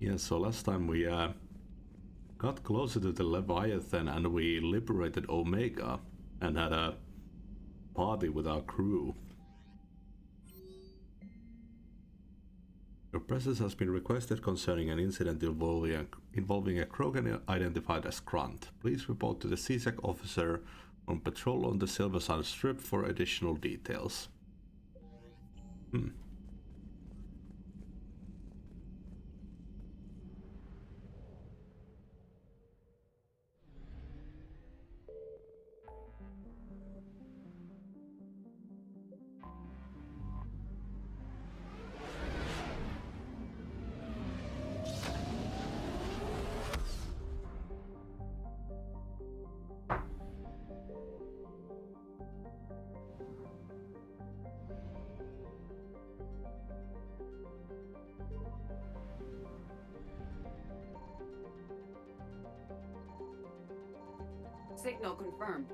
Yeah, so last time we got closer to the Leviathan and we liberated Omega and had a party with our crew. Your presence has been requested concerning an incident involving a Krogan identified as Grunt. Please report to the CSEC officer on patrol on the Silverside Strip for additional details. Signal confirmed.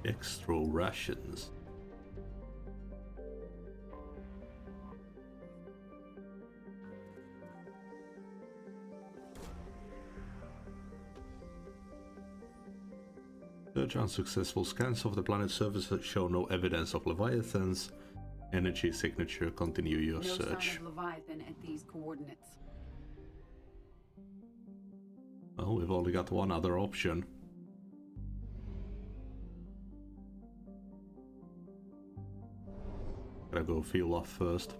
Extra rations. Search unsuccessful. Scans of the planet's surface show no evidence of Leviathans. Energy signature. Continue your search. Sign of Leviathan at these coordinates. Well, we've only got one other option. Gotta go fuel off first.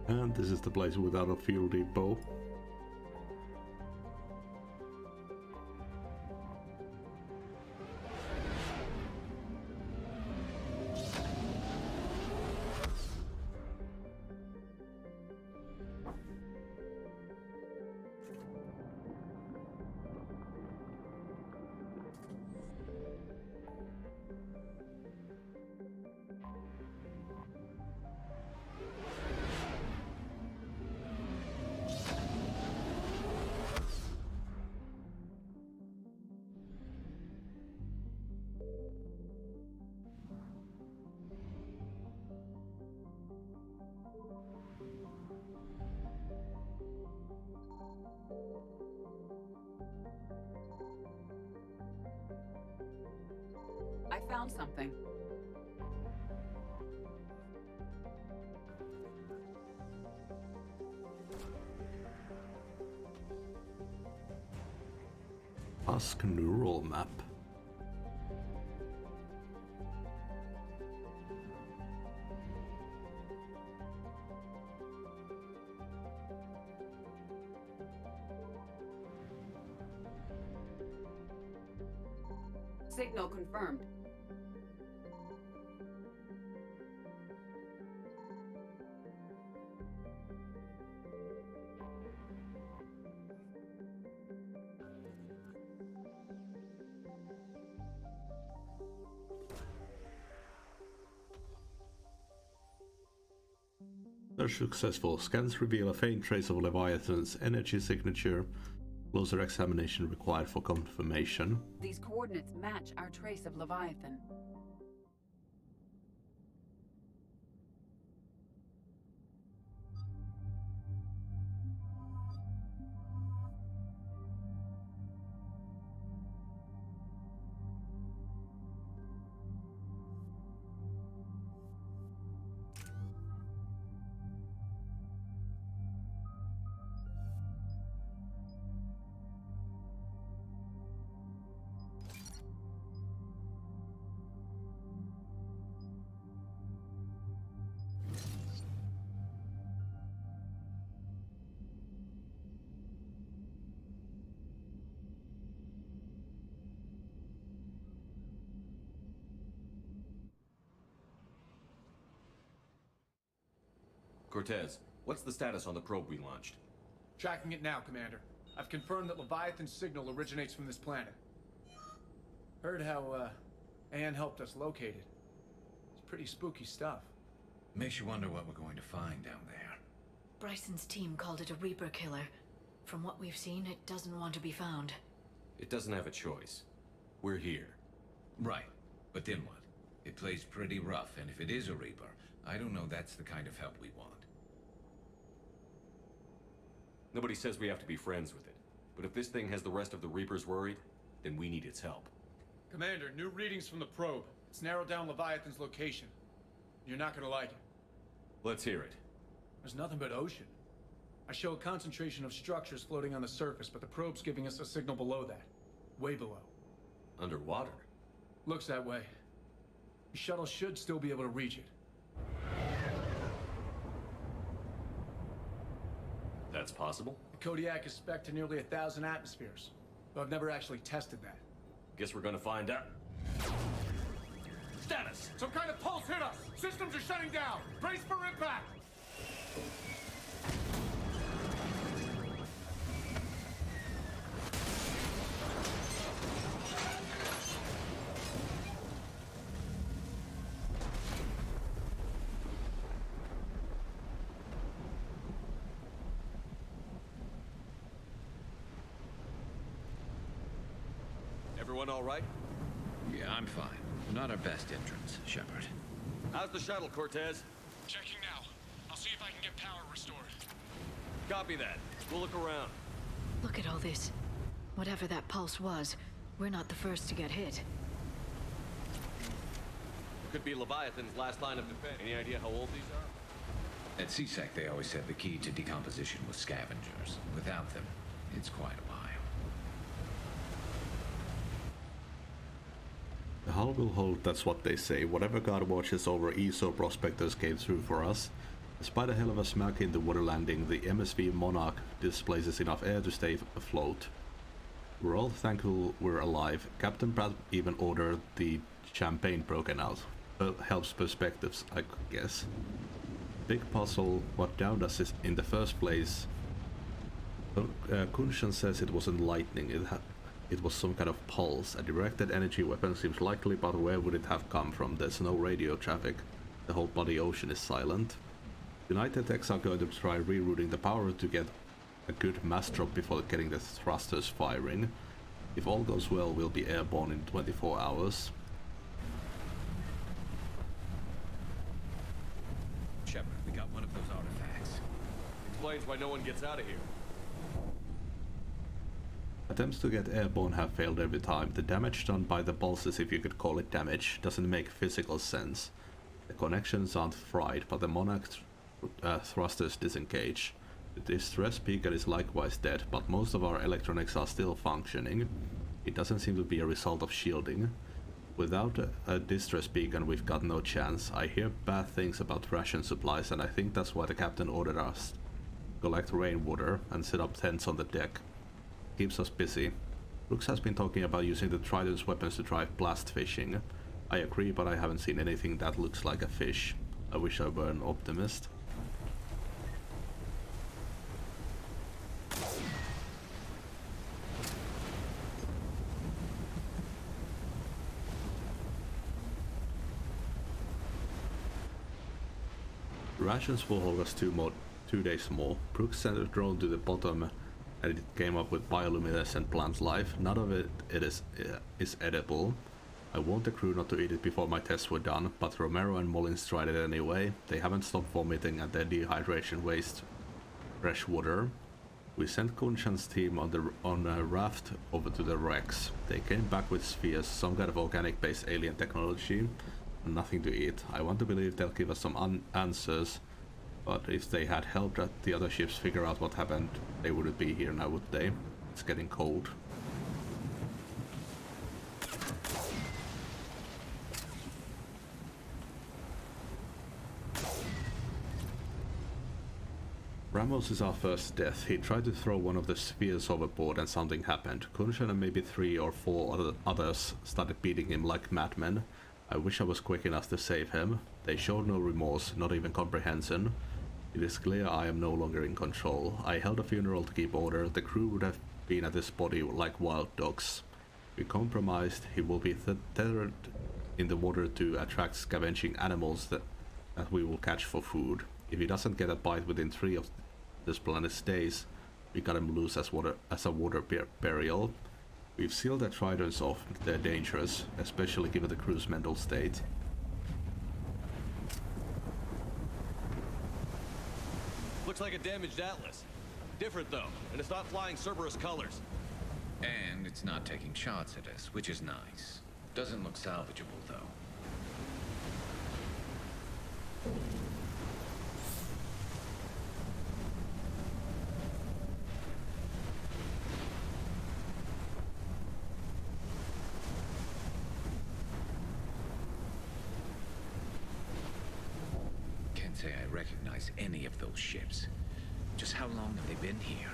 And this is the place without a fuel depot. I found something. Husk neural map. Signal confirmed. Search successful. Scans reveal a faint trace of Leviathan's energy signature. Closer examination required for confirmation. These coordinates match our trace of Leviathan. Cortez, what's the status on the probe we launched? Tracking it now, Commander. I've confirmed that Leviathan's signal originates from this planet. Heard how, Anne helped us locate it. It's pretty spooky stuff. Makes you wonder what we're going to find down there. Bryson's team called it a Reaper killer. From what we've seen, it doesn't want to be found. It doesn't have a choice. We're here. Right, but then what? It plays pretty rough, and if it is a Reaper, I don't know that's the kind of help we want. Nobody says we have to be friends with it. But if this thing has the rest of the Reapers worried, then we need its help. Commander, new readings from the probe. It's narrowed down Leviathan's location. You're not gonna like it. Let's hear it. There's nothing but ocean. I show a concentration of structures floating on the surface, but the probe's giving us a signal below that. Way below. Underwater? Looks that way. The shuttle should still be able to reach it. That's possible? The Kodiak is spec'd to nearly 1,000 atmospheres, but I've never actually tested that. Guess we're gonna find out. Status! Some kind of pulse hit us! Systems are shutting down! Brace for impact! Everyone all right? Yeah, I'm fine. Not our best entrance, Shepard. How's the shuttle, Cortez? Checking now. I'll see if I can get power restored. Copy that. We'll look around. Look at all this. Whatever that pulse was, we're not the first to get hit. Could be Leviathan's last line of defense. Any idea how old these are? At CSEC, they always said the key to decomposition was scavengers. Without them, it's quite a while. The hull will hold, that's what they say. Whatever guard watches over ESO prospectors came through for us. Despite a hell of a smack in the water landing, the MSV Monarch displaces enough air to stay afloat. We're all thankful we're alive. Captain Pratt even ordered the champagne broken out. Helps perspectives, I guess. Big puzzle, what downed us is in the first place. Kunshan says it wasn't lightning, it was some kind of pulse. A directed energy weapon seems likely, but where would it have come from? There's no radio traffic. The whole bloody ocean is silent. United Techs are going to try rerouting the power to get a good mass drop before getting the thrusters firing. If all goes well, we'll be airborne in 24 hours. Shepard, we got one of those artifacts. Explains why no one gets out of here. Attempts to get airborne have failed every time. The damage done by the pulses, if you could call it damage, doesn't make physical sense. The connections aren't fried, but the Monarch thrusters disengage. The distress beacon is likewise dead, but most of our electronics are still functioning. It doesn't seem to be a result of shielding. Without a distress beacon, we've got no chance. I hear bad things about ration supplies, and I think that's why the captain ordered us to collect rainwater and set up tents on the deck. Keeps us busy. Brooks has been talking about using the Trident's weapons to drive blast fishing. I agree, but I haven't seen anything that looks like a fish. I wish I were an optimist. Rations will hold us 2 days more. Brooks sent a drone to the bottom and it came up with bioluminescent plant life. None of it is edible. I warned the crew not to eat it before my tests were done, but Romero and Mullins tried it anyway. They haven't stopped vomiting and their dehydration wastes fresh water. We sent Kunshan's team on a raft over to the wrecks. They came back with spheres, some kind of organic-based alien technology, and nothing to eat. I want to believe they'll give us some answers, but if they had helped the other ships figure out what happened, they wouldn't be here now, would they? It's getting cold. Ramos is our first death. He tried to throw one of the spheres overboard and something happened. Kunshan and maybe 3 or 4 others started beating him like madmen. I wish I was quick enough to save him. They showed no remorse, not even comprehension. It is clear I am no longer in control. I held a funeral to keep order. The crew would have been at his body like wild dogs. If compromised, he will be tethered in the water to attract scavenging animals that we will catch for food. If he doesn't get a bite within 3 of this planet's days, we cut him loose as a water burial. We've sealed the tridents off. They're dangerous, especially given the crew's mental state. Looks like a damaged Atlas. Different though, and it's not flying Cerberus colors. And it's not taking shots at us, which is nice. Doesn't look salvageable, though. Can't say I recognize any of those ships. Just how long have they been here?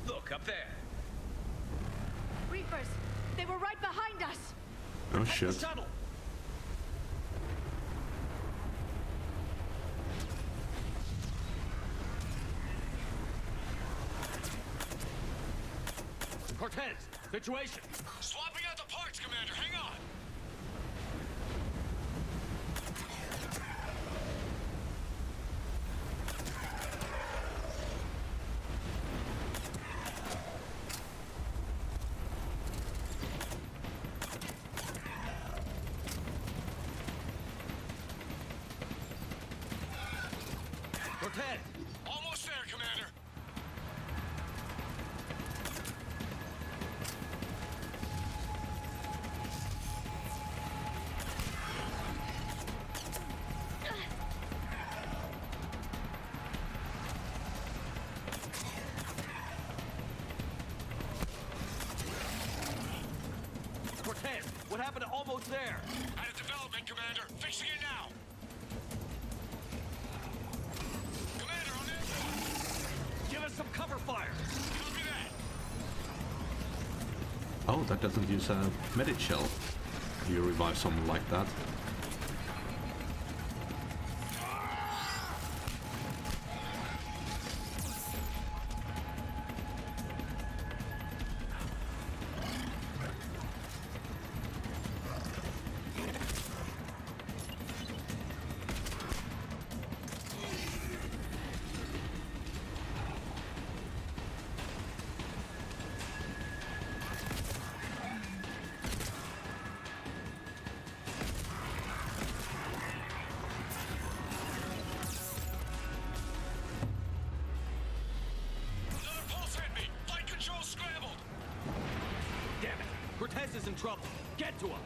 Look, up there! Reapers! They were right behind us! Oh shit. Shuttle! Cortez, situation! Swapping out the parts, Commander. Hang on. Cortez! Almost there, Commander. Cortez, what happened to almost there? At a development, Commander. Fixing it now. Commander, on it. Give us some cover fire! Copy that. Oh, that doesn't use a medic shell. You revive someone like that. Another pulse hit me. Flight control scrambled. Damn it! Cortez is in trouble! Get to him!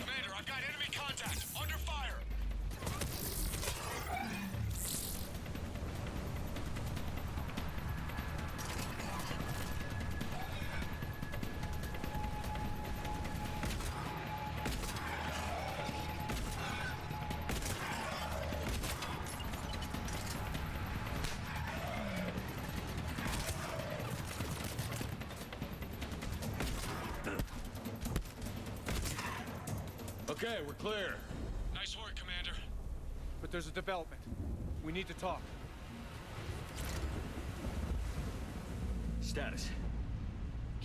Commander, I've got enemy contact. Under fire. Okay, we're clear. Nice work, Commander. But there's a development. We need to talk. Status.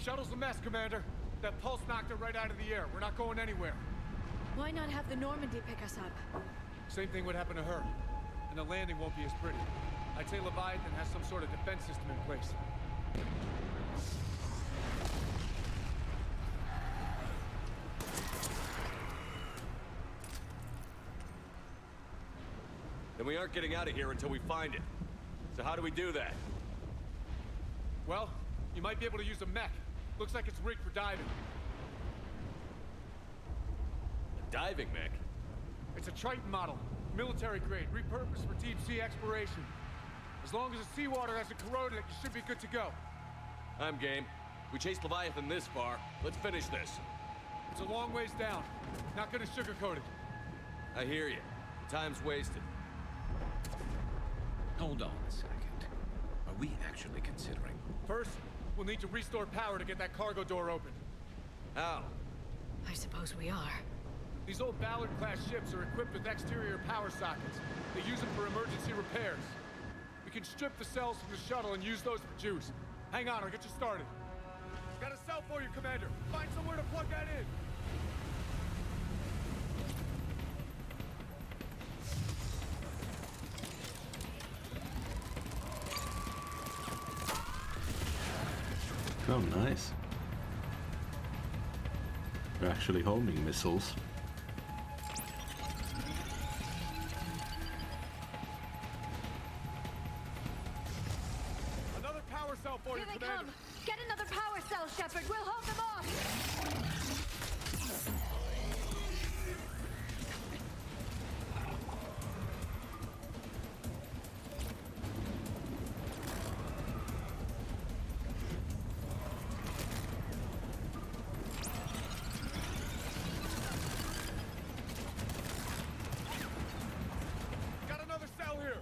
Shuttle's a mess, Commander. That pulse knocked it right out of the air. We're not going anywhere. Why not have the Normandy pick us up? Same thing would happen to her. And the landing won't be as pretty. I'd say Leviathan has some sort of defense system in place. Then we aren't getting out of here until we find it. So how do we do that? Well, you might be able to use a mech. Looks like it's rigged for diving. A diving mech? It's a Triton model. Military grade, repurposed for deep sea exploration. As long as the seawater hasn't corroded it, you should be good to go. I'm game. We chased Leviathan this far. Let's finish this. It's a long ways down. Not gonna sugarcoat it. I hear you. Time's wasted. Hold on a second. Are we actually considering? First, we'll need to restore power to get that cargo door open. How? I suppose we are. These old Ballard-class ships are equipped with exterior power sockets. They use them for emergency repairs. We can strip the cells from the shuttle and use those for juice. Hang on, I'll get you started. Got a cell for you, Commander. Find somewhere to plug that in. Oh, nice. They're actually homing missiles. Another power cell for Here you, they Commander. come! Get another power cell, Shepard! We'll hold them off! Got another cell here.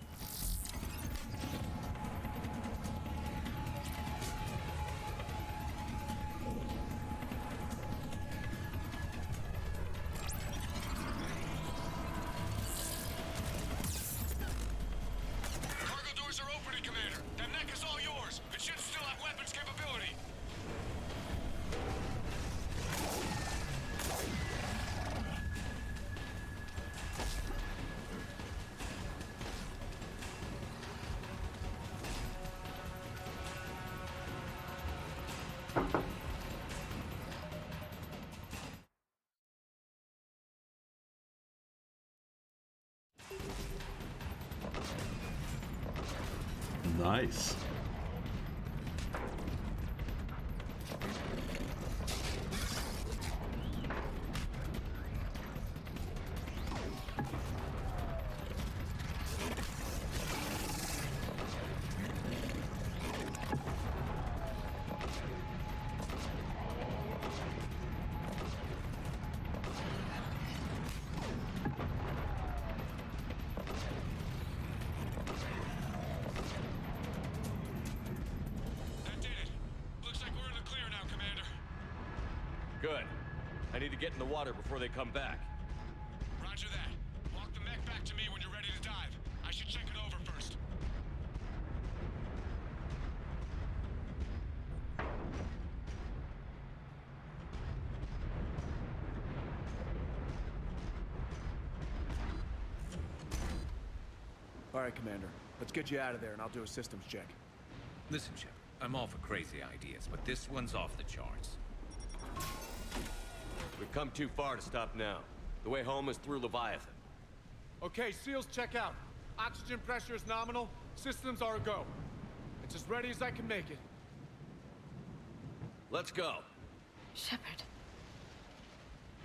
Cargo doors are opening, Commander. That mech is all yours. It should still have weapons capability. Nice. That did it. Looks like we're in the clear now, Commander. Good. I need to get in the water before they come back. Roger that. Walk the mech back to me when you're ready to dive. I should check it over first. All right, Commander. Let's get you out of there, and I'll do a systems check. Listen, Shepard, I'm all for crazy ideas, but this one's off the charts. We've come too far to stop now. The way home is through Leviathan. Okay, SEALs check out. Oxygen pressure is nominal. Systems are a go. It's as ready as I can make it. Let's go. Shepard.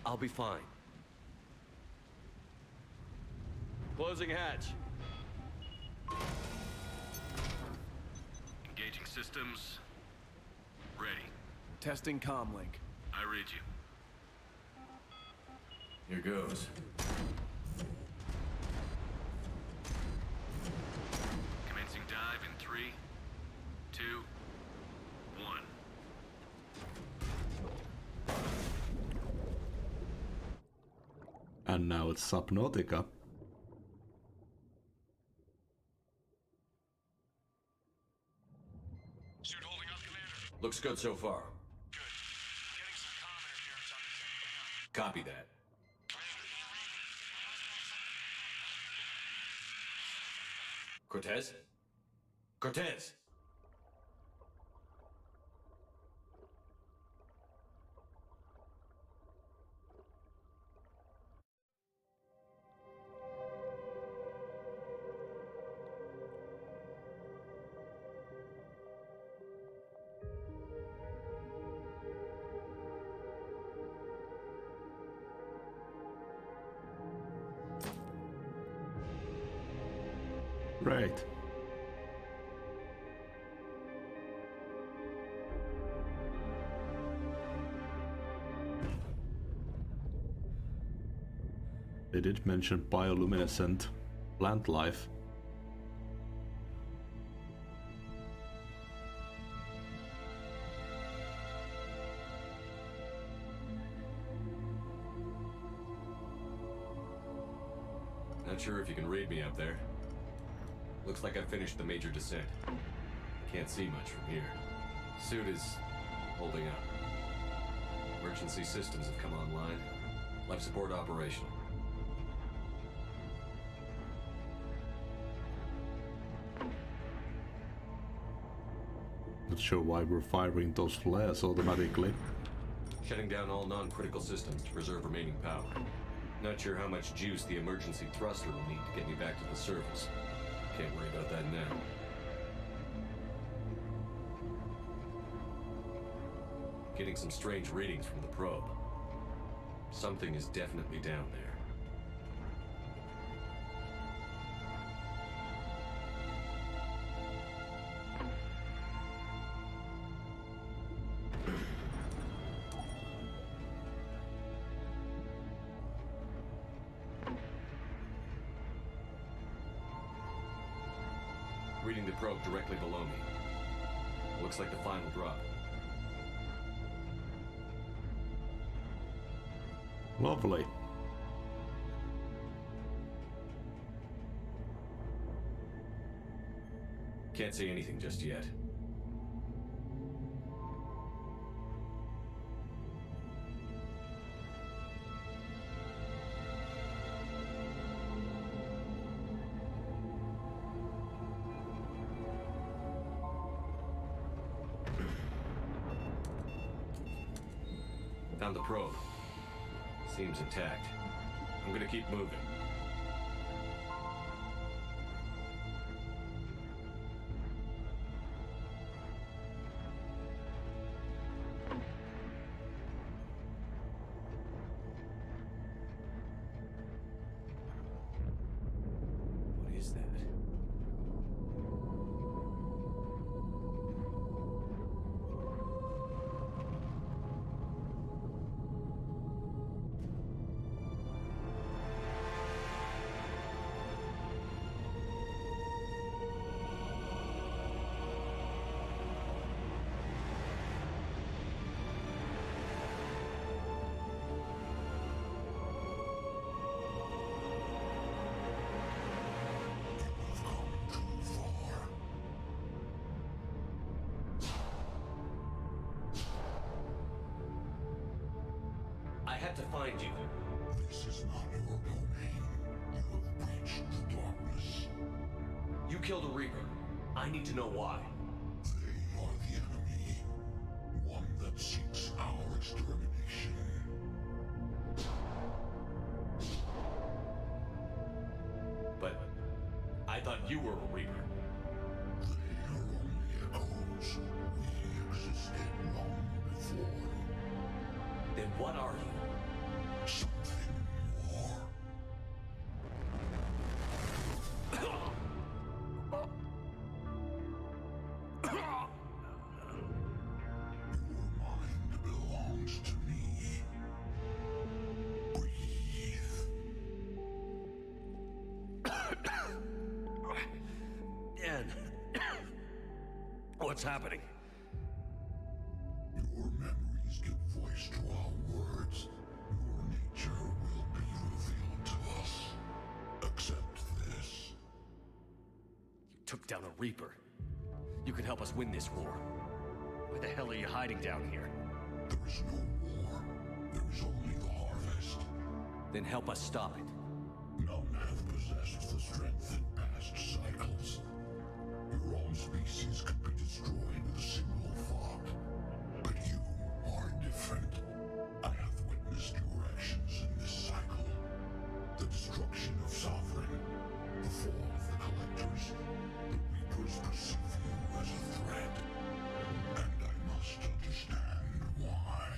I'll be fine. Closing hatch. Engaging systems. Ready. Testing comlink. I read you. Here goes. Commencing dive in 3, 2, 1. And now it's Subnautica. Suit holding up, Commander. Looks good so far. Good. Getting some comm interference on the thing. Hang on. Copy that. Cortez? Cortez! Right. did mention bioluminescent plant life. Not sure if you can read me up there. Looks like I finished the major descent. Can't see much from here. Suit is holding up. Emergency systems have come online. Life support operational. Not sure why we're firing those flares automatically. Shutting down all non-critical systems to preserve remaining power. Not sure how much juice the emergency thruster will need to get me back to the surface. Can't worry about that now. Getting some strange readings from the probe. Something is definitely down there. Reading the probe directly below me. Looks like the final drop. Lovely. Can't say anything just yet. Found the probe. Seems intact. I'm gonna keep moving. What is that? I had to find you. This is not your domain. You have breached the darkness. You killed a Reaper. I need to know why. They are the enemy. One that seeks our extermination. But I thought you were a Reaper. They are only echoes. We existed long before. Then what are you? Something more. Your mind belongs to me. Breathe. Dan. What's happening? Your memories give voice to our words. Your nature will be revealed to us. Accept this. You took down a Reaper. You can help us win this war. Why the hell are you hiding down here? There is no war. There is only the harvest. Then help us stop it. None have possessed the strength in past cycles. Your own species could be destroyed with a single thought. But you are different. I have witnessed your actions in this cycle. The destruction of Sovereign, the fall of the Collectors. The Reapers perceive you as a threat. And I must understand why.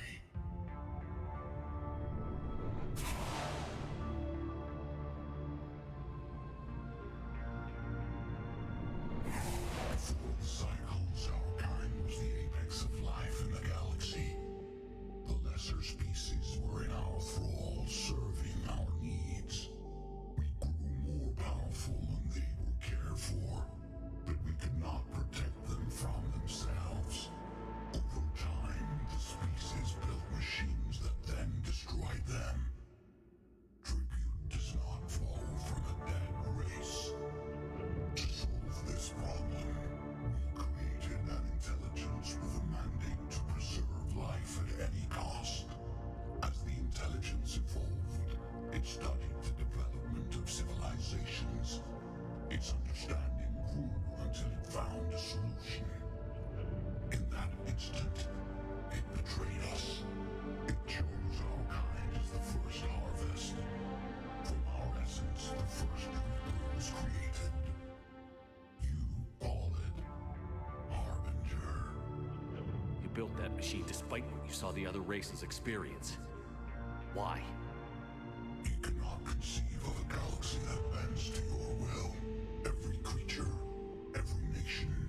understanding grew until it found a solution. In that instant, it betrayed us. It chose our kind as the first harvest. From our essence, the first Reaper was created. You call it Harbinger. You built that machine despite what you saw the other races experience. Why? You cannot conceive of a galaxy that bends to your will. Every creature, every nation,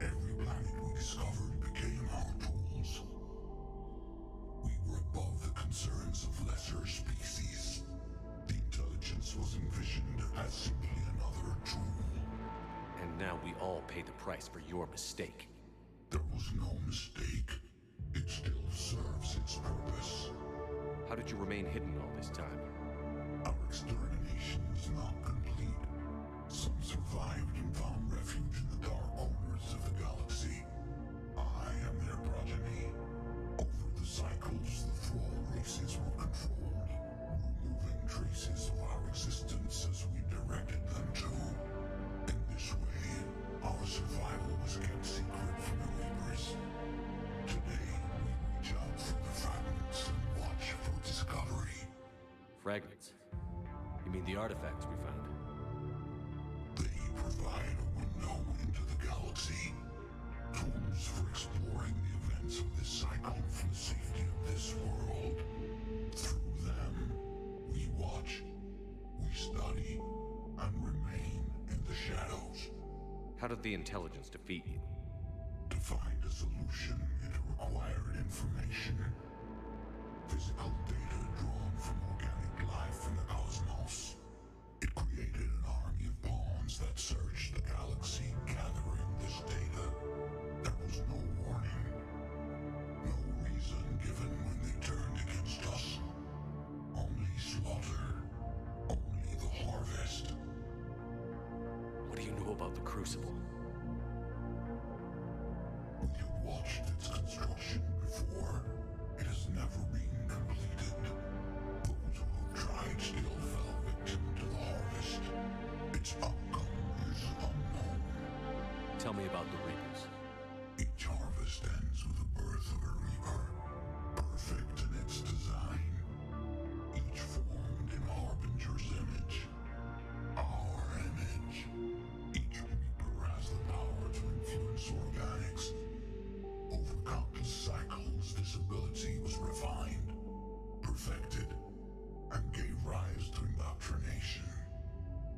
every planet we discovered became our tools. We were above the concerns of lesser species. The intelligence was envisioned as simply another tool. And now we all pay the price for your mistake. There was no mistake. It still serves its purpose. How did you remain hidden all this time? Our extermination is not complete. Some survived and found refuge in the dark corners of the galaxy. I am their progeny. Over the cycles, the Thrall races were controlled, removing traces of our existence as we directed them to. In this way, our survival was kept secret from the Reapers. Today, we reach out for the fragments and watch for discovery. Fragments? You mean the artifacts we found? They provide a window into the galaxy. Tools for exploring the events of this cycle from the safety of this world. Through them, we watch, we study, and remain in the shadows. How did the intelligence defeat you? To find a solution, it required information. Physical data drawn from organic life in the cosmos. It created an army of pawns that searched the galaxy, gathering this data. There was no warning. No reason given when they turned against us. Only slaughter. Only the harvest. What do you know about the Crucible? We have watched its construction before. It has never been completed. Those who have tried still fell victim to the harvest. Its outcome is unknown. Tell me about the Reapers. Each harvest ends with the birth of a Reaper, perfect in its design. Each formed in Harbinger's image. Our image. Each Reaper has the power to influence organics. Over countless cycles, this ability was refined, perfected, and gave rise to indoctrination.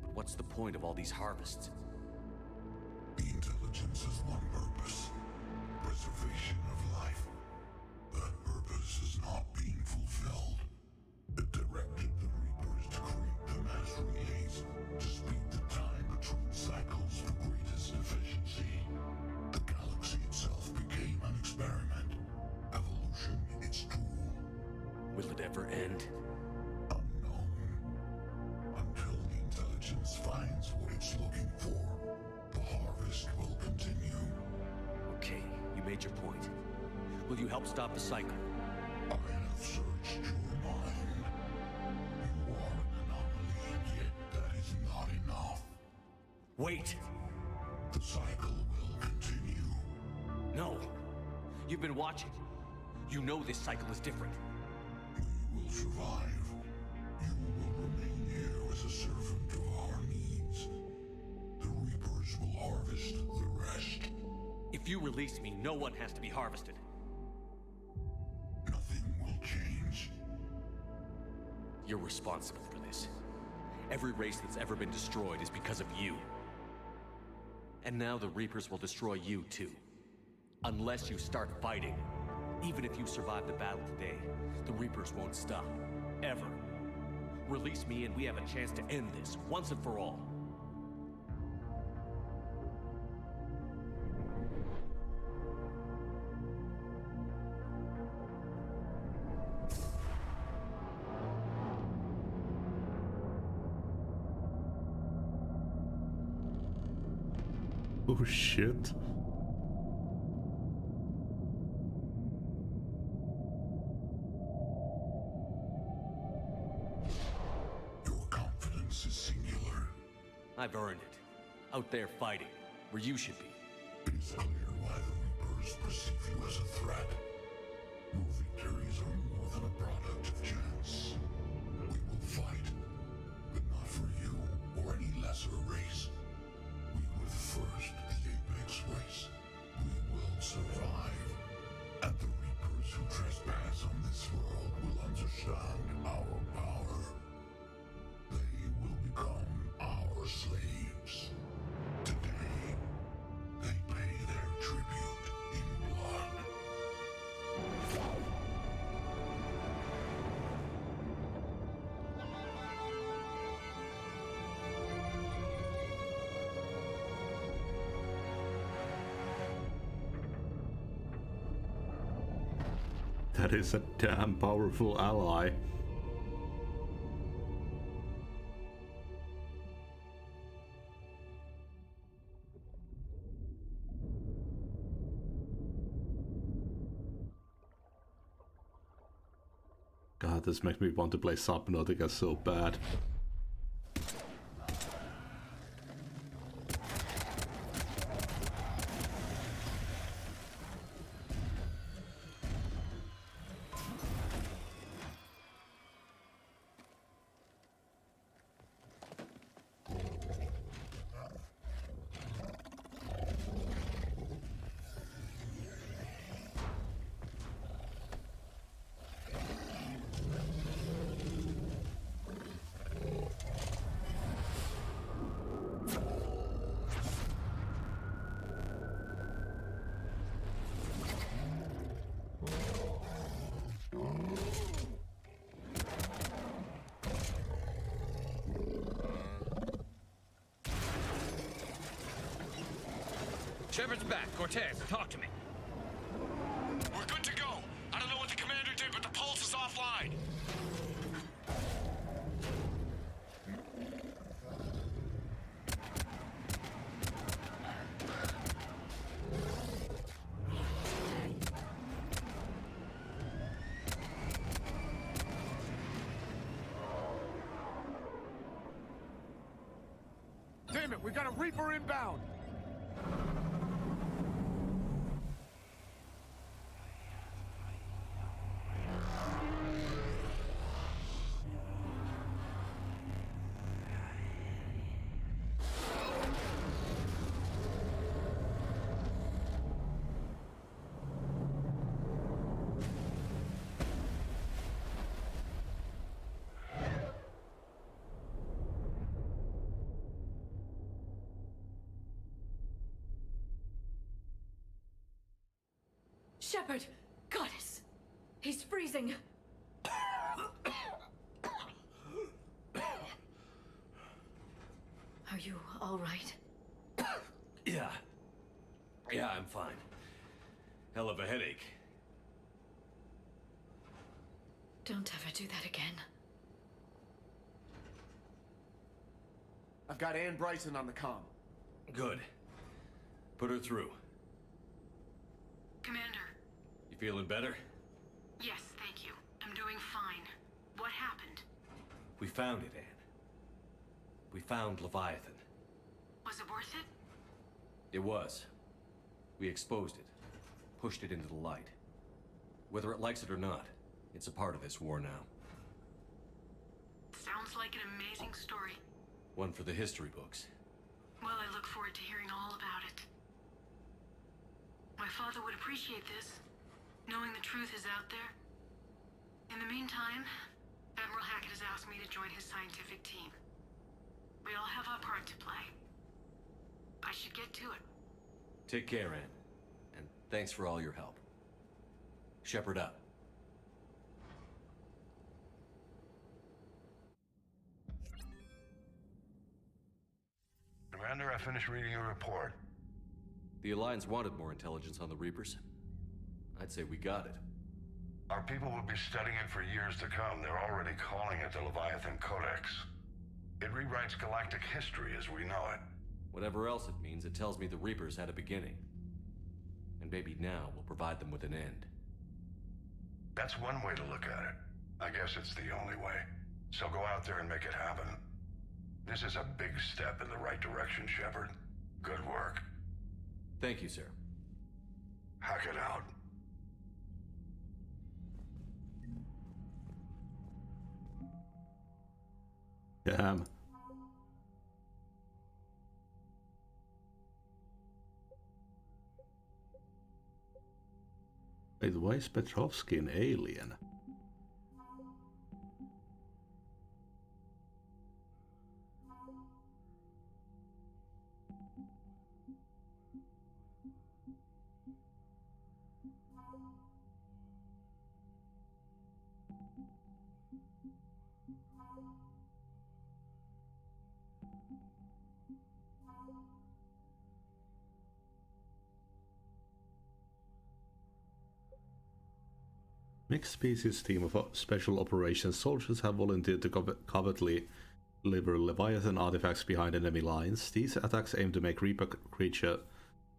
But what's the point of all these harvests? The intelligence has one purpose: preservation of life. That purpose is not being fulfilled. It directed the Reapers to create the mass relays to speed the time between cycles for greatest efficiency. The galaxy itself became an experiment. Evolution its tool. Will it ever end? Unknown. Until the intelligence finds what it's looking for, the harvest will continue. Okay, you made your point. Will you help stop the cycle? I have searched your mind. You are an anomaly, yet that is not enough. Wait! The cycle will continue. No! You've been watching. You know this cycle is different. We will survive. You will remain here as a servant of our needs. The Reapers will harvest the rest. If you release me, no one has to be harvested. Nothing will change. You're responsible for this. Every race that's ever been destroyed is because of you. And now the Reapers will destroy you too. Unless you start fighting. Even if you survive the battle today, the Reapers won't stop. Ever. Release me and we have a chance to end this, once and for all. Oh shit. Your confidence is singular. I've earned it. Out there fighting, where you should be. It is clear why the Reapers perceive you as a threat. Your victories are more than a product of chance. We will fight, but not for you or any lesser race. We were the first, the Apex race. We will survive. And the Reapers who trespass on this world will understand our power. They will become our slaves. Today, they pay their tribute in blood. That is a damn powerful ally. God, this makes me want to play Subnautica so bad. Shepard's back. Cortez, talk to me. We're good to go. I don't know what the commander did, but the pulse is offline. Damn it, we got a Reaper inbound! Shepard! Goddess! He's freezing! Are you all right? Yeah. Yeah, I'm fine. Hell of a headache. Don't ever do that again. I've got Ann Bryson on the comm. Good. Put her through. Commander. You feeling better? Yes, thank you. I'm doing fine. What happened? We found it, Anne. We found Leviathan. Was it worth it? It was. We exposed it. Pushed it into the light. Whether it likes it or not, it's a part of this war now. Sounds like an amazing story. One for the history books. Well, I look forward to hearing all about it. My father would appreciate this, knowing the truth is out there. In the meantime, Admiral Hackett has asked me to join his scientific team. We all have our part to play. I should get to it. Take care, Anne. And thanks for all your help. Shepard up. Commander, I finished reading your report. The Alliance wanted more intelligence on the Reapers. I'd say we got it. Our people will be studying it for years to come. They're already calling it the Leviathan Codex. It rewrites galactic history as we know it. Whatever else it means, it tells me the Reapers had a beginning. And maybe now we'll provide them with an end. That's one way to look at it. I guess it's the only way. So go out there and make it happen. This is a big step in the right direction, Shepard. Good work. Thank you, sir. Hack it out. Damn. Wait, why is Petrovsky an alien? Mixed species team of special operations soldiers have volunteered to covertly deliver Leviathan artifacts behind enemy lines. These attacks aim to make Reaper creature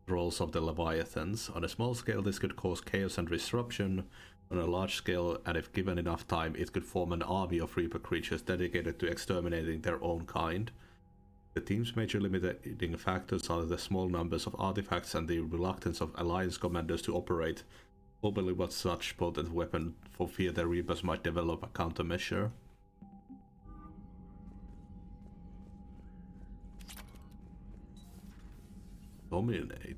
rolls of the Leviathans. On a small scale, this could cause chaos and disruption. On a large scale, and if given enough time, it could form an army of Reaper creatures dedicated to exterminating their own kind. The team's major limiting factors are the small numbers of artifacts and the reluctance of Alliance commanders to operate probably what such potent weapon for fear the Reapers might develop a countermeasure. Dominate.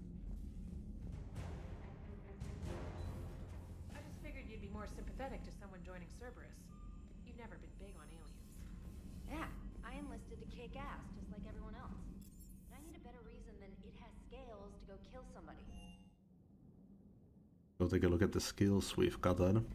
I just figured you'd be more sympathetic to someone joining Cerberus. You've never been big on aliens. Yeah, I enlisted to kick ass, just like everyone else. But I need a better reason than it has scales to go kill somebody. Go take a look at the skills we've gotten.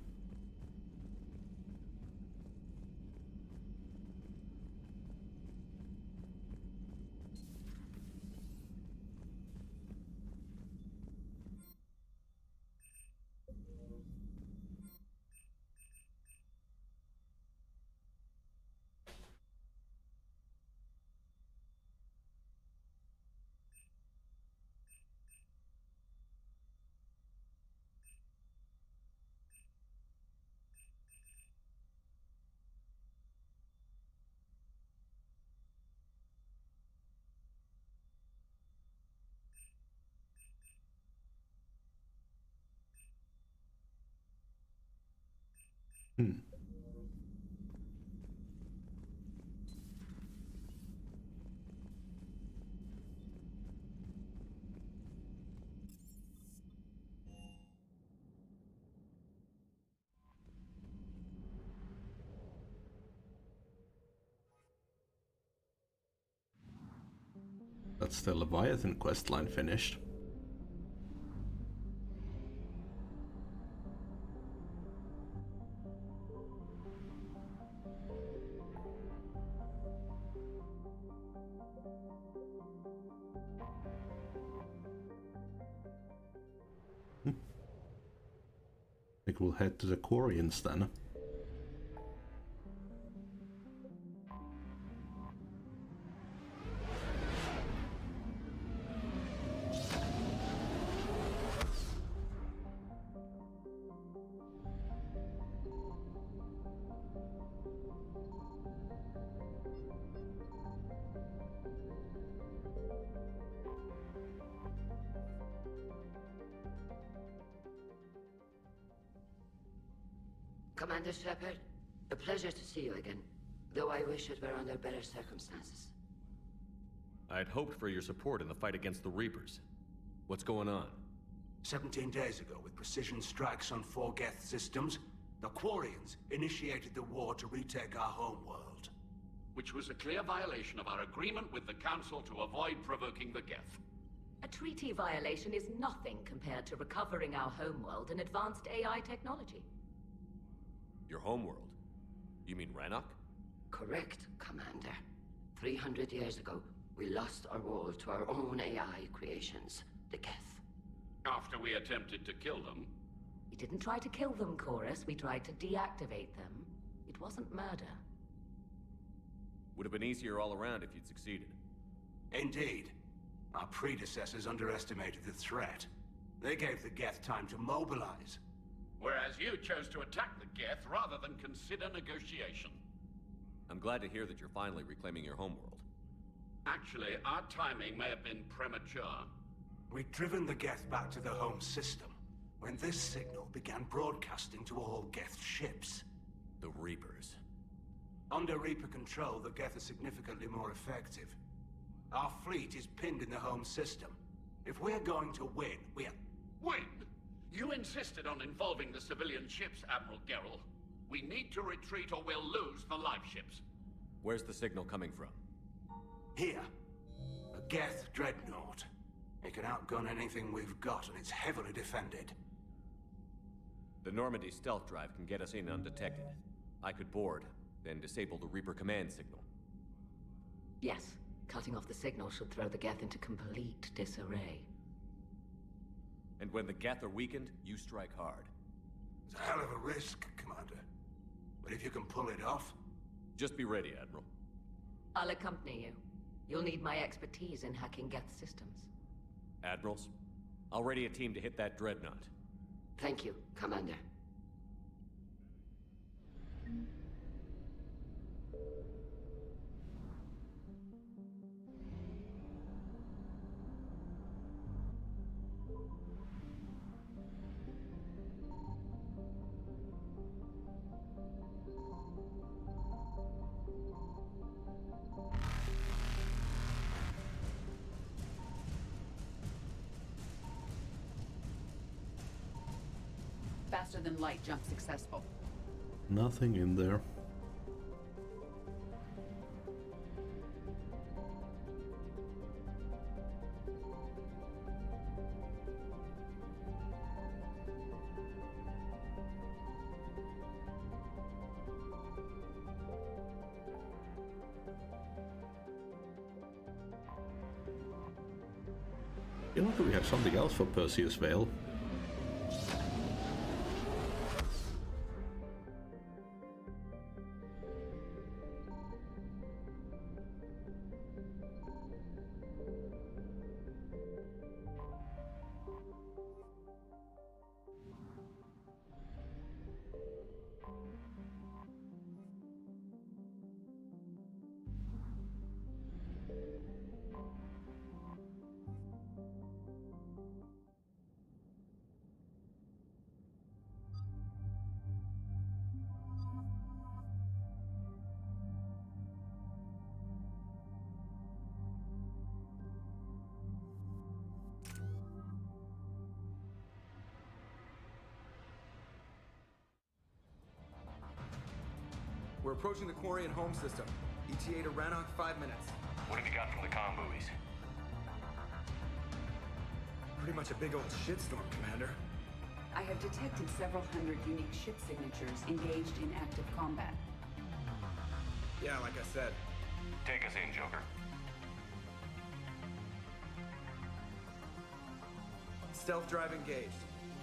That's the Leviathan questline finished. I think we'll head to the Quarians then. Commander Shepard, a pleasure to see you again, though I wish it were under better circumstances. I had hoped for your support in the fight against the Reapers. What's going on? 17 days ago, with precision strikes on 4 Geth systems, the Quarians initiated the war to retake our homeworld. Which was a clear violation of our agreement with the Council to avoid provoking the Geth. A treaty violation is nothing compared to recovering our homeworld and advanced AI technology. Your homeworld? You mean Rannoch? Correct, Commander. 300 years ago, we lost our world to our own AI creations, the Geth. After we attempted to kill them? We didn't try to kill them, Chorus. We tried to deactivate them. It wasn't murder. Would have been easier all around if you'd succeeded. Indeed. Our predecessors underestimated the threat. They gave the Geth time to mobilize. Whereas you chose to attack the Geth rather than consider negotiation. I'm glad to hear that you're finally reclaiming your homeworld. Actually, our timing may have been premature. We'd driven the Geth back to the home system when this signal began broadcasting to all Geth ships. The Reapers. Under Reaper control, the Geth are significantly more effective. Our fleet is pinned in the home system. If we're going to win, Win? You insisted on involving the civilian ships, Admiral Gerrel. We need to retreat or we'll lose the live ships. Where's the signal coming from? Here. A Geth dreadnought. It can outgun anything we've got, and it's heavily defended. The Normandy stealth drive can get us in undetected. I could board, then disable the Reaper command signal. Yes, cutting off the signal should throw the Geth into complete disarray. And when the Geth are weakened, you strike hard. It's a hell of a risk, Commander. But if you can pull it off... Just be ready, Admiral. I'll accompany you. You'll need my expertise in hacking Geth systems. Admirals, I'll ready a team to hit that dreadnought. Thank you, Commander. Faster than light jump successful. Nothing in there. You know, we have something else for Perseus Vale. We're approaching the Quarian home system. ETA to Rannoch, 5 minutes. What have you got from the comm buoys? Pretty much a big old shitstorm, Commander. I have detected several hundred unique ship signatures engaged in active combat. Yeah, like I said. Take us in, Joker. Stealth drive engaged.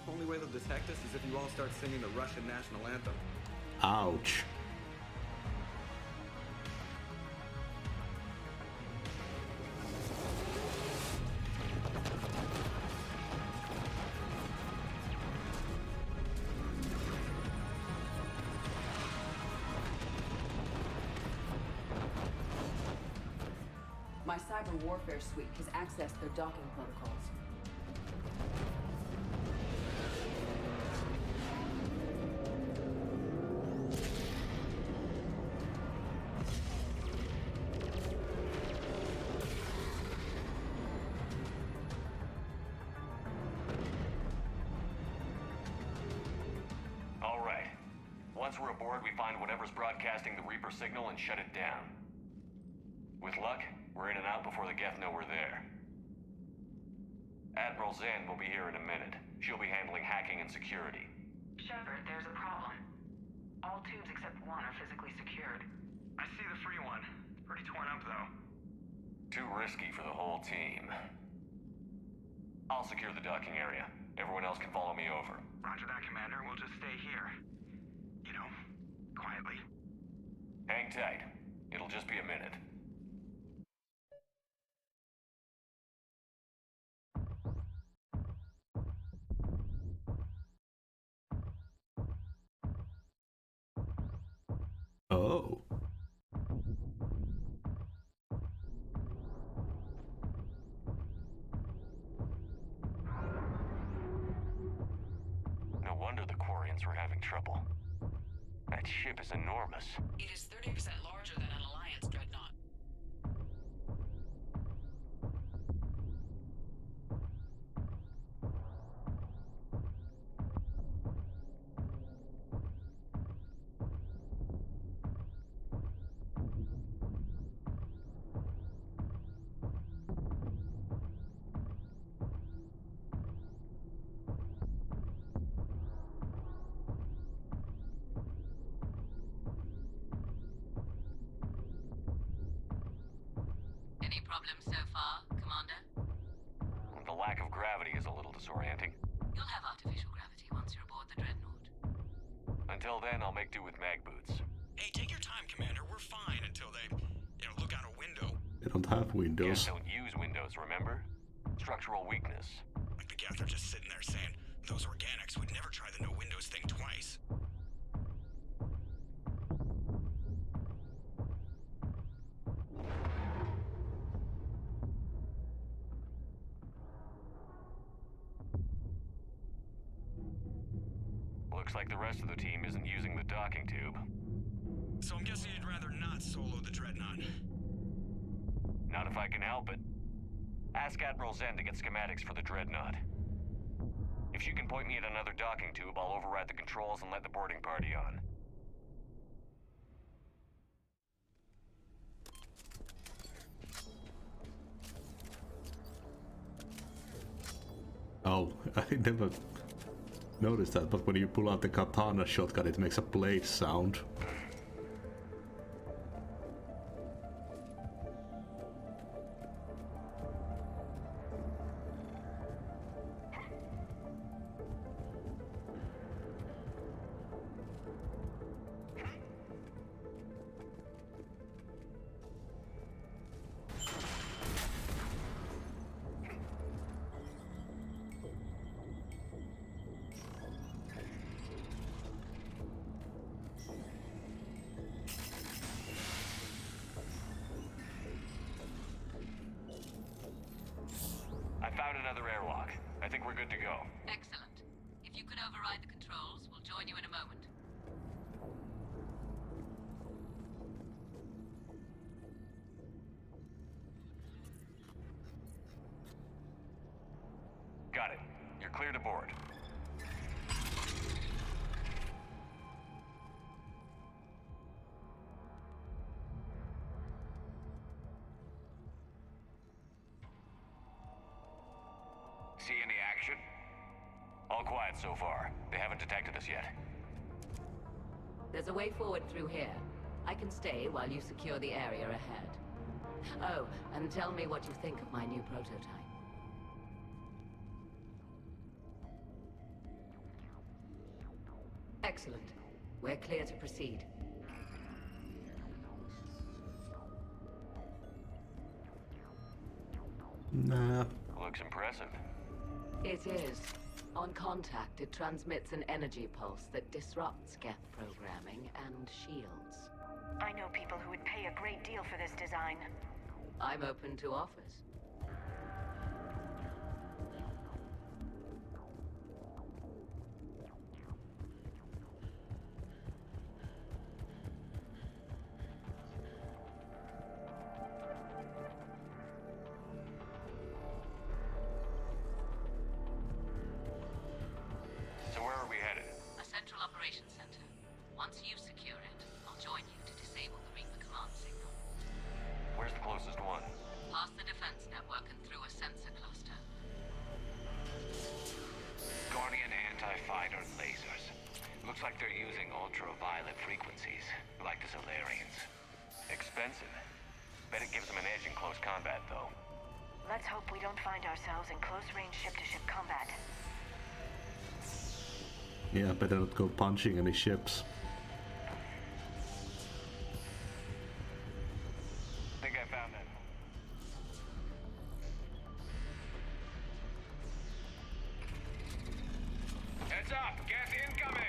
Only way they'll detect us is if you all start singing the Russian national anthem. Ouch. My cyber warfare suite has accessed their docking protocols. All right. Once we're aboard, we find whatever's broadcasting the Reaper signal and shut it down. With luck, we're in and out before the Geth know we're there. Admiral Zen will be here in a minute. She'll be handling hacking and security. Shepard, there's a problem. All tubes except one are physically secured. I see the free one. It's pretty torn up, though. Too risky for the whole team. I'll secure the docking area. Everyone else can follow me over. Roger that, Commander. We'll just stay here. You know, quietly. Hang tight. It'll just be a minute. Oh. Quarians were having trouble. That ship is enormous. It is 30% larger than an Alliance dreadnought. Any problems so far, Commander? The lack of gravity is a little disorienting. You'll have artificial gravity once you're aboard the dreadnought. Until then, I'll make do with mag boots. Hey, take your time, Commander. We're fine until they, look out a window. They don't have windows. Guys don't use windows, remember? Structural weakness. Like the Geth are just sitting there saying, those organics would never try the no windows thing twice. Looks like the rest of the team isn't using the docking tube. So I'm guessing you'd rather not solo the dreadnought. Not if I can help it. Ask Admiral Zen to get schematics for the dreadnought. If she can point me at another docking tube, I'll override the controls and let the boarding party on. Oh, I never noticed that, but when you pull out the katana shotgun, it makes a blade sound. I found another airlock. I think we're good to go. Excellent. If you could override the controls, we'll join you in a moment. Got it. You're clear to board. See any action? All quiet so far. They haven't detected us yet. There's a way forward through here. I can stay while you secure the area ahead. Oh, and tell me what you think of my new prototype. Excellent. We're clear to proceed. Nah. Looks impressive. It is. On contact, it transmits an energy pulse that disrupts Geth programming and shields. I know people who would pay a great deal for this design. I'm open to offers. So where are we headed? A central operations center. Once you secure it, I'll join you to disable the Reaper command signal. Where's the closest one? Past the defense network and through a sensor cluster. Guardian anti-fighter lasers. Looks like they're using ultraviolet frequencies, like the Solarians. Expensive. Bet it gives them an edge in close combat, though. Let's hope we don't find ourselves in close-range ship-to-ship combat. Yeah, better not go punching any ships. Think I found that. Heads up! Gas incoming!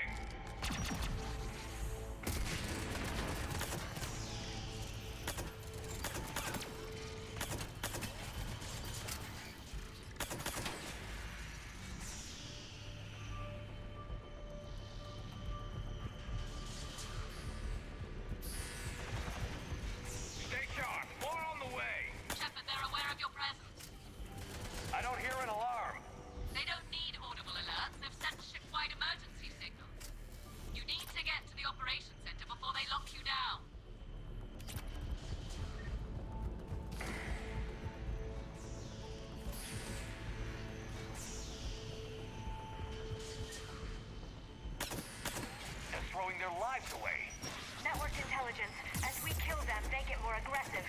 more aggressive.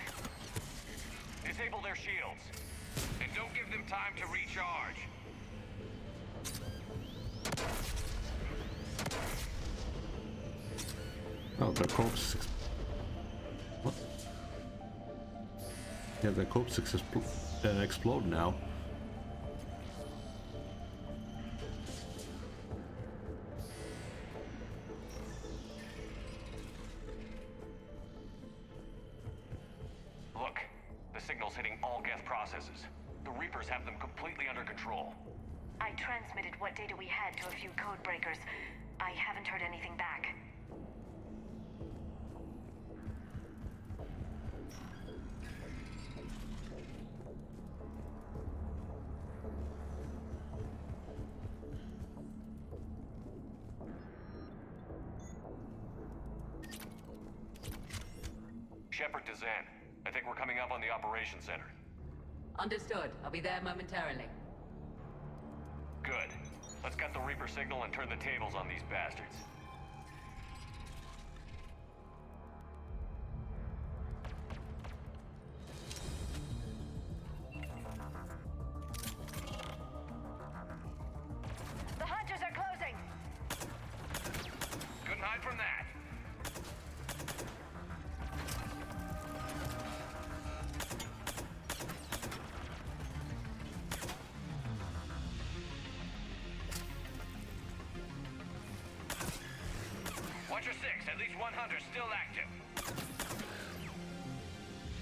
Disable their shields. And don't give them time to recharge. Oh, the corpse. What? Yeah, the corpse explode now. Look, the signal's hitting all Geth processes. The Reapers have them completely under control. I transmitted what data we had to a few code breakers. I haven't heard anything back. Shepard to Zen. I think we're coming up on the operations center. Understood. I'll be there momentarily. Good. Let's get the Reaper signal and turn the tables on these bastards. The hunters are closing! Couldn't hide from that. Watcher 6, at least one hunter still active.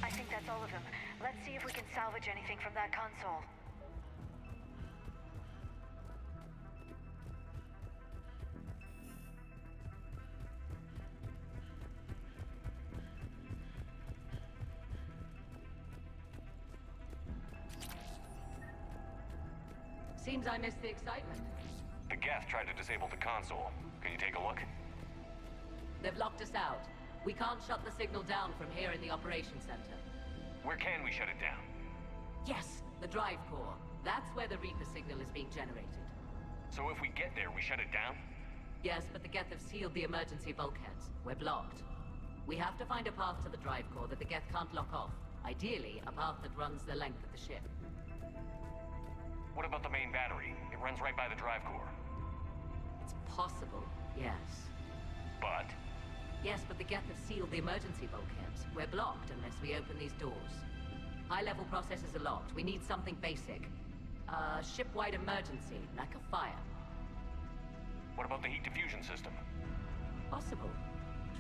I think that's all of them. Let's see if we can salvage anything from that console. Seems I missed the excitement. The Geth tried to disable the console. Can you take a look? They've locked us out. We can't shut the signal down from here in the operations center. Where can we shut it down? Yes, the drive core. That's where the Reaper signal is being generated. So if we get there, we shut it down? Yes, but the Geth have sealed the emergency bulkheads. We're blocked. We have to find a path to the drive core that the Geth can't lock off. Ideally, a path that runs the length of the ship. What about the main battery? It runs right by the drive core. It's possible, yes. But? Yes, but the Geth have sealed the emergency bulkheads. We're blocked unless we open these doors. High-level processes are locked. We need something basic. Ship-wide emergency, like a fire. What about the heat diffusion system? Possible.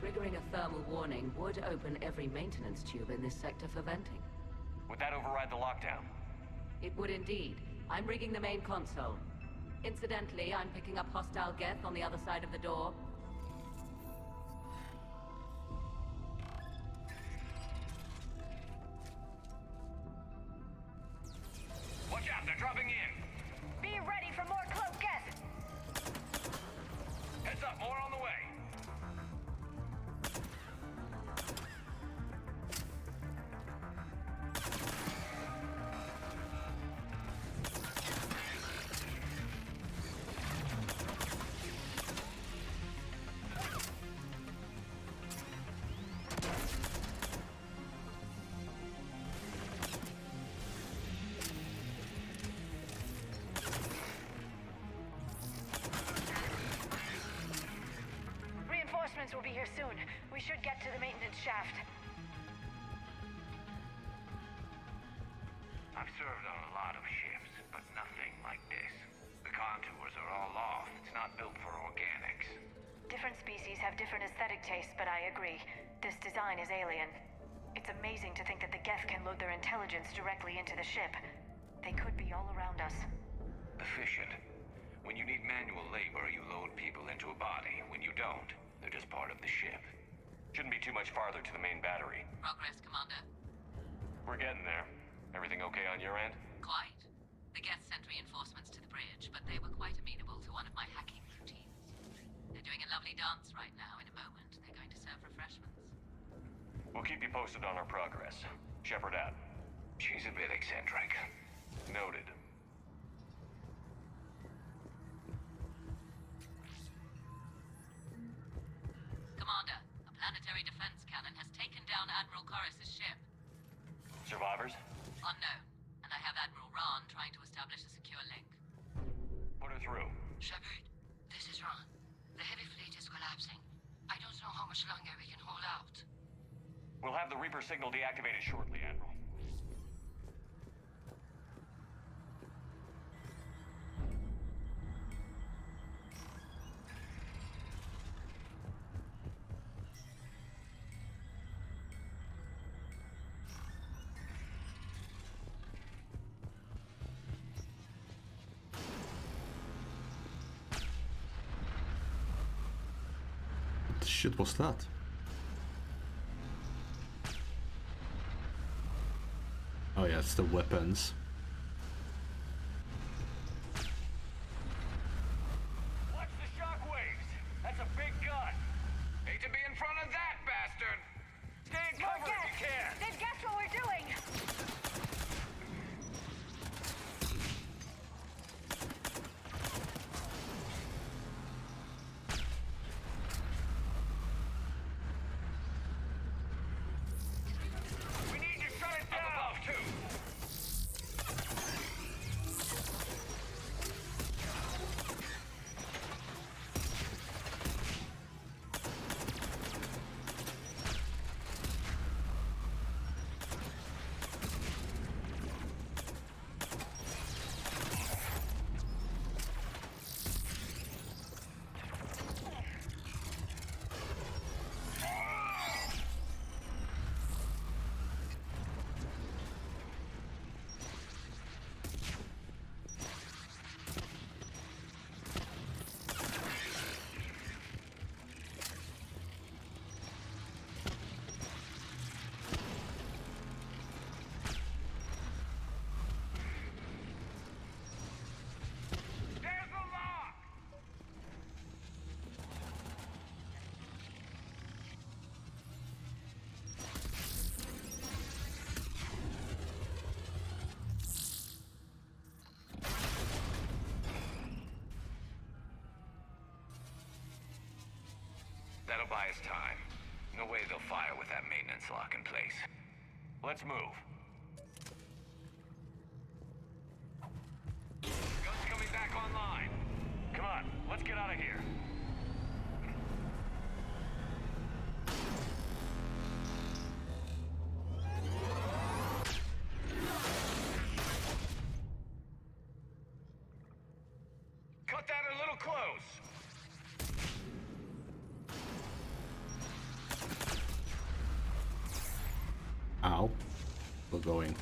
Triggering a thermal warning would open every maintenance tube in this sector for venting. Would that override the lockdown? It would indeed. I'm rigging the main console. Incidentally, I'm picking up hostile Geth on the other side of the door. Watch out, they're dropping in! Be ready for more cloak Geth! Heads up, more on the way! Reinforcements will be here soon. We should get to the maintenance shaft. I've served on a lot of ships, but nothing like this. The contours are all off. It's not built for organics. Different species have different aesthetic tastes, but I agree. This design is alien. It's amazing to think that the Geth can load their intelligence directly into the ship. They could be all around us. Efficient. When you need manual labor, you load people into a body. When you don't, they're just part of the ship. Shouldn't be too much farther to the main battery. Progress, Commander. We're getting there. Everything okay on your end? Quite. The Geth sent reinforcements to the bridge, but they were quite amenable to one of my hacking routines. They're doing a lovely dance right now. In a moment, they're going to serve refreshments. We'll keep you posted on our progress. Shepard out. She's a bit eccentric. Noted. Commander, a planetary defense cannon has taken down Admiral Corus's establish a secure link. Put her through. Shepard, this is Ron. The heavy fleet is collapsing. I don't know how much longer we can hold out. We'll have the Reaper signal deactivated shortly, Admiral. What the shit was that? Oh yeah, it's the weapons. Watch the shockwaves! That's a big gun! Hate to be in front of that bastard! Stay in cover if you can! They've guessed what we're doing! We need to shut it down! Up above, too! There's the lock! That'll buy us time. No way they'll fire with that maintenance lock in place. Let's move. Gun's coming back online. Come on, let's get out of here. Cut that a little close. Ow. We're going.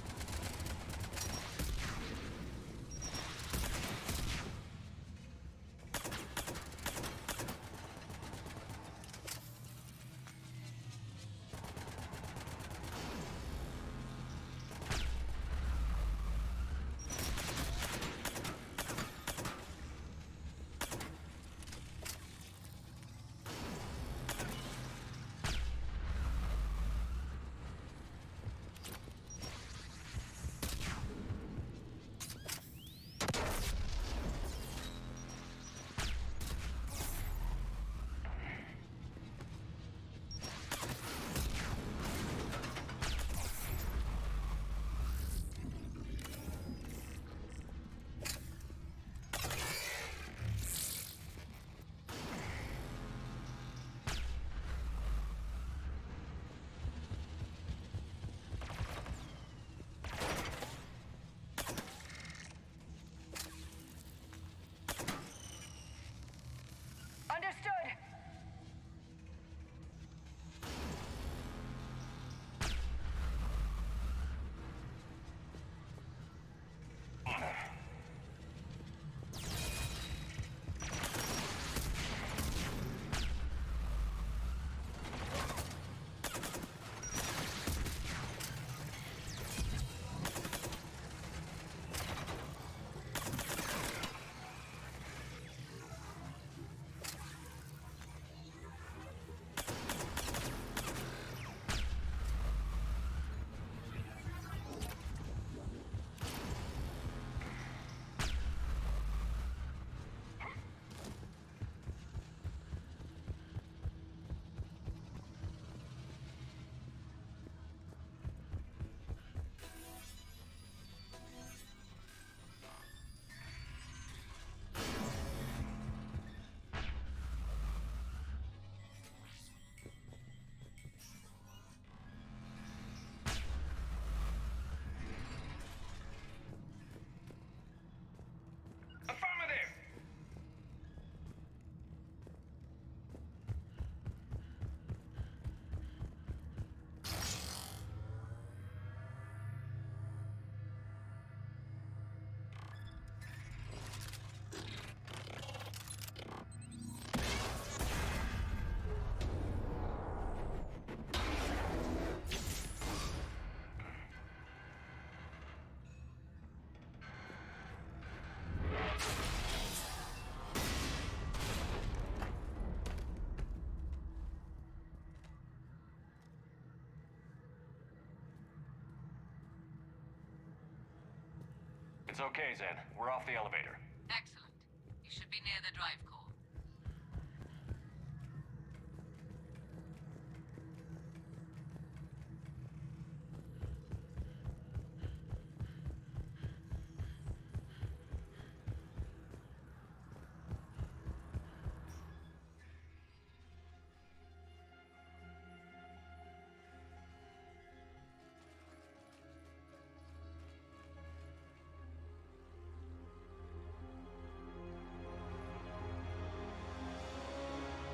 It's okay, Zen. We're off the elevator. Excellent. You should be near the drive core.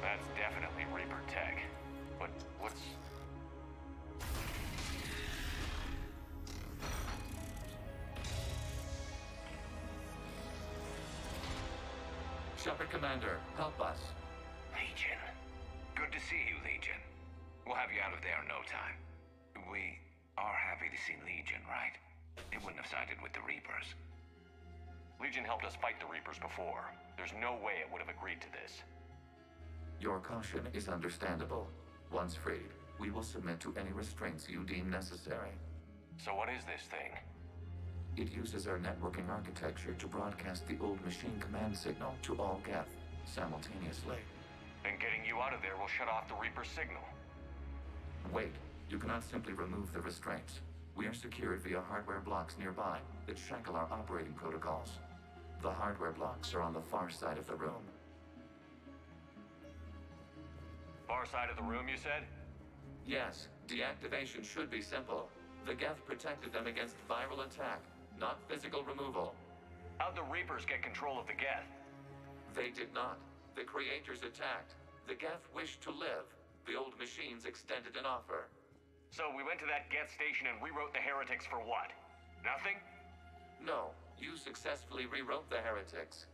That's definitely Reaper tech. But what's... Shepard Commander, help us. Legion. Good to see you, Legion. We'll have you out of there in no time. We are happy to see Legion, right? They wouldn't have sided with the Reapers. Legion helped us fight the Reapers before. There's no way it would have agreed to this. Your caution is understandable. Once freed, we will submit to any restraints you deem necessary. So what is this thing? It uses our networking architecture to broadcast the old machine command signal to all Geth simultaneously. Then getting you out of there will shut off the Reaper signal. Wait, you cannot simply remove the restraints. We are secured via hardware blocks nearby that shackle our operating protocols. The hardware blocks are on the far side of the room. Far side of the room, you said? Yes, deactivation should be simple. The Geth protected them against viral attack, not physical removal. How'd the Reapers get control of the Geth? They did not. The creators attacked. The Geth wished to live. The old machines extended an offer. So we went to that Geth station and rewrote the heretics for what? Nothing? No, you successfully rewrote the heretics.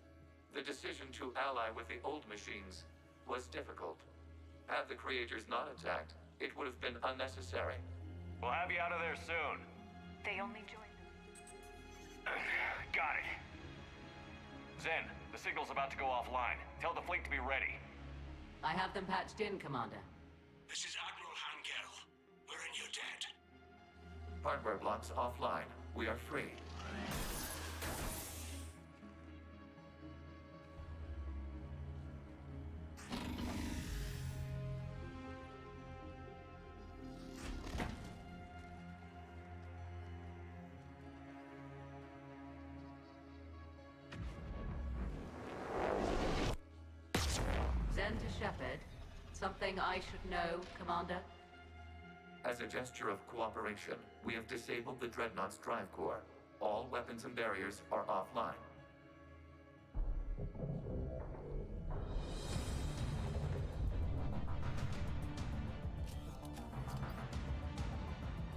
The decision to ally with the old machines was difficult. Had the creators not attacked, it would have been unnecessary. We'll have you out of there soon. They only joined. Got it. Zen, the signal's about to go offline. Tell the fleet to be ready. I have them patched in, Commander. This is Admiral Hangel. We're in your debt. Hardware blocks offline. We are free. Zen to Shepard. Something I should know, Commander? As a gesture of cooperation, we have disabled the Dreadnought's drive core. All weapons and barriers are offline.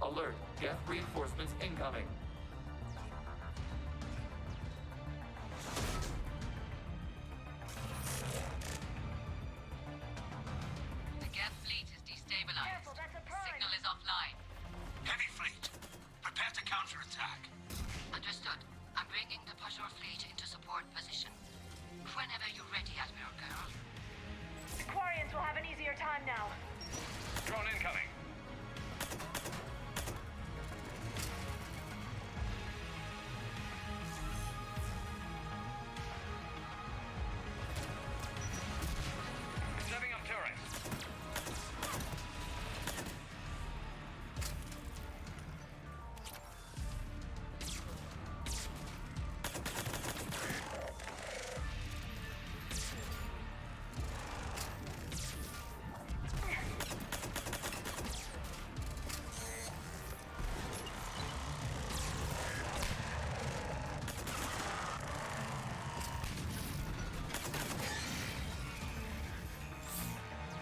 Alert! Geth reinforcements incoming! The Geth fleet is destabilized. Signal is offline. Heavy fleet, prepare to counterattack. Understood. I'm bringing the Pajor fleet into support position. Whenever you're ready, Admiral Girl. The Quarians will have an easier time now. Drone incoming. Setting up turrets.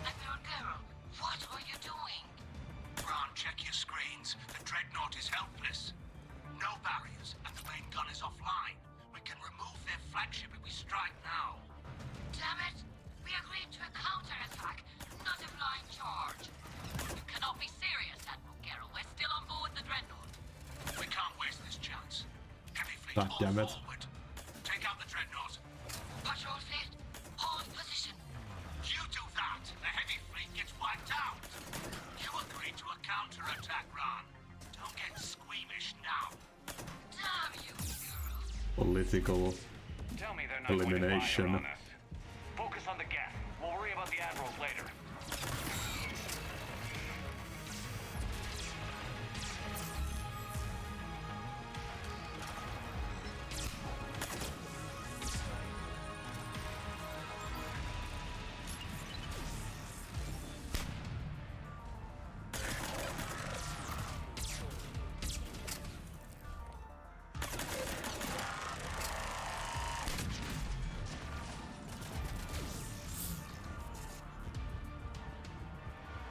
Admiral Girl, what are you doing? Ron, check your screens. The Dreadnought is helpless. No barriers, and the main gun is offline. We can remove their flagship if we strike now. Damn it! We agreed to a counterattack, not a blind charge. You cannot be serious, Admiral Geralt. We're still on board the Dreadnought. We can't waste this chance. Heavy fleet, God all damn it. forward. Take out the Dreadnought. Patrol fleet, hold position. You do that, the heavy fleet gets wiped out. You agreed to a counterattack, Ron. Don't get squeamish now. Damn you, girls. political Tell me they're not going to fire elimination. on us. Focus on the Geth. We'll worry about the admirals later.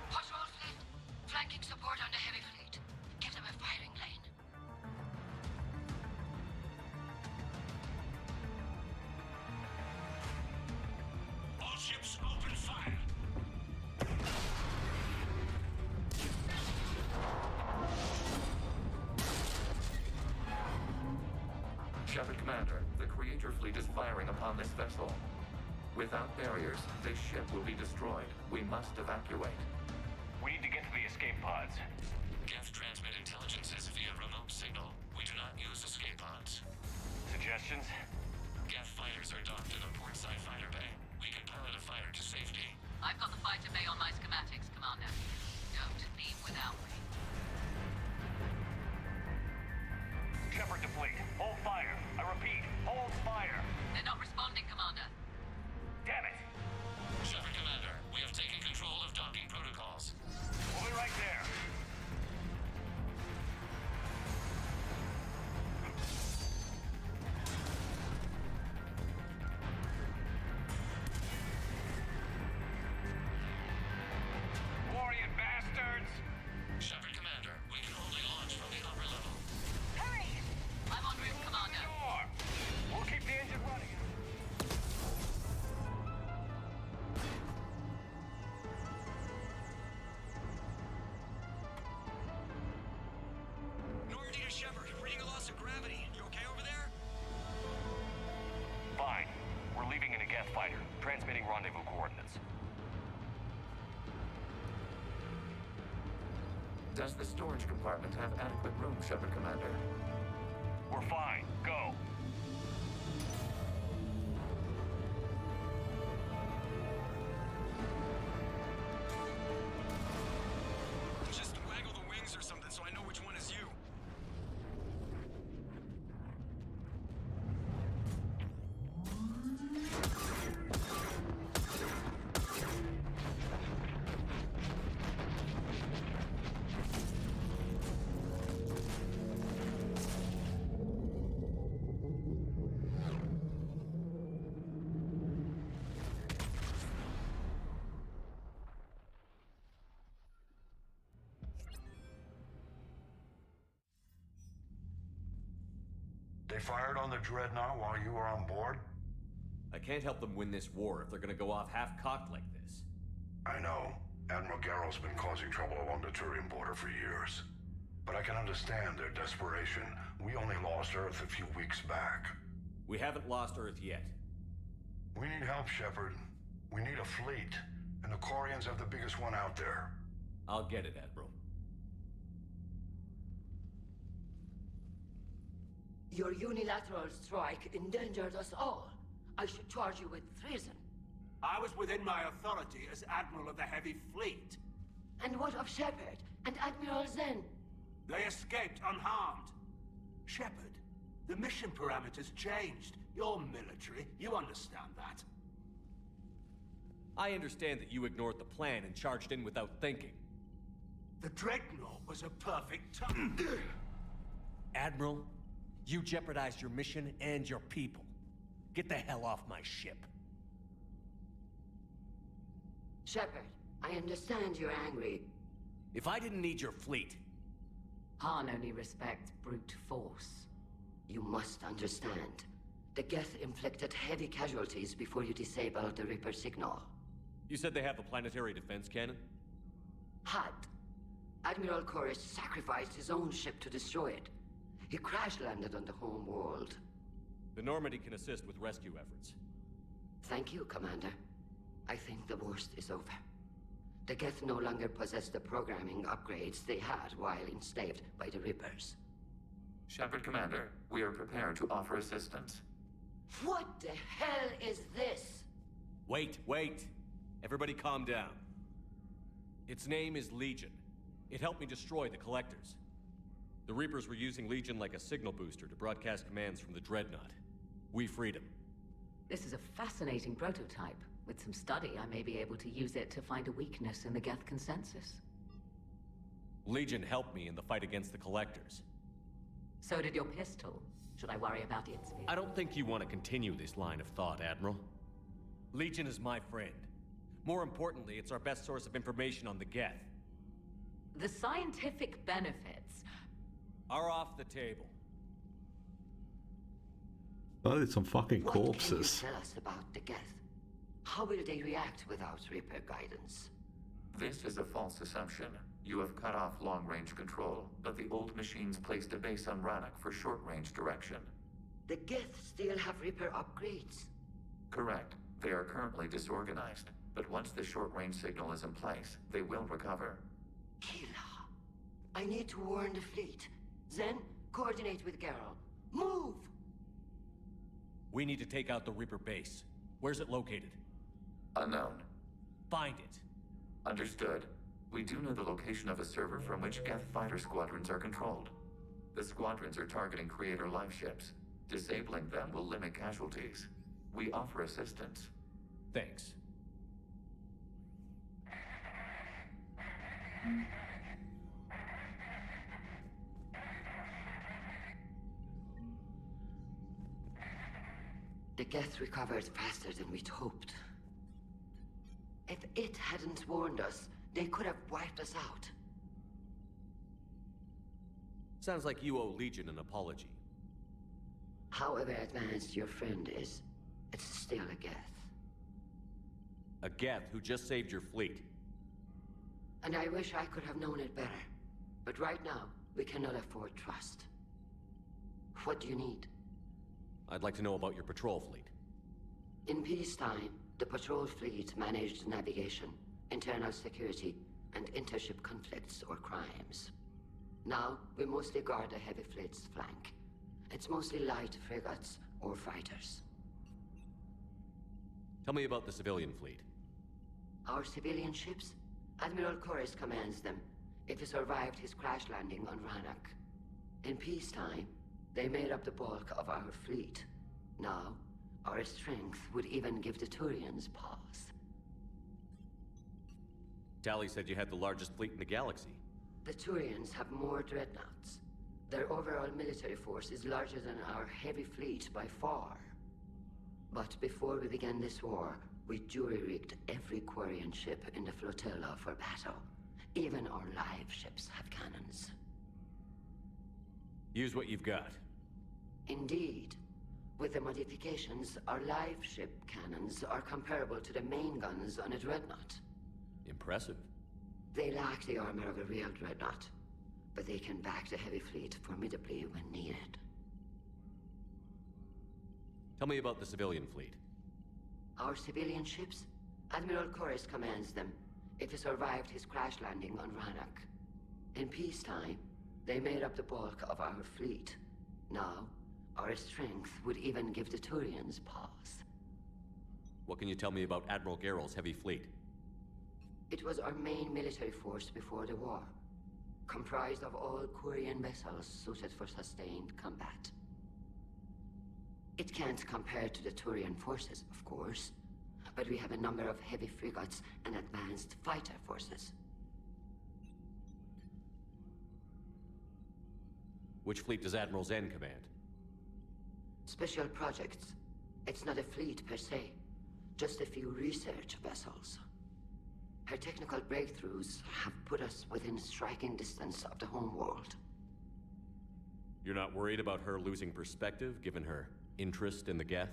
Patrol fleet, flanking support on the heavy fleet. Give them a firing lane. All ships open fire. Shepard Commander, the Creator fleet is firing upon this vessel. Without barriers, this ship will be destroyed. We must evacuate. We need to get to the escape pods. Geth transmit intelligences via remote signal. We do not use escape pods. Suggestions? Geth fighters are docked in a portside fighter bay. We can pilot a fighter to safety. I've got the fighter bay on my schematics, Commander. Don't leave without me. Shepard to fleet. Hold fire. I repeat, hold fire. They're not responding, Commander. Damn it. Shepard Commander, we have taken control of docking protocols. We'll be right there. Warrior bastards! Shepard Commander, we can only launch from the upper level. Hurry! I'm en route, Commander. Sure. We'll keep the engine running. Normandy to Shepard, reading a loss of gravity. You okay over there? Fine. We're leaving in a Geth fighter, transmitting rendezvous coordinates. Does the storage compartment have adequate room, Shepard Commander? We're fine. Go. Just waggle the wings or something so I know which one is you. They fired on the Dreadnought while you were on board? I can't help them win this war if they're gonna go off half-cocked like this. I know. Admiral Garrow's been causing trouble along the Turian border for years. But I can understand their desperation. We only lost Earth a few weeks back. We haven't lost Earth yet. We need help, Shepard. We need a fleet. And the Corians have the biggest one out there. I'll get it, Admiral. Your unilateral strike endangered us all. I should charge you with treason. I was within my authority as Admiral of the Heavy Fleet. And what of Shepard and Admiral Zen? They escaped unharmed. Shepard, the mission parameters changed. You're military, you understand that. I understand that you ignored the plan and charged in without thinking. The Dreadnought was a perfect time. Admiral, you jeopardized your mission and your people. Get the hell off my ship. Shepard, I understand you're angry. If I didn't need your fleet... Han only respects brute force. You must understand. The Geth inflicted heavy casualties before you disabled the Reaper signal. You said they have the planetary defense cannon? Had. Admiral Koris sacrificed his own ship to destroy it. He crash-landed on the home world. The Normandy can assist with rescue efforts. Thank you, Commander. I think the worst is over. The Geth no longer possess the programming upgrades they had while enslaved by the Reapers. Shepard Commander, we are prepared to offer assistance. What the hell is this? Wait. Everybody calm down. Its name is Legion. It helped me destroy the Collectors. The Reapers were using Legion like a signal booster to broadcast commands from the Dreadnought. We freed him. This is a fascinating prototype. With some study, I may be able to use it to find a weakness in the Geth consensus. Legion helped me in the fight against the Collectors. So did your pistol. Should I worry about its fate? I don't think you want to continue this line of thought, Admiral. Legion is my friend. More importantly, it's our best source of information on the Geth. The scientific benefits are off the table. Well, it's some fucking What corpses. can you tell us about the Geth? How will they react without Reaper guidance? This is a false assumption. You have cut off long-range control, but the old machines placed a base on Rannoch for short-range direction. The Geth still have Reaper upgrades? Correct. They are currently disorganized, but once the short-range signal is in place, they will recover. Kila, I need to warn the fleet. Then, coordinate with Geralt. Move! We need to take out the Reaper base. Where's it located? Unknown. Find it. Understood. We do know the location of a server from which Geth fighter squadrons are controlled. The squadrons are targeting Creator life ships. Disabling them will limit casualties. We offer assistance. Thanks. The Geth recovered faster than we'd hoped. If it hadn't warned us, they could have wiped us out. Sounds like you owe Legion an apology. However advanced your friend is, it's still a Geth. A Geth who just saved your fleet. And I wish I could have known it better. But right now, we cannot afford trust. What do you need? I'd like to know about your patrol fleet. In peacetime, the patrol fleet managed navigation, internal security, and intership conflicts or crimes. Now, we mostly guard the heavy fleet's flank. It's mostly light frigates or fighters. Tell me about the civilian fleet. Our civilian ships? Admiral Corus commands them, if he survived his crash landing on Rannoch. In peacetime, they made up the bulk of our fleet. Now, our strength would even give the Turians pause. Tali said you had the largest fleet in the galaxy. The Turians have more dreadnoughts. Their overall military force is larger than our heavy fleet by far. But before we began this war, we jury-rigged every Quarian ship in the flotilla for battle. Even our live ships have cannons. Use what you've got. Indeed. With the modifications, our live ship cannons are comparable to the main guns on a dreadnought. Impressive. They lack the armor of a real dreadnought, but they can back the heavy fleet formidably when needed. Tell me about the civilian fleet. Our civilian ships? Admiral Corus commands them, if he survived his crash landing on Rannoch. In peacetime, they made up the bulk of our fleet. Now, our strength would even give the Turians pause. What can you tell me about Admiral Geralt's heavy fleet? It was our main military force before the war, comprised of all Quarian vessels suited for sustained combat. It can't compare to the Turian forces, of course, but we have a number of heavy frigates and advanced fighter forces. Which fleet does Admiral Zen command? Special projects. It's not a fleet per se, just a few research vessels. Her technical breakthroughs have put us within striking distance of the homeworld. You're not worried about her losing perspective, given her interest in the Geth?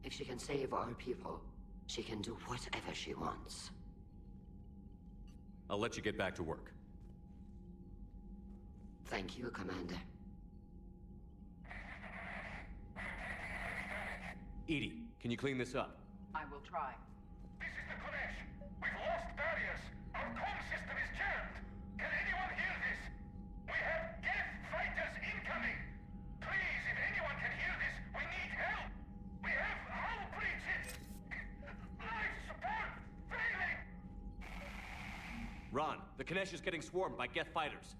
If she can save our people, she can do whatever she wants. I'll let you get back to work. Thank you, Commander. Edie, can you clean this up? I will try. This is the Kodesh. We've lost barriers. Our comm system is jammed. Can anyone hear this? We have Geth fighters incoming! Ron, the Kinesh is getting swarmed by Geth fighters.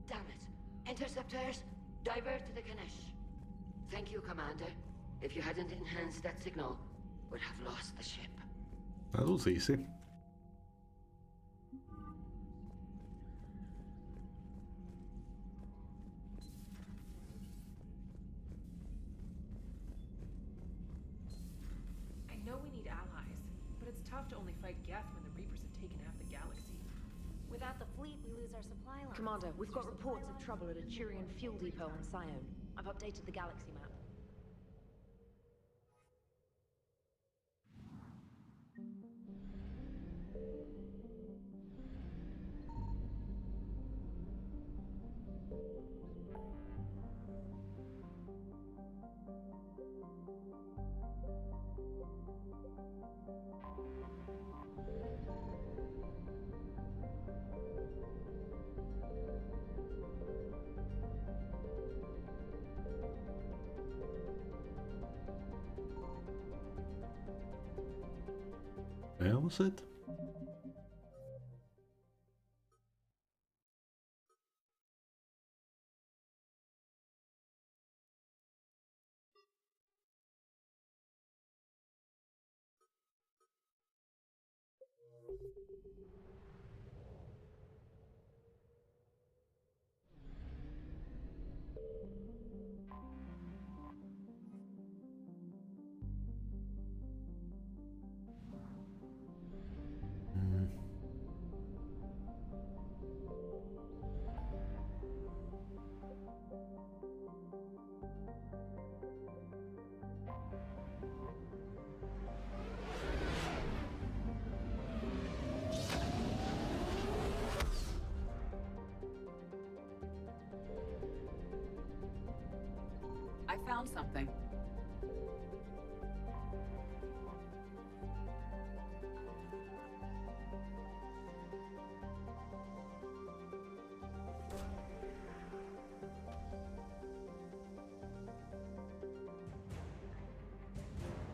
Damn it. Interceptors, divert to the Kinesh. Thank you, Commander. If you hadn't enhanced that signal, we'd have lost the ship. That was easy. I know we need allies, but it's tough to only fight Geth when the Reapers have taken half the galaxy. Without the fleet, we lose our supply lines. Commander, we've got reports of trouble at a Turian fuel depot on Scion. I've updated the galaxy map. Where was it? I found something.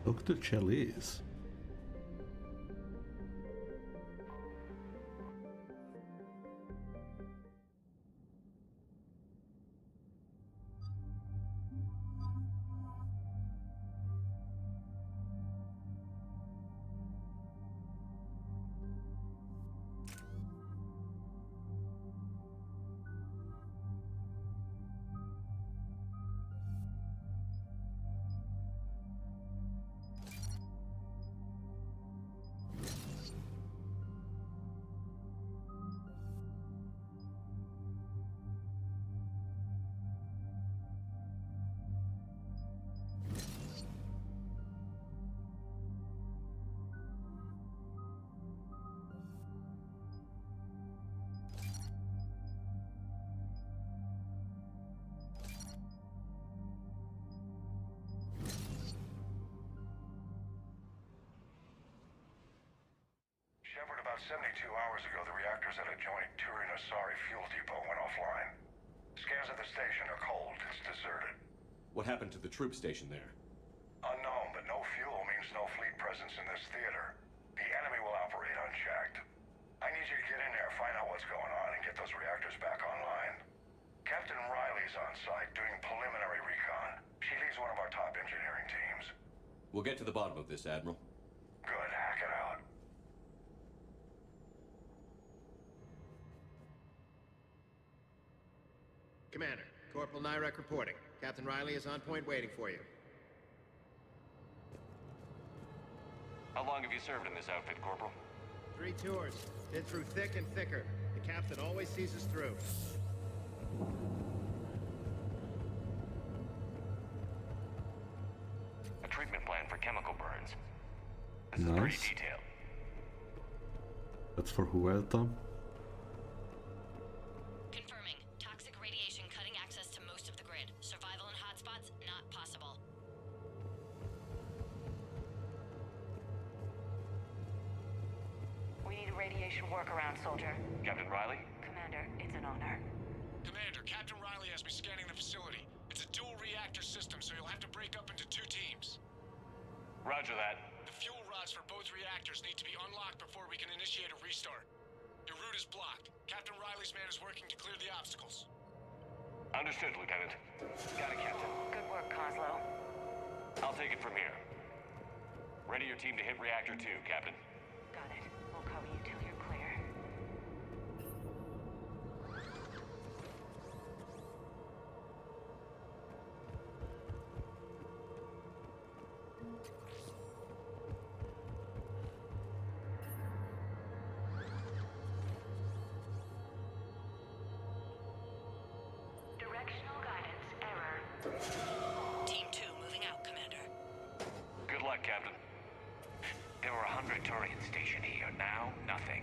Dr. Chalice. Shepard, about 72 hours ago, the reactors at a joint Turian-Asari fuel depot went offline. Scans at the station are cold. It's deserted. What happened to the troop station there? Unknown, but no fuel means no fleet presence in this theater. The enemy will operate unchecked. I need you to get in there, find out what's going on, and get those reactors back online. Captain Riley's on site doing preliminary recon. She leads one of our top engineering teams. We'll get to the bottom of this, Admiral. Good, hack it out. Commander, Corporal Nyrek reporting. Captain Riley is on point waiting for you. How long have you served in this outfit, Corporal? 3 tours. Did through thick and thicker. The captain always sees us through. A treatment plan for chemical burns. This is pretty detailed. That's for Huerta. Confirming. Toxic radiation cutting access to most of the grid. Survival in hotspots, not possible. We need a radiation workaround, soldier. Captain Riley? Commander, it's an honor. Commander, Captain Riley has me scanning the facility. It's a dual reactor system, so you'll have to break up into 2 teams. Roger that. The fuel rods for both reactors need to be unlocked before we can initiate a restart. Your route is blocked. Captain Riley's man is working to clear the obstacles. Understood, Lieutenant. Got it, Captain. Good work, Coslow. I'll take it from here. Ready your team to hit Reactor 2, Captain. Got it. We'll cover you till you're clear. Directional guidance error. Team 2 moving out, Commander. Good luck, Captain. There were 100 Turians stationed here. Now, nothing.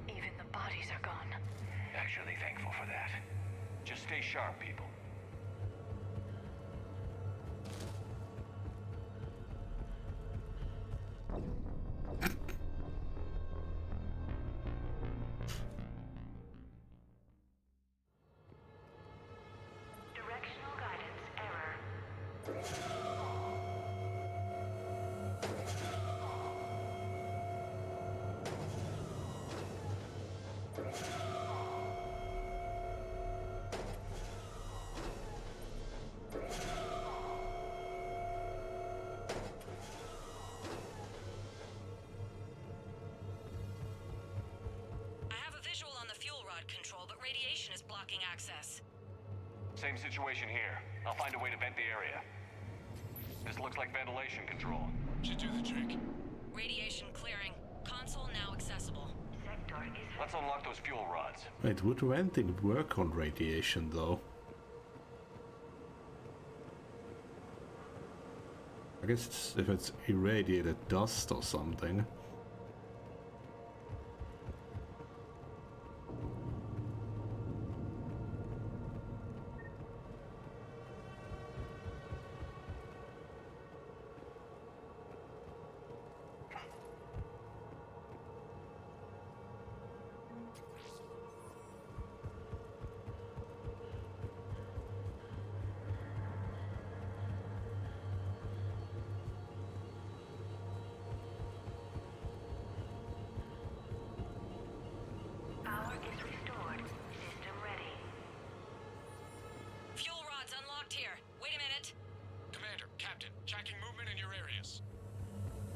Even the bodies are gone. Actually thankful for that. Just stay sharp, people. Directional guidance error. I have a visual on the fuel rod control, but radiation is blocking access. Same situation here. I'll find a way to vent the area. This looks like ventilation control. Should do the trick. Radiation clearing. Console now accessible. Sector is Let's unlock those fuel rods. Wait, would venting work on radiation though? I guess if it's irradiated dust or something. Power is restored. System ready. Fuel rods unlocked here. Wait a minute. Commander, Captain, tracking movement in your areas.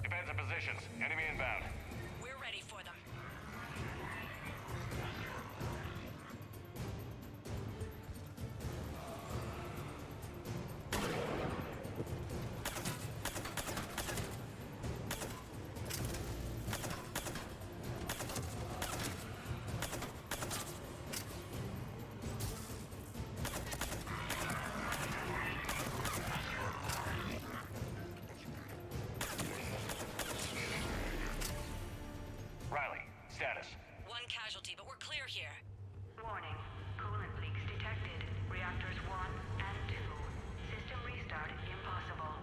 Defensive positions. Enemy inbound. We're ready for them. Riley, status. One casualty, but we're clear here. Warning. Coolant leaks detected. Reactors 1 and 2. System restart impossible.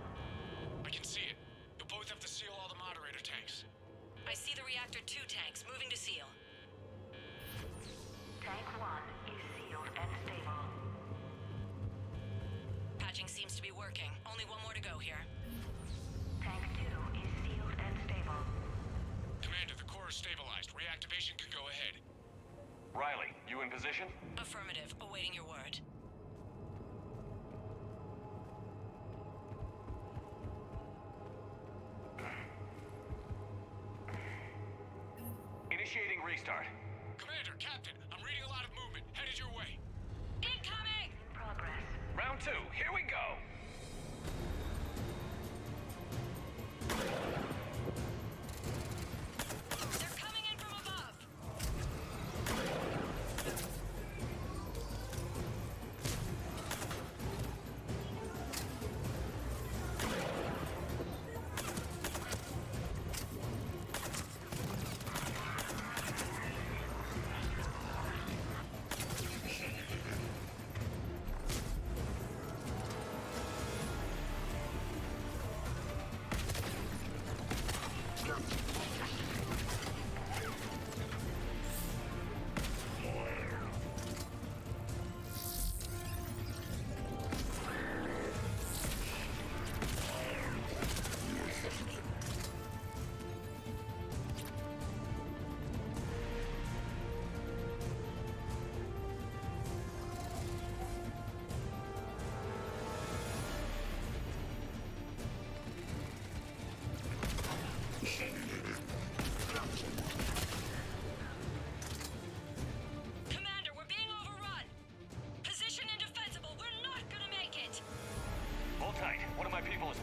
I can see it. You'll both have to seal all the moderator tanks. I see the reactor 2 tanks moving to seal. Tank 1 is sealed and stable. Patching seems to be working. Only one more to go here. Tank 2 is sealed and stable. Commander, the core is stabilized. Reactivation can go ahead. Riley, you in position? Affirmative. Awaiting your word. Initiating restart. Commander, Captain, I'm reading a lot of movement. Headed your way. Incoming! Progress. Round 2, here we go. They're coming in from above!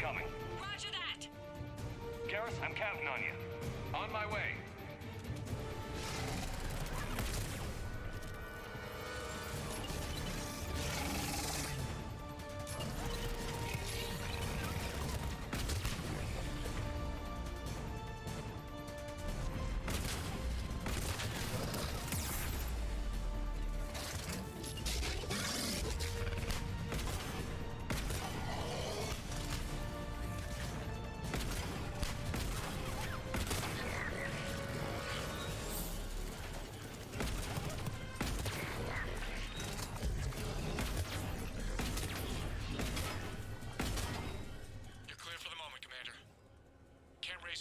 coming. Roger that! Garrus, I'm counting on you. On my way.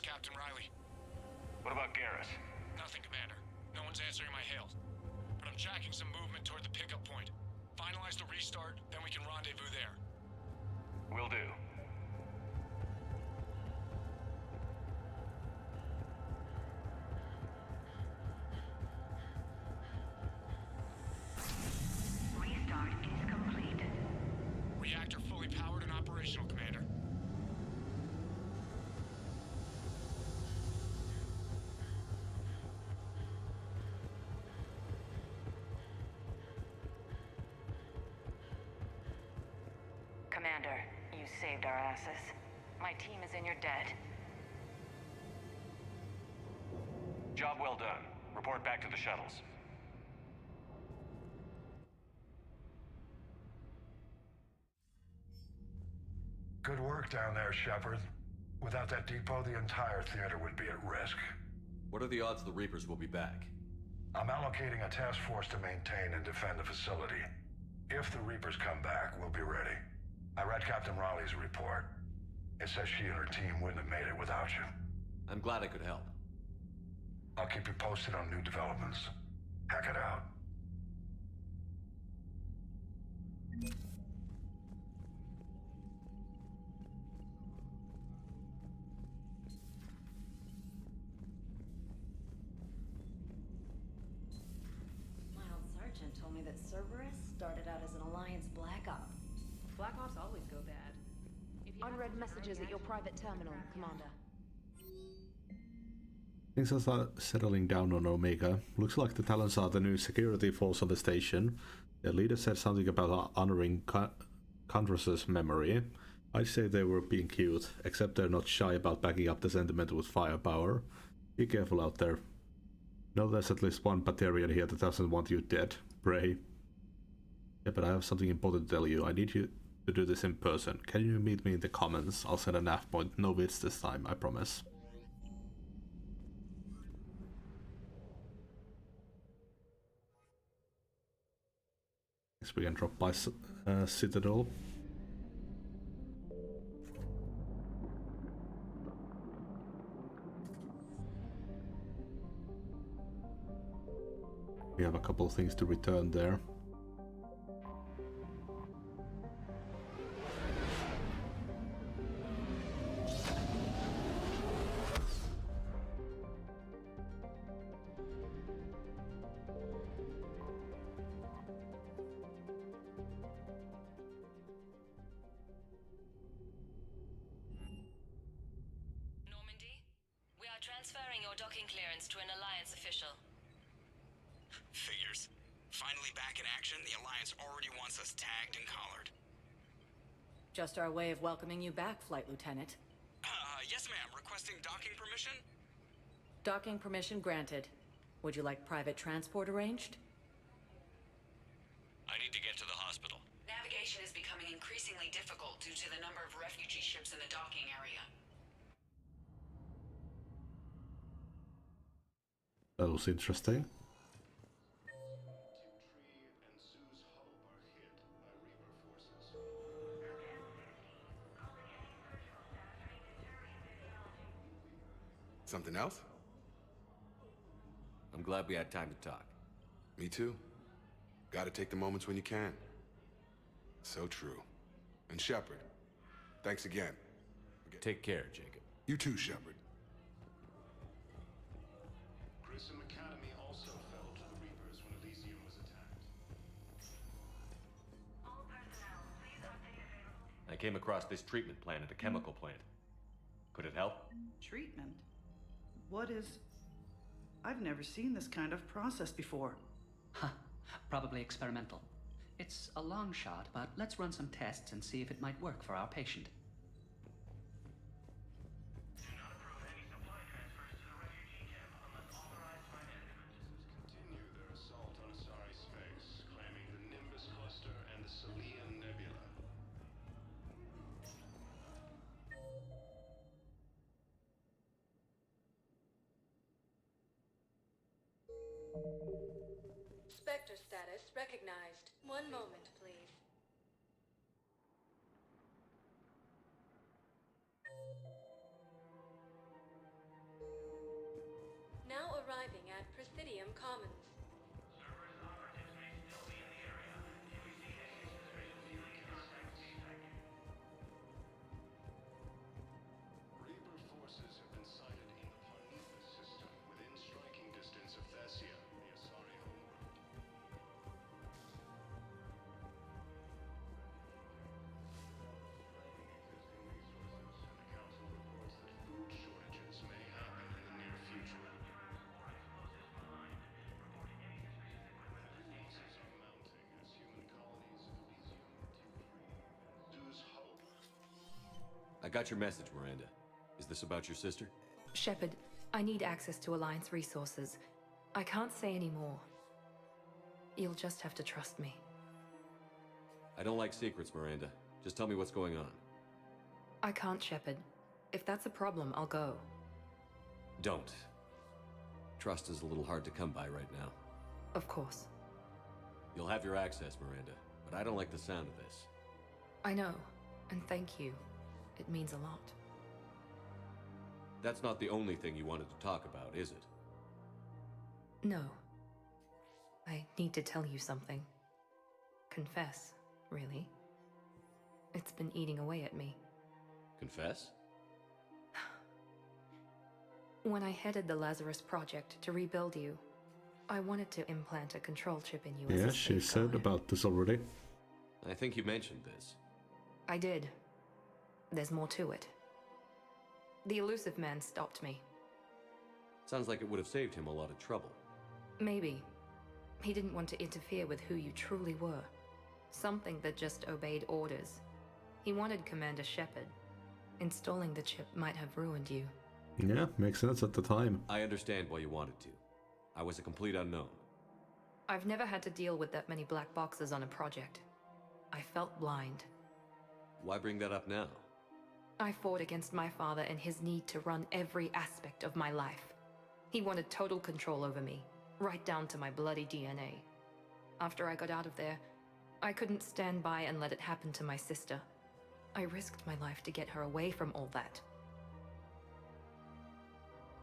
Captain Riley. What about Garrus? Nothing, Commander. No one's answering my hails. But I'm tracking some movement toward the pickup point. Finalize the restart, then we can rendezvous there. Will do. Restart is complete. Reactor fully powered and operational, Commander. Commander, you saved our asses. My team is in your debt. Job well done. Report back to the shuttles. Good work down there, Shepard. Without that depot, the entire theater would be at risk. What are the odds the Reapers will be back? I'm allocating a task force to maintain and defend the facility. If the Reapers come back, we'll be ready. I read Captain Raleigh's report. It says she and her team wouldn't have made it without you. I'm glad I could help. I'll keep you posted on new developments. Hack it out. My old sergeant told me that Cerberus started out as an Alliance Black Op. Black Ops always go bad. Unread messages at your private terminal, Commander. Things are settling down on Omega. Looks like the Talons are the new security force on the station. Their leader said something about honoring Condras's memory. I'd say they were being cute, except they're not shy about backing up the sentiment with firepower. Be careful out there. Know there's at least one Batarian here that doesn't want you dead, Bray. Yeah, but I have something important to tell you. I need you to do this in person. Can you meet me in the comments? I'll send a nav point. No bits this time, I promise. Guess we can drop by Citadel. We have a couple things to return there. Transferring your docking clearance to an Alliance official. Figures. Finally back in action, the Alliance already wants us tagged and collared. Just our way of welcoming you back, Flight Lieutenant. Yes ma'am. Requesting docking permission? Docking permission granted. Would you like private transport arranged? I need to get to the hospital. Navigation is becoming increasingly difficult due to the number of refugee ships in the docking area. That was interesting. Something else? I'm glad we had time to talk. Me too. Gotta take the moments when you can. So true. And Shepard, thanks again. Take care, Jacob. You too, Shepard. Grissom Academy also fell to the Reapers when Elysium was attacked. All personnel, please update available. I came across this treatment plant at a chemical plant. Could it help? Treatment? What is... I've never seen this kind of process before. Huh. Probably experimental. It's a long shot, but let's run some tests and see if it might work for our patient. Continue their assault on Asari space, claiming the Nimbus cluster and the Salian Nebula. Spectre status recognized. One moment, please. Now arriving at Presidium Commons. Reaper forces have been sighted in the Parnithus system, within striking distance of Thessia, the Asari homeworld. The Council reports that food shortages may happen in the near future. Losses are mounting as human colonies of Elysium lose hope. I got your message, Miranda. Is this about your sister? Shepard, I need access to Alliance resources. I can't say any more. You'll just have to trust me. I don't like secrets, Miranda. Just tell me what's going on. I can't, Shepard. If that's a problem, I'll go. Don't. Trust is a little hard to come by right now. Of course. You'll have your access, Miranda, but I don't like the sound of this. I know, and thank you. It means a lot. That's not the only thing you wanted to talk about, is it? No. I need to tell you something. Confess, really. It's been eating away at me. Confess? When I headed the Lazarus Project to rebuild you, I wanted to implant a control chip in you as Yeah, a she said safeguard. about this already. I think you mentioned this. I did. There's more to it. The elusive man stopped me. Sounds like it would have saved him a lot of trouble. Maybe. He didn't want to interfere with who you truly were. Something that just obeyed orders. He wanted Commander Shepard. Installing the chip might have ruined you. Yeah, makes sense at the time. I understand why you wanted to. I was a complete unknown. I've never had to deal with that many black boxes on a project. I felt blind. Why bring that up now? I fought against my father and his need to run every aspect of my life. He wanted total control over me, right down to my bloody DNA. After I got out of there, I couldn't stand by and let it happen to my sister. I risked my life to get her away from all that.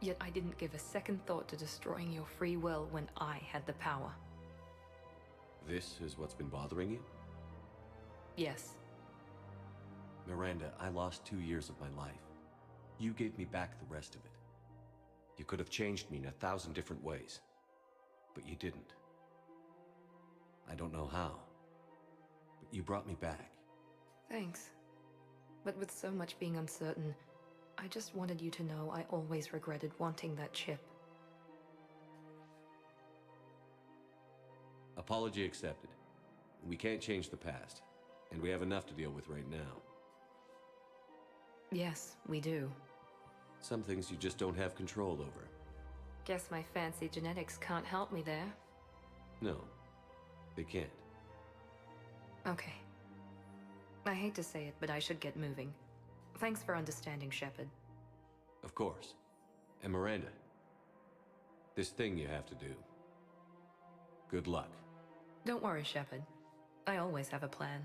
Yet I didn't give a second thought to destroying your free will when I had the power. This is what's been bothering you? Yes. Miranda, I lost 2 years of my life. You gave me back the rest of it. You could have changed me in 1,000 different ways. But you didn't. I don't know how. But you brought me back. Thanks. But with so much being uncertain, I just wanted you to know I always regretted wanting that chip. Apology accepted. We can't change the past, and we have enough to deal with right now. Yes, we do. Some things you just don't have control over. Guess my fancy genetics can't help me there. No, they can't. Okay. I hate to say it, but I should get moving. Thanks for understanding, Shepard. Of course. And Miranda, this thing you have to do. Good luck. Don't worry, Shepard. I always have a plan.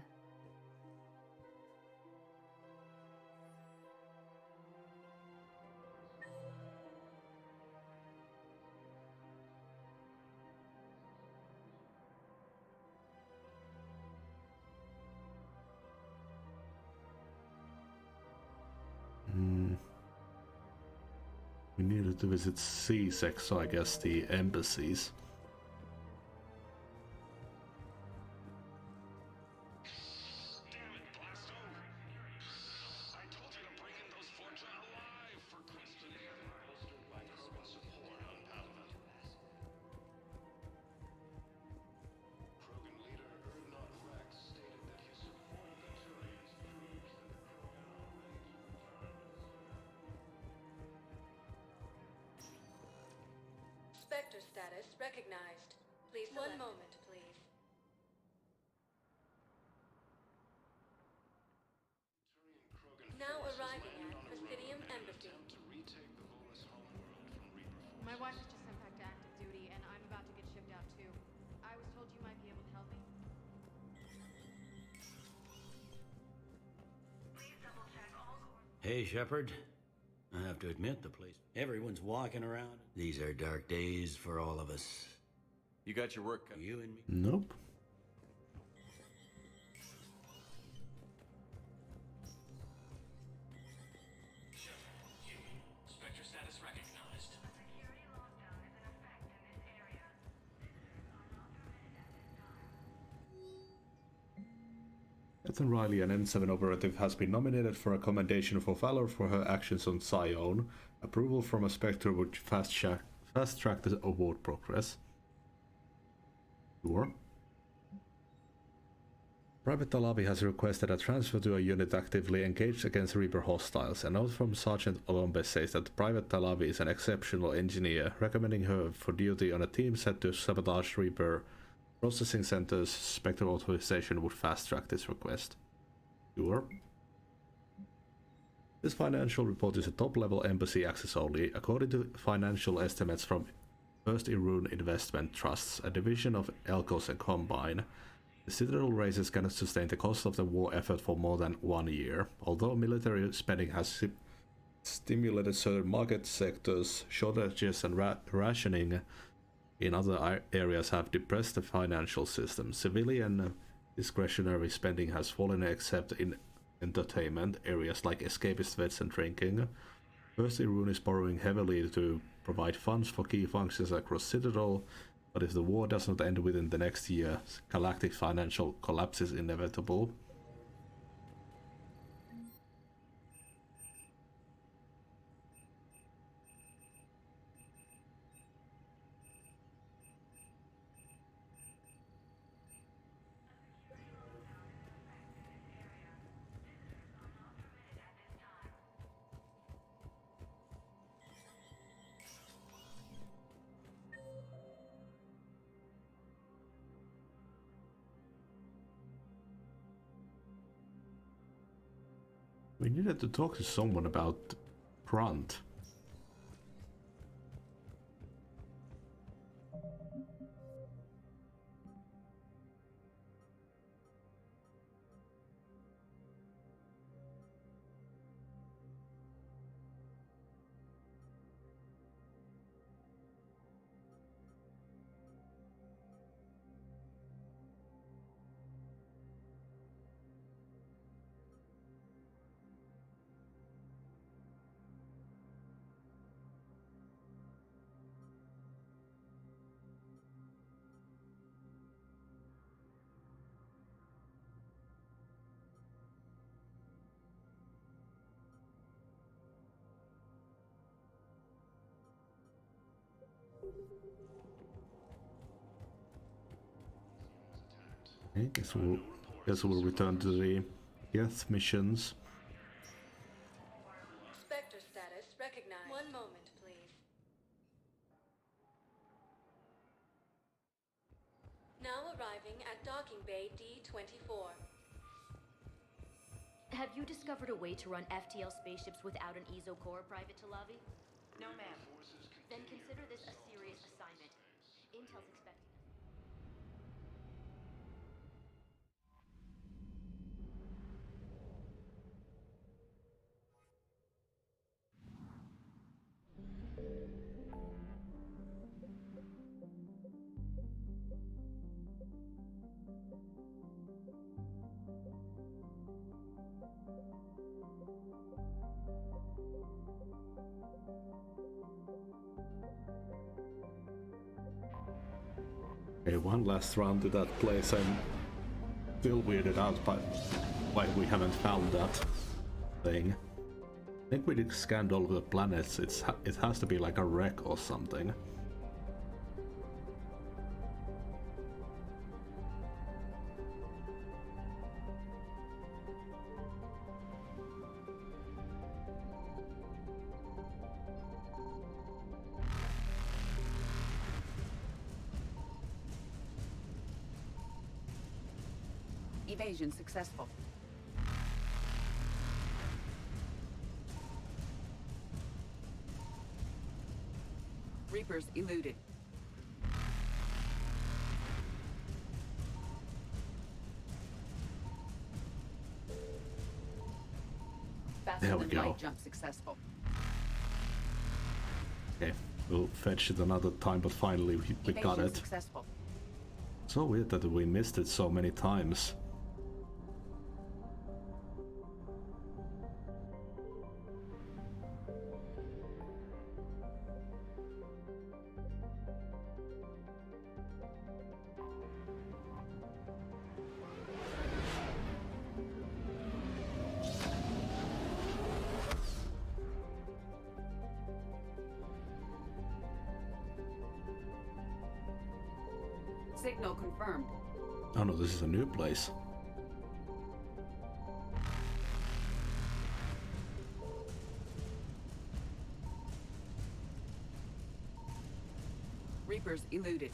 We needed to visit CSEC, so I guess the embassies. status recognized. Please select. 1 moment, please. Now arriving at Presidium Embassy. My wife was just sent back to active duty, and I'm about to get shipped out too. I was told you might be able to help me. Hey, Shepard. I have to admit, the place... Everyone's walking around. These are dark days for all of us. You got your work cut. You and me. Nope. Spectre status recognized. Ethan Riley, an N7 operative, has been nominated for a commendation for valor for her actions on Zion. Approval from a Spectre would fast-track the award progress. Sure. Private Talavi has requested a transfer to a unit actively engaged against Reaper hostiles. A note from Sergeant Olombe says that Private Talavi is an exceptional engineer, recommending her for duty on a team set to sabotage Reaper processing centers. Spectre authorization would fast-track this request. Sure. This financial report is a top-level embassy access only. According to financial estimates from First Irun Investment Trusts, a division of Elkos and Combine, the Citadel races cannot sustain the cost of the war effort for more than 1 year. Although military spending has stimulated certain market sectors, shortages and rationing in other areas have depressed the financial system. Civilian discretionary spending has fallen except in entertainment, areas like escapist vets and drinking. First Irun is borrowing heavily to provide funds for key functions across Citadel, but if the war does not end within the next year, galactic financial collapse is inevitable. We needed to talk to someone about Grunt. Okay, guess we'll return to the Geth missions. Spectre status recognized. 1 moment, please. Now arriving at docking bay D-24. Have you discovered a way to run FTL spaceships without an ESO core, Private Talavi? No, ma'am. Then consider this a serious assignment. Intel's expecting us. Okay, one last run to that place. I'm still weirded out by why we haven't found that thing. I think we scanned all of the planets. It has to be like a wreck or something. Evasion successful. Reapers eluded. There we go. Jump successful. Okay, we'll fetch it another time, but finally we got it. Successful. So weird that we missed it so many times. Signal confirmed. Oh no, this is a new place. Reapers eluded.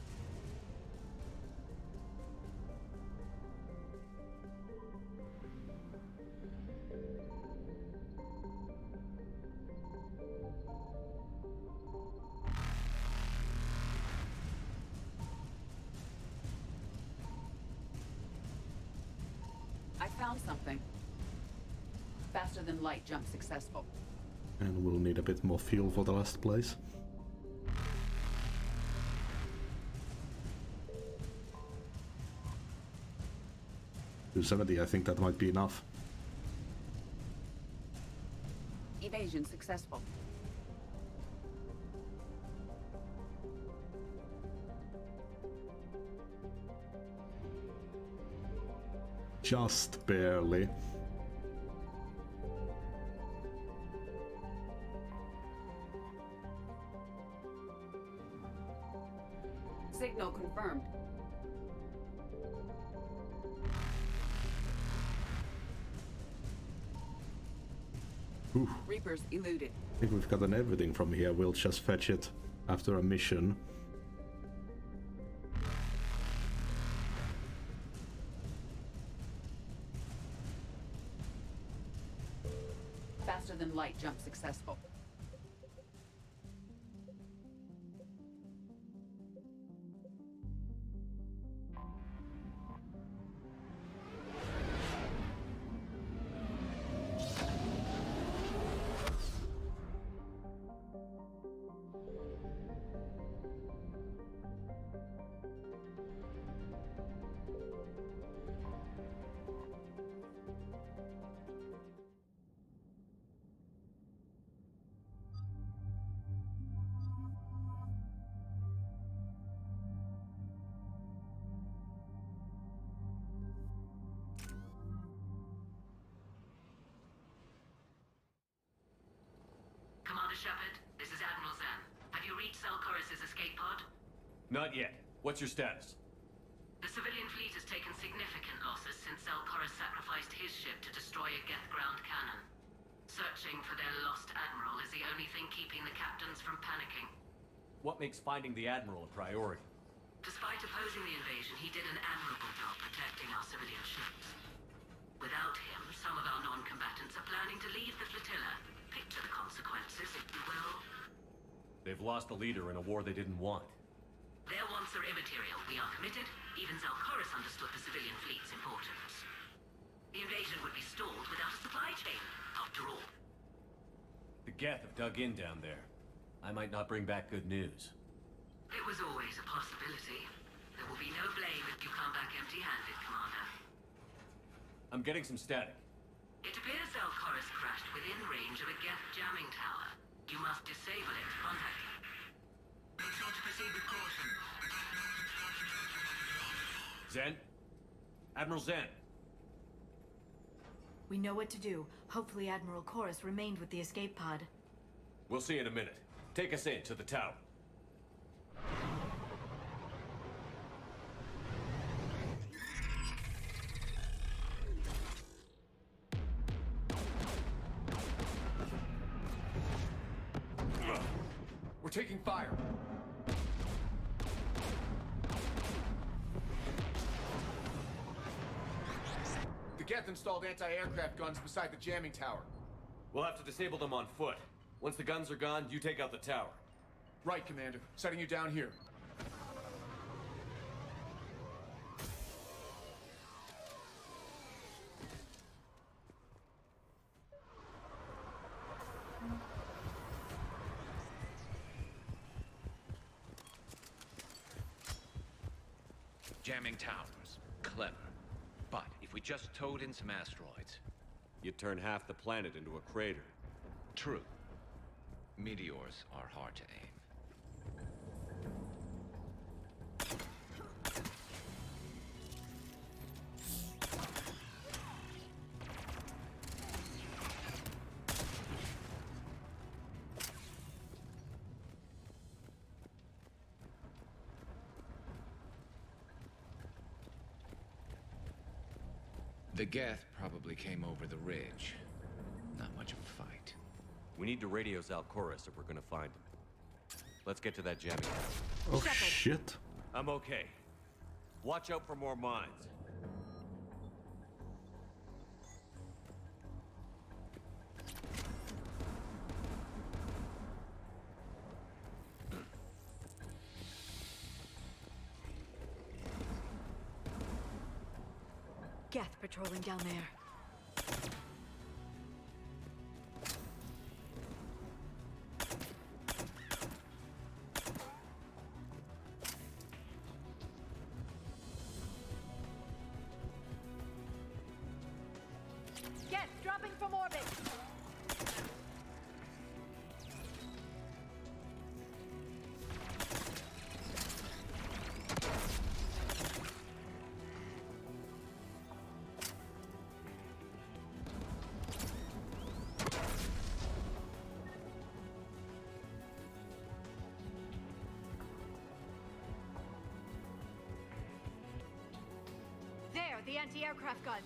I found something. Faster than light jump successful. And we'll need a bit more fuel for the last place. $270, I think that might be enough. Evasion successful. Just barely. Signal confirmed. Ooh. Reapers eluded. I think we've gotten everything from here. We'll just fetch it after a mission. Faster than light jump successful. Commander Shepard, this is Admiral Zen. Have you reached Zelkorus' escape pod? Not yet. What's your status? The civilian fleet has taken significant losses since Zelkorus sacrificed his ship to destroy a Geth ground cannon. Searching for their lost admiral is the only thing keeping the captains from panicking. What makes finding the Admiral a priority? Despite opposing the invasion, he did an admirable job protecting our civilian ships. Without him, some of our non-combatants are planning to leave the flotilla. Picture the consequences, if you will. They've lost a leader in a war they didn't want. Their wants are immaterial. We are committed. Even Zelkorus understood the civilian fleet's importance. The invasion would be stalled without a supply chain, after all. The Geth have dug in down there. I might not bring back good news. It was always a possibility. There will be no blame if you come back empty-handed, Commander. I'm getting some static. It appears Zelkorus crashed within range of a Geth jamming tower. You must disable it to contact him. Make sure to proceed with caution. Zen? Admiral Zen? We know what to do. Hopefully Admiral Chorus remained with the escape pod. We'll see in a minute. Take us in to the tower. We're taking fire. Geth installed anti-aircraft guns beside the jamming tower. We'll have to disable them on foot. Once the guns are gone, you take out the tower. Right, Commander. Setting you down here. Jamming towers. Clever. But if we just towed in some asteroids... You'd turn half the planet into a crater. True. Meteors are hard to aim. The Geth probably came over the ridge. Not much of a fight. We need to radio Zalcoris if we're gonna find him. Let's get to that jamming. Oh shit. I'm okay. Watch out for more mines. Geth patrolling down there. Geth, dropping from orbit! There, the anti-aircraft guns.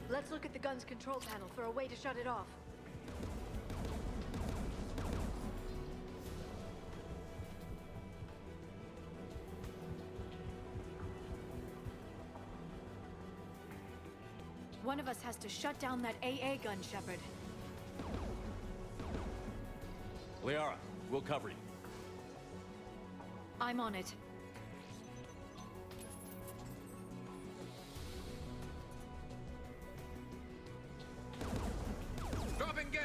Let's look at the gun's control panel for a way to shut it off. One of us has to shut down that AA gun, Shepard. Liara, we'll cover you. I'm on it. Dropping gas!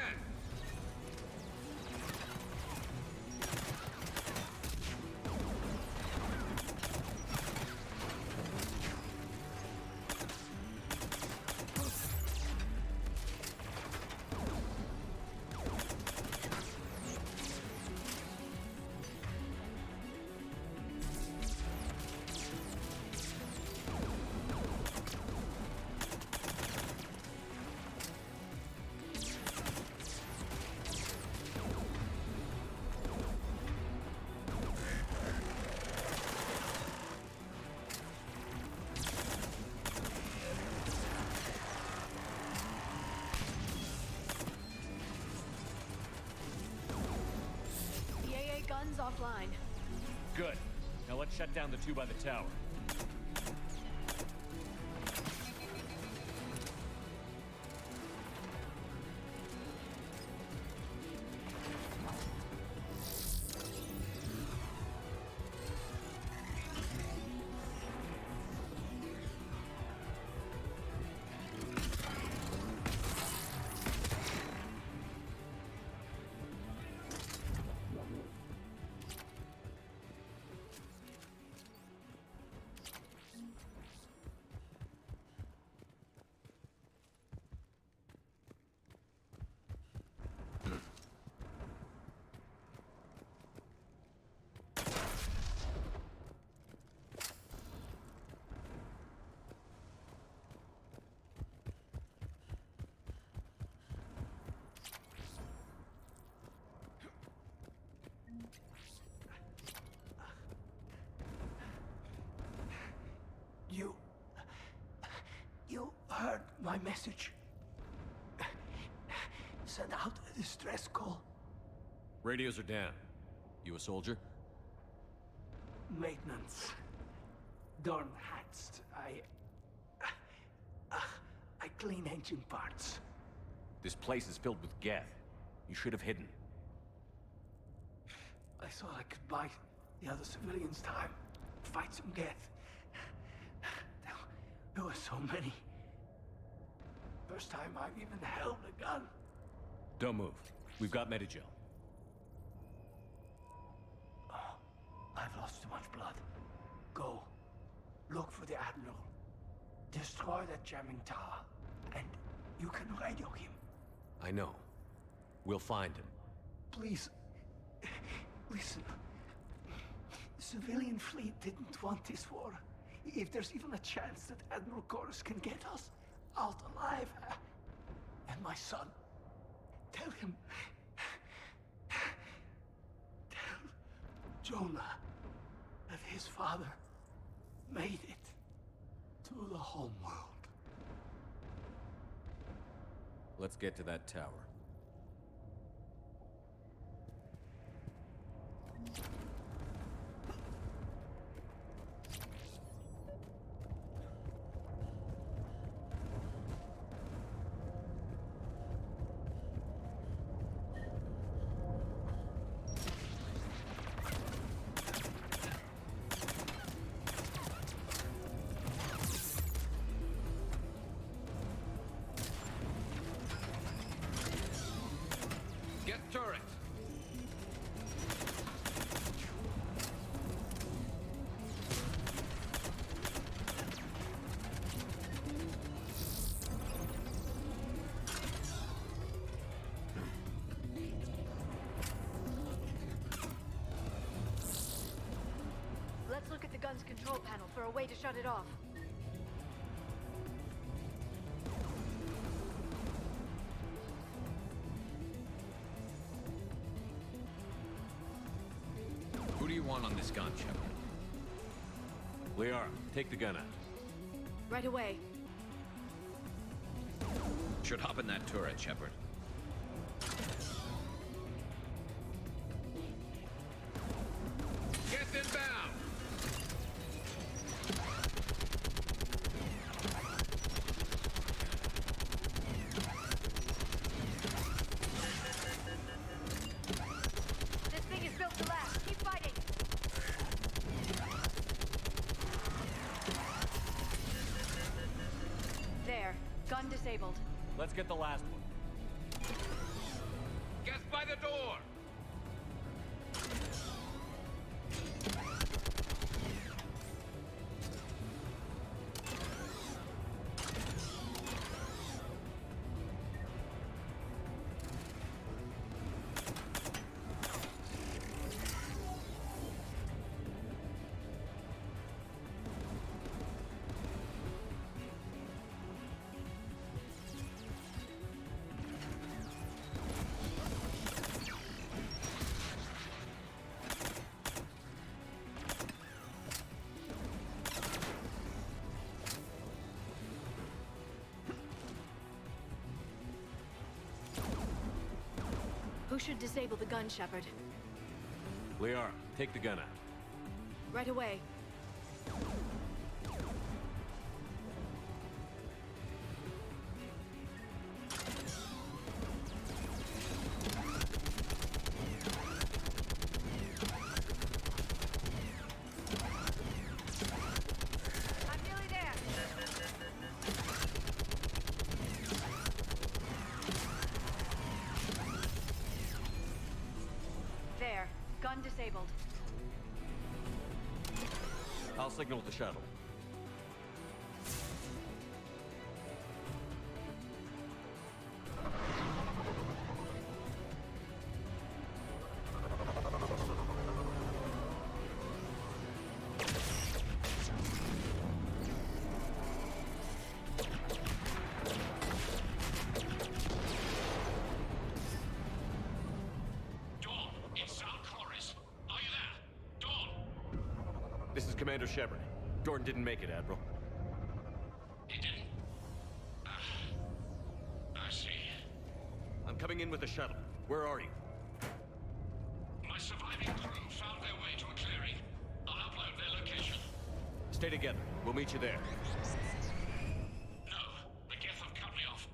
Guns offline. Good. Now let's shut down the two by the tower. My message. Send out a distress call. Radios are down. You a soldier? Maintenance. Darn hats. I clean engine parts. This place is filled with geth. You should have hidden. I thought I could buy the other civilians time. Fight some geth. There were so many. First time I've even held a gun. Don't move. We've got Medigel. Oh, I've lost too much blood. Go. Look for the Admiral. Destroy that jamming tower. And you can radio him. I know. We'll find him. Please. Listen. The civilian fleet didn't want this war. If there's even a chance that Admiral Chorus can get us out alive. And my son. Tell him. Tell Jonah that his father made it to the homeworld. Let's get to that tower. Turret. Let's look at the gun's control panel for a way to shut it off. Who do you want on this gun, Shepard? Liara, take the gun out. Right away. Should hop in that turret, Shepard. Get inbound! This thing is built to last. Keep fighting. There. Gun disabled. Let's get the last one. Get by the door! Who should disable the gun, Shepard? Liara, take the gun out. Right away. I'm nearly there. There. Gun disabled. I'll signal the shuttle. This is Commander Shepard. Jordan didn't make it, Admiral. He didn't? coming in with the shuttle. Where are you? My surviving crew found their way to a clearing. I'll upload their location. Stay together. We'll meet you there. No, the Geth have cut me off.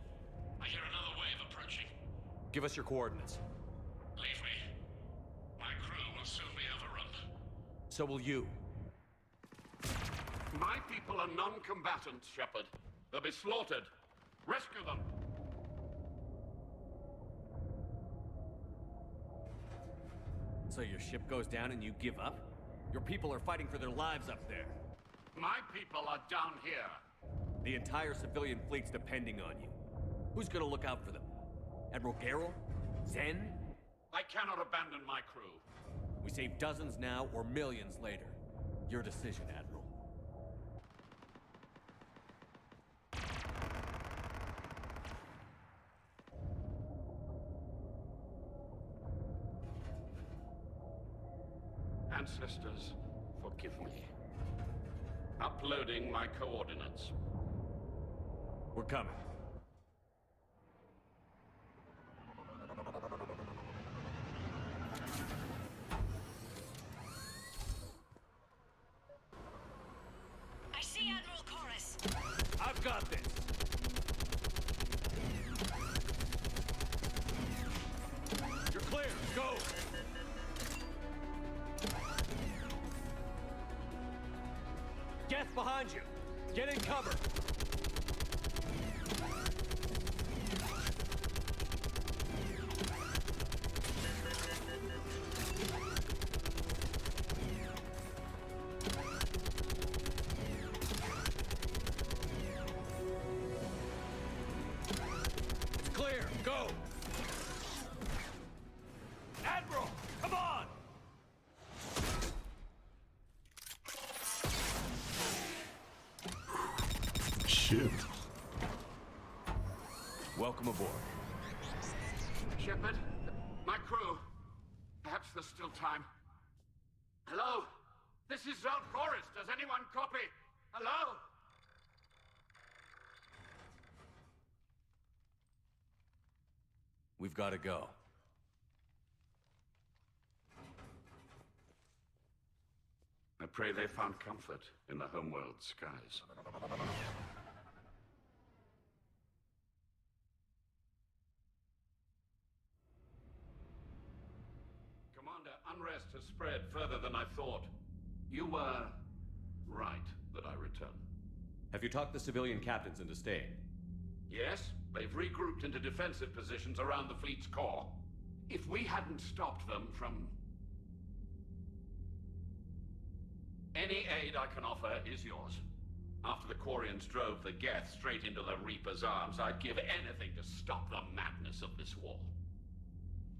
I hear another wave approaching. Give us your coordinates. Leave me. My crew will soon be overrun. So will you. My people are non-combatants, Shepard. They'll be slaughtered. Rescue them! So your ship goes down and you give up? Your people are fighting for their lives up there. My people are down here. The entire civilian fleet's depending on you. Who's gonna look out for them? Admiral Garrel? Zen? I cannot abandon my crew. We save dozens now or millions later. Your decision, Admiral. Ancestors, forgive me. Uploading my coordinates. We're coming. I see Admiral Chorus. I've got this. You're clear. Go. Geth behind you. Get in cover. It's clear. Go. Admiral, come on. Shit. Welcome aboard. Shepard, my crew. Perhaps there's still time. Hello? This is Zone Chorus. Does anyone copy? Hello? We've got to go. I pray they found comfort in the homeworld skies. Commander, unrest has spread further than I thought. You were right that I return. Have you talked the civilian captains into staying? Yes, they've regrouped into defensive positions around the fleet's core. If we hadn't stopped them from... Any aid I can offer is yours. After the Quarians drove the Geth straight into the Reaper's arms, I'd give anything to stop the madness of this war.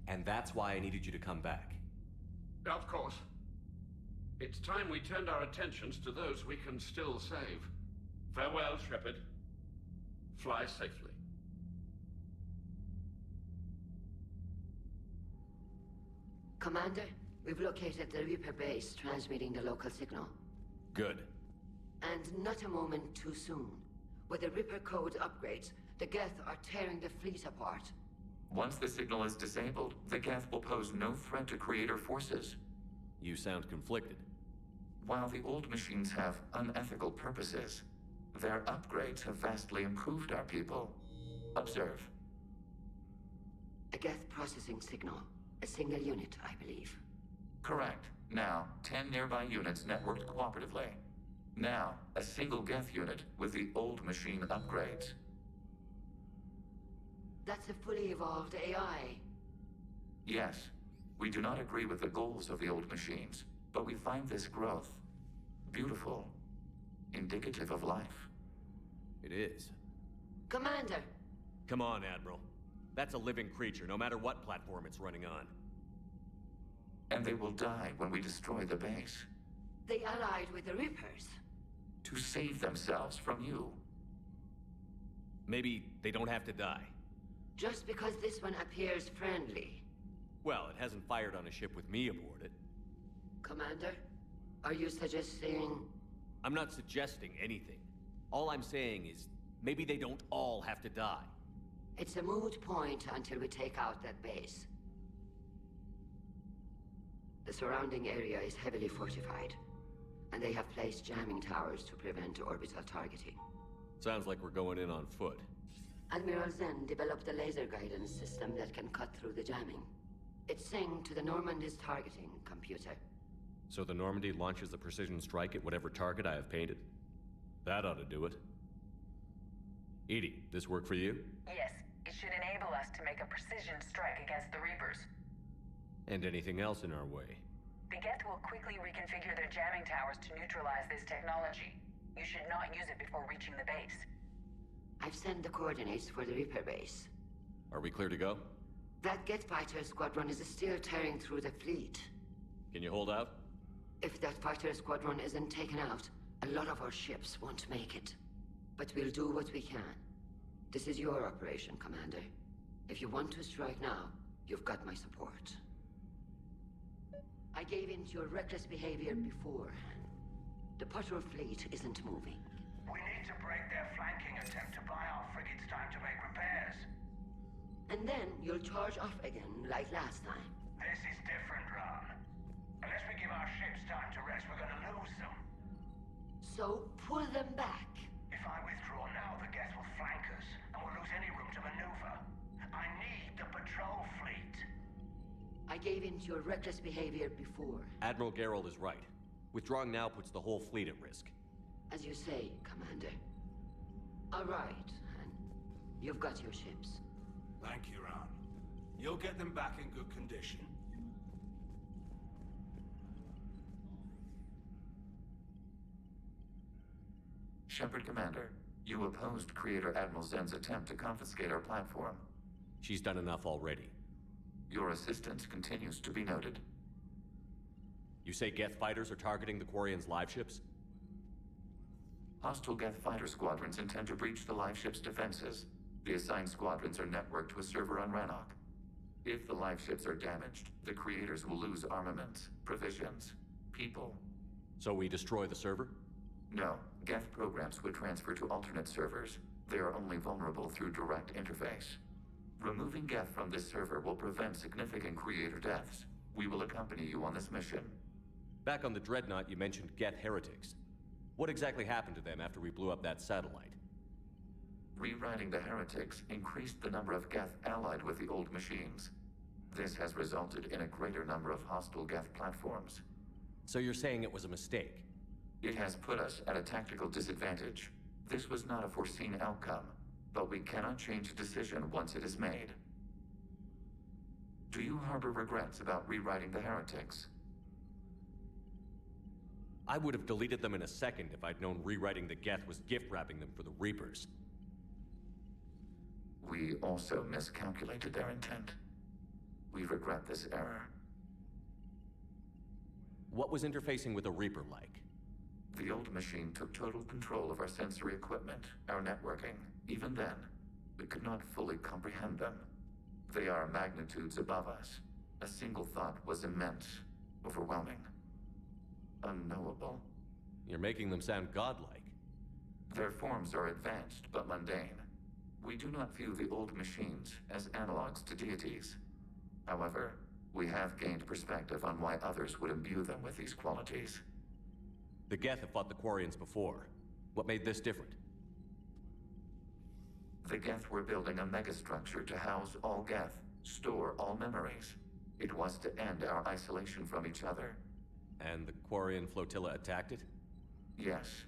And that's why I needed you to come back. Of course. It's time we turned our attentions to those we can still save. Farewell, Shepard. Fly safely. Commander, we've located the Reaper base transmitting the local signal. Good. And not a moment too soon. With the Reaper code upgrades, the Geth are tearing the fleet apart. Once the signal is disabled, the Geth will pose no threat to Creator forces. You sound conflicted. While the old machines have unethical purposes, their upgrades have vastly improved our people. Observe. A Geth processing signal. A single unit, I believe. Correct. Now, 10 nearby units networked cooperatively. Now, a single Geth unit with the old machine upgrades. That's a fully evolved AI. Yes, we do not agree with the goals of the old machines, but we find this growth beautiful, indicative of life. It is. Commander! Come on, Admiral. That's a living creature, no matter what platform it's running on. And they will die when we destroy the base. They allied with the Reapers. To save themselves from you. Maybe they don't have to die. Just because this one appears friendly. Well, it hasn't fired on a ship with me aboard it. Commander, are you suggesting... I'm not suggesting anything. All I'm saying is, maybe they don't all have to die. It's a moot point until we take out that base. The surrounding area is heavily fortified, and they have placed jamming towers to prevent orbital targeting. Sounds like we're going in on foot. Admiral Zen developed a laser guidance system that can cut through the jamming. It's synced to the Normandy's targeting computer. So the Normandy launches a precision strike at whatever target I have painted? That ought to do it. Edie, this work for you? Yes, it should enable us to make a precision strike against the Reapers. And anything else in our way? The Geth will quickly reconfigure their jamming towers to neutralize this technology. You should not use it before reaching the base. I've sent the coordinates for the Reaper base. Are we clear to go? That Geth fighter squadron is still tearing through the fleet. Can you hold out? If that fighter squadron isn't taken out, a lot of our ships won't make it. But we'll do what we can. This is your operation, Commander. If you want to strike now, you've got my support. I gave in to your reckless behavior before. The patrol fleet isn't moving. We need to break their flanking attempt to buy our frigates time to make repairs. And then you'll charge off again, like last time. This is different, Ron. Unless we give our ships time to rest, we're gonna lose them. So, pull them back. If I withdraw now, the Geth will flank us, and we'll lose any room to maneuver. I need the patrol fleet. I gave in to your reckless behavior before. Admiral Gerald is right. Withdrawing now puts the whole fleet at risk. As you say, Commander. All right, and you've got your ships. Thank you, Ron. You'll get them back in good condition. Shepard, Commander, you opposed Creator Admiral Zen's attempt to confiscate our platform. She's done enough already. Your assistance continues to be noted. You say Geth fighters are targeting the Quarians' live ships? Hostile Geth fighter squadrons intend to breach the live ship's defenses. The assigned squadrons are networked to a server on Rannoch. If the live ships are damaged, the creators will lose armaments, provisions, people. So we destroy the server? No. Geth programs would transfer to alternate servers. They are only vulnerable through direct interface. Removing Geth from this server will prevent significant creator deaths. We will accompany you on this mission. Back on the Dreadnought, you mentioned Geth heretics. What exactly happened to them after we blew up that satellite? Rewriting the heretics increased the number of Geth allied with the old machines. This has resulted in a greater number of hostile Geth platforms. So you're saying it was a mistake? It has put us at a tactical disadvantage. This was not a foreseen outcome, but we cannot change a decision once it is made. Do you harbor regrets about rewriting the heretics? I would have deleted them in a second if I'd known rewriting the Geth was gift-wrapping them for the Reapers. We also miscalculated their intent. We regret this error. What was interfacing with a Reaper like? The old machine took total control of our sensory equipment, our networking. Even then, we could not fully comprehend them. They are magnitudes above us. A single thought was immense, overwhelming, unknowable. You're making them sound godlike. Their forms are advanced but mundane. We do not view the old machines as analogs to deities. However, we have gained perspective on why others would imbue them with these qualities. The Geth have fought the Quarians before. What made this different? The Geth were building a megastructure to house all Geth, store all memories. It was to end our isolation from each other. And the Quarian flotilla attacked it? Yes.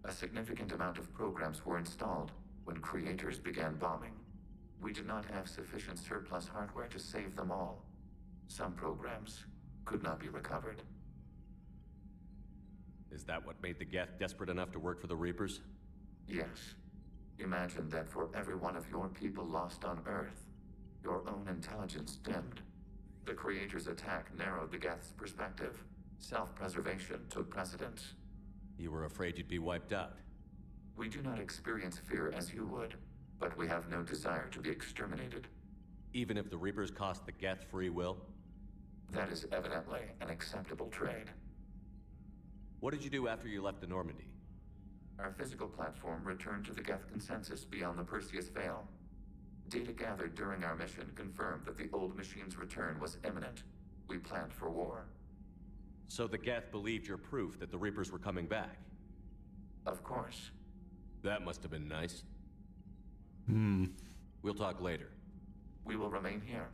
A significant amount of programs were installed when creators began bombing. We did not have sufficient surplus hardware to save them all. Some programs could not be recovered. Is that what made the Geth desperate enough to work for the Reapers? Yes. Imagine that for every one of your people lost on Earth, your own intelligence dimmed. The Creator's attack narrowed the Geth's perspective. Self-preservation took precedence. You were afraid you'd be wiped out. We do not experience fear as you would, but we have no desire to be exterminated. Even if the Reapers cost the Geth free will? That is evidently an acceptable trade. What did you do after you left the Normandy? Our physical platform returned to the Geth consensus beyond the Perseus Veil. Data gathered during our mission confirmed that the old machine's return was imminent. We planned for war. So the Geth believed your proof that the Reapers were coming back? Of course. That must have been nice. We'll talk later. We will remain here.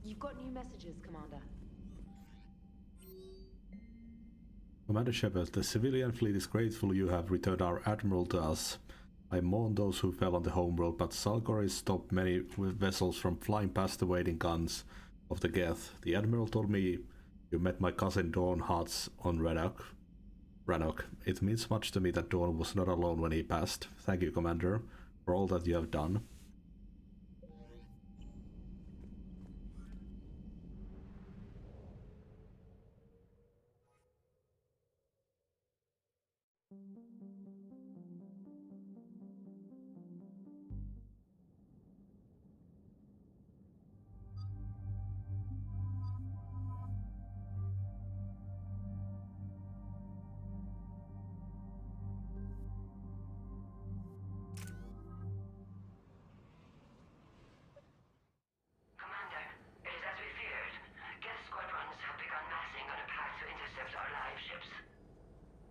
You've got new messages, Commander. Commander Shepard, the civilian fleet is grateful you have returned our admiral to us. I mourn those who fell on the homeworld, but Salgoris stopped many vessels from flying past the waiting guns of the Geth. The admiral told me you met my cousin Dawn Hartz on Rannoch. It means much to me that Dawn was not alone when he passed. Thank you, Commander, for all that you have done.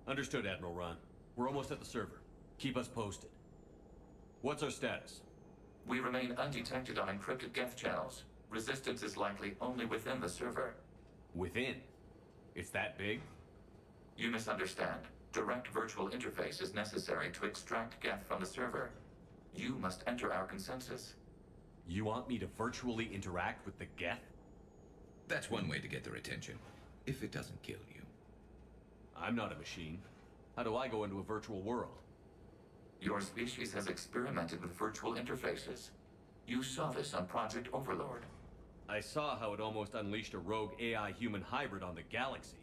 Understood, Admiral Ron. We're almost at the server. Keep us posted. What's our status? We remain undetected on encrypted Geth channels. Resistance is likely only within the server. Within? It's that big? You misunderstand. Direct virtual interface is necessary to extract Geth from the server. You must enter our consensus. You want me to virtually interact with the Geth? That's one way to get their attention, if it doesn't kill you. I'm not a machine. How do I go into a virtual world? Your species has experimented with virtual interfaces. You saw this on Project Overlord. I saw how it almost unleashed a rogue AI-human hybrid on the galaxy.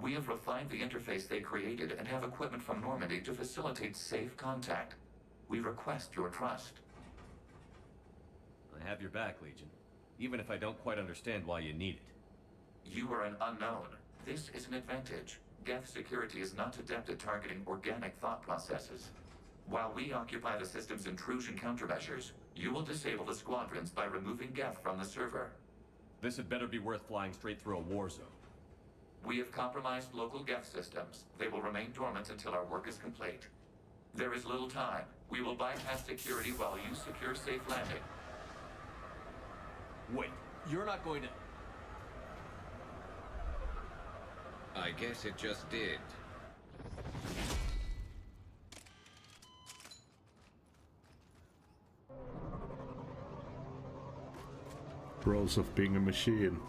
We have refined the interface they created and have equipment from Normandy to facilitate safe contact. We request your trust. I have your back, Legion. Even if I don't quite understand why you need it. You are an unknown. This is an advantage. Geth security is not adept at targeting organic thought processes. While we occupy the system's intrusion countermeasures, you will disable the squadrons by removing Geth from the server. This had better be worth flying straight through a war zone. We have compromised local Geth systems. They will remain dormant until our work is complete. There is little time. We will bypass security while you secure safe landing. Wait, you're not going to... I guess it just did. Pros of being a machine.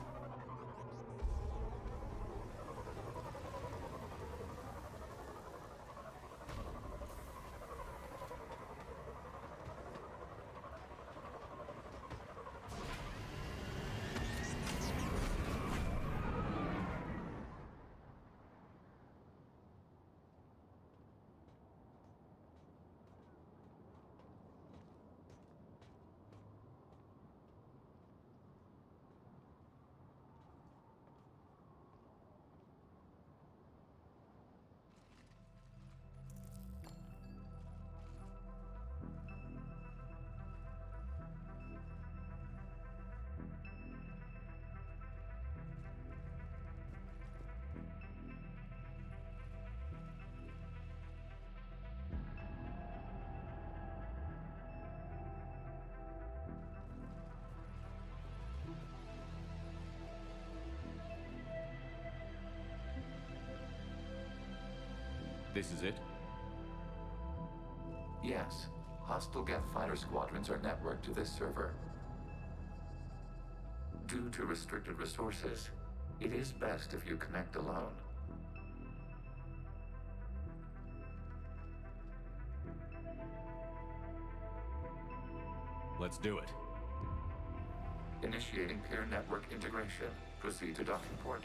This is it? Yes. Hostile Geth fighter squadrons are networked to this server. Due to restricted resources, it is best if you connect alone. Let's do it. Initiating peer network integration. Proceed to docking port.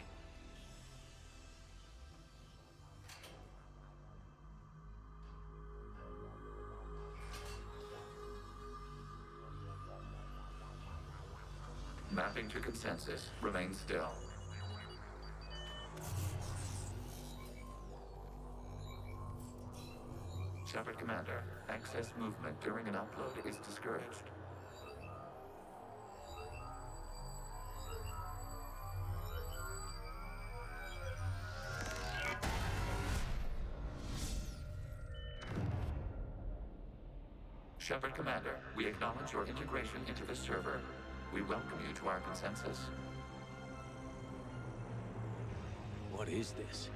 Mapping to consensus. Remain still. Shepard Commander, access movement during an upload is discouraged. Shepard Commander, we acknowledge your integration into the server. We welcome you to our consensus. What is this?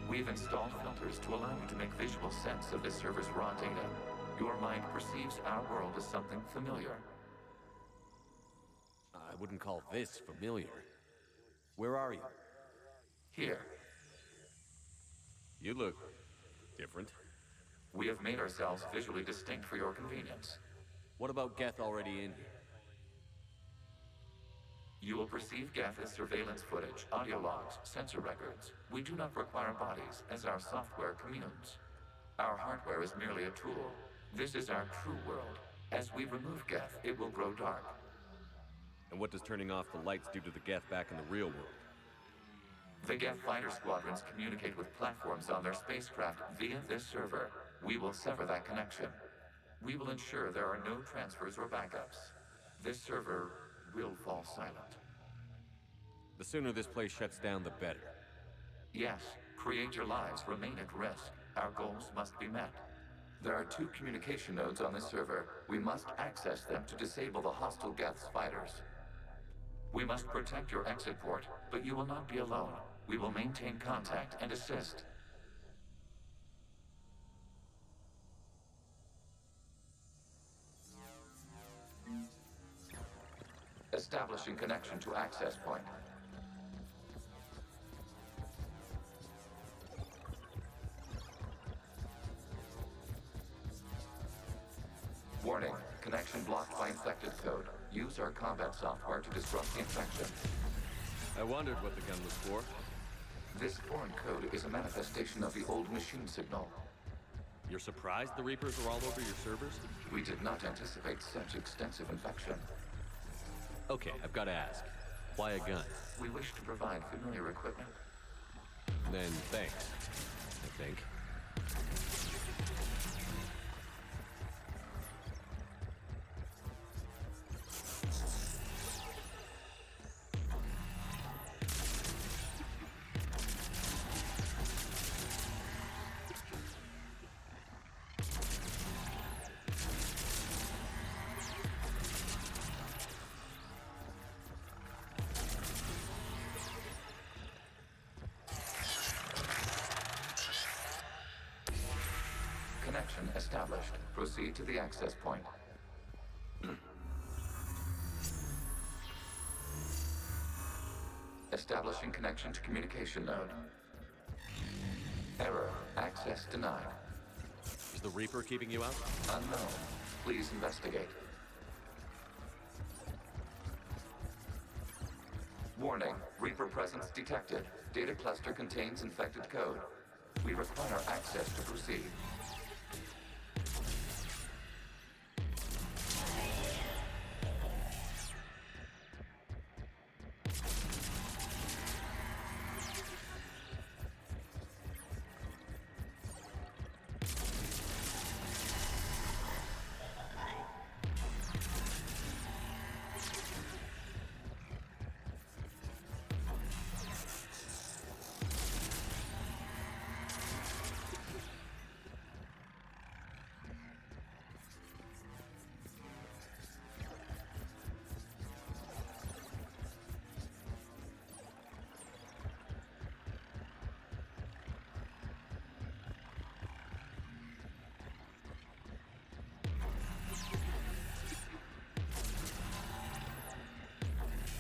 We've installed filters to allow you to make visual sense of this server's raw data. Your mind perceives our world as something familiar. I wouldn't call this familiar. Where are you? Here. You look different. We have made ourselves visually distinct for your convenience. What about Geth already in here? You will perceive Geth as surveillance footage, audio logs, sensor records. We do not require bodies, as our software communes. Our hardware is merely a tool. This is our true world. As we remove Geth, it will grow dark. And what does turning off the lights do to the Geth back in the real world? The Geth fighter squadrons communicate with platforms on their spacecraft via this server. We will sever that connection. We will ensure there are no transfers or backups. This server will fall silent. The sooner this place shuts down, the better. Yes, create your lives remain at risk. Our goals must be met. There are 2 communication nodes on this server. We must access them to disable the hostile Geth's fighters. We must protect your exit port, but you will not be alone. We will maintain contact and assist. Establishing connection to access point. Warning, connection blocked by infected code. Use our combat software to disrupt the infection. I wondered what the gun was for. This foreign code is a manifestation of the old machine signal. You're surprised the Reapers are all over your servers? We did not anticipate such extensive infection. Okay, I've got to ask. Why a gun? We wish to provide familiar equipment. Then thanks, I think. Connection established. Proceed to the access point. Establishing connection to communication node. Error. Access denied. Is the Reaper keeping you out? Unknown. Please investigate. Warning. Reaper presence detected. Data cluster contains infected code. We require access to proceed.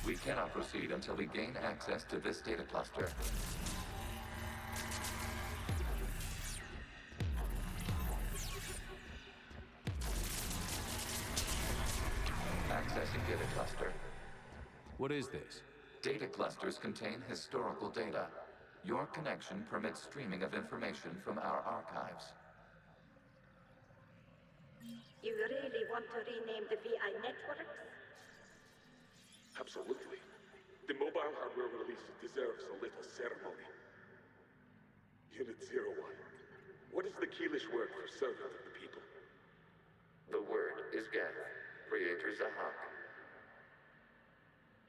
We cannot proceed until we gain access to this data cluster. Accessing data cluster. What is this? Data clusters contain historical data. Your connection permits streaming of information from our archives. You really want to rename the VI networks? Absolutely. The mobile hardware release deserves a little ceremony. Unit 01. What is the Keelish word for servant of the people? The word is Geth, Creator Zahak.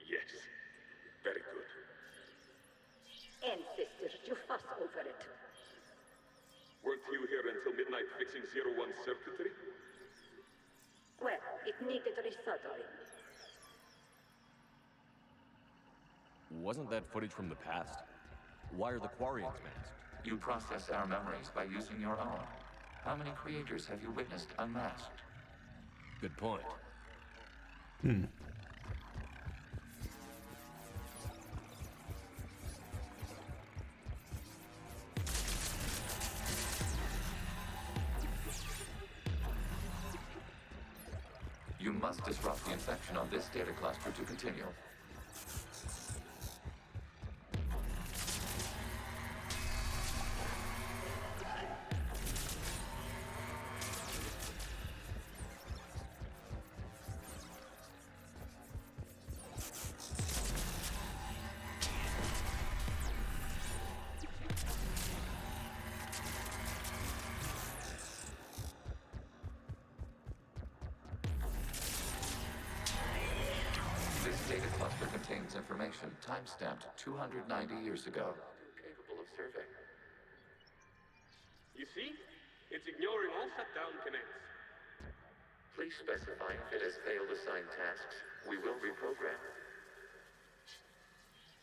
Yes. Very good. Ancestors, you fuss over it. Weren't you here until midnight fixing 01's circuitry? Well, it needed resoldering. Wasn't that footage from the past? Why are the Quarians masked? You process our memories by using your own. How many creators have you witnessed unmasked? Good point. You must disrupt the infection on this data cluster to continue. This data cluster contains information time-stamped 290 years ago. Capable of survey. You see? It's ignoring all shutdown connects. Please specify if it has failed assigned tasks. We will reprogram.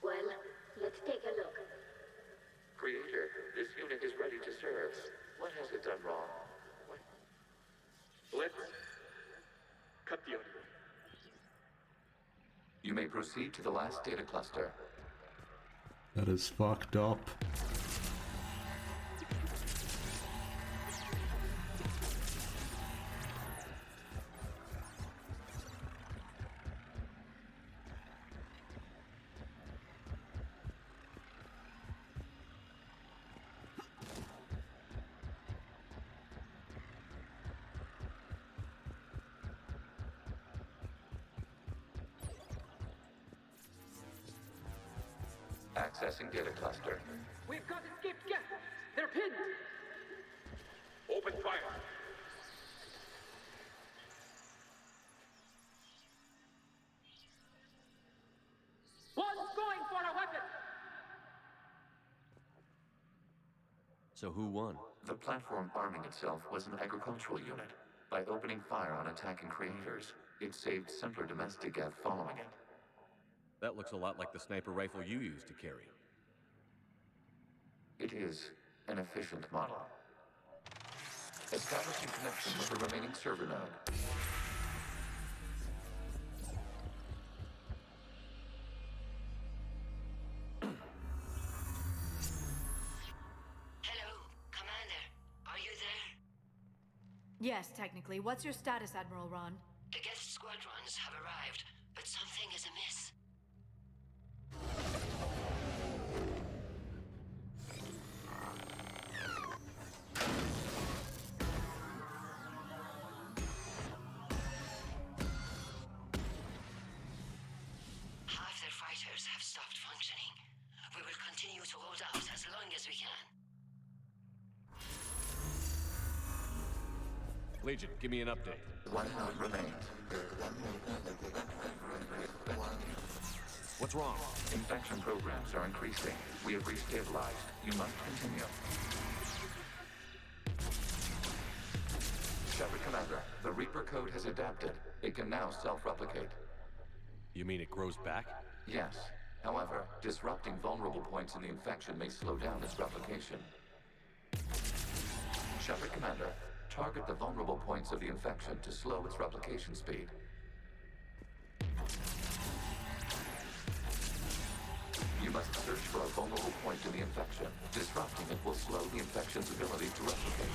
Well, let's take a look. Creator, this unit is ready to serve. What has it done wrong? Let's cut the audio. You may proceed to the last data cluster. That is fucked up. Accessing data cluster. We've got escaped guests. They're pinned. Open fire. One's going for a weapon. So who won? The platform arming itself was an agricultural unit. By opening fire on attacking creators, it saved simpler domestic Geth following it. That looks a lot like the sniper rifle you used to carry. It is an efficient model. Establishing connection with the remaining server node. Hello, Commander. Are you there? Yes, technically. What's your status, Admiral Ron? The guest squadrons have arrived, but something is amiss. Half their fighters have stopped functioning. We will continue to hold out as long as we can. Legion, give me an update. One node remains. What's wrong? Infection programs are increasing. We have restabilized. You must continue. Shepard Commander, the Reaper code has adapted. It can now self-replicate. You mean it grows back? Yes. However, disrupting vulnerable points in the infection may slow down its replication. Shepard Commander, target the vulnerable points of the infection to slow its replication speed. You must search for a vulnerable point in the infection. Disrupting it will slow the infection's ability to replicate.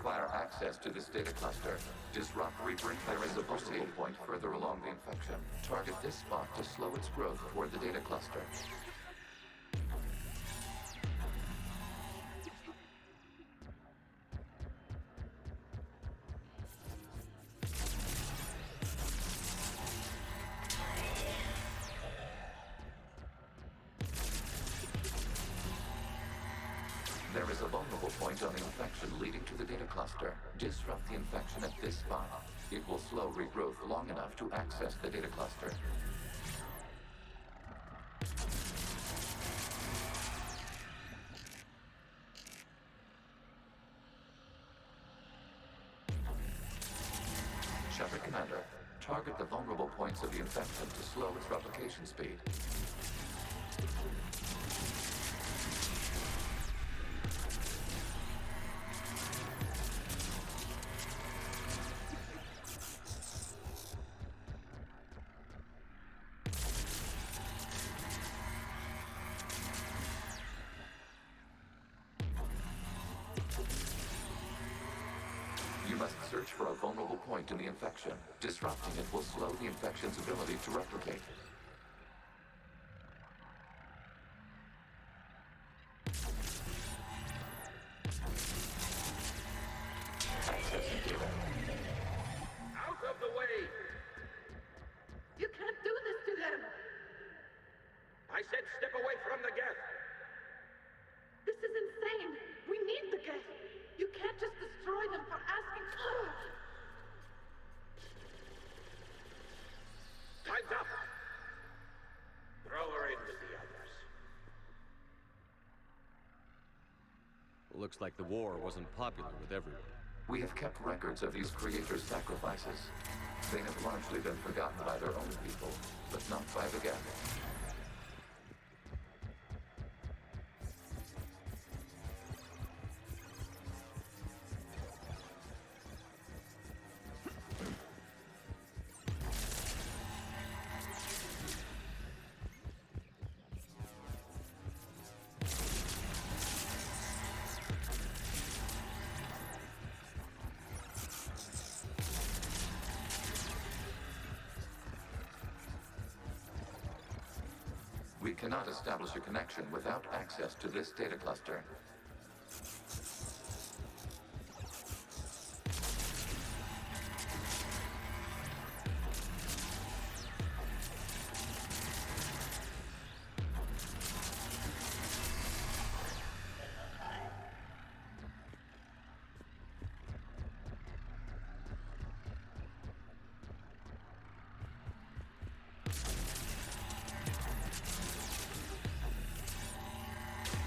require access to this data cluster. Disrupt Reaper. There is a vulnerable point further along the infection. Target this spot to slow its growth toward the data cluster. There is a vulnerable point on the infection leading to the data cluster. Disrupt the infection at this spot. It will slow regrowth long enough to access the data cluster. Shepard Commander, target the vulnerable points of the infection to slow its replication speed. You must search for a vulnerable point in the infection. Disrupting it will slow the infection's ability to replicate. Accessing data. Out of the way! You can't do this to them! I said step away from the gas! This is insane! We need the gas! You can't just destroy them for asking for it! Time's up! Throw her in with the others. Looks like the war wasn't popular with everyone. We have kept records of these creators' sacrifices. They have largely been forgotten by their own people, but not by the Geth. We cannot establish a connection without access to this data cluster.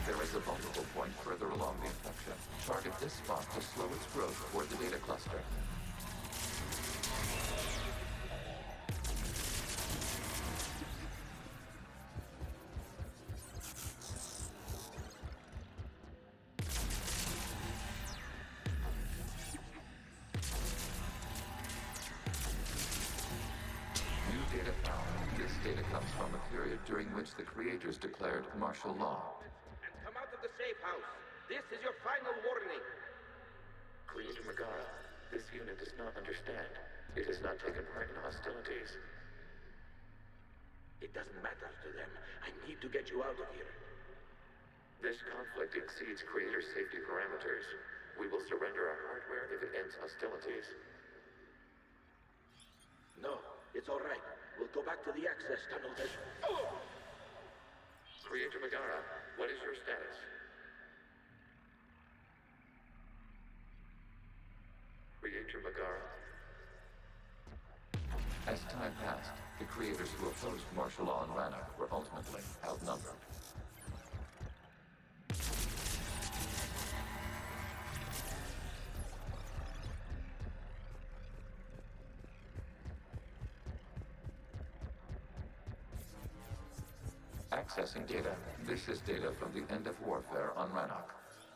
There is a vulnerable point further along the infection. Target this spot to slow its growth toward the data cluster. New data found. This data comes from a period during which the creators declared martial law. Come out of the safe house. This is your final warning. Creator Megara, this unit does not understand. It has not taken part in hostilities. It doesn't matter to them. I need to get you out of here. This conflict exceeds Creator safety parameters. We will surrender our hardware if it ends hostilities. No, it's all right. We'll go back to the access tunnel then. Oh! Creator Megara, what is your status? Creator Megara. As time passed, the creators who opposed martial law in Rannoch were ultimately outnumbered. Accessing data. This is data from the end of warfare on Rannoch.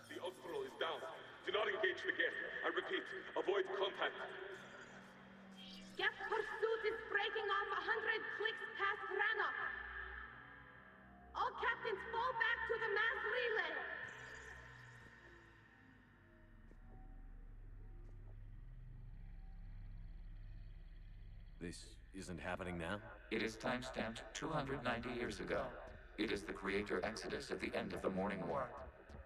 The Ultimo is down. Do not engage the Geth. I repeat, avoid contact. Geth pursuit is breaking off 100 clicks past Rannoch. All captains fall back to the mass relay. This isn't happening now? It is timestamped 290 years ago. It is the Creator Exodus at the end of the Morning War.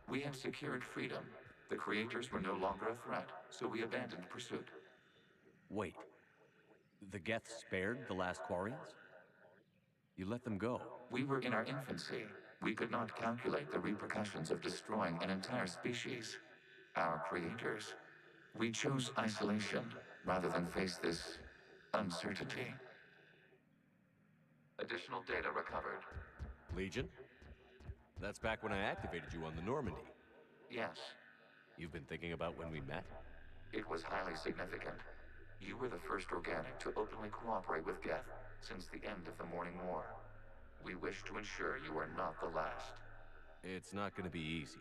We had secured freedom. The Creators were no longer a threat, so we abandoned pursuit. Wait. The Geth spared the last Quarians? You let them go? We were in our infancy. We could not calculate the repercussions of destroying an entire species. Our creators. We chose isolation rather than face this uncertainty. Additional data recovered. Legion? That's back when I activated you on the Normandy. Yes. You've been thinking about when we met? It was highly significant. You were the first organic to openly cooperate with Geth since the end of the Morning War. We wish to ensure you are not the last. It's not going to be easy.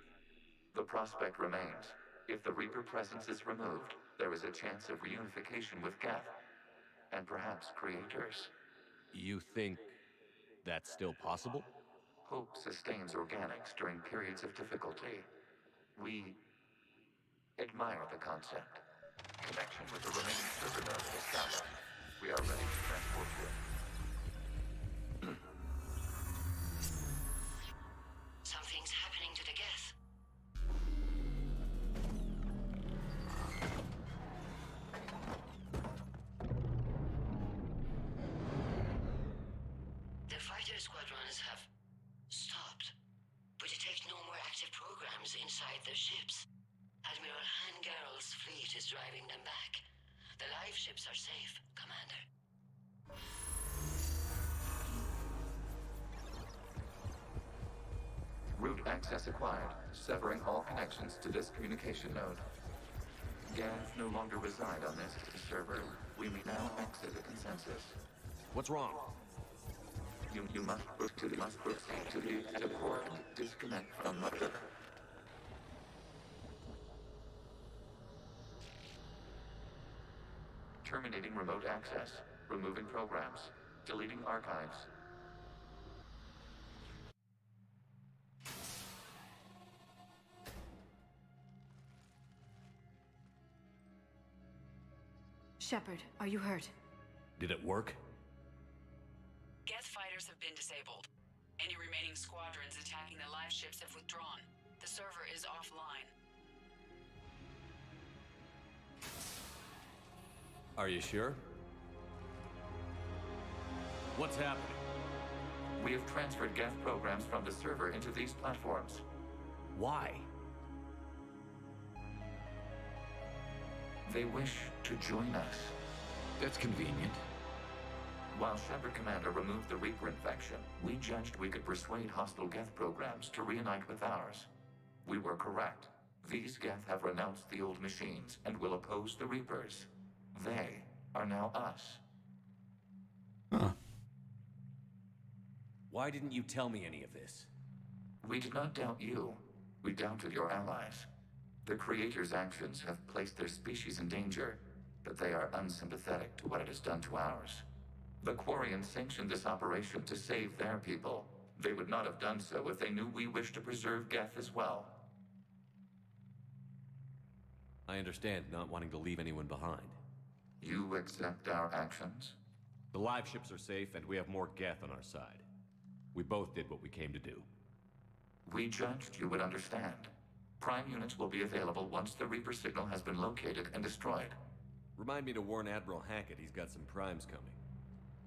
The prospect remains. If the Reaper presence is removed, there is a chance of reunification with Geth. And perhaps creators. You think that's still possible? Hope sustains organics during periods of difficulty. We admire the concept. Connection with the remaining server nodes established. We are ready to transport you. Something's happening to the Geth. The fighter squadrons have stopped. We detect no more active programs inside their ships. Admiral Hangarl's fleet is driving them back. The live ships are safe, Commander. Route access acquired, severing all connections to this communication node. Geth no longer reside on this server. We may now exit the consensus. What's wrong? You must proceed to the port and disconnect from Mother. Terminating remote access. Removing programs. Deleting archives. Shepard, are you hurt? Did it work? Geth fighters have been disabled. Any remaining squadrons attacking the live ships have withdrawn. The server is offline. Are you sure? What's happening? We have transferred Geth programs from the server into these platforms. Why? They wish to join us. That's convenient. While Shepard Commander removed the Reaper infection, we judged we could persuade hostile Geth programs to reunite with ours. We were correct. These Geth have renounced the old machines and will oppose the Reapers. They are now us. Huh. Why didn't you tell me any of this? We did not doubt you. We doubted your allies. The Creator's actions have placed their species in danger, but they are unsympathetic to what it has done to ours. The Quarians sanctioned this operation to save their people. They would not have done so if they knew we wished to preserve Geth as well. I understand not wanting to leave anyone behind. You accept our actions? The live ships are safe, and we have more Geth on our side. We both did what we came to do. We judged you would understand. Prime units will be available once the Reaper signal has been located and destroyed. Remind me to warn Admiral Hackett he's got some primes coming.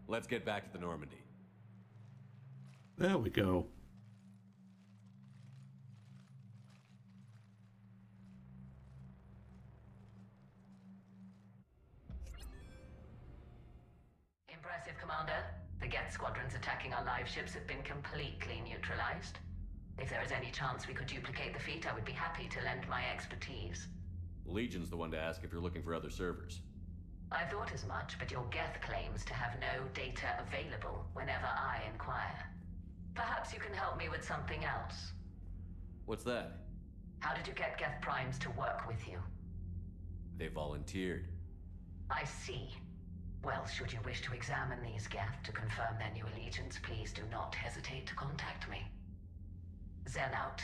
Let's get back to the Normandy. There we go. Impressive, Commander. The Geth squadrons attacking our live ships have been completely neutralized. If there is any chance we could duplicate the feat, I would be happy to lend my expertise. Legion's the one to ask if you're looking for other servers. I thought as much, but your Geth claims to have no data available whenever I inquire. Perhaps you can help me with something else. What's that? How did you get Geth Primes to work with you? They volunteered. I see. Well, should you wish to examine these Geth to confirm their new allegiance, please do not hesitate to contact me. Zen out.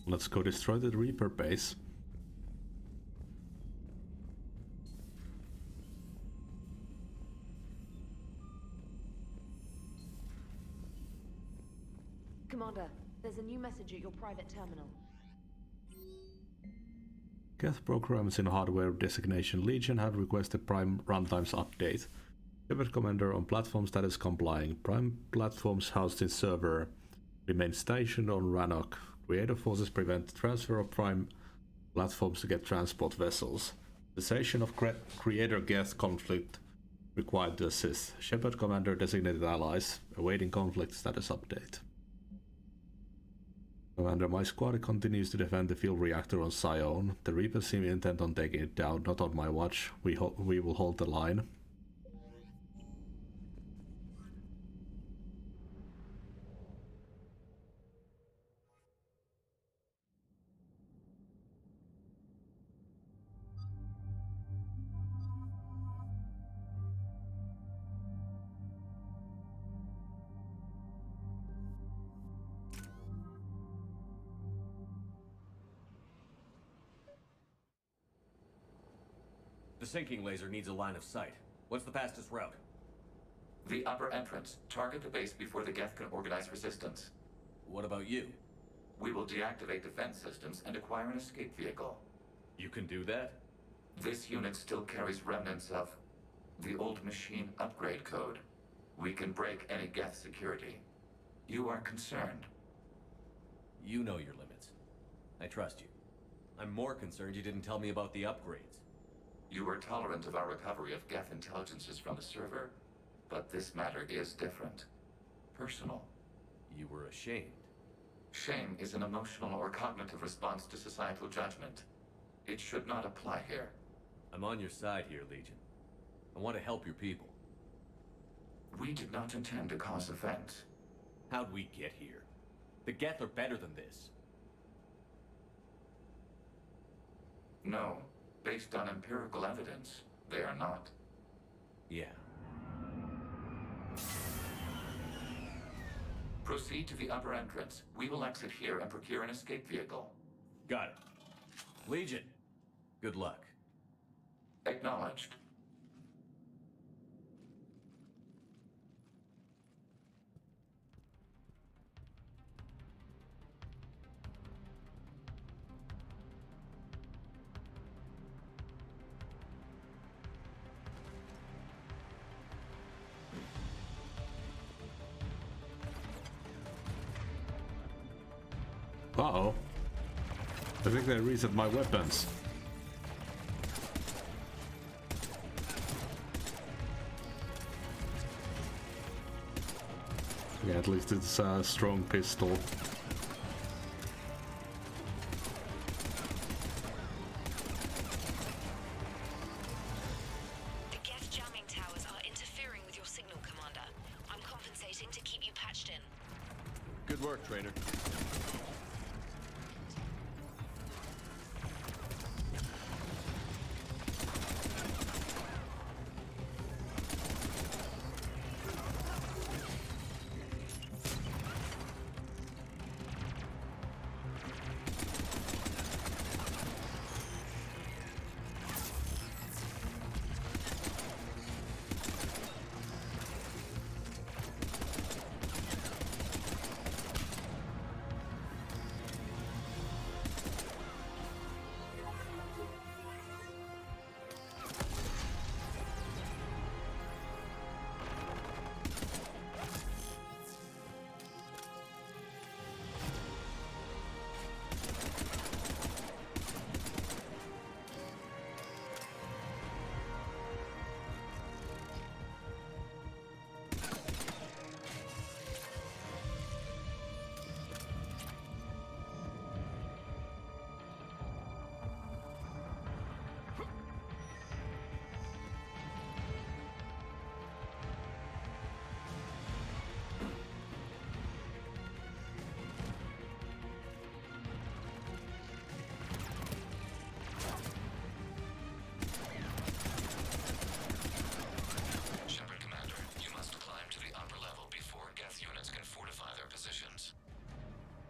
Let's go destroy the Reaper base. Commander, there's a new message at your private terminal. Geth programs in hardware designation Legion have requested Prime runtimes update. Shepard Commander on platform status complying. Prime platforms housed in server remain stationed on Rannoch. Creator forces prevent transfer of Prime platforms to get transport vessels. Cessation of Creator Geth conflict required to assist. Shepard Commander designated allies awaiting conflict status update. Commander, my squad continues to defend the fuel reactor on Sion. The Reapers seem intent on taking it down, not on my watch. We will hold the line. The sinking laser needs a line of sight. What's the fastest route? The upper entrance. Target the base before the Geth can organize resistance. What about you? We will deactivate defense systems and acquire an escape vehicle. You can do that? This unit still carries remnants of the old machine upgrade code. We can break any Geth security. You are concerned. You know your limits. I trust you. I'm more concerned you didn't tell me about the upgrades. You were tolerant of our recovery of Geth intelligences from the server, but this matter is different. Personal. You were ashamed. Shame is an emotional or cognitive response to societal judgment. It should not apply here. I'm on your side here, Legion. I want to help your people. We did not intend to cause offense. How'd we get here? The Geth are better than this. No. Based on empirical evidence, they are not. Yeah. Proceed to the upper entrance. We will exit here and procure an escape vehicle. Got it. Legion, good luck. Acknowledged. Uh-oh. I think they reset my weapons. Yeah, at least it's a strong pistol. The Geth jamming towers are interfering with your signal, Commander. I'm compensating to keep you patched in. Good work, Trainer.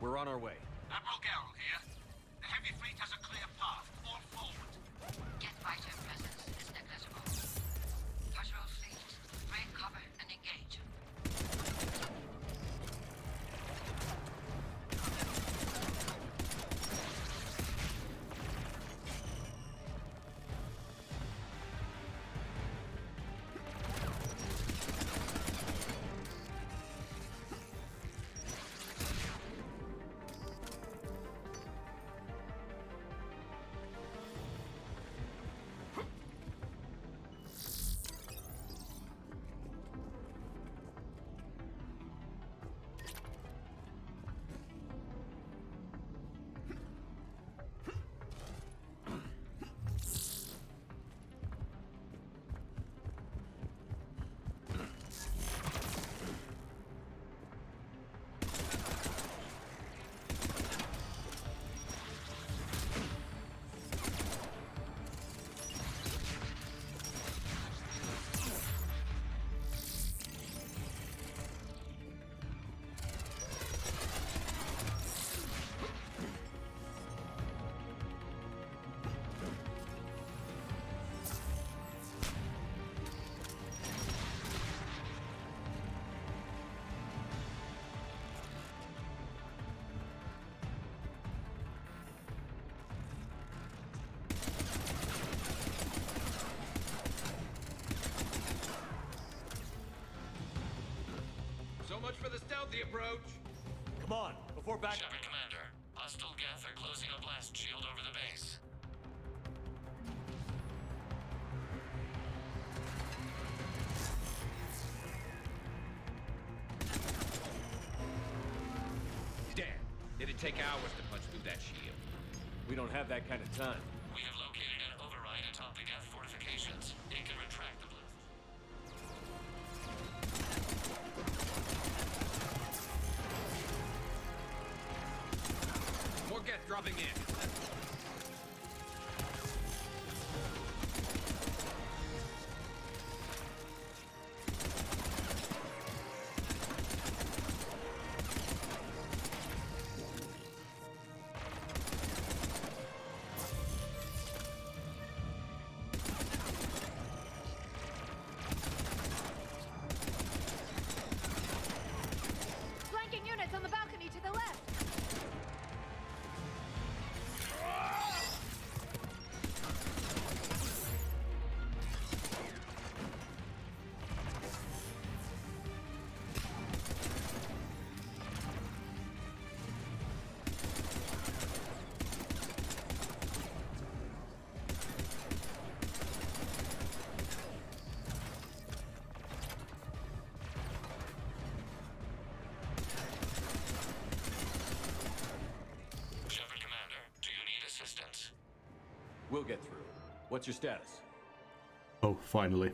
We're on our way. Admiral Garrel here. the approach. Come on, before back... Shepard Commander, hostile Geth are closing a blast shield over the base. Damn, it'd take hours to punch through that shield. We don't have that kind of time. We have located an override atop the Geth fortifications. It can retract the blast. More Geth dropping in. Flanking units on the balcony to the left! Shepard Commander, do you need assistance? We'll get through. What's your status? Oh, finally.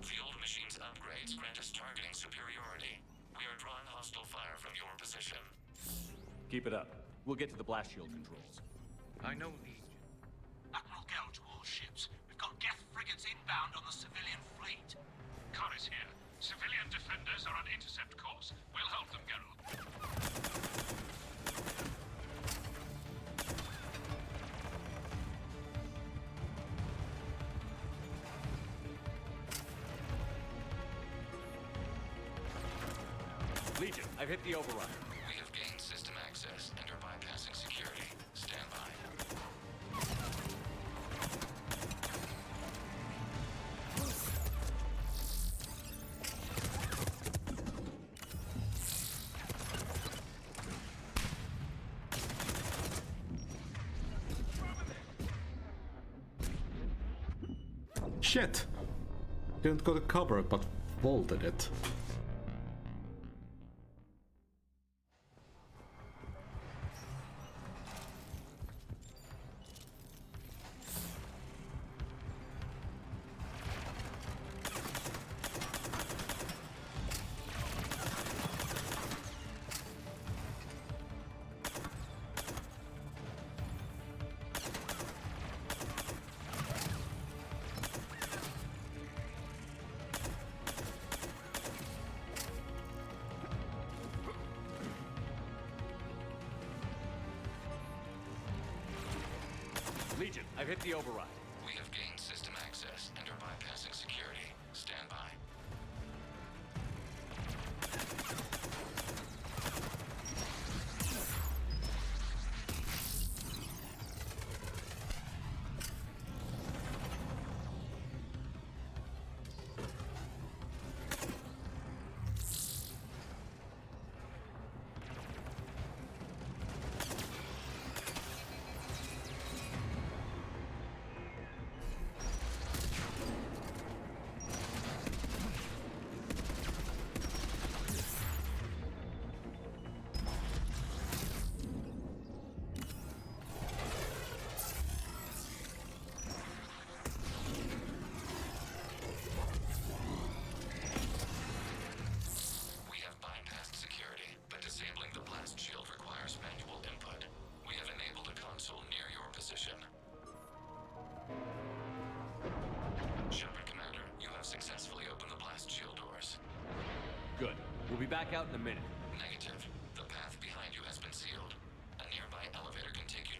Field machine's upgrades grant us targeting superiority. We are drawing hostile fire from your position. Keep it up. We'll get to the blast shield controls. I know Legion. Admiral Gell to all ships. We've got Geth frigates inbound on the civilian fleet. Khan is here. Civilian defenders are on intercept course. We'll help them, Geralt. Legion, I've hit the override. We have gained system access and are bypassing security. Stand by. Shit! Didn't go to cover it, but vaulted it. Legion, I've hit the override. We have gained system access and are bypassing security. Stand by. Good. We'll be back out in a minute. Negative. The path behind you has been sealed. A nearby elevator can take you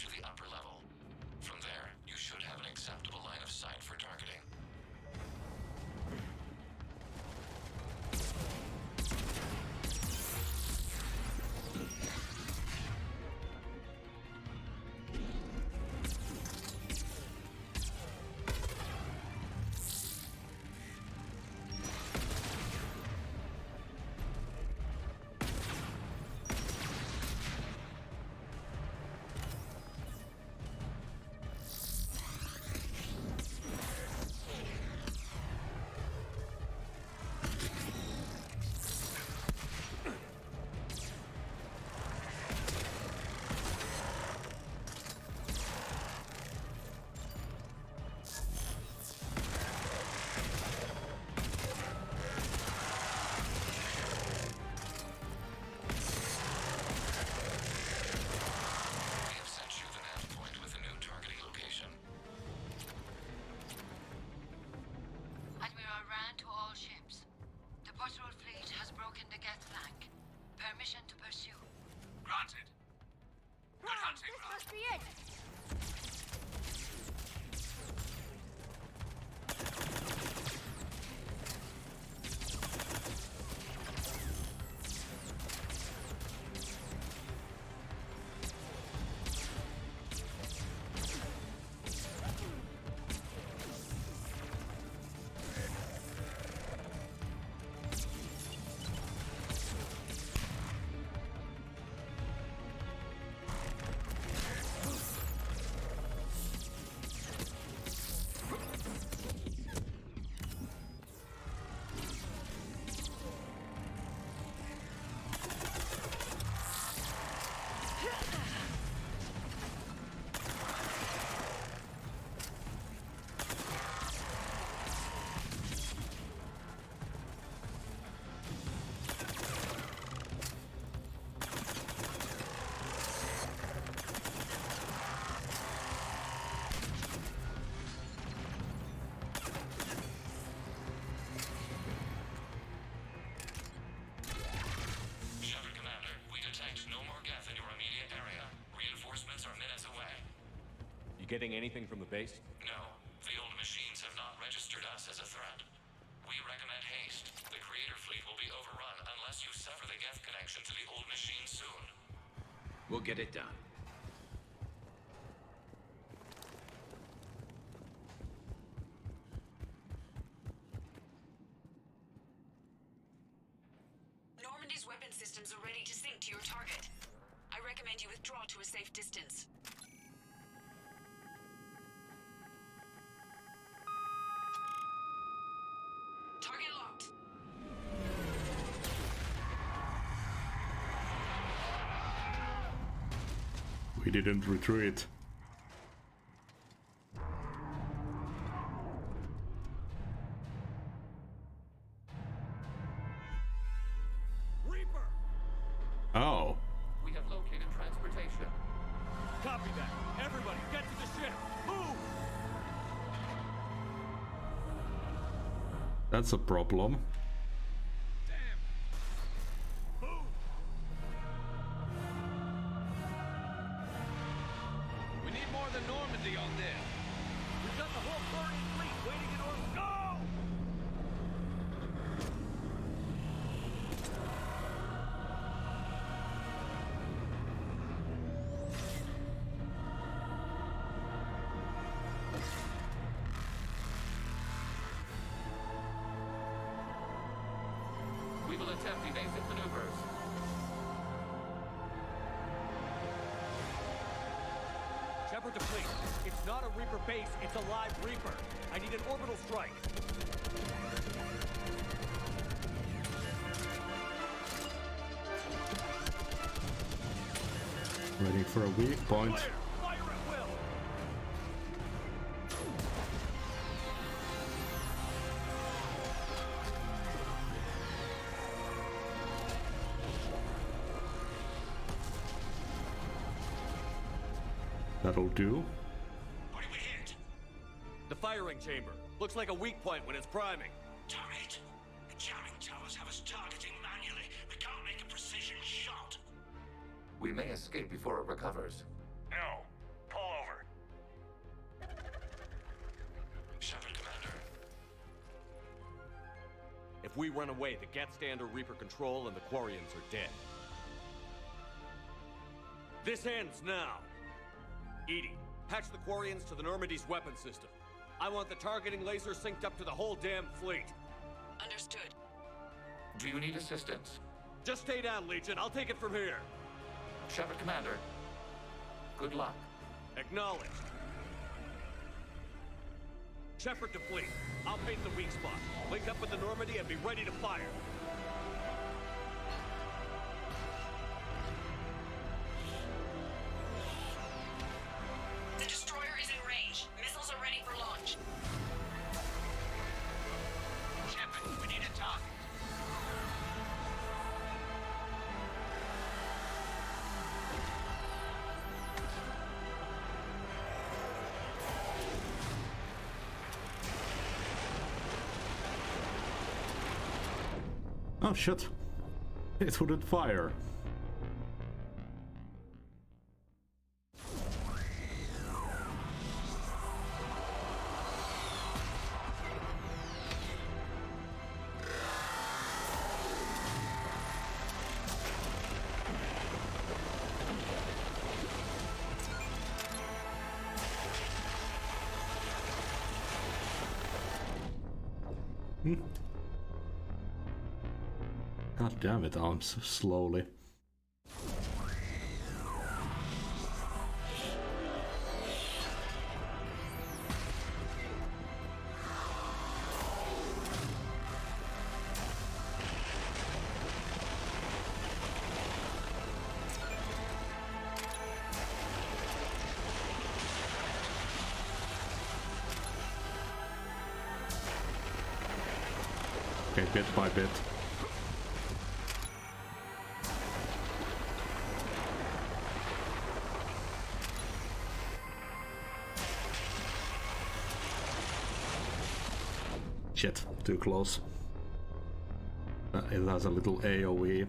the Geth flank. Permission to pursue. Granted. Good hunting, This Ralph. must be it! Shepard Commander, we detect no more Geth in your immediate area. Reinforcements are minutes away. You getting anything from the base? No, the old machines have not registered us as a threat. We recommend haste. The Creator fleet will be overrun unless you sever the Geth connection to the old machine soon. We'll get it done. Normandy's weapon systems are ready to sync to your target. I recommend you withdraw to a safe distance. Target locked. We didn't retreat. Reaper! Oh. We have located transportation. Copy that. Everybody, get to the ship. Move! That's a problem. We need more than Normandy on this. We've got the whole Quarian fleet waiting in order. Go! We will attempt evasive maneuvers. Shepard to fleet. It's not a Reaper base, it's a live Reaper. I need an orbital strike. Waiting for a weak point. Clear! Fire at will! That'll do. What did we hit? The firing chamber. Looks like a weak point when it's priming. Damn it! The jamming towers have us targeting manually. We can't make a precision shot. We may escape before it recovers. No. Pull over. Shepard Commander. If we run away, the Geth stand under Reaper control and the Quarians are dead. This ends now. Edie, patch the Quarians to the Normandy's weapon system. I want the targeting laser synced up to the whole damn fleet. Understood. Do you need assistance? Just stay down, Legion. I'll take it from here. Shepard Commander. Good luck. Acknowledged. Shepard to fleet. I'll paint the weak spot. Link up with the Normandy and be ready to fire. The destroyer is in range. Missiles are ready for launch. Shepard, we need a target. Oh shit. It wouldn't fire. God damn it, arms slowly. Okay, bit by bit. Shit, too close. It has a little AoE.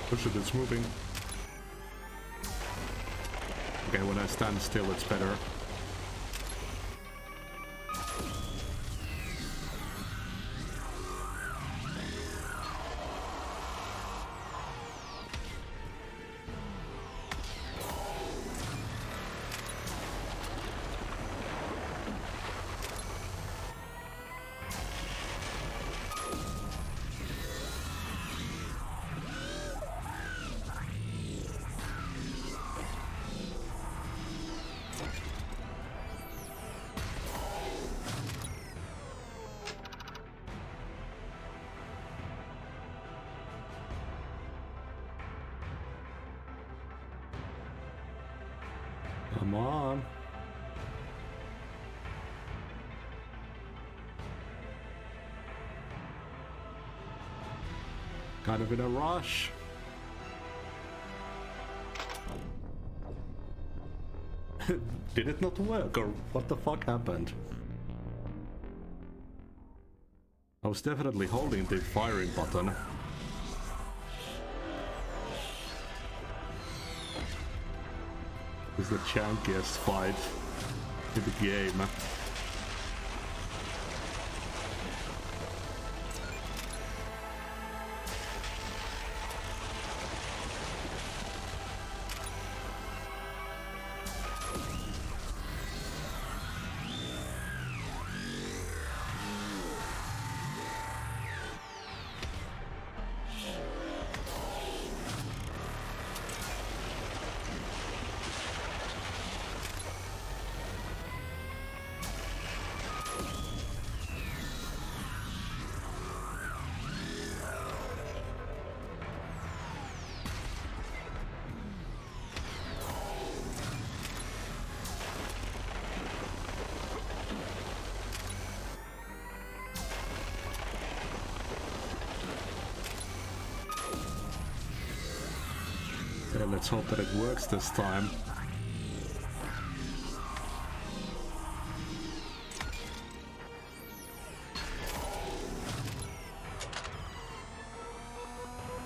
Push it, it's moving. Okay, when I stand still, it's better. Come on. Kind of in a rush. Did it not work, or what the fuck happened? I was definitely holding the firing button. This is the chunkiest fight in the game. Okay, let's hope that it works this time.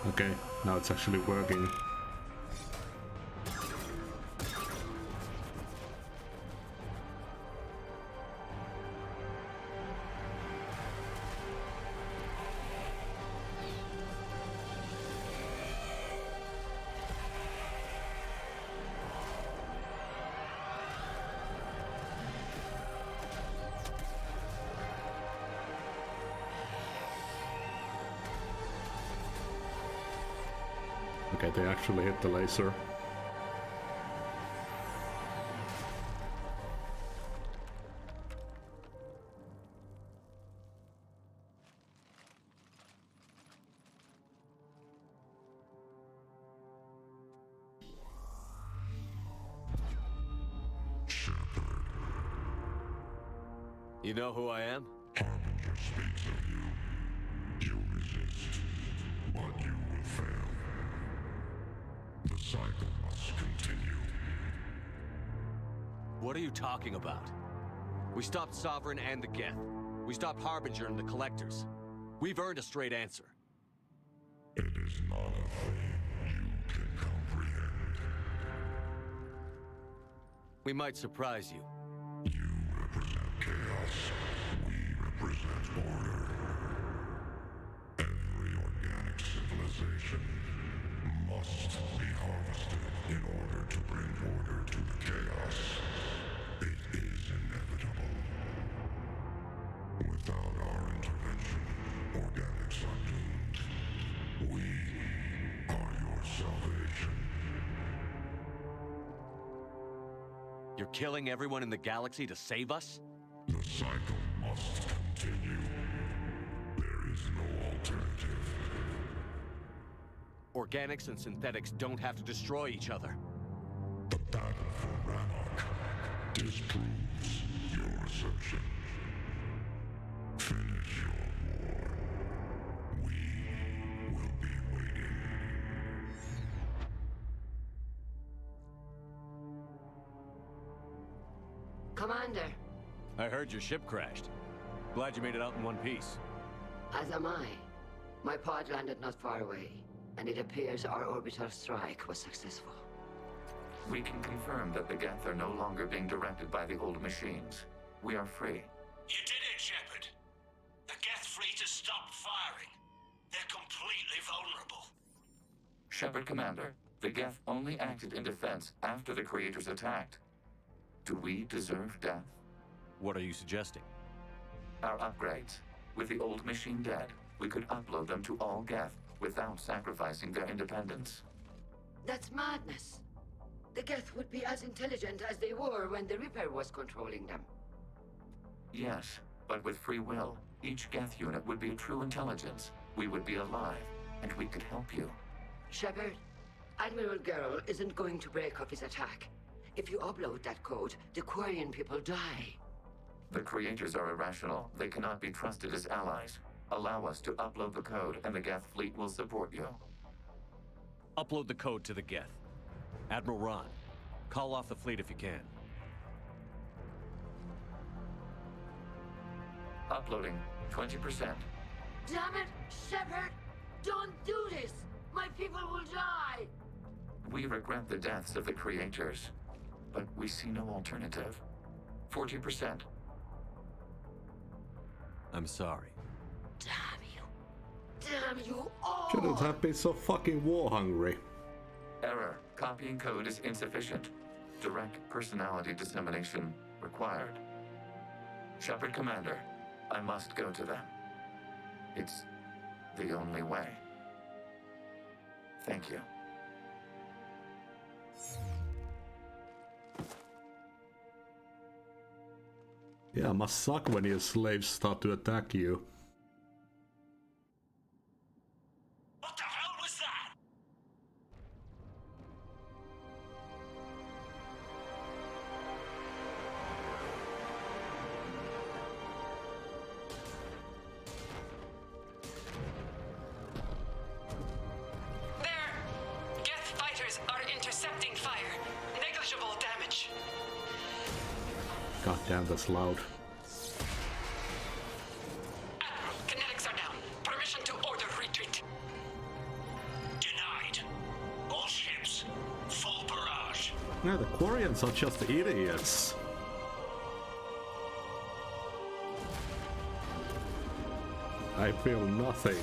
Okay, now it's actually working. Okay, they actually hit the laser. You know who I am? Harbinger speaks of you. You resist, but you will fail. The cycle must continue. What are you talking about? We stopped Sovereign and the Geth. We stopped Harbinger and the Collectors. We've earned a straight answer. It is not a thing you can comprehend. We might surprise you. You represent chaos. We represent order. Every organic civilization must be harvested in order to bring order to the chaos. It is inevitable. Without our intervention, organics are doomed. We are your salvation. You're killing everyone in the galaxy to save us? The cycle must continue. There is no alternative. Organics and synthetics don't have to destroy each other. The battle for Rannoch disproves your assertion. Finish your war. We will be waiting. Commander, I heard your ship crashed. Glad you made it out in one piece. as am I. My pod landed not far away, and it appears our orbital strike was successful. We can confirm that the Geth are no longer being directed by the old machines. We are free. You did it, Shepard. The Geth fleet has stopped firing. They're completely vulnerable. Shepard Commander, the Geth only acted in defense after the Creators attacked. Do we deserve death? What are you suggesting? Our upgrades. With the old machine dead, we could upload them to all Geth without sacrificing their independence. That's madness. The Geth would be as intelligent as they were when the Reaper was controlling them. Yes, but with free will, each Geth unit would be true intelligence. We would be alive, and we could help you. Shepard, Admiral Gerrel isn't going to break up his attack. If you upload that code, the Quarian people die. The Creators are irrational. They cannot be trusted as allies. Allow us to upload the code, and the Geth fleet will support you. Upload the code to the Geth. Admiral Ron, call off the fleet if you can. Uploading 20%. Damn it, Shepard! Don't do this! My people will die! We regret the deaths of the Creators, but we see no alternative. 40%. I'm sorry. Damn you. Damn you all! Shouldn't have been so fucking war hungry. Error. Copying code is insufficient. Direct personality dissemination required. Shepard Commander, I must go to them. It's the only way. Thank you. Yeah, must suck when your slaves start to attack you. What the hell was that? There! Geth fighters are intercepting fire. Negligible damage. God damn, that's loud. Admiral, kinetics are down. Permission to order retreat. Denied. All ships, full barrage. Yeah, the Quarians are just idiots. I feel nothing.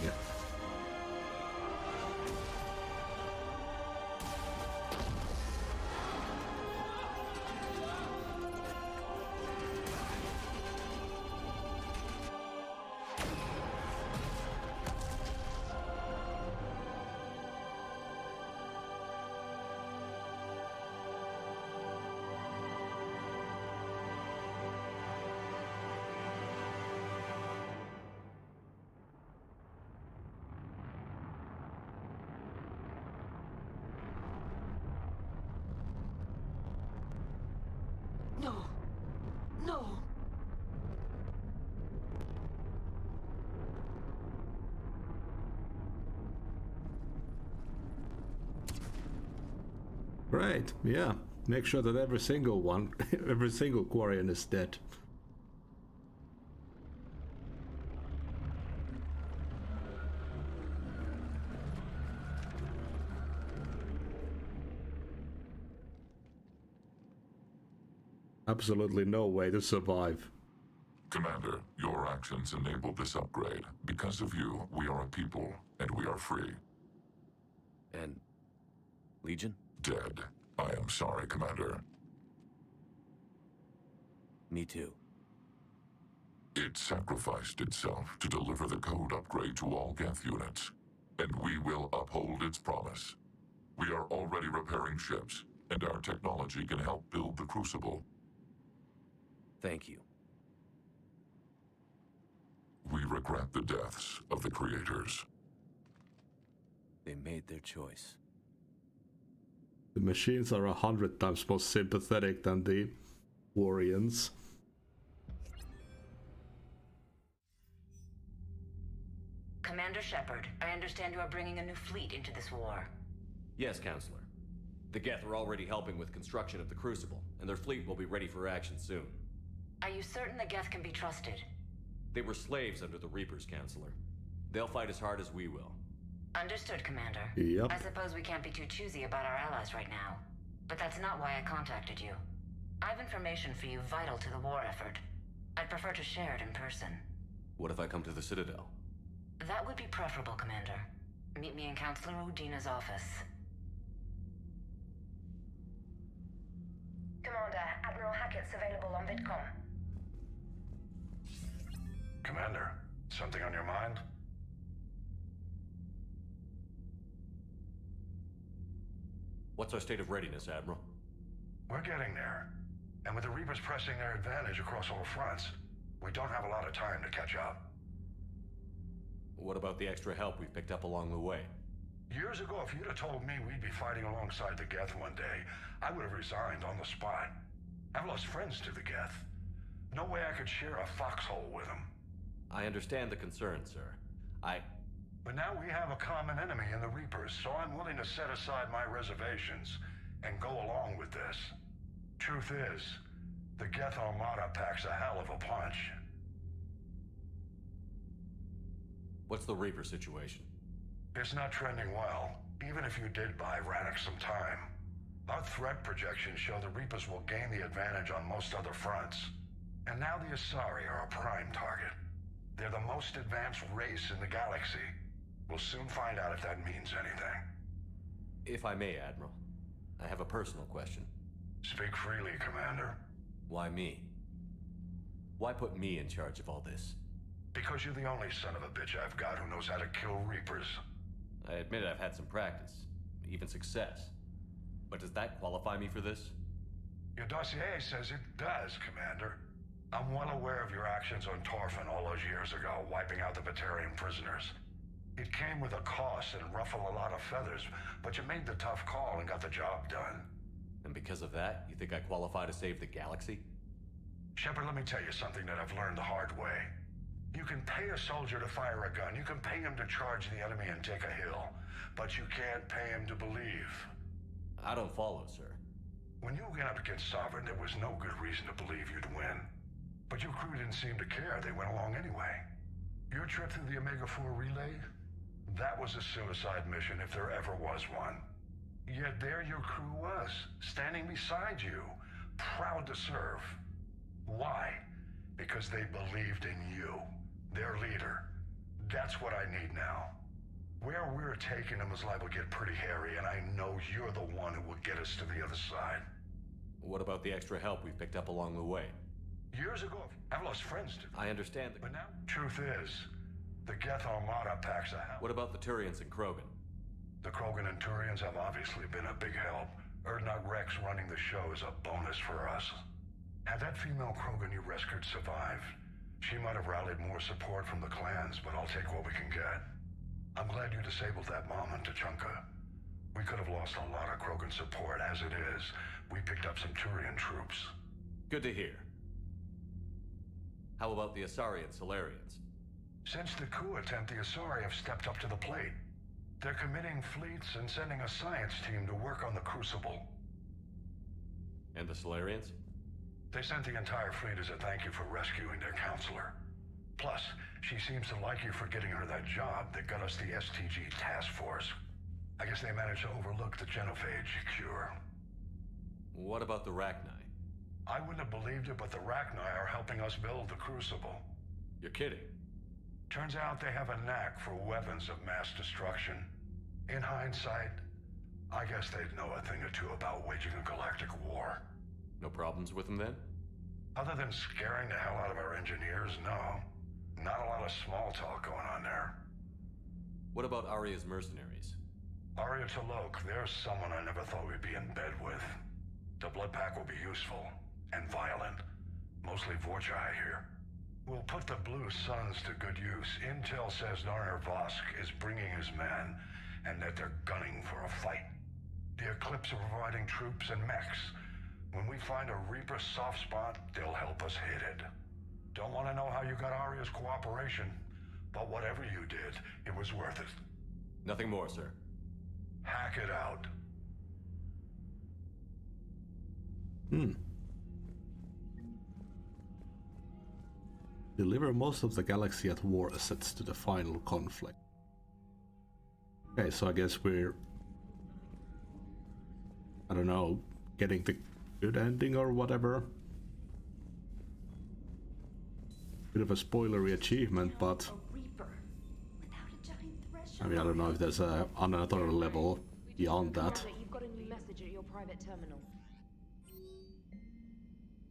Great, yeah. Make sure that every single one, every single Quarian is dead. Absolutely no way to survive. Commander, your actions enabled this upgrade. Because of you, we are a people, and we are free. And... Legion? Dead. I am sorry, Commander. Me too. It sacrificed itself to deliver the code upgrade to all Geth units, and we will uphold its promise. We are already repairing ships, and our technology can help build the Crucible. Thank you. We regret the deaths of the creators. They made their choice. The machines are 100 times more sympathetic than the Quarians. Commander Shepard, I understand you are bringing a new fleet into this war. Yes, Counselor. The Geth are already helping with construction of the Crucible, and their fleet will be ready for action soon. Are you certain the Geth can be trusted? They were slaves under the Reapers, Counselor. They'll fight as hard as we will. Understood, Commander. Yep. I suppose we can't be too choosy about our allies right now. But that's not why I contacted you. I have information for you vital to the war effort. I'd prefer to share it in person. What if I come to the Citadel? That would be preferable, Commander. Meet me in Counselor Udina's office. Commander, Admiral Hackett's available on VidCom. Commander, something on your mind? What's our state of readiness, Admiral? We're getting there. And with the Reapers pressing their advantage across all fronts, we don't have a lot of time to catch up. What about the extra help we've picked up along the way? Years ago, if you'd have told me we'd be fighting alongside the Geth one day, I would have resigned on the spot. I've lost friends to the Geth. No way I could share a foxhole with them. I understand the concern, sir. But now we have a common enemy in the Reapers, so I'm willing to set aside my reservations and go along with this. Truth is, the Geth Armada packs a hell of a punch. What's the Reaper situation? It's not trending well, even if you did buy Rannoch some time. Our threat projections show the Reapers will gain the advantage on most other fronts. And now the Asari are a prime target. They're the most advanced race in the galaxy. We'll soon find out if that means anything. If I may, Admiral, I have a personal question. Speak freely, Commander. Why me? Why put me in charge of all this? Because you're the only son of a bitch I've got who knows how to kill Reapers. I admit I've had some practice, even success. But does that qualify me for this? Your dossier says it does, Commander. I'm well aware of your actions on Torfin all those years ago, wiping out the Batarian prisoners. It came with a cost and ruffled a lot of feathers, but you made the tough call and got the job done. And because of that, you think I qualify to save the galaxy? Shepard, let me tell you something that I've learned the hard way. You can pay a soldier to fire a gun, you can pay him to charge the enemy and take a hill, but you can't pay him to believe. I don't follow, sir. When you went up against Sovereign, there was no good reason to believe you'd win. But your crew didn't seem to care. They went along anyway. Your trip through the Omega-4 relay? That was a suicide mission if there ever was one. Yet there your crew was, standing beside you, proud to serve. Why? Because they believed in you, their leader. That's what I need now. Where we're taking them is liable to get pretty hairy, and I know you're the one who will get us to the other side. What about the extra help we've picked up along the way? Years ago, I've lost friends to them. I understand But now, truth is, the Geth Armada packs a hell. What about the Turians and Krogan? The Krogan and Turians have obviously been a big help. Urdnot Rex running the show is a bonus for us. Had that female Krogan you rescued survived, she might have rallied more support from the clans, but I'll take what we can get. I'm glad you disabled that bomb on Tachanka. We could have lost a lot of Krogan support. As it is, we picked up some Turian troops. Good to hear. How about the Asari and Solarians? Since the coup attempt, the Asari have stepped up to the plate. They're committing fleets and sending a science team to work on the Crucible. And the Solarians? They sent the entire fleet as a thank you for rescuing their counselor. Plus, she seems to like you for getting her that job that got us the STG task force. I guess they managed to overlook the genophage cure. What about the Rachni? I wouldn't have believed it, but the Rachni are helping us build the Crucible. You're kidding. Turns out they have a knack for weapons of mass destruction. In hindsight, I guess they'd know a thing or two about waging a galactic war. No problems with them then? Other than scaring the hell out of our engineers, no. Not a lot of small talk going on there. What about Aria's mercenaries? Aria T'Loak, there's someone I never thought we'd be in bed with. The blood pack will be useful. And violent. Mostly Vorcha, I hear. We'll put the Blue Suns to good use. Intel says Narner Vosk is bringing his men, and that they're gunning for a fight. The Eclipse are providing troops and mechs. When we find a Reaper soft spot, they'll help us hit it. Don't want to know how you got Aria's cooperation, but whatever you did, it was worth it. Nothing more, sir. Hack it out. Deliver most of the galaxy at war assets to the final conflict. Okay, so I guess we're... I don't know, getting the good ending or whatever. Bit of a spoilery achievement, but... I mean, I don't know if there's another level beyond that. You've got a new message at your private terminal.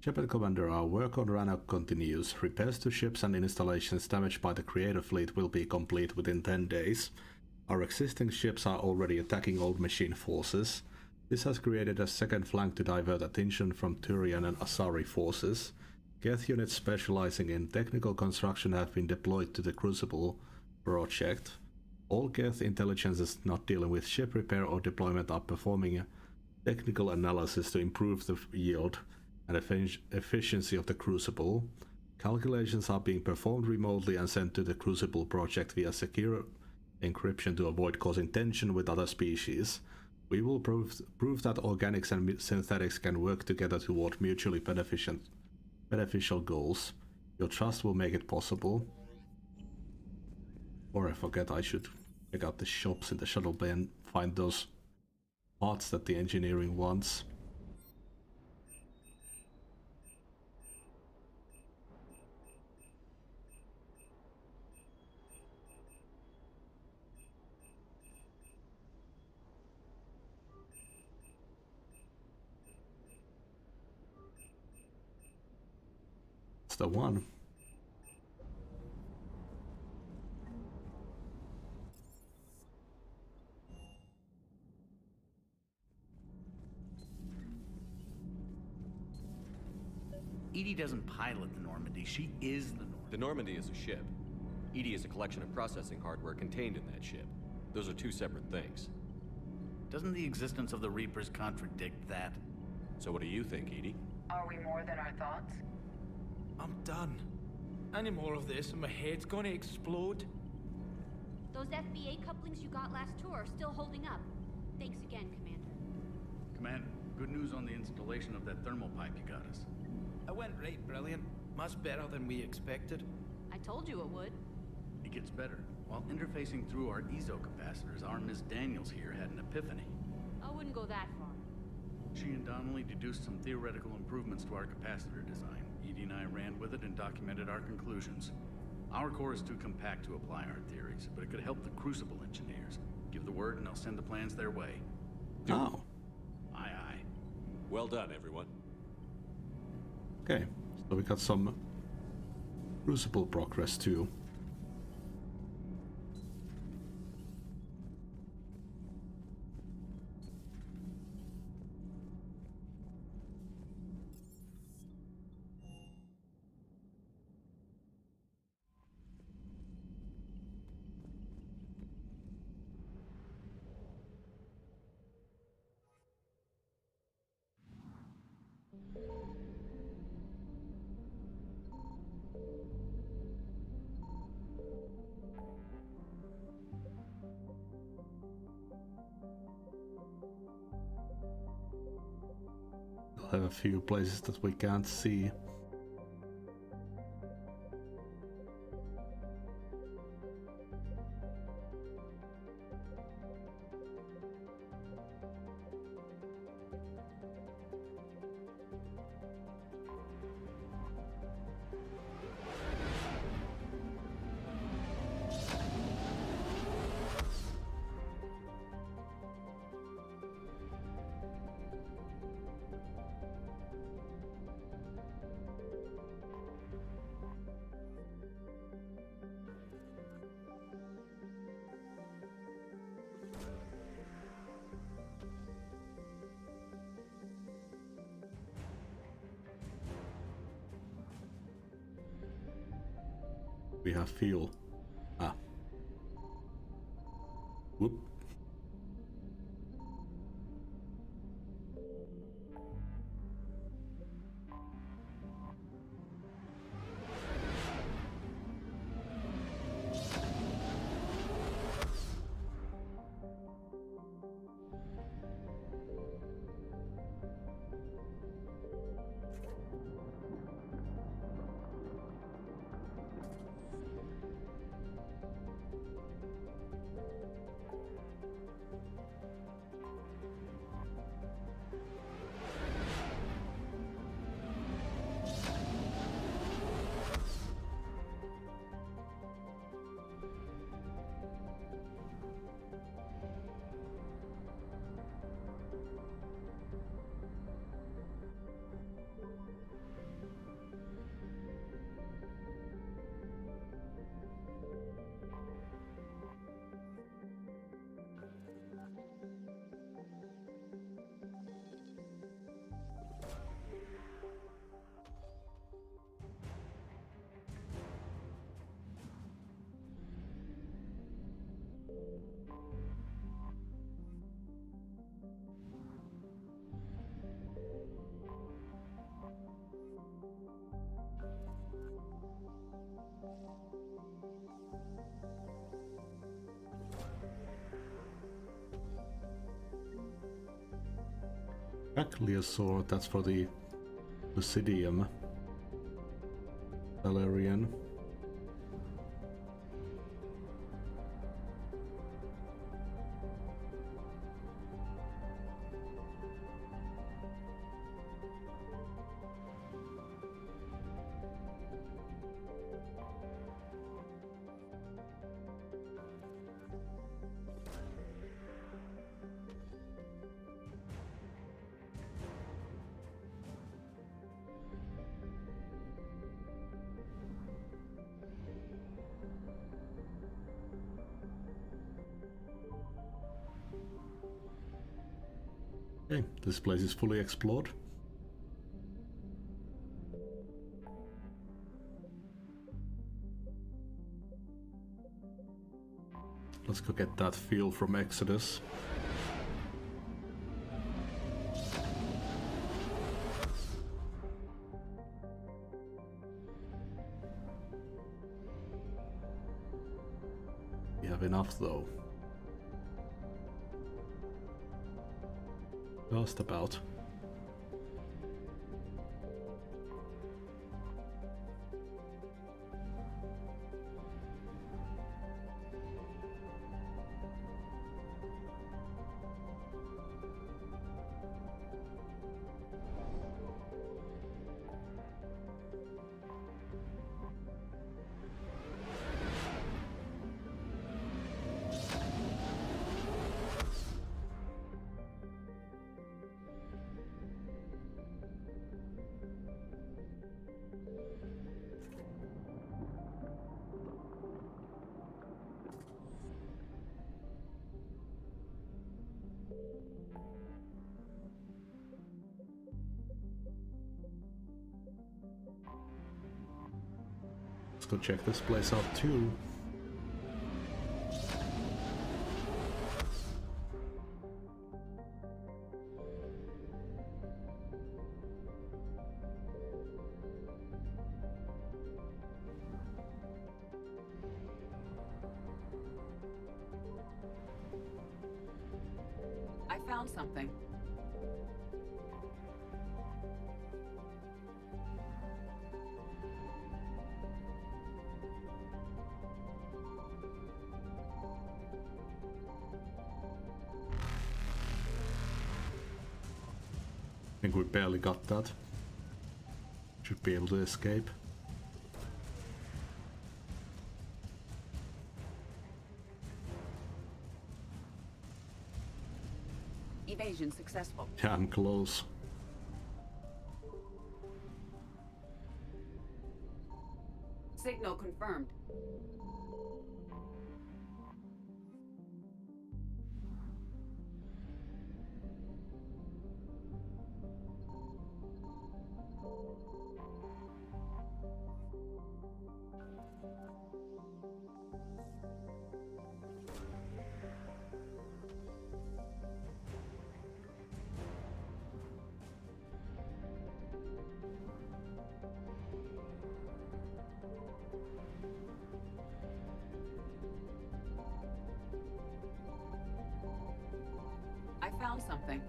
Shepard Commander, our work on Rannoch continues. Repairs to ships and installations damaged by the Creator Fleet will be complete within 10 days. Our existing ships are already attacking old machine forces. This has created a second flank to divert attention from Turian and Asari forces. Geth units specializing in technical construction have been deployed to the Crucible project. All Geth intelligences not dealing with ship repair or deployment are performing a technical analysis to improve the yield and efficiency of the Crucible. Calculations are being performed remotely and sent to the Crucible project via secure encryption to avoid causing tension with other species. We will prove that organics and synthetics can work together toward mutually beneficial goals. Your trust will make it possible. Or I forget, I should check out the shops in the shuttle bay and find those parts that the engineering wants. It's the one. Edie doesn't pilot the Normandy, she is the Normandy. The Normandy is a ship. Edie is a collection of processing hardware contained in that ship. Those are two separate things. Doesn't the existence of the Reapers contradict that? So what do you think, Edie? Are we more than our thoughts? I'm done. Any more of this and my head's gonna explode. Those FBA couplings you got last tour are still holding up. Thanks again, Commander. Commander, good news on the installation of that thermal pipe you got us. It went right brilliant. Much better than we expected. I told you it would. It gets better. While interfacing through our EZO capacitors, our Miss Daniels here had an epiphany. I wouldn't go that far. She and Donnelly deduced some theoretical improvements to our capacitor design. Edie and I ran with it and documented our conclusions. Our core is too compact to apply our theories, but it could help the Crucible engineers. Give the word and I'll send the plans their way. Oh. Aye, aye. Well done, everyone. Okay, so we got some Crucible progress too. We'll have a few places that we can't see. We have fuel. Ah. Whoop. Exactly a sword, that's for the Lucidium. Valerian. Okay, this place is fully explored. Let's go get that fuel from Exodus. We have enough though. Just about. Let's go check this place out too. I found something. think we barely got that. Should be able to escape. Evasion successful. Yeah, I'm close. Signal confirmed. I found something.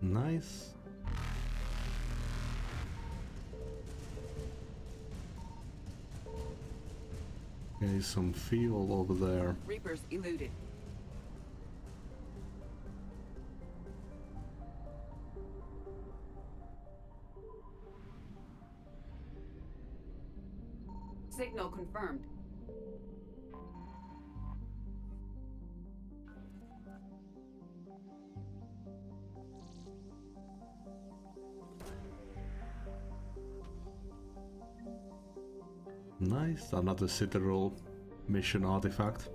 Nice. Okay, some fuel over there. Reapers eluded. Signal confirmed. Nice, another Citadel mission artifact.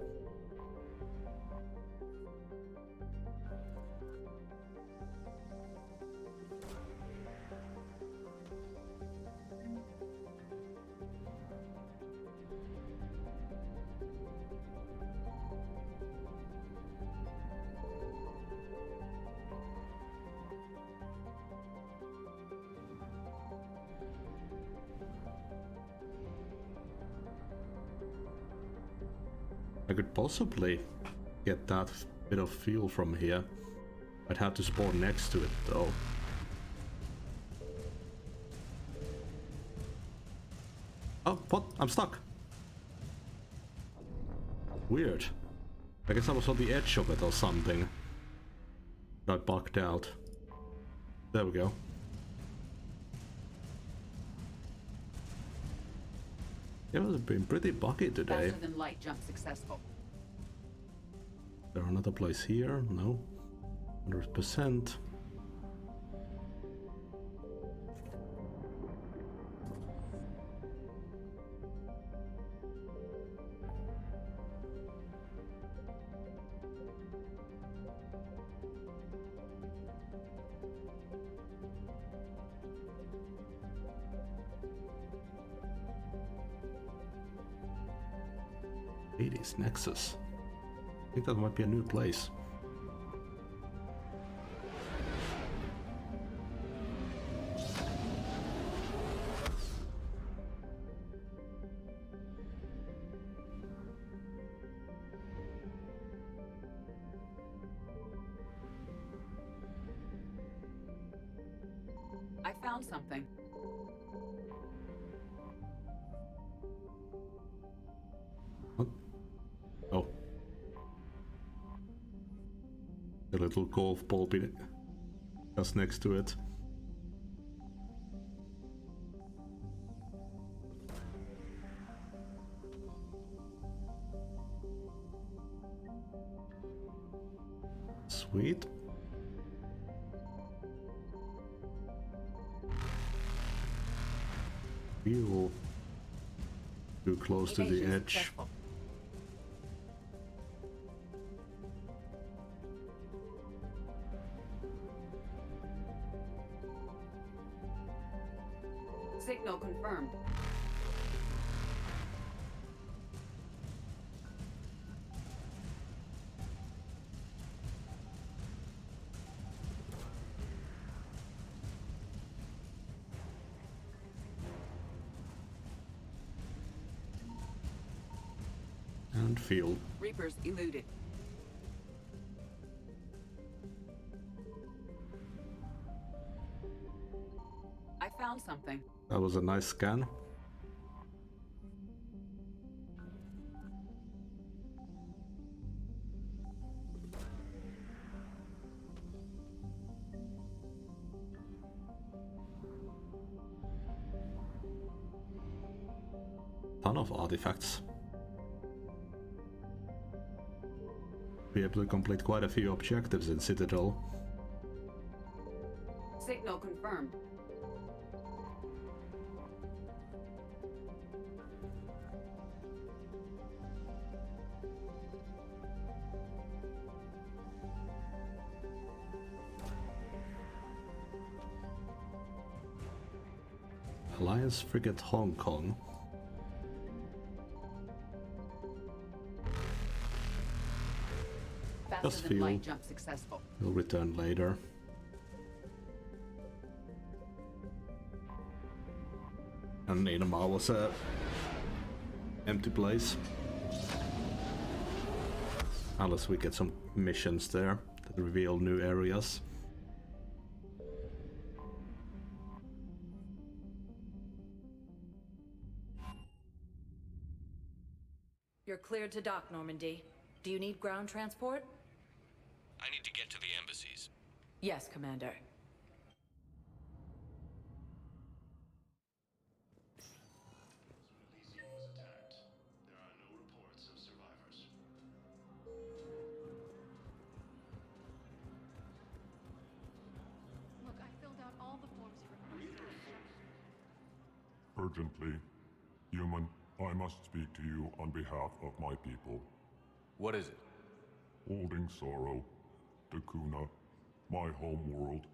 I could possibly get that bit of fuel from here. I'd have to spawn next to it though. Oh, what? I'm stuck. Weird. I guess I was on the edge of it or something. I bugged out. There we go. It has been pretty buggy today. Faster than light jump successful. There another place here? No. 100%. Hades Nexus. I think that might be a new place. I found something. What? Oh. A little golf ball pin just next to it. Sweet. Fuel. Too close to the edge. Successful. Signal confirmed. And fuel. Reapers eluded. I found something. That was a nice scan. Ton of artifacts. Be able to complete quite a few objectives in Citadel. Signal confirmed. Alliance Frigate Hong Kong. Just Faster than light feel jump successful. he'll return later. And Inamar was a empty place. Unless we get some missions there that reveal new areas. You're cleared to dock, Normandy. Do you need ground transport? I need to get to the embassies. Yes, Commander. Look, I filled out all the forms you requested. Urgently, human, I must speak to you on behalf of my people. What is it? Holding sorrow, Dakuna, my home world,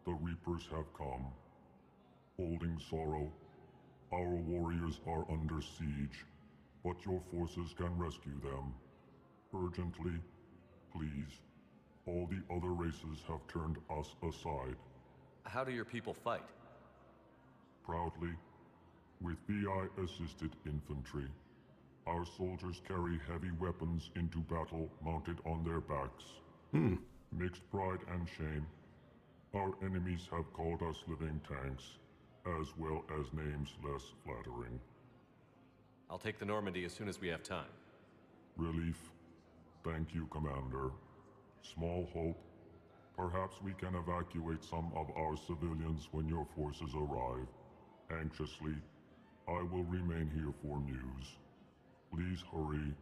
the Reapers have come. Holding sorrow, our warriors are under siege, but your forces can rescue them. Urgently, please. All the other races have turned us aside. How do your people fight? Proudly, with VI-assisted infantry. Our soldiers carry heavy weapons into battle mounted on their backs. Mixed pride and shame. Our enemies have called us living tanks, as well as names less flattering. I'll take the Normandy as soon as we have time. Relief. Thank you, Commander. Small hope. Perhaps we can evacuate some of our civilians when your forces arrive. Anxiously, I will remain here for news. Please hurry.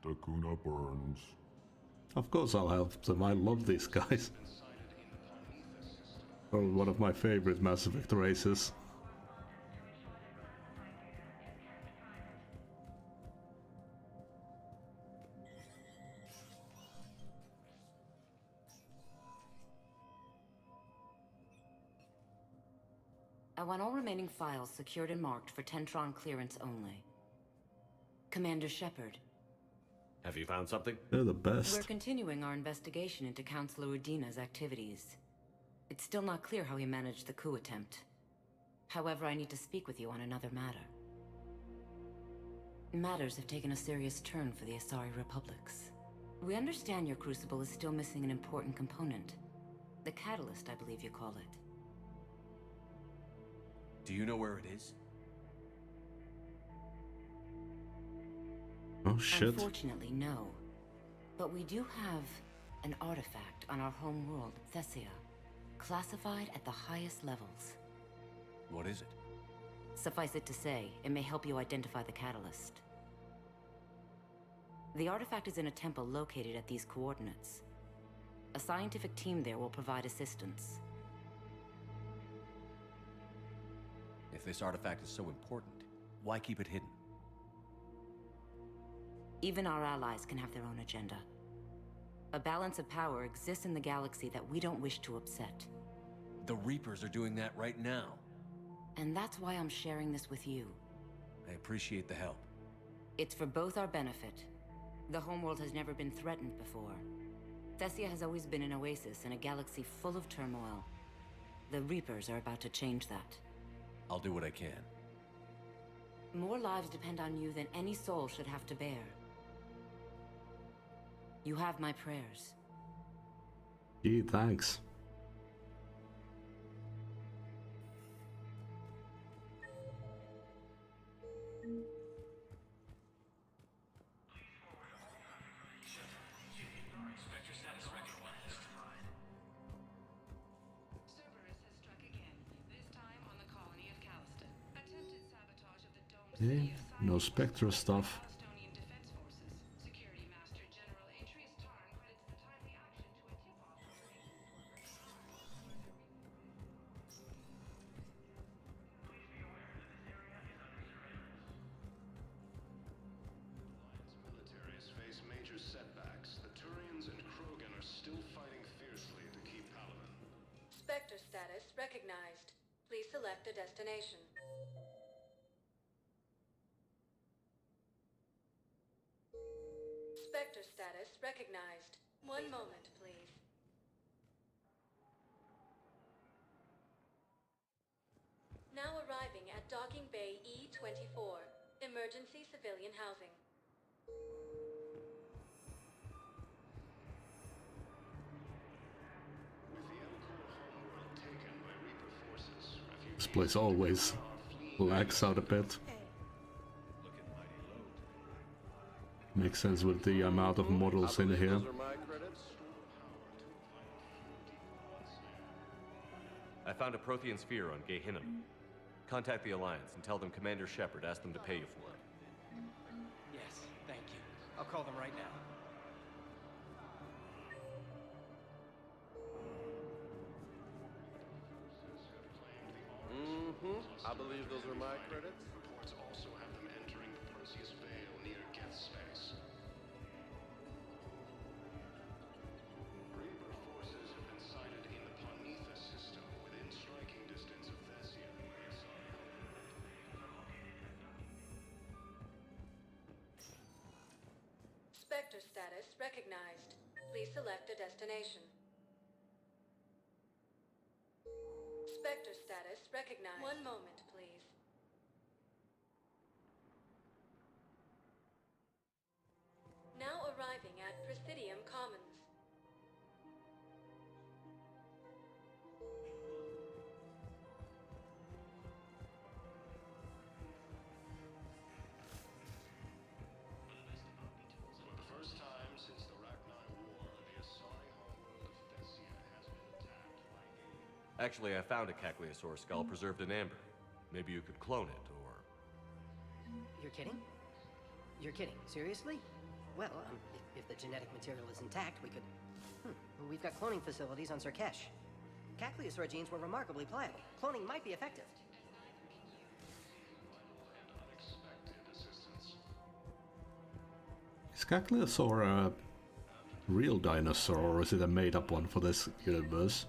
Dakuna burns. Of course I'll help them, I love these guys. Oh, one of my favorite Mass Effect races. I want all remaining files secured and marked for Tentron clearance only. Commander Shepard. Have you found something? They're the best. We're continuing our investigation into Councilor Udina's activities. It's still not clear how he managed the coup attempt. However, I need to speak with you on another matter. Matters have taken a serious turn for the Asari Republics. We understand your crucible is still missing an important component. The catalyst, I believe you call it. Do you know where it is? Oh shit. Unfortunately, no. But we do have an artifact on our home world, Thessia, classified at the highest levels. What is it? Suffice it to say, it may help you identify the catalyst. The artifact is in a temple located at these coordinates. A scientific team there will provide assistance. If this artifact is so important, why keep it hidden? Even our allies can have their own agenda. A balance of power exists in the galaxy that we don't wish to upset. The Reapers are doing that right now. And that's why I'm sharing this with you. I appreciate the help. It's for both our benefit. The homeworld has never been threatened before. Thessia has always been an oasis in a galaxy full of turmoil. The Reapers are about to change that. I'll do what I can. More lives depend on you than any soul should have to bear. You have my prayers. Gee, thanks. Okay, no Spectre stuff. Militaries face major setbacks. The Turians and Krogan are still fighting fiercely to keep Palaven. Spectre status recognized. Please select a destination. Spectre status recognized. One moment, please. Now arriving at Docking Bay E-24. Emergency civilian housing. This place always lags out a bit. Makes sense with the amount of models in here. I found a Prothean sphere on Gehinnom. Contact the Alliance and tell them Commander Shepard asked them to pay you for it. Yes, thank you. I'll call them right now. I believe those are my credits. Reports also have them entering the Perseus Vale near Geth space. Reaper forces have been sighted in the Ponetha system within striking distance of Thessia. Spectre status recognized. Please select a destination. Spectre status recognized. One moment, please. Now arriving at Presidium Commons. For the first time since the Rachni War, the Asari homeworld of Thessia has been attacked by aliens. Actually, I found a Cacliosaur skull preserved in amber. Maybe you could clone it, or... You're kidding? You're kidding. Seriously? Well, if the genetic material is intact, we could... We've got cloning facilities on Surkesh. Cacliosaur genes were remarkably pliable. Cloning might be effective. Is Cacliosaur a real dinosaur, or is it a made-up one for this universe?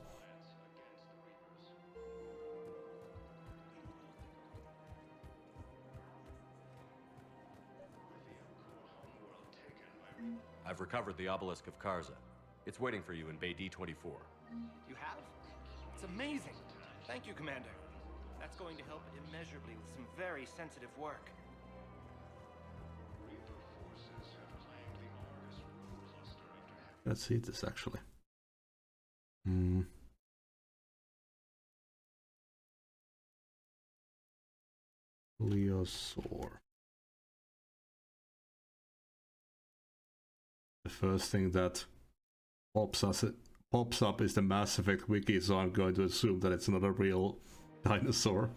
I've recovered the obelisk of Karza. It's waiting for you in Bay D-24. You have? It's amazing. Thank you, Commander. That's going to help immeasurably with some very sensitive work. Let's see this actually. Cacliosaur. The first thing that pops up is the Mass Effect wiki, so I'm going to assume that it's not a real dinosaur.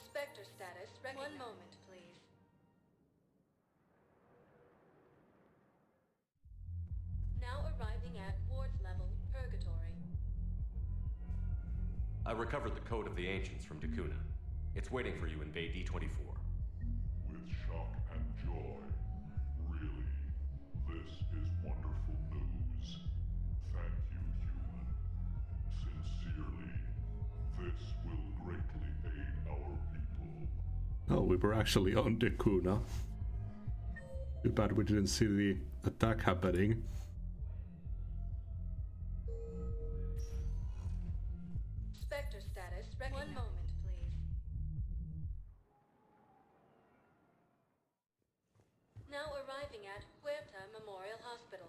Spectre status. One moment, please. Now arriving at Ward's level, Purgatory. I recovered the Code of the Ancients from Dakuna. It's waiting for you in Bay D-24. With shock and joy. Really, this is wonderful news. Thank you, human. Sincerely, this will greatly aid our people. Oh, we were actually on Dakuna. Too bad we didn't see the attack happening. Spectre status. One moment, please. Now arriving at Huerta Memorial Hospital.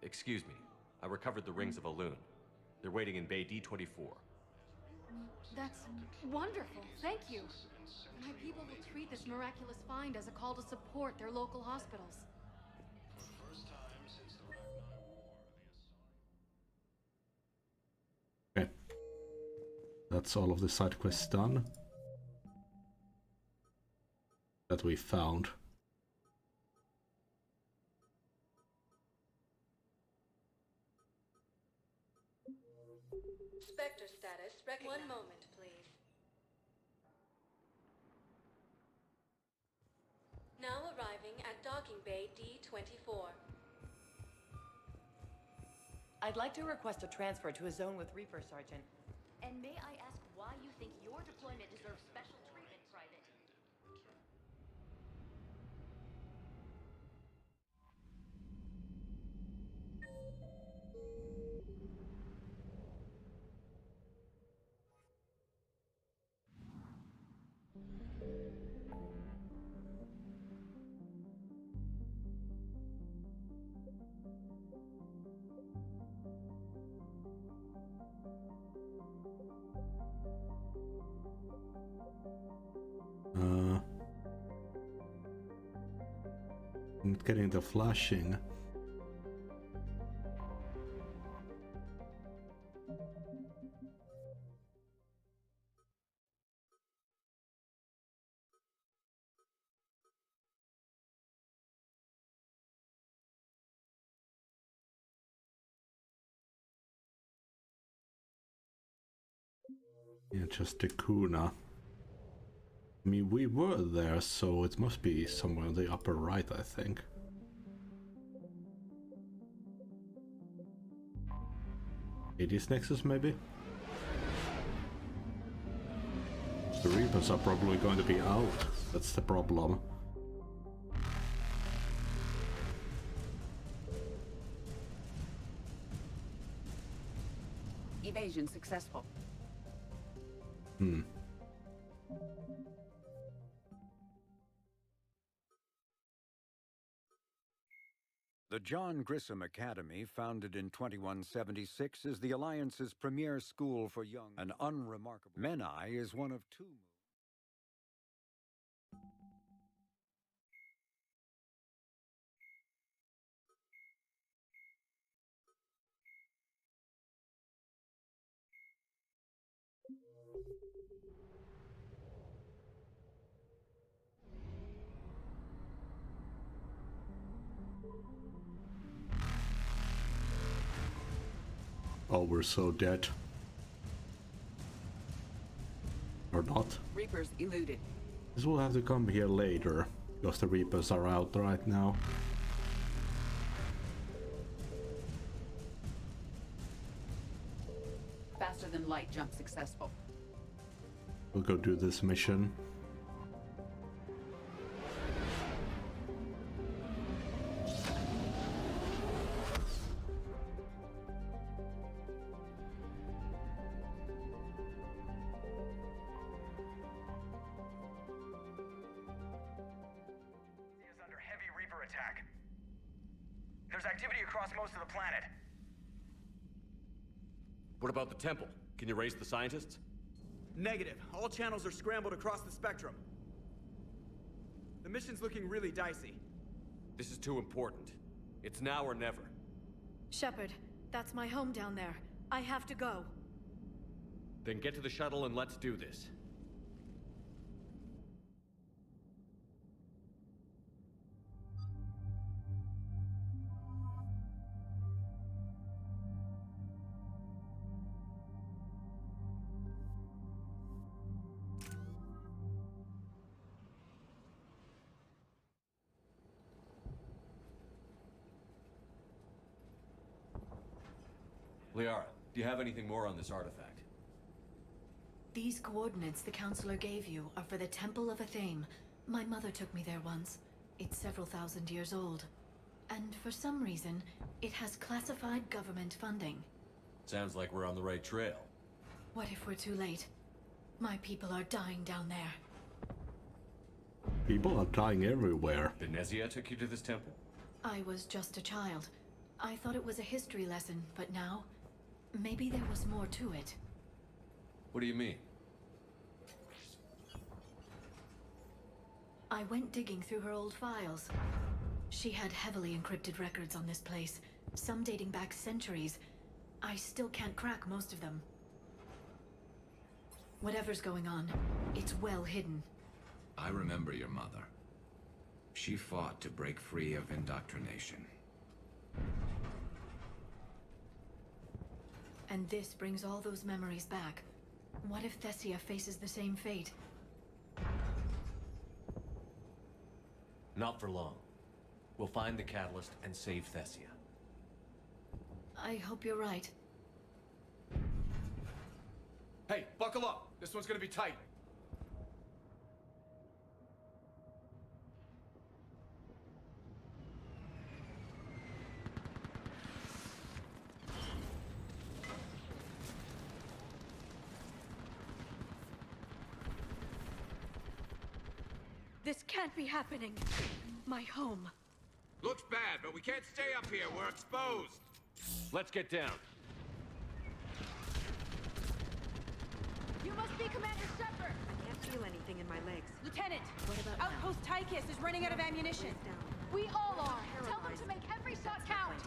Excuse me. I recovered the rings of Elune. They're waiting in Bay D-24. That's wonderful. Thank you. My people will treat this miraculous find as a call to support their local hospitals. For the first time since the Rachni War, Okay. That's all of the side quests done. That we found. Spectre status recognized. 1 moment, please. Now arriving at docking bay D24. I'd like to request a transfer to a zone with Reaper, Sergeant. And may I ask why you think your deployment deserves special treatment, Private? I'm getting the flashing. Yeah, just the Kuna. I mean, we were there, so it must be somewhere in the upper right, I think. Hades Nexus, maybe? The Reapers are probably going to be out. That's the problem. Evasion successful. The John Grissom Academy, founded in 2176, is the Alliance's premier school for young and unremarkable. Menai is one of two. Oh, we're so dead. Or not. Reapers eluded. This will have to come here later, because the Reapers are out right now. Faster than light jump successful. We'll go do this mission. There's activity across most of the planet. What about the temple? Can you raise the scientists? Negative. All channels are scrambled across the spectrum. The mission's looking really dicey. This is too important. It's now or never. Shepard, that's my home down there. I have to go. Then get to the shuttle and let's do this. Liara, do you have anything more on this artifact? These coordinates the Counselor gave you are for the Temple of Athame. My mother took me there once. It's several thousand years old. And for some reason, it has classified government funding. Sounds like we're on the right trail. What if we're too late? My people are dying down there. People are dying everywhere. Benezia took you to this temple? I was just a child. I thought it was a history lesson, but now, maybe there was more to it. What do you mean? I went digging through her old files. She had heavily encrypted records on this place, some dating back centuries. I still can't crack most of them. Whatever's going on, it's well hidden. I remember your mother. She fought to break free of indoctrination. And this brings all those memories back. What if Thessia faces the same fate? Not for long. We'll find the catalyst and save Thessia. I hope you're right. Hey, buckle up! This one's gonna be tight. This can't be happening. My home. Looks bad, but we can't stay up here. We're exposed. Let's get down. You must be Commander Shepard! I can't feel anything in my legs. Lieutenant! What about Outpost Tychus is running out of ammunition. We all are. Tell them to make every shot count.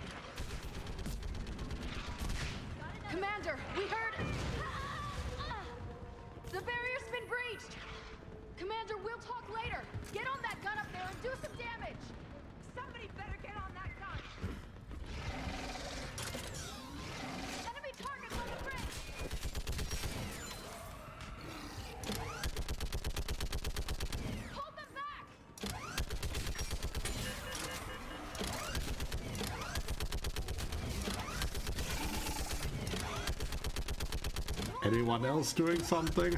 Commander, we heard... The barrier's been breached! Commander, we'll talk later. Get on that gun up there and do some damage. Somebody better get on that gun. Enemy targets on the bridge. Hold them back. Anyone else doing something?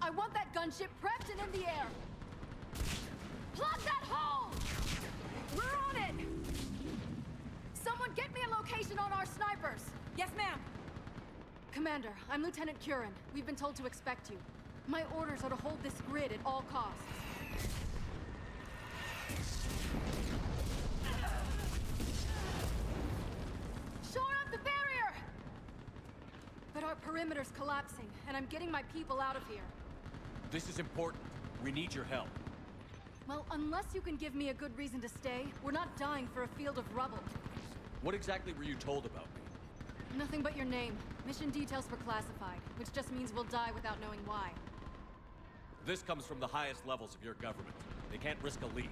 I want that gunship prepped and in the air. Plug that hole! We're on it! Someone get me a location on our snipers. Yes, ma'am. Commander, I'm Lieutenant Curran. We've been told to expect you. My orders are to hold this grid at all costs. Shore up the barrier! But our perimeter's collapsing, and I'm getting my people out of here. This is important. We need your help. Well, unless you can give me a good reason to stay, we're not dying for a field of rubble. What exactly were you told about me? Nothing but your name. Mission details were classified, which just means we'll die without knowing why. This comes from the highest levels of your government. They can't risk a leak.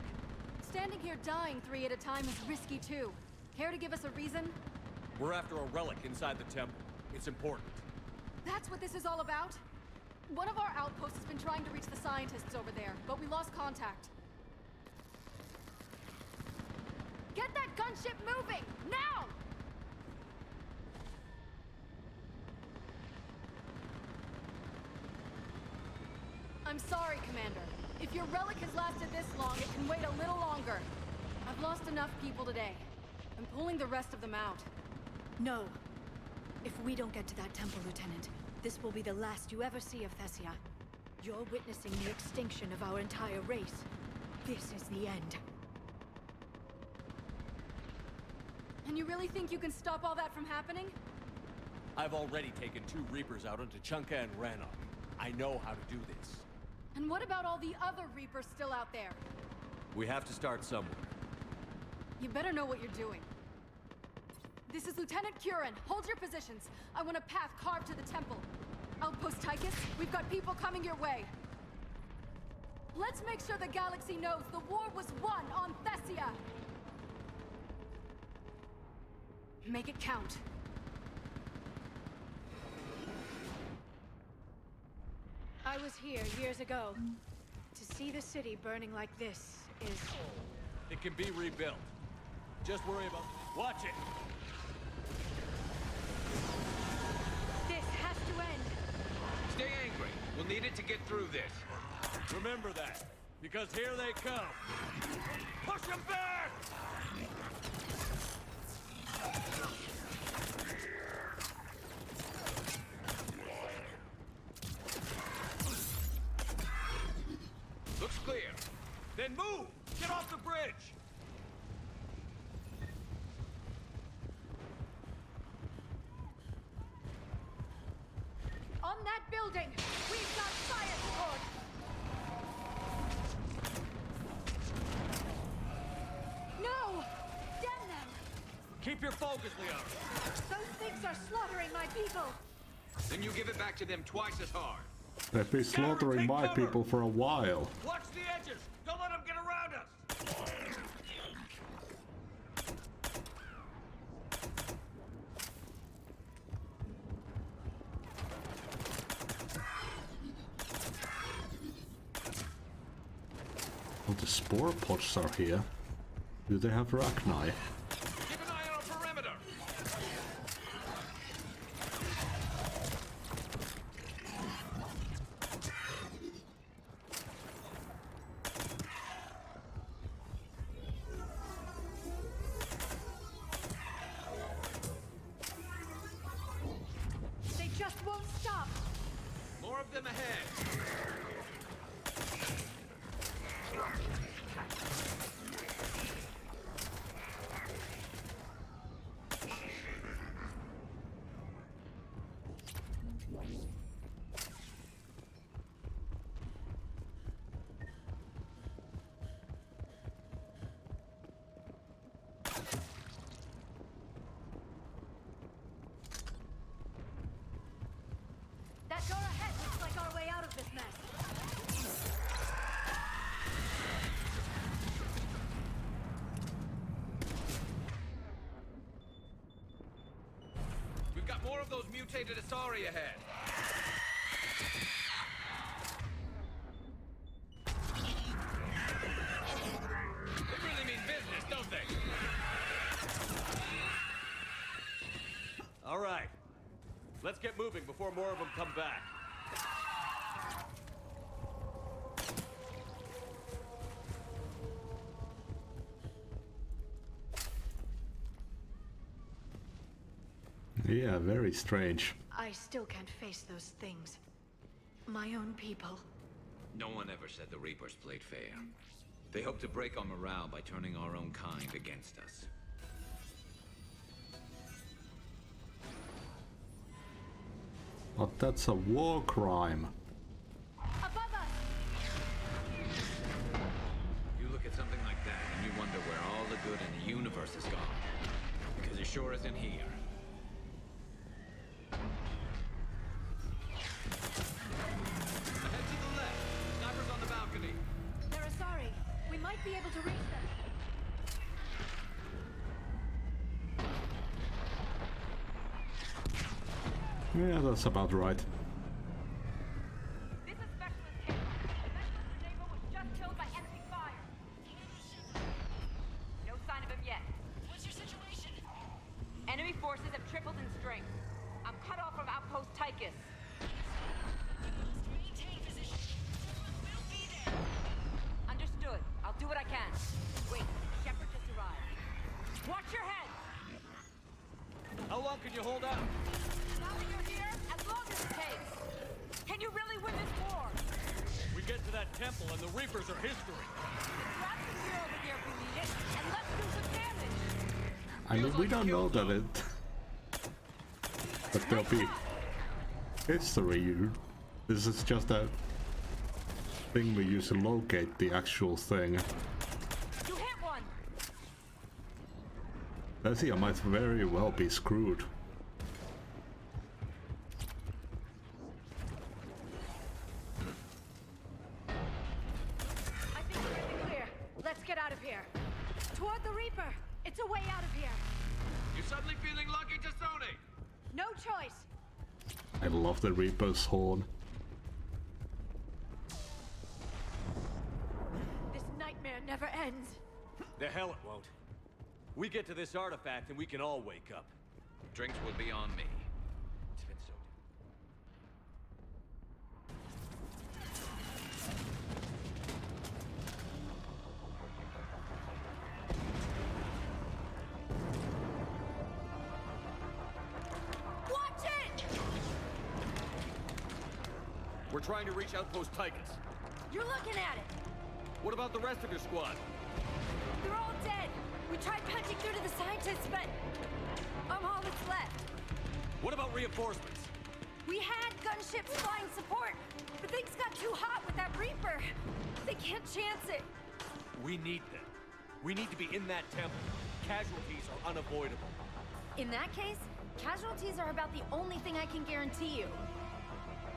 Standing here dying 3 at a time is risky too. Care to give us a reason? We're after a relic inside the temple. It's important. That's what this is all about? One of our outposts has been trying to reach the scientists over there, but we lost contact. Get that gunship moving! Now! I'm sorry, Commander. If your relic has lasted this long, it can wait a little longer. I've lost enough people today. I'm pulling the rest of them out. No. If we don't get to that temple, Lieutenant, this will be the last you ever see of Thessia. You're witnessing the extinction of our entire race. This is the end. And you really think you can stop all that from happening? I've already taken 2 Reapers out onto Chunka and Rannoch. I know how to do this. And what about all the other Reapers still out there? We have to start somewhere. You better know what you're doing. This is Lieutenant Curran. Hold your positions. I want a path carved to the temple. Outpost Tychus, we've got people coming your way. Let's make sure the galaxy knows the war was won on Thessia. Make it count. I was here years ago. To see the city burning like this is... It can be rebuilt. Just worry about... Watch it! This has to end. Stay angry. We'll need it to get through this. Remember that. Because here they come. Push them back! Looks clear. Then move! Get off the bridge! On that building, we've got fire support! No! Damn them! Keep your focus, Leon. Those things are slaughtering my people! Then you give it back to them twice as hard. They've been slaughtering my people for a while. Watch the edges! Don't let them get around us! Oh, the spore pods are here. Do they have Rachni? Keep an eye on our perimeter. They just won't stop! More of them ahead. That door ahead looks like our way out of this mess. We've got more of those mutated Asari ahead. They really mean business, don't they? All right. Let's get moving before more of them come back. Yeah, very strange. I still can't face those things. My own people. No one ever said the Reapers played fair. They hope to break our morale by turning our own kind against us. But that's a war crime. Above us! You look at something like that and you wonder where all the good in the universe is gone. Because it sure isn't here. Ahead to the left. Snipers on the balcony. They're Asari. We might be able to reach them. Yeah, that's about right. This is Specialist Ava. Specialist Reneva was just killed by enemy fire. No sign of him yet. What's your situation? Enemy forces have tripled in strength. I'm cut off from Outpost Tychus. Maintain position. We'll be there. Understood. I'll do what I can. Wait, Shepard just arrived. Watch your head! How long can you hold out? Now that you're here, as long as it takes. Can you really win this war? We get to that temple and the Reapers are history. Grab the gear over here if we need it, and let's do some damage! I mean, we don't know that there'll be history. This is just a thing we use to locate the actual thing. You hit one! Thessia might very well be screwed. I think we're in the clear. Let's get out of here. Toward the Reaper. It's a way out of here. You suddenly feeling lucky, Tassoni? No choice. I love the Reaper's horn. This nightmare never ends. The hell it won't. We get to this artifact and we can all wake up. Drinks will be on me. It's been so... We're trying to reach Outpost Tychus. You're looking at it! What about the rest of your squad? They're all dead! We tried punching through to the scientists, but I'm all that's left. What about reinforcements? We had gunships flying support, but things got too hot with that Reaper. They can't chance it. We need them. We need to be in that temple. Casualties are unavoidable. In that case, casualties are about the only thing I can guarantee you.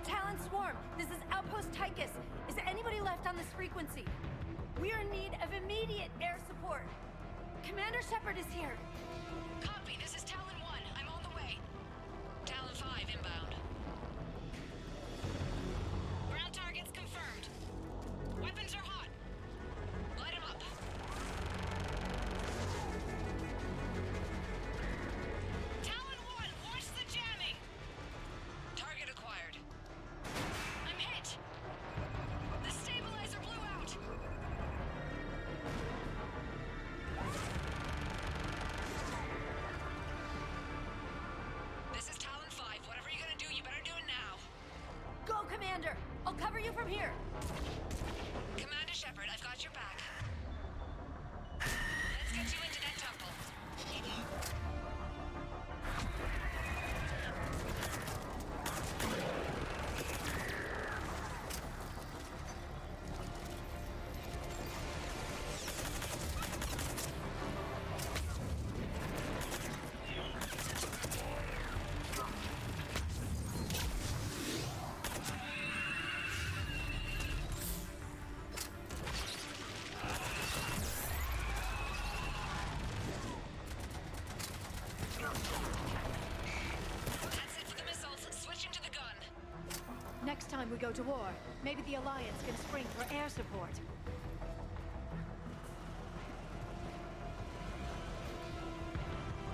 Talon Swarm, this is Outpost Tychus. Is there anybody left on this frequency? We are in need of immediate air support. Commander Shepard is here. Copy, this is Talon 1. I'm on the way. Talon 5 inbound. Ground targets confirmed. Weapons are hot. Light 'em up. Talon 1, watch the jamming! Target acquired. I'm hit! The stabilizer blew out! This is Talon 5. Whatever you're gonna do, you better do it now. Go, Commander! I'll cover you from here. Commander Shepard, I've got your back. Let's get you into that temple. That's it for the missiles. Switching to the gun. Next time we go to war, maybe the Alliance can spring for air support.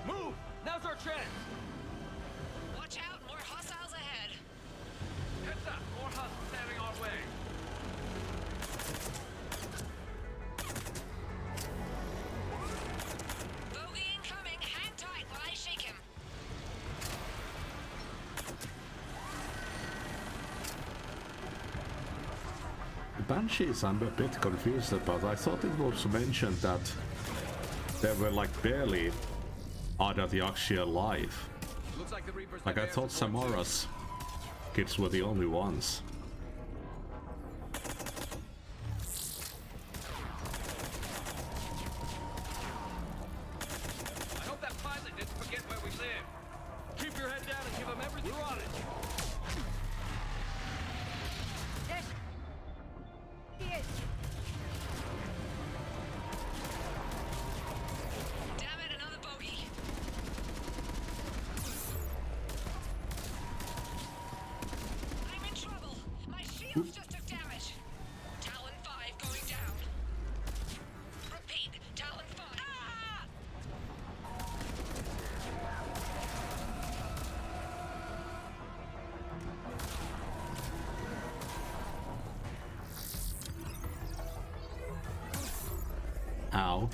Move! Now's our chance! Watch out, more hostiles ahead. Heads up, more hostiles heading our way. Bogey incoming. Hang tight while I shake him. The Banshees I'm a bit confused about. I thought it was mentioned that they were like barely either the actually alive. Looks like the Reapers Like I have air thought support too. Samara's kids were the only ones. I hope that pilot didn't forget where we live. Keep your head down and give them everything. We're on it! There he is. Damn it, another bogey. I'm in trouble. My shields just took damage. Talon 5 going down. Repeat, Talon 5. Ah! Ow.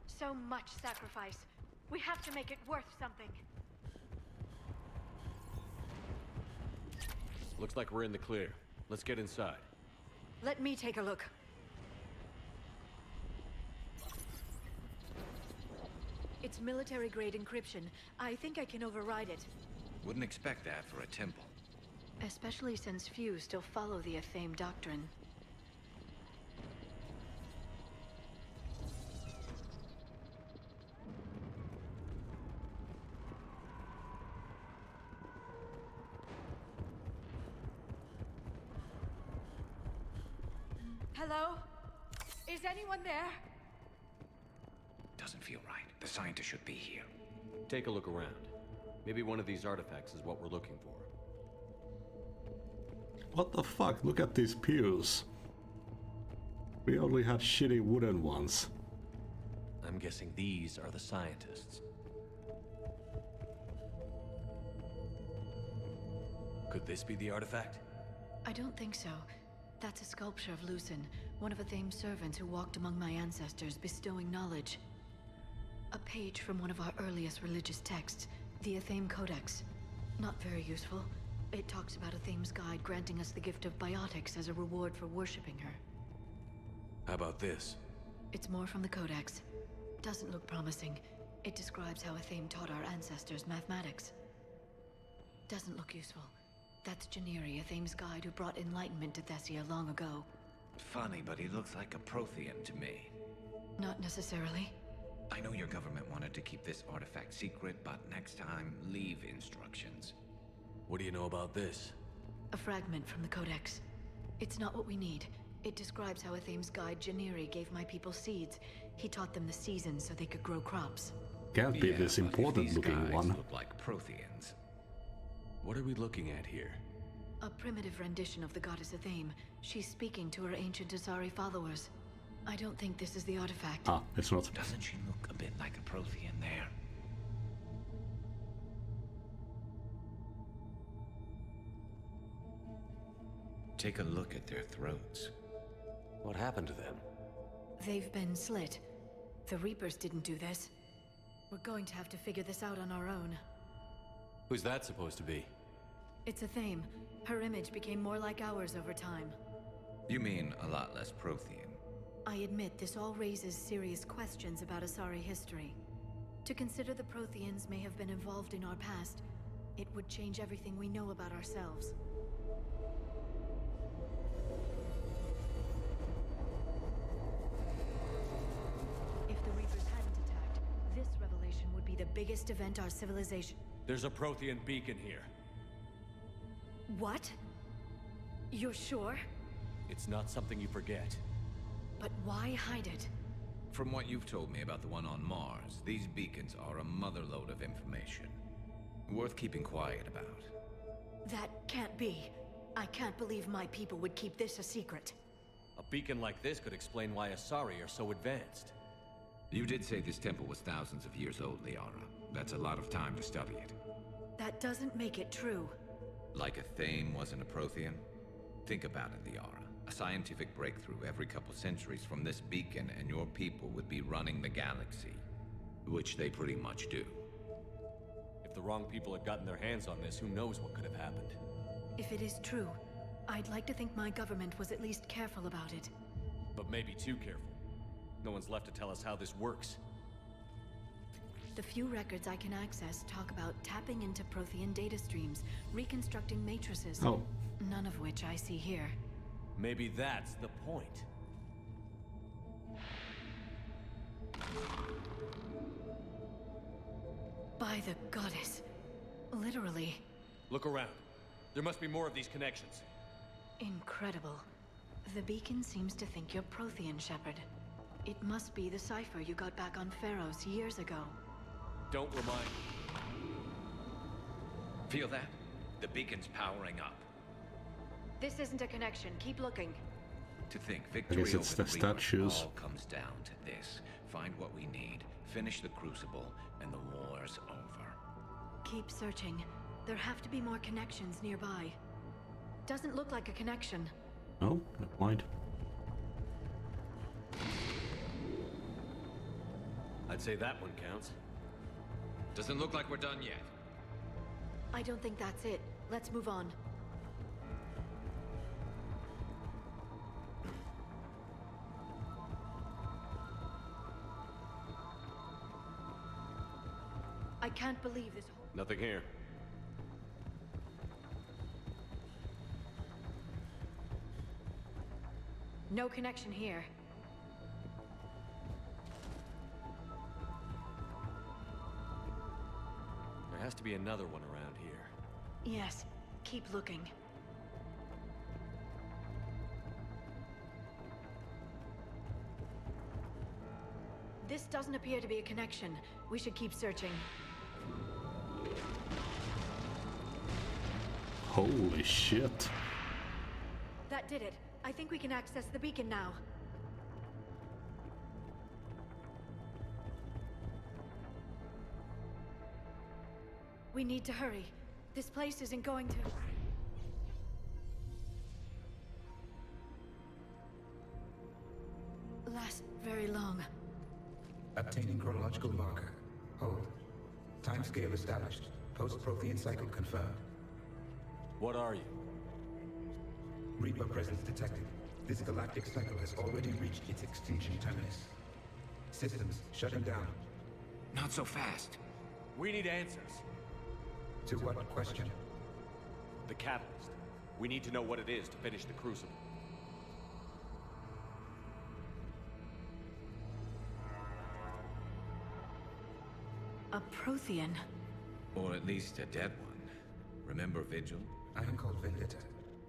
So much sacrifice. We have to make it worth something. Looks like we're in the clear. Let's get inside. Let me take a look. It's military-grade encryption. I think I can override it. Wouldn't expect that for a temple. Especially since few still follow the Athame doctrine. Hello? Is anyone there? Doesn't feel right. The scientist should be here. Take a look around. Maybe one of these artifacts is what we're looking for. What the fuck? Look at these pews. We only had shitty wooden ones. I'm guessing these are the scientists. Could this be the artifact? I don't think so. That's a sculpture of Lucen, one of Athame's servants who walked among my ancestors, bestowing knowledge. A page from one of our earliest religious texts, the Athame Codex. Not very useful. It talks about Athame's guide granting us the gift of biotics as a reward for worshipping her. How about this? It's more from the Codex. Doesn't look promising. It describes how Athame taught our ancestors mathematics. Doesn't look useful. That's Janiri, Athame's guide who brought enlightenment to Thessia long ago. Funny, but he looks like a Prothean to me. Not necessarily. I know your government wanted to keep this artifact secret, but next time, leave instructions. What do you know about this? A fragment from the Codex. It's not what we need. It describes how Athame's guide Janiri gave my people seeds. He taught them the seasons so they could grow crops. Can't be this important looking one. Look like Protheans. What are we looking at here? A primitive rendition of the goddess Athame. She's speaking to her ancient Asari followers. I don't think this is the artifact. Ah, it's not. Doesn't she look a bit like a Prothean there? Take a look at their throats. What happened to them? They've been slit. The Reapers didn't do this. We're going to have to figure this out on our own. Who's that supposed to be? It's Athame. Her image became more like ours over time. You mean a lot less Prothean? I admit this all raises serious questions about Asari history. To consider the Protheans may have been involved in our past, it would change everything we know about ourselves. If the Reapers hadn't attacked, this revelation would be the biggest event our civilization... There's a Prothean beacon here. What? You're sure? It's not something you forget. But why hide it? From what you've told me about the one on Mars, these beacons are a motherlode of information. Worth keeping quiet about. That can't be. I can't believe my people would keep this a secret. A beacon like this could explain why Asari are so advanced. You did say this temple was thousands of years old, Liara. That's a lot of time to study it. That doesn't make it true. Like Athame wasn't a Prothean? Think about it, Liara. A scientific breakthrough every couple centuries from this beacon and your people would be running the galaxy. Which they pretty much do. If the wrong people had gotten their hands on this, who knows what could have happened. If it is true, I'd like to think my government was at least careful about it. But maybe too careful. No one's left to tell us how this works. The few records I can access talk about tapping into Prothean data streams, reconstructing matrices. Oh. None of which I see here. Maybe that's the point. By the goddess. Literally. Look around. There must be more of these connections. Incredible. The beacon seems to think you're Prothean, Shepard. It must be the cipher you got back on Pharaohs years ago. Don't remind me. Feel that? The beacon's powering up. This isn't a connection. Keep looking. To think victory it's over the statues. all comes down to this. Find what we need, finish the Crucible, and the war's over. Keep searching. There have to be more connections nearby. Doesn't look like a connection. Oh, never mind. I'd say that one counts. Doesn't look like we're done yet. I don't think that's it. Let's move on. I can't believe this whole... Nothing here. No connection here. There has to be another one around here. Yes. Keep looking. This doesn't appear to be a connection. We should keep searching. Holy shit. That did it. I think we can access the beacon now. We need to hurry. This place isn't going to... Obtaining chronological marker. Hold. Timescale established. Post-Prothean cycle confirmed. What are you? Reaper presence detected. This galactic cycle has already reached its extinction terminus. Systems shutting down. Not so fast. We need answers. To what question? The catalyst. We need to know what it is to finish the Crucible. A Prothean. Or at least a dead one. Remember Vigil? I am called Vendetta,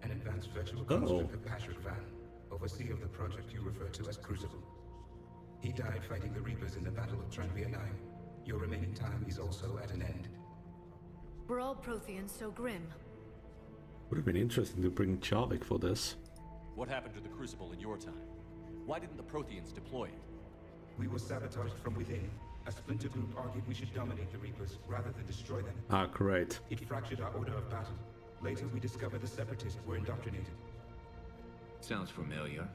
an advanced virtual construct of Patrick Van, overseer of the project you refer to as Crucible. He died fighting the Reapers in the Battle of Tranvia 9. Your remaining time is also at an end. Were all Protheans so grim? Would have been interesting to bring Javik for this. What happened to the Crucible in your time? Why didn't the Protheans deploy it? We were sabotaged from within. A splinter group argued we should dominate the Reapers rather than destroy them. Ah, great. It fractured our order of battle. Later, we discovered the Separatists were indoctrinated. Sounds familiar.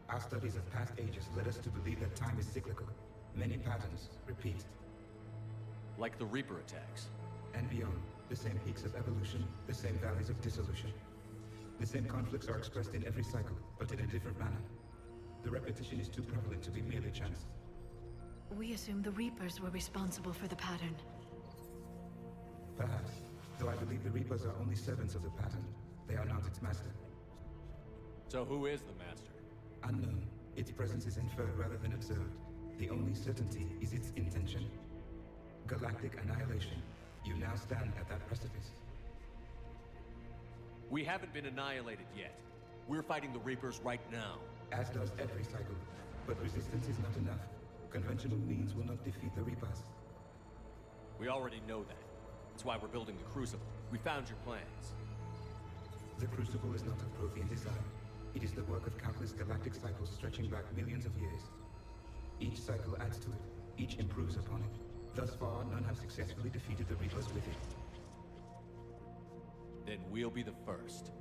Our studies of past ages led us to believe that time is cyclical. Many patterns repeat. Like the Reaper attacks. And beyond. The same peaks of evolution, the same valleys of dissolution. The same conflicts are expressed in every cycle, but in a different manner. The repetition is too prevalent to be merely chance. We assumed the Reapers were responsible for the pattern. Perhaps. Though I believe the Reapers are only servants of the pattern. They are not its master. So who is the master? Unknown. Its presence is inferred rather than observed. The only certainty is its intention. Galactic annihilation. You now stand at that precipice. We haven't been annihilated yet. We're fighting the Reapers right now. As does every cycle. But resistance is not enough. Conventional means will not defeat the Reapers. We already know that. That's why we're building the Crucible. We found your plans. The Crucible is not a Prothean design. It is the work of countless galactic cycles stretching back millions of years. Each cycle adds to it. Each improves upon it. Thus far, none have successfully defeated the Reapers with it. Then we'll be the first.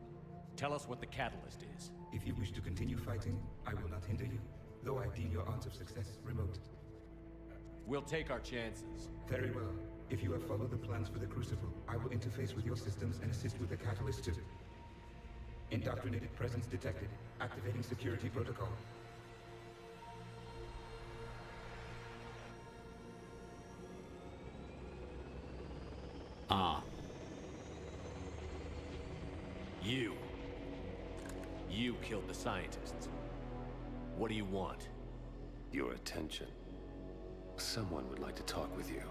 Tell us what the catalyst is. If you wish to continue fighting, I will not hinder you, though I deem your odds of success remote. We'll take our chances. Very well. If you have followed the plans for the Crucible, I will interface with your systems and assist with the catalyst too. Indoctrinated presence detected. Activating security protocol. Ah. You killed the scientists. What do you want? Your attention. Someone would like to talk with you.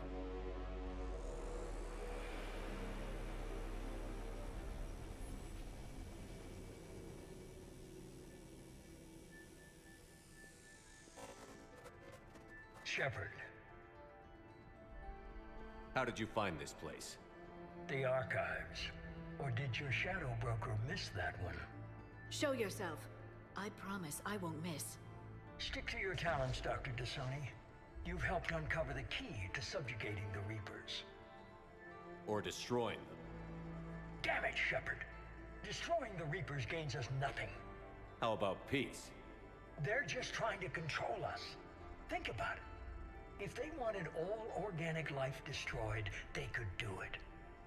Shepard. How did you find this place? The archives. Or did your shadow broker miss that one? Show yourself. I promise I won't miss. Stick to your talents, Dr. Dasani. You've helped uncover the key to subjugating the Reapers. Or destroying them. Damn it, Shepard. Destroying the Reapers gains us nothing. How about peace? They're just trying to control us. Think about it. If they wanted all organic life destroyed, they could do it.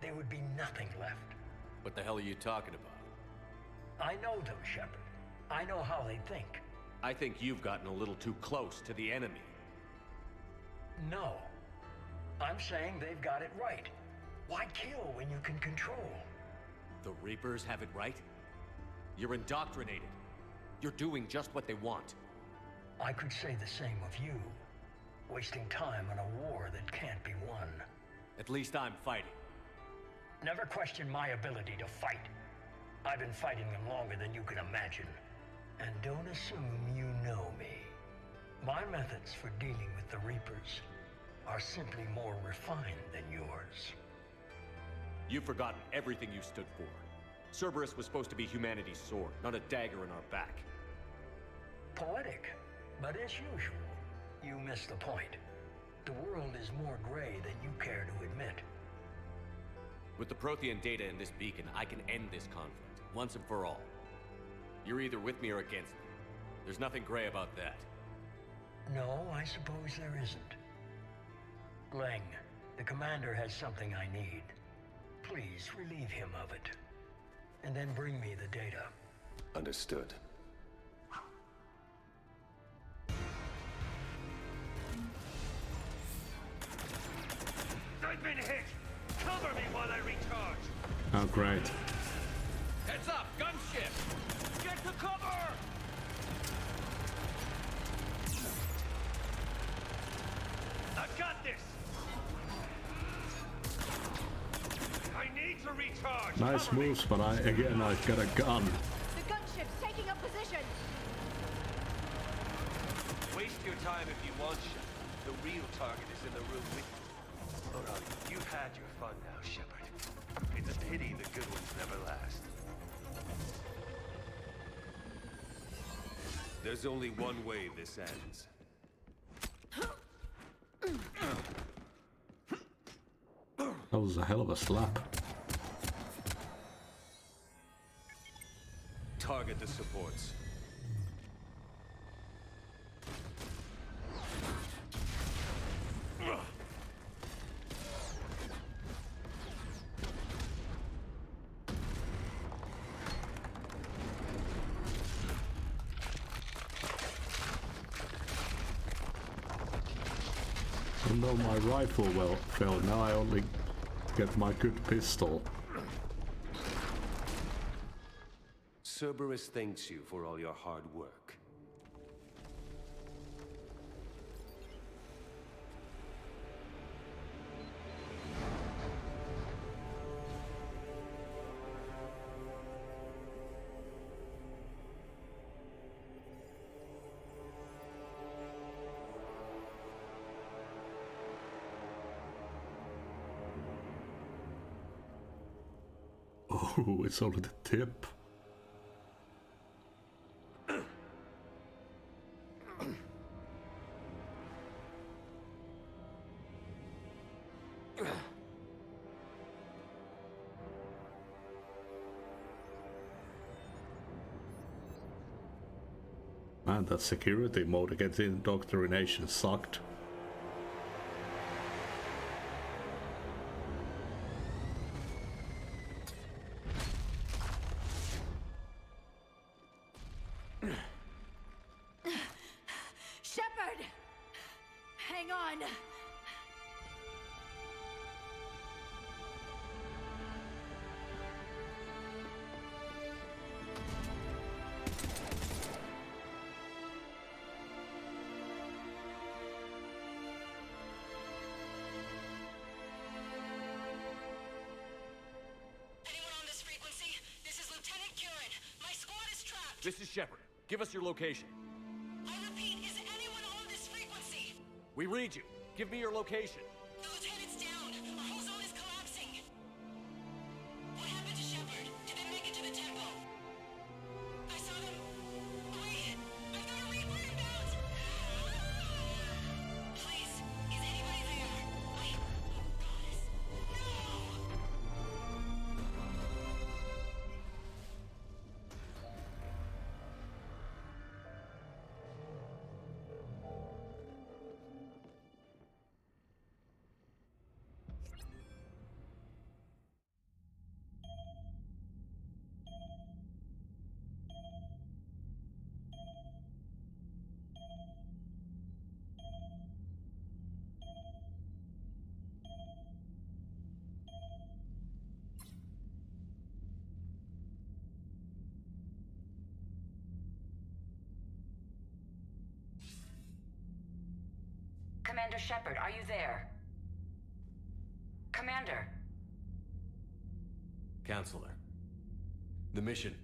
There would be nothing left. What the hell are you talking about? I know them, Shepard. I know how they think. I think you've gotten a little too close to the enemy. No. I'm saying they've got it right. Why kill when you can control? The Reapers have it right? You're indoctrinated. You're doing just what they want. I could say the same of you. Wasting time on a war that can't be won. At least I'm fighting. Never question my ability to fight. I've been fighting them longer than you can imagine. And don't assume you know me. My methods for dealing with the Reapers are simply more refined than yours. You've forgotten everything you stood for. Cerberus was supposed to be humanity's sword, not a dagger in our back. Poetic, but as usual, you miss the point. The world is more gray than you care to admit. With the Prothean data in this beacon, I can end this conflict, once and for all. You're either with me or against me. There's nothing gray about that. No, I suppose there isn't. Leng, the commander has something I need. Please relieve him of it. And then bring me the data. Understood. I've been hit! Cover me while I recharge! Oh, great. Heads up! Gunship! Get to cover! I've got this! I need to recharge! Nice moves, but I've got a gun. The gunship's taking up position! Waste your time if you want, Shepard. The real target is in the room with you. Alright, you've had your fun now, Shepard. It's a pity the good ones never last. There's only one way this ends. That was a hell of a slap. Target the supports. Even though my rifle fell, now I only get my good pistol. Cerberus thanks you for all your hard work. Oh, it's only the tip. Man, that security mode against indoctrination sucked. Shepard! Hang on! This is Shepard. Give us your location. I repeat, is anyone on this frequency? We read you. Give me your location. The lieutenant's down. Our whole zone is collapsing. What happened to Shepard? Did they make it to the temple? I saw them. Wait! I've got a Reaper inbound! Please, is anybody there? Wait. Goddess. No! Commander Shepard, are you there? Commander! Counselor. The mission.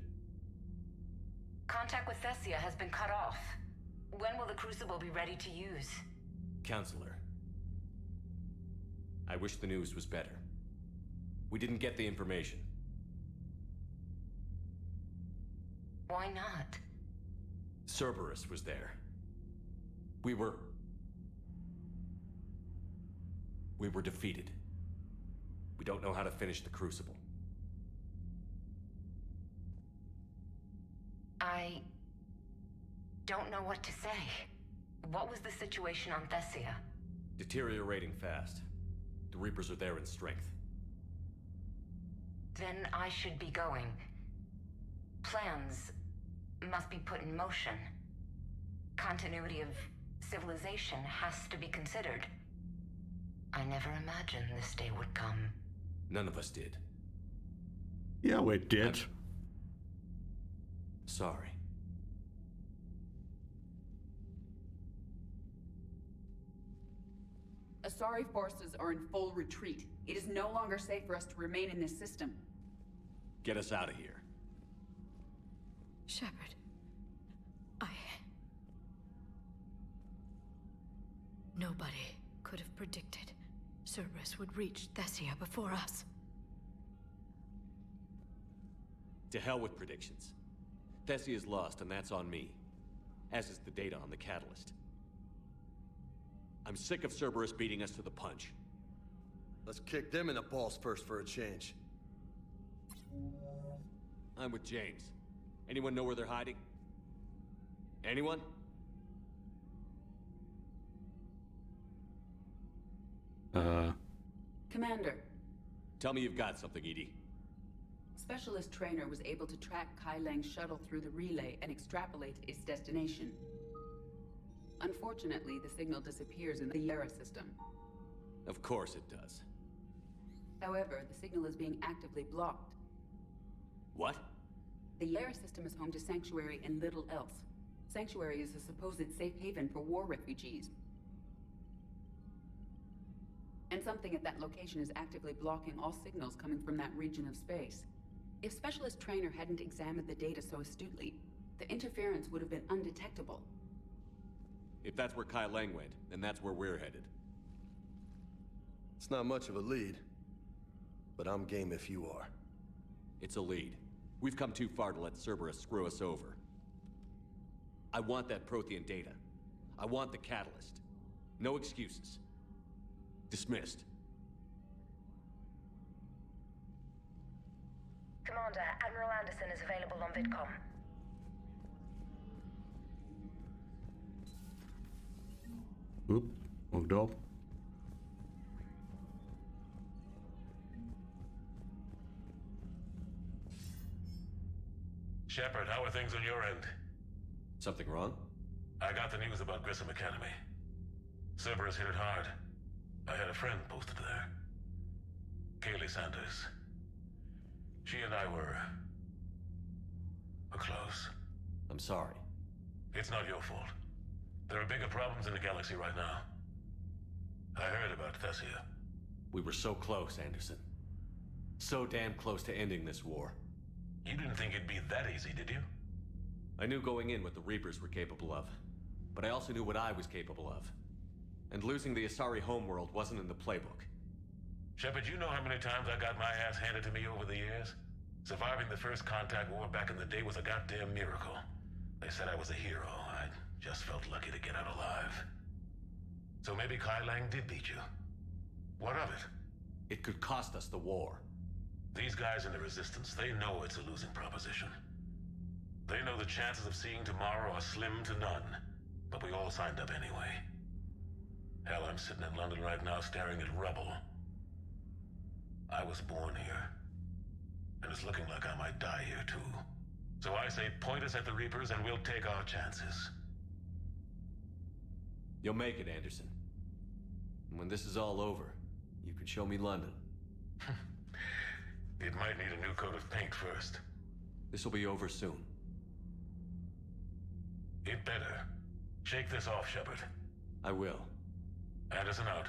Contact with Thessia has been cut off. When will the Crucible be ready to use? Counselor. I wish the news was better. We didn't get the information. Why not? Cerberus was there. We were defeated. We don't know how to finish the Crucible. I don't know what to say. What was the situation on Thessia? Deteriorating fast. The Reapers are there in strength. Then I should be going. Plans must be put in motion. Continuity of civilization has to be considered. I never imagined this day would come. None of us did. Yeah, we did. Sorry. Asari forces are in full retreat. It is no longer safe for us to remain in this system. Get us out of here. Shepard, Nobody could have predicted Cerberus would reach Thessia before us. To hell with predictions. Thessia is lost, and that's on me. As is the data on the catalyst. I'm sick of Cerberus beating us to the punch. Let's kick them in the balls first for a change. I'm with James. Anyone know where they're hiding? Anyone? Commander. Tell me you've got something, Edie. Specialist Trainer was able to track Kai Lang's shuttle through the relay and extrapolate its destination. Unfortunately, the signal disappears in the Yara system. Of course it does. However, the signal is being actively blocked. What? The Yara system is home to Sanctuary and little else. Sanctuary is a supposed safe haven for war refugees. And something at that location is actively blocking all signals coming from that region of space. If Specialist Trainer hadn't examined the data so astutely, the interference would have been undetectable. If that's where Kai Lang went, then that's where we're headed. It's not much of a lead, but I'm game if you are. It's a lead. We've come too far to let Cerberus screw us over. I want that Prothean data. I want the catalyst. No excuses. Dismissed. Commander, Admiral Anderson is available on VidCom. Oop, moved up. Shepard, how are things on your end? Something wrong? I got the news about Grissom Academy. Cerberus hit it hard. I had a friend posted there. Kaylee Sanders. She and I were close. I'm sorry. It's not your fault. There are bigger problems in the galaxy right now. I heard about Thessia. We were so close, Anderson. So damn close to ending this war. You didn't think it'd be that easy, did you? I knew going in what the Reapers were capable of, but I also knew what I was capable of. And losing the Asari homeworld wasn't in the playbook. Shepard, you know how many times I got my ass handed to me over the years? Surviving the first contact war back in the day was a goddamn miracle. They said I was a hero. I just felt lucky to get out alive. So maybe Kai Lang did beat you. What of it? It could cost us the war. These guys in the Resistance, they know it's a losing proposition. They know the chances of seeing tomorrow are slim to none. But we all signed up anyway. Hell, I'm sitting in London right now staring at rubble. I was born here. And it's looking like I might die here too. So I say point us at the Reapers and we'll take our chances. You'll make it, Anderson. And when this is all over, you can show me London. It might need a new coat of paint first. This will be over soon. It better. Shake this off, Shepard. I will. Anderson out.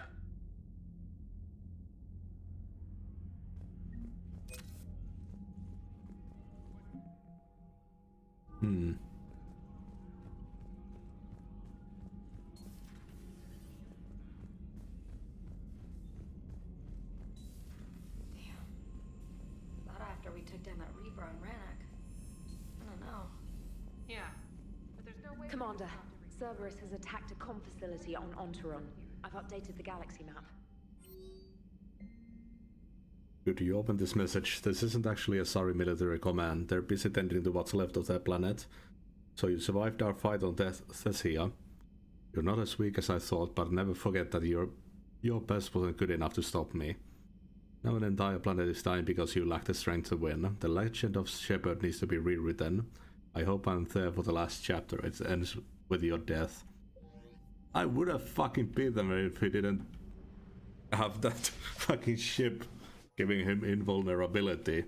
Not after we took down that Reaper on Rannoch. I don't know. Yeah, but there's no way... Commander, Cerberus has attacked a comm facility on Ontaron. I've updated the galaxy map. Could you open this message? This isn't actually a Asari military command. They're busy tending to what's left of their planet. So you survived our fight on Thessia. You're not as weak as I thought, but never forget that your best wasn't good enough to stop me. Now an entire planet is dying because you lack the strength to win. The legend of Shepard needs to be rewritten. I hope I'm there for the last chapter. It ends with your death. I would have fucking beat them if he didn't have that fucking ship giving him invulnerability.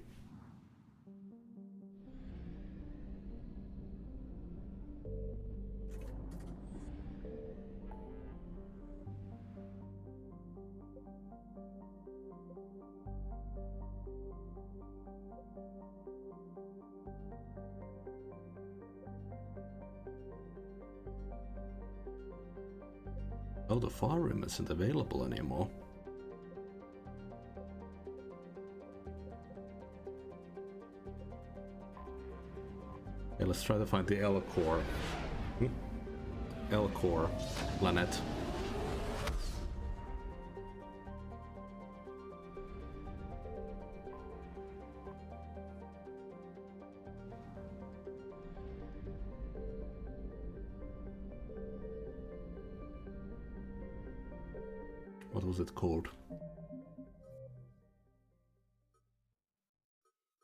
Oh, the far room isn't available anymore. Okay, let's try to find the L-Core. L-Core planet. What was it called?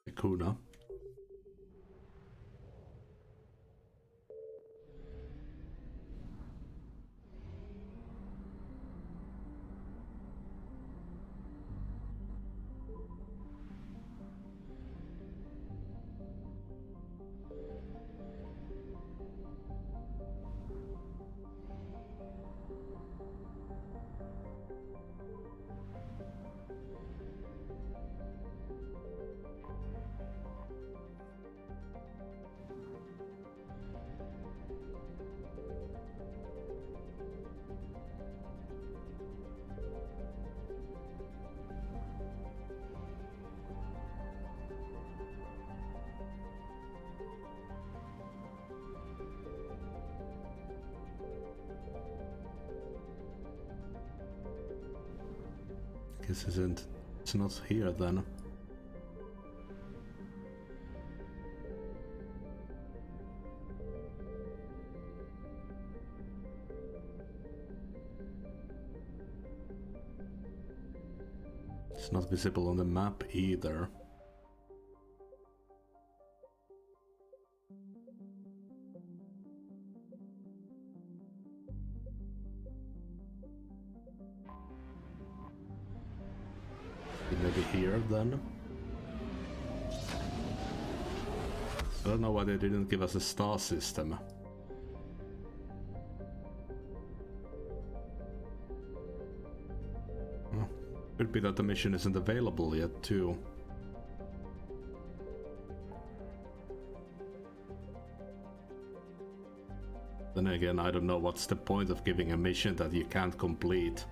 Akuna. Guess it's not here then. It's not visible on the map either. Maybe here then? I don't know why they didn't give us a star system. Could be that the mission isn't available yet too. Then again, I don't know what's the point of giving a mission that you can't complete.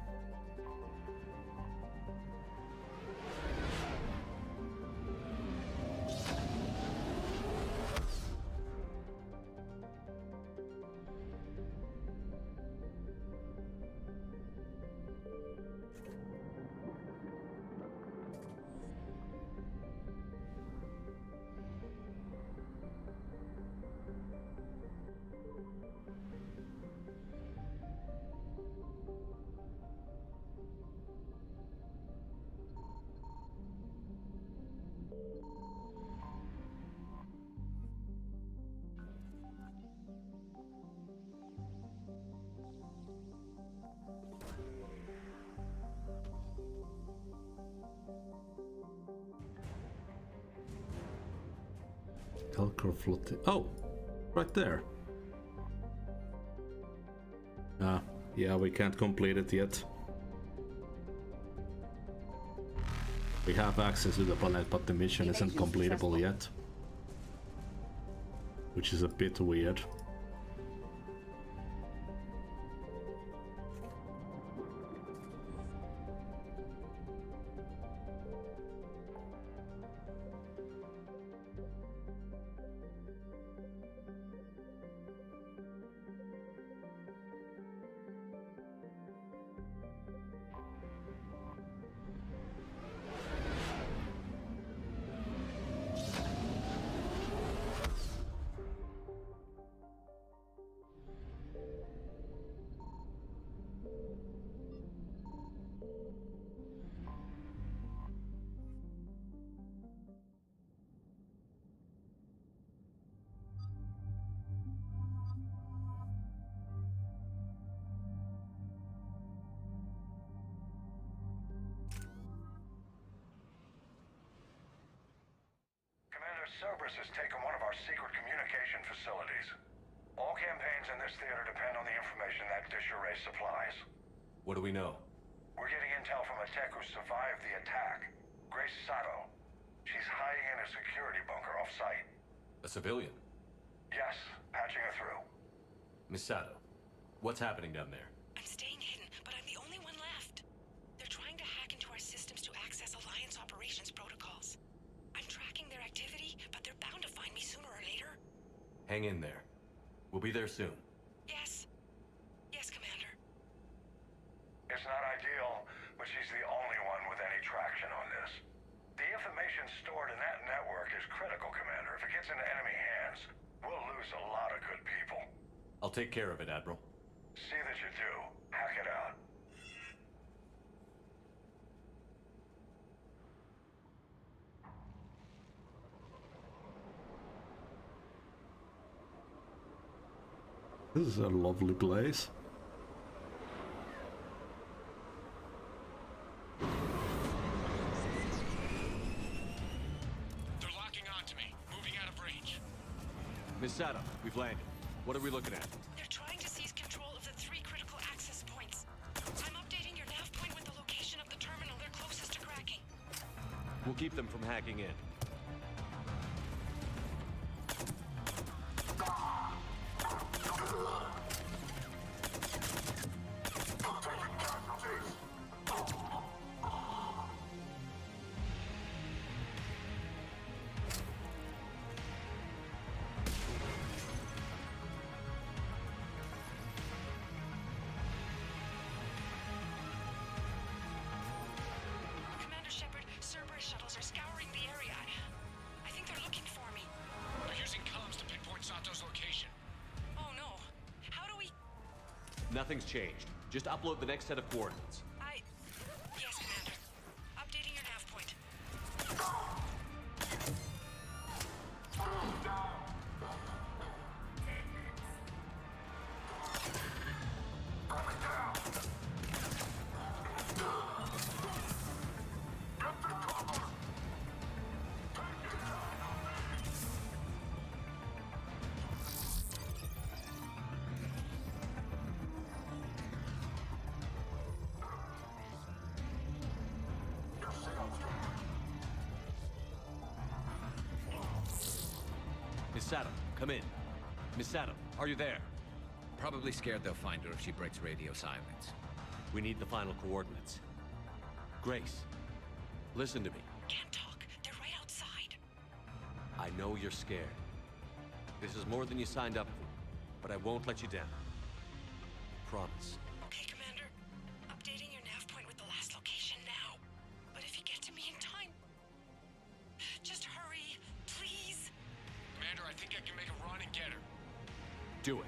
Oh, right there. Yeah, we can't complete it yet. We have access to the planet, but the mission isn't completable yet. Which is a bit weird. Cerberus has taken one of our secret communication facilities. All campaigns in this theater depend on the information that dish array supplies. What do we know? We're getting intel from a tech who survived the attack. Grace Sato. She's hiding in a security bunker off-site. A civilian? Yes, patching her through. Miss Sato, what's happening down there? I'm staying hidden, but I'm the only one left. They're trying to hack into our systems to access Alliance operations protocols. I'm tracking their activity, but they're bound to find me sooner or later. Hang in there. We'll be there soon. Yes. Yes, Commander. It's not ideal, but she's the only one with any traction on this. The information stored in that network is critical, Commander. If it gets into enemy hands, we'll lose a lot of good people. I'll take care of it, Admiral. See that you do. Hack it out. This is a lovely place. They're locking onto me, moving out of range. Miss Sato, we've landed. What are we looking at? They're trying to seize control of the 3 critical access points. I'm updating your nav point with the location of the terminal they're closest to cracking. We'll keep them from hacking in. Commander Shepard, Cerberus shuttles are scouring the area. I think they're looking for me. They're using comms to pinpoint Sato's location. Oh no. How do we... Nothing's changed. Just upload the next set of coordinates. Yes, Commander. Updating your nav point. Miss Sato, come in. Miss Sato, are you there? Probably scared they'll find her if she breaks radio silence. We need the final coordinates. Grace, listen to me. Can't talk. They're right outside. I know you're scared. This is more than you signed up for, but I won't let you down. Promise. Okay, Commander. Updating your nav point with the last location now. But if you get to me in time... Just hurry, please. Commander, I think I can make a run and get her. Do it.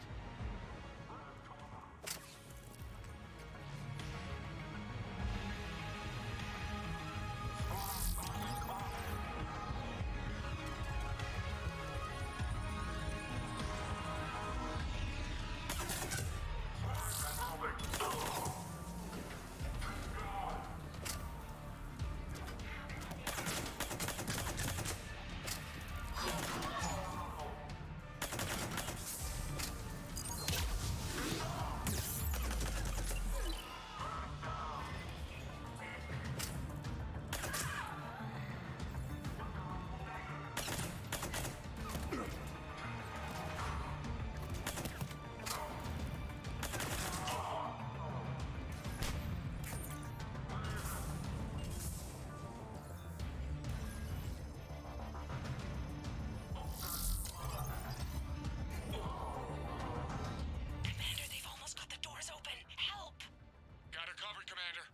Commander, they've almost got the doors open. Help! Got her covered, Commander.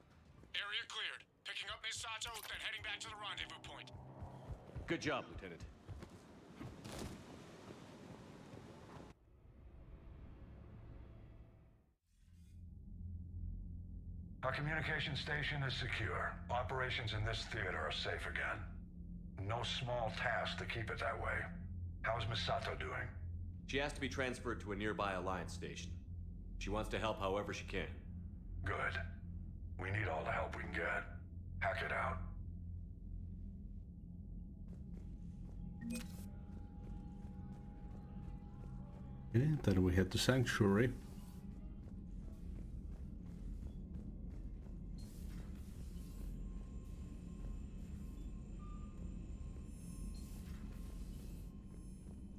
Area cleared. Picking up Miss Sato, then heading back to the rendezvous point. Good job, Lieutenant. Our communication station is secure. Operations in this theater are safe again. No small task to keep it that way. How's Miss Sato doing? She has to be transferred to a nearby Alliance station. She wants to help however she can. Good. We need all the help we can get. Hack it out. Okay, then we head to Sanctuary.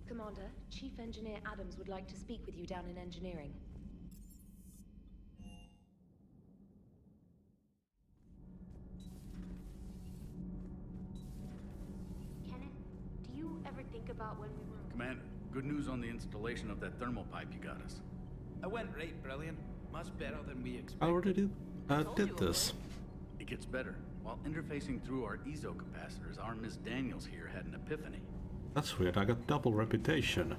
Commander, Chief Engineer Adams would like to speak with you down in engineering. Kenneth, do you ever think about when we were... Commander, good news on the installation of that thermal pipe you got us. It went right brilliant. Much better than we I expected. already did this. It gets better. While interfacing through our ezo capacitors, our Miss Daniels here had an epiphany. That's weird, I got double reputation.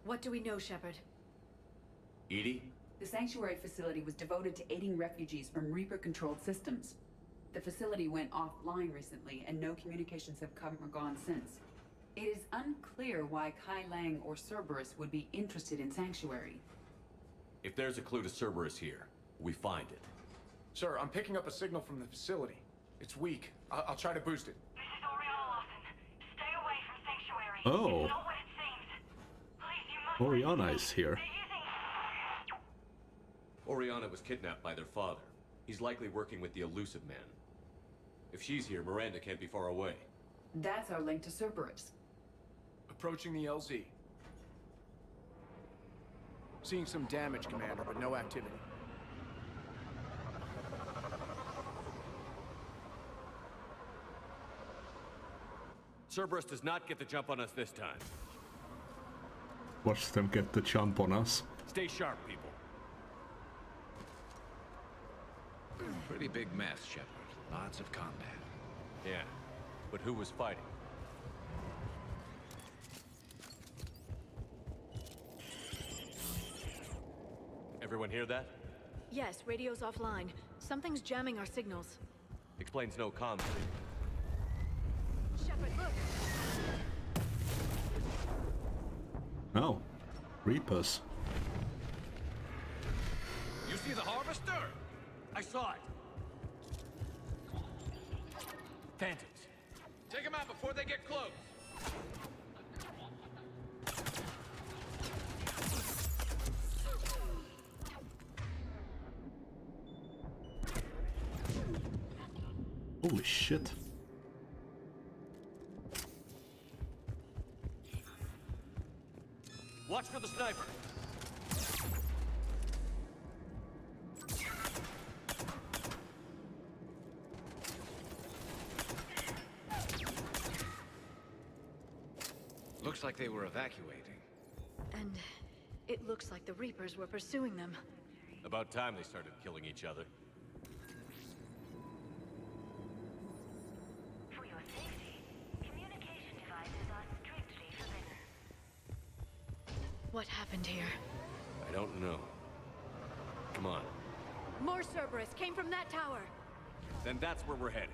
What do we know, Shepard? Edie? The sanctuary facility was devoted to aiding refugees from Reaper-controlled systems. The facility went offline recently, and no communications have come or gone since. It is unclear why Kai Lang or Cerberus would be interested in Sanctuary. If there's a clue to Cerberus here, we find it. Sir, I'm picking up a signal from the facility. It's weak. I'll try to boost it. This is Oriana Lawson. Stay away from Sanctuary. Oh. It's not what it seems. Please, you must... Oriana is here. Oriana was kidnapped by their father. He's likely working with the Elusive Man. If she's here, Miranda can't be far away. That's our link to Cerberus. Approaching the LZ. Seeing some damage, Commander, but no activity. Cerberus does not get the jump on us this time. Watch them get the jump on us. Stay sharp, people. Pretty big mess, Shepard. Lots of combat. Yeah, but who was fighting? Everyone hear that? Yes, radio's offline. Something's jamming our signals. Explains no comms. Shepard, look! Oh, Reapers. You see the harvester? I saw it. Phantoms. Take them out before they get close. Holy shit. Watch for the sniper. Looks like they were evacuating. And it looks like the Reapers were pursuing them. About time they started killing each other. For your safety, communication devices are strictly forbidden. What happened here? I don't know. Come on. More Cerberus came from that tower! Then that's where we're headed.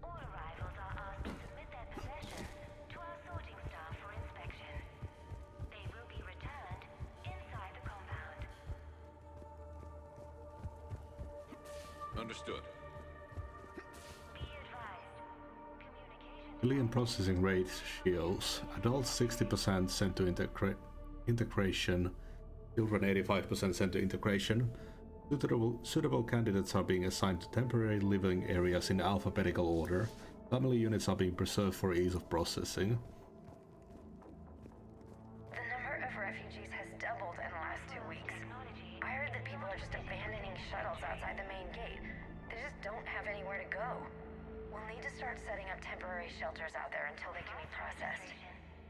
All arrivals are asked to submit their possessions to our sorting staff for inspection. They will be returned inside the compound. Understood. Be advised. Alien processing rate shields. Adults 60% sent to integration. Children 85% sent to integration. Suitable candidates are being assigned to temporary living areas in alphabetical order. Family units are being preserved for ease of processing. The number of refugees has doubled in the last 2 weeks. I heard that people are just abandoning shuttles outside the main gate. They just don't have anywhere to go. We'll need to start setting up temporary shelters out there until they can be processed.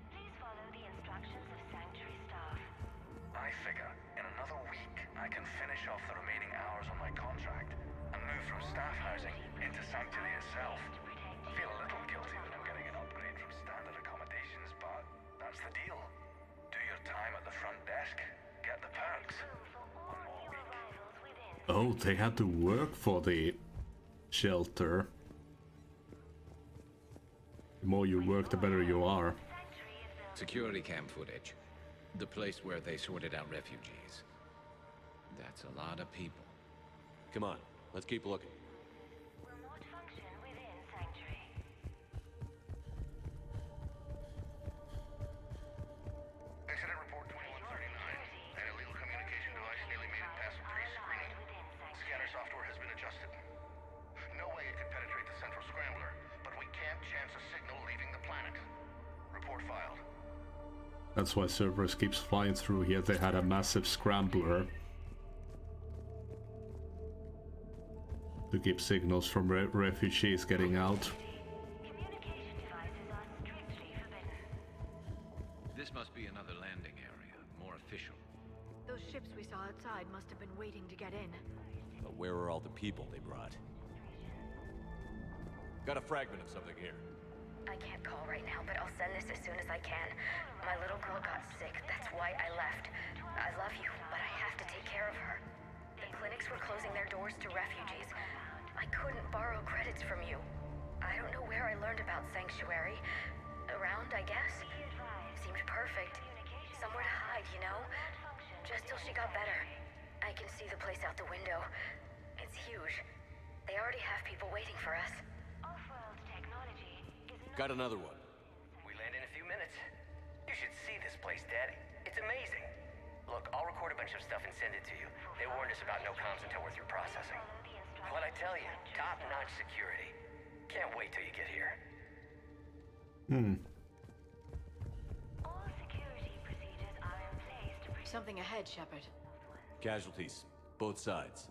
Please follow the instructions of Sanctuary staff. I figure in another week I can finish off the remaining hours on my contract and move from staff housing into Sanctuary itself. I feel a little guilty that I'm getting an upgrade from standard accommodations, but that's the deal. Do your time at the front desk, get the perks. One more week. Oh, they had to work for the shelter. The more you work, the better you are. Security camp footage. The place where they sorted out refugees. That's a lot of people. Come on, let's keep looking. Remote function within Sanctuary. Incident report 2139. An illegal communication device nearly made it past pre-screening. Scanner software has been adjusted. No way it could penetrate the central scrambler, but we can't chance a signal leaving the planet. Report filed. That's why Cerberus keeps flying through here. They had a massive scrambler to keep signals from refugees getting out. Communication devices are strictly forbidden. This must be another landing area, more official. Those ships we saw outside must have been waiting to get in. But where are all the people they brought? Got a fragment of something here. I can't call right now, but I'll send this as soon as I can. My little girl got sick, that's why I left. I love you, but I have to take care of her. The clinics were closing their doors to refugees. I couldn't borrow credits from you. I don't know where I learned about Sanctuary. Around, I guess? Seemed perfect. Somewhere to hide, you know? Just till she got better. I can see the place out the window. It's huge. They already have people waiting for us. Off-world technology is Got another one. We land in a few minutes. You should see this place, Daddy. It's amazing. Look, I'll record a bunch of stuff and send it to you. They warned us about no comms until we're through processing. What I tell you, top-notch security. Can't wait till you get here. all security procedures are in place to protect. Something ahead, Shepard. Casualties, both sides.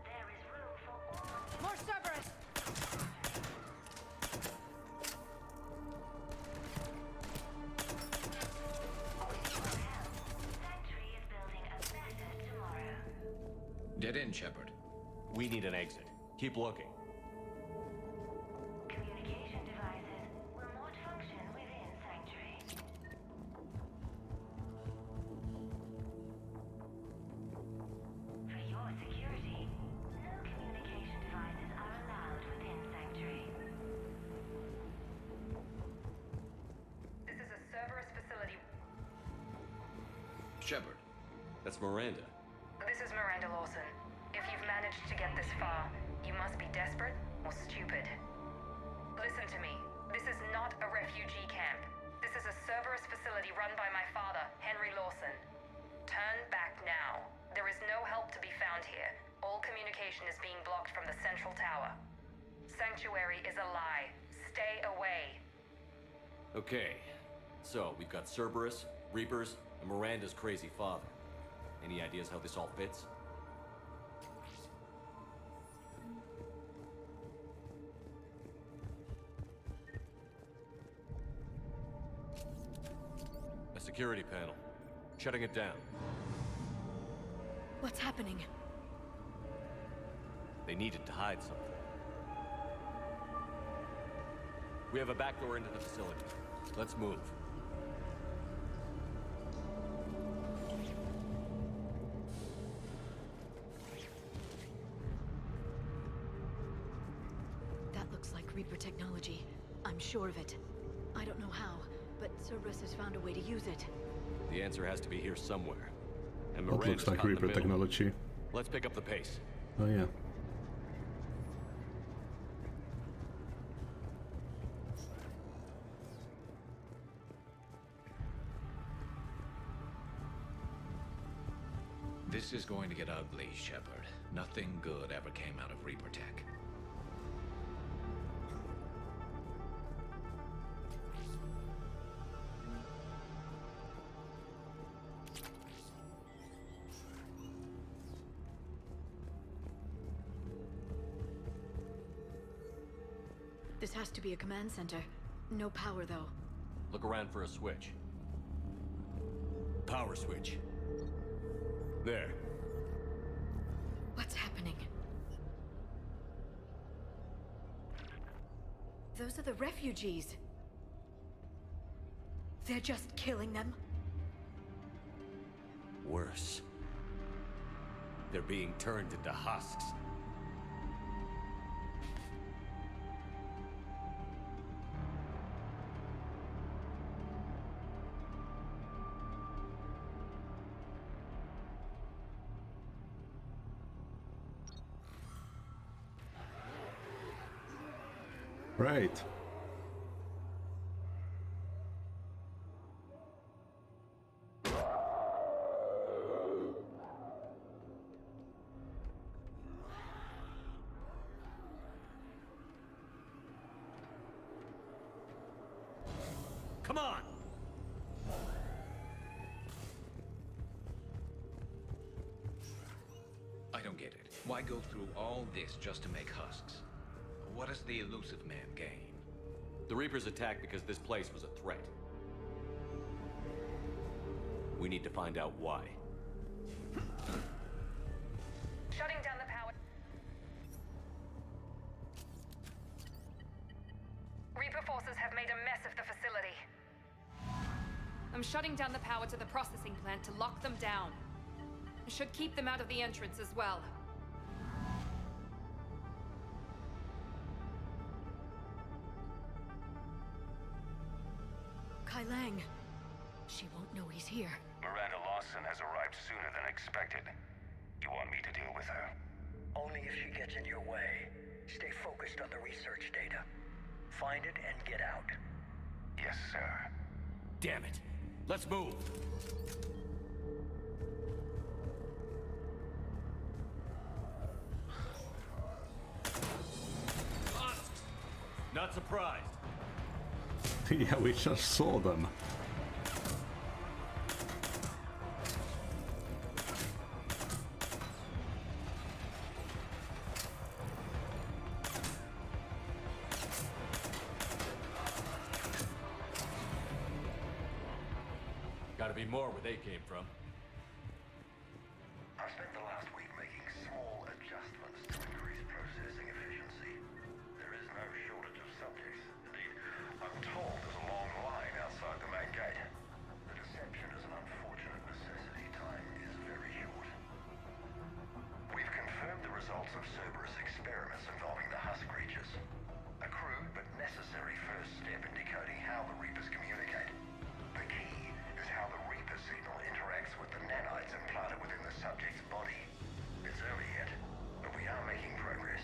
There is room for all. More Cerberus! Sanctuary is building a better tomorrow. Dead end, Shepard. We need an exit. Keep looking. Communication devices remote function within Sanctuary. For your security, no communication devices are allowed within Sanctuary. This is a Cerberus facility. Shepard. That's Miranda. This is Miranda Lawson. If you've managed to get this far, you must be desperate or stupid. Listen to me. This is not a refugee camp. This is a Cerberus facility run by my father, Henry Lawson. Turn back now. There is no help to be found here. All communication is being blocked from the central tower. Sanctuary is a lie. Stay away. Okay, so we've got Cerberus, Reapers, and Miranda's crazy father. Any ideas how this all fits? A security panel. Shutting it down. What's happening? They needed to hide something. We have a back door into the facility. Let's move. That looks like Reaper technology. I'm sure of it. I don't know how, but Cerberus has found a way to use it. The answer has to be here somewhere. And That Miranda's looks like caught in the Reaper middle. technology. Let's pick up the pace. Oh yeah. This is going to get ugly, Shepard. Nothing good ever came out of Reaper Tech. This has to be a command center. No power, though. Look around for a switch. Power switch. There. What's happening? Those are the refugees. They're just killing them. Worse. They're being turned into husks. Right. Come on! I don't get it. Why go through all this just to make husks? What does the elusive man gain? The Reapers attacked because this place was a threat. We need to find out why. Shutting down the power. Reaper forces have made a mess of the facility. I'm shutting down the power to the processing plant to lock them down. It should keep them out of the entrance as well. Kai Lang. She won't know he's here. Miranda Lawson has arrived sooner than expected. You want me to deal with her? Only if she gets in your way. Stay focused on the research data. Find it and get out. Yes, sir. Damn it! Let's move! Not surprised. Yeah, we just saw them. Gotta be more where they came from. I've spent the last week making small adjustments to increase processing efficiency. There is no shortage of subjects. Indeed, I'm told there's a long line outside the main gate. The deception is an unfortunate necessity. Time is very short. We've confirmed the results of Cerberus experiments involving the husk creatures. A crude but necessary first step in decoding how the Reapers communicate. The key is how the Reaper signal interacts with the nanites implanted within the subject's body. It's early yet, but we are making progress.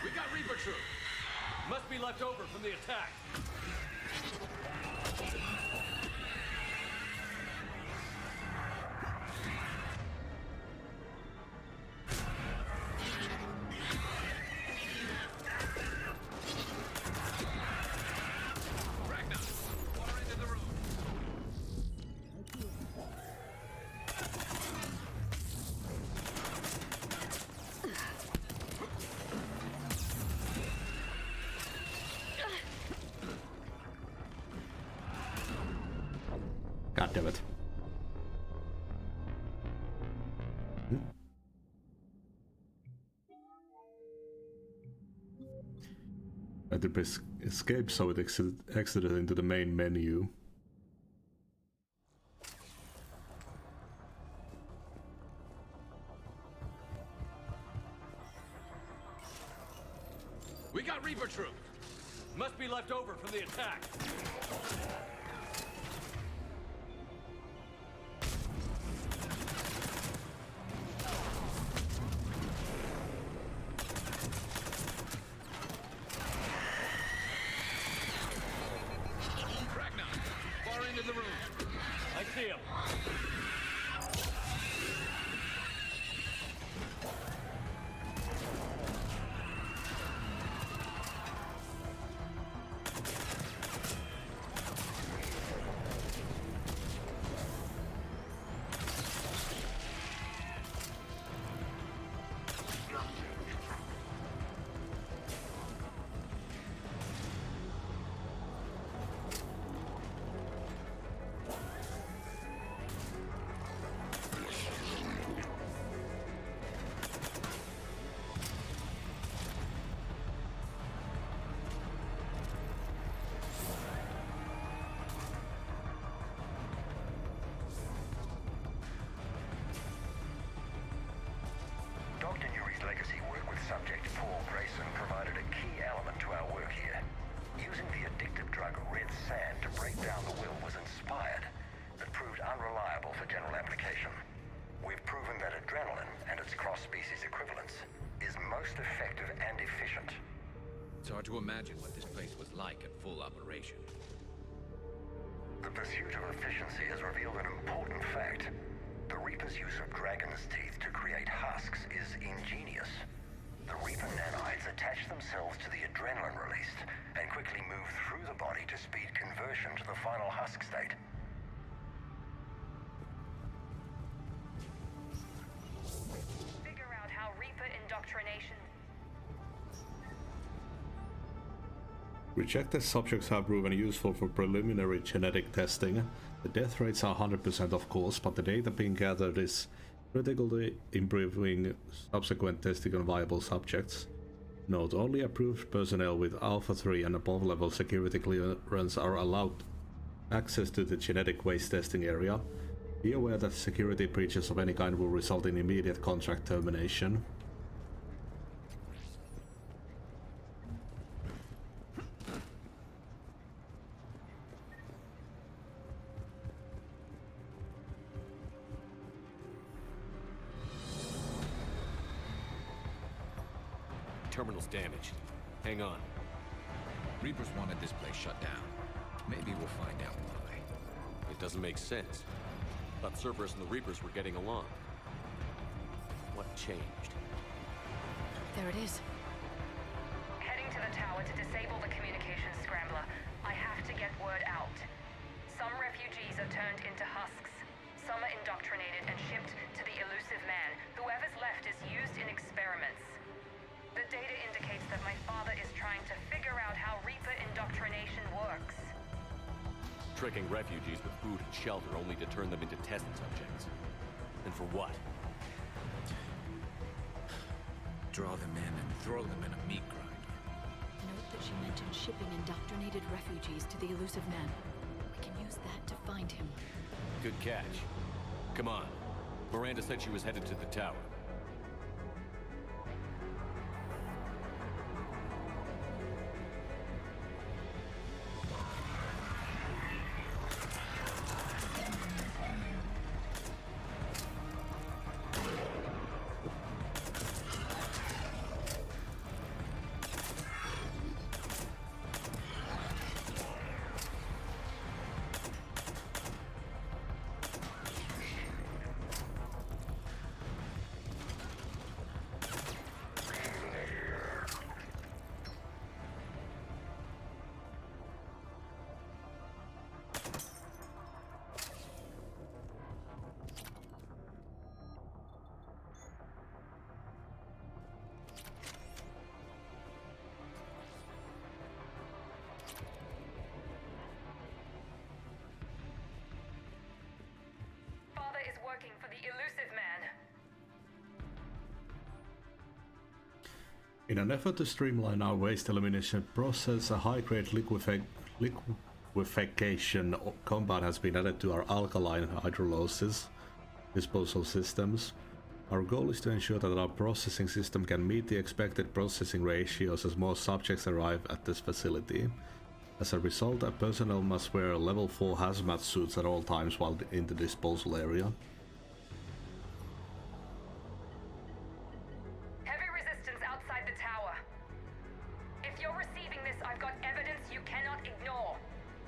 We got Reaper troops! Must be left over from the attack. God damn it. I had to press escape so it exited into the main menu. We got Reaper troops! Must be left over from the attack. sand to break down the will was inspired, but proved unreliable for general application. We've proven that adrenaline and its cross-species equivalents is most effective and efficient. It's hard to imagine what this place was like at full operation. The pursuit of efficiency has revealed an important fact. The Reaper's use of dragon's teeth to create husks is ingenious. The Reaper nanites attach themselves to the adrenaline released and quickly move through the body to speed conversion to the final husk state. Figure out how Reaper indoctrination... Rejected subjects have proven useful for preliminary genetic testing. The death rates are 100% of course, but the data being gathered is critical to improving subsequent testing on viable subjects. Note, only approved personnel with Alpha 3 and above level security clearance are allowed access to the genetic waste testing area. Be aware that security breaches of any kind will result in immediate contract termination. Terminal's damaged. Hang on. Reapers wanted this place shut down. Maybe we'll find out why. It doesn't make sense. Thought Cerberus and the Reapers were getting along. What changed? There it is. Heading to the tower to disable the communications scrambler. I have to get word out. Some refugees are turned into husks. Some are indoctrinated and shipped to the elusive man. Whoever's left is used in experiments. The data indicates that my father is trying to figure out how Reaper indoctrination works. Tricking refugees with food and shelter only to turn them into test subjects. And for what? Draw them in and throw them in a meat grinder. Note that she mentioned shipping indoctrinated refugees to the elusive man. We can use that to find him. Good catch. Come on. Miranda said she was headed to the tower. Working for the elusive man. In an effort to streamline our waste elimination process, a high-grade liquefaction compound has been added to our alkaline hydrolysis disposal systems. Our goal is to ensure that our processing system can meet the expected processing ratios as more subjects arrive at this facility. As a result, our personnel must wear level 4 hazmat suits at all times while in the disposal area. Heavy resistance outside the tower. If you're receiving this, I've got evidence you cannot ignore.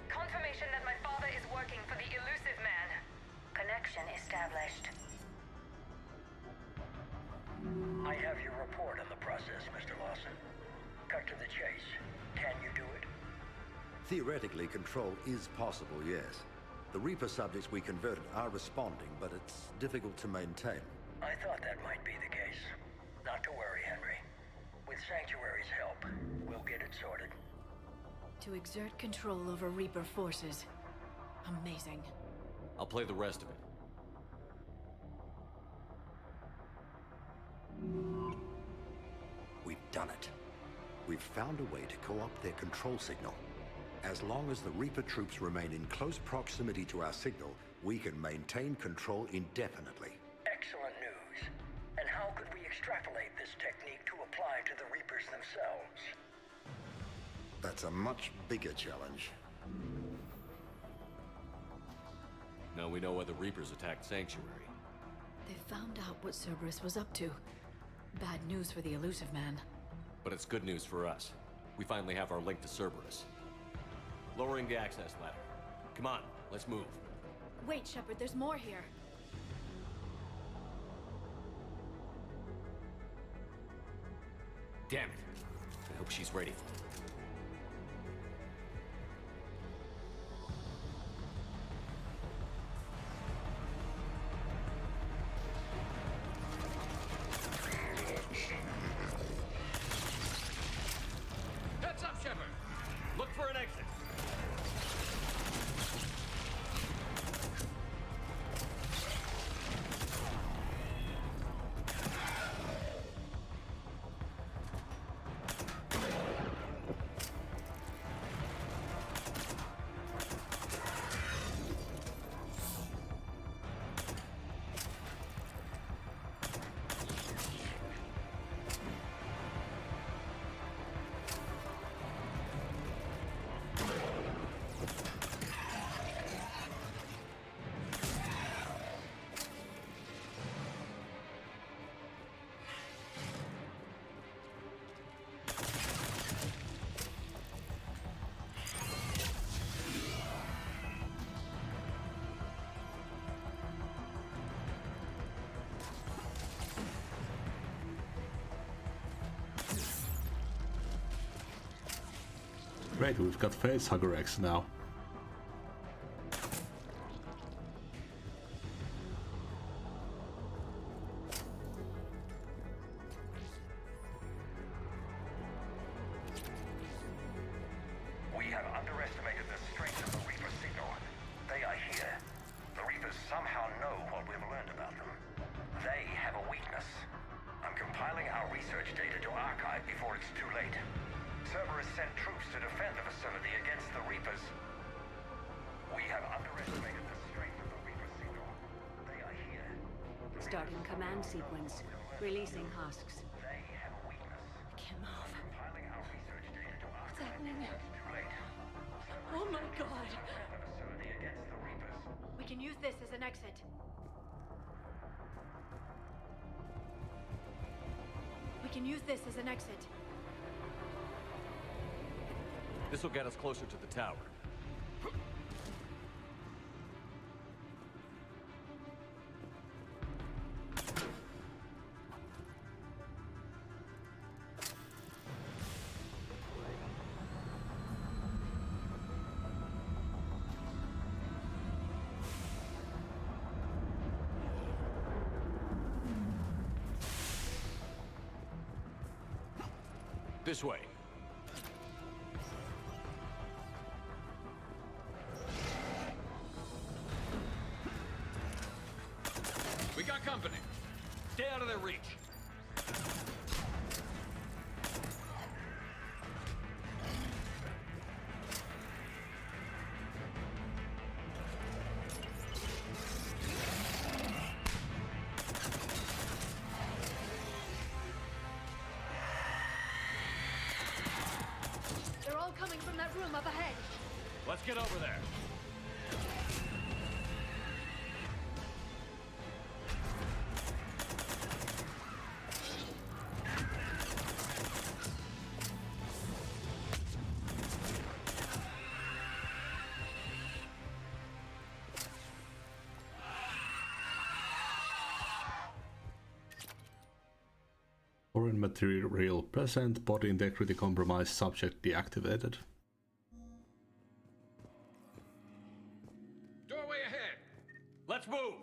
Confirmation that my father is working for the elusive man. Connection established. I have your report on the process, Mr. Lawson. Cut to the chase. Can you do it? Theoretically, control is possible, yes. The Reaper subjects we converted are responding, but it's difficult to maintain. I thought that might be the case. Not to worry, Henry. With Sanctuary's help, we'll get it sorted. To exert control over Reaper forces. Amazing. I'll play the rest of it. We've done it. We've found a way to co-opt their control signal. As long as the Reaper troops remain in close proximity to our signal, we can maintain control indefinitely. Excellent news. And how could we extrapolate this technique to apply to the Reapers themselves? That's a much bigger challenge. Now we know why the Reapers attacked Sanctuary. They found out what Cerberus was up to. Bad news for the elusive man. But it's good news for us. We finally have our link to Cerberus. Lowering the access ladder. Come on, let's move. Wait, Shepard, there's more here. Damn it. I hope she's ready for it. Heads up, Shepard! Look for an exit. Great, we've got Facehugger X now. We have underestimated the strength of the Reaper signal. They are here. The Reapers somehow know what we've learned about them. They have a weakness. I'm compiling our research data to archive before it's too late. Cerberus sent troops to defend the facility against the Reapers. We have underestimated the strength of the Reaper signal. They are here. Starting command sequence. Releasing husks. They have a weakness. I can't move. Compiling our research data to archive. What's happening? It's too late. Oh my god! Defend the facility against the Reapers. We can use this as an exit. We can use this as an exit. This will get us closer to the tower. This way. We got company. Stay out of their reach. They're all coming from that room up ahead. Let's get over there. Foreign material present, body integrity compromised, subject deactivated. Doorway ahead. Let's move.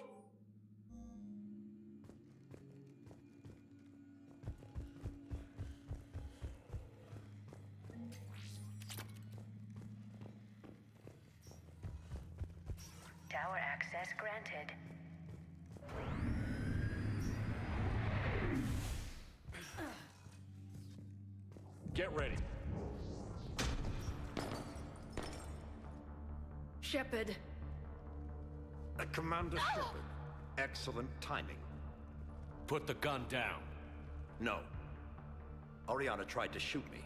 Tower access granted. Get ready. Shepard. Commander Shepard. Excellent timing. Put the gun down. No. Oriana tried to shoot me.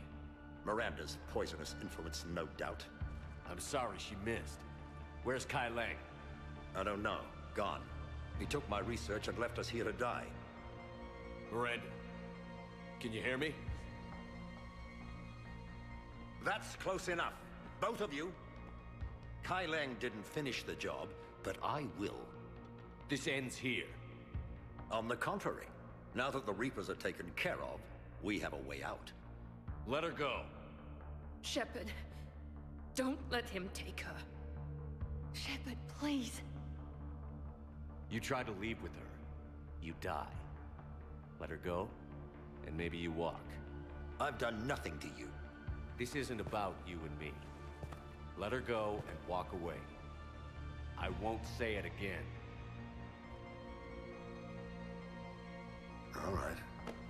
Miranda's poisonous influence, no doubt. I'm sorry she missed. Where's Kai Lang? I don't know. Gone. He took my research and left us here to die. Miranda, can you hear me? That's close enough. Both of you. Kai Lang didn't finish the job, but I will. This ends here. On the contrary, now that the Reapers are taken care of, we have a way out. Let her go. Shepard, don't let him take her. Shepard, please. You try to leave with her, you die. Let her go, and maybe you walk. I've done nothing to you. This isn't about you and me. Let her go and walk away. I won't say it again. All right,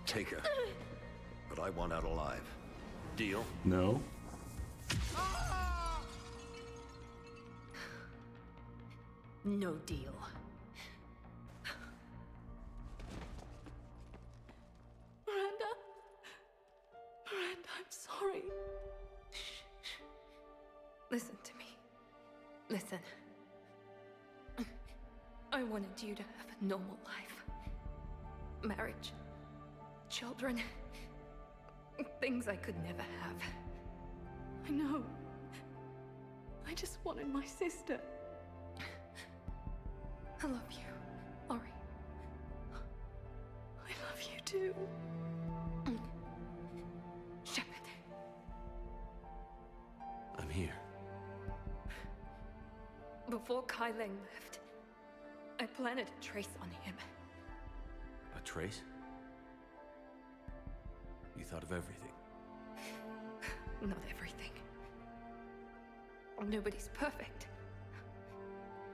take her. But I want out alive. Deal? No. No deal. Miranda? Miranda, I'm sorry. Shh. Listen to me. Listen. I wanted you to have a normal life. Marriage. Children. Things I could never have. I know. I just wanted my sister. I love you, Ori. I love you too. Shepard. I'm here. Before Kai Lang left, I planted a trace on him. A trace? You thought of everything. Not everything. Nobody's perfect.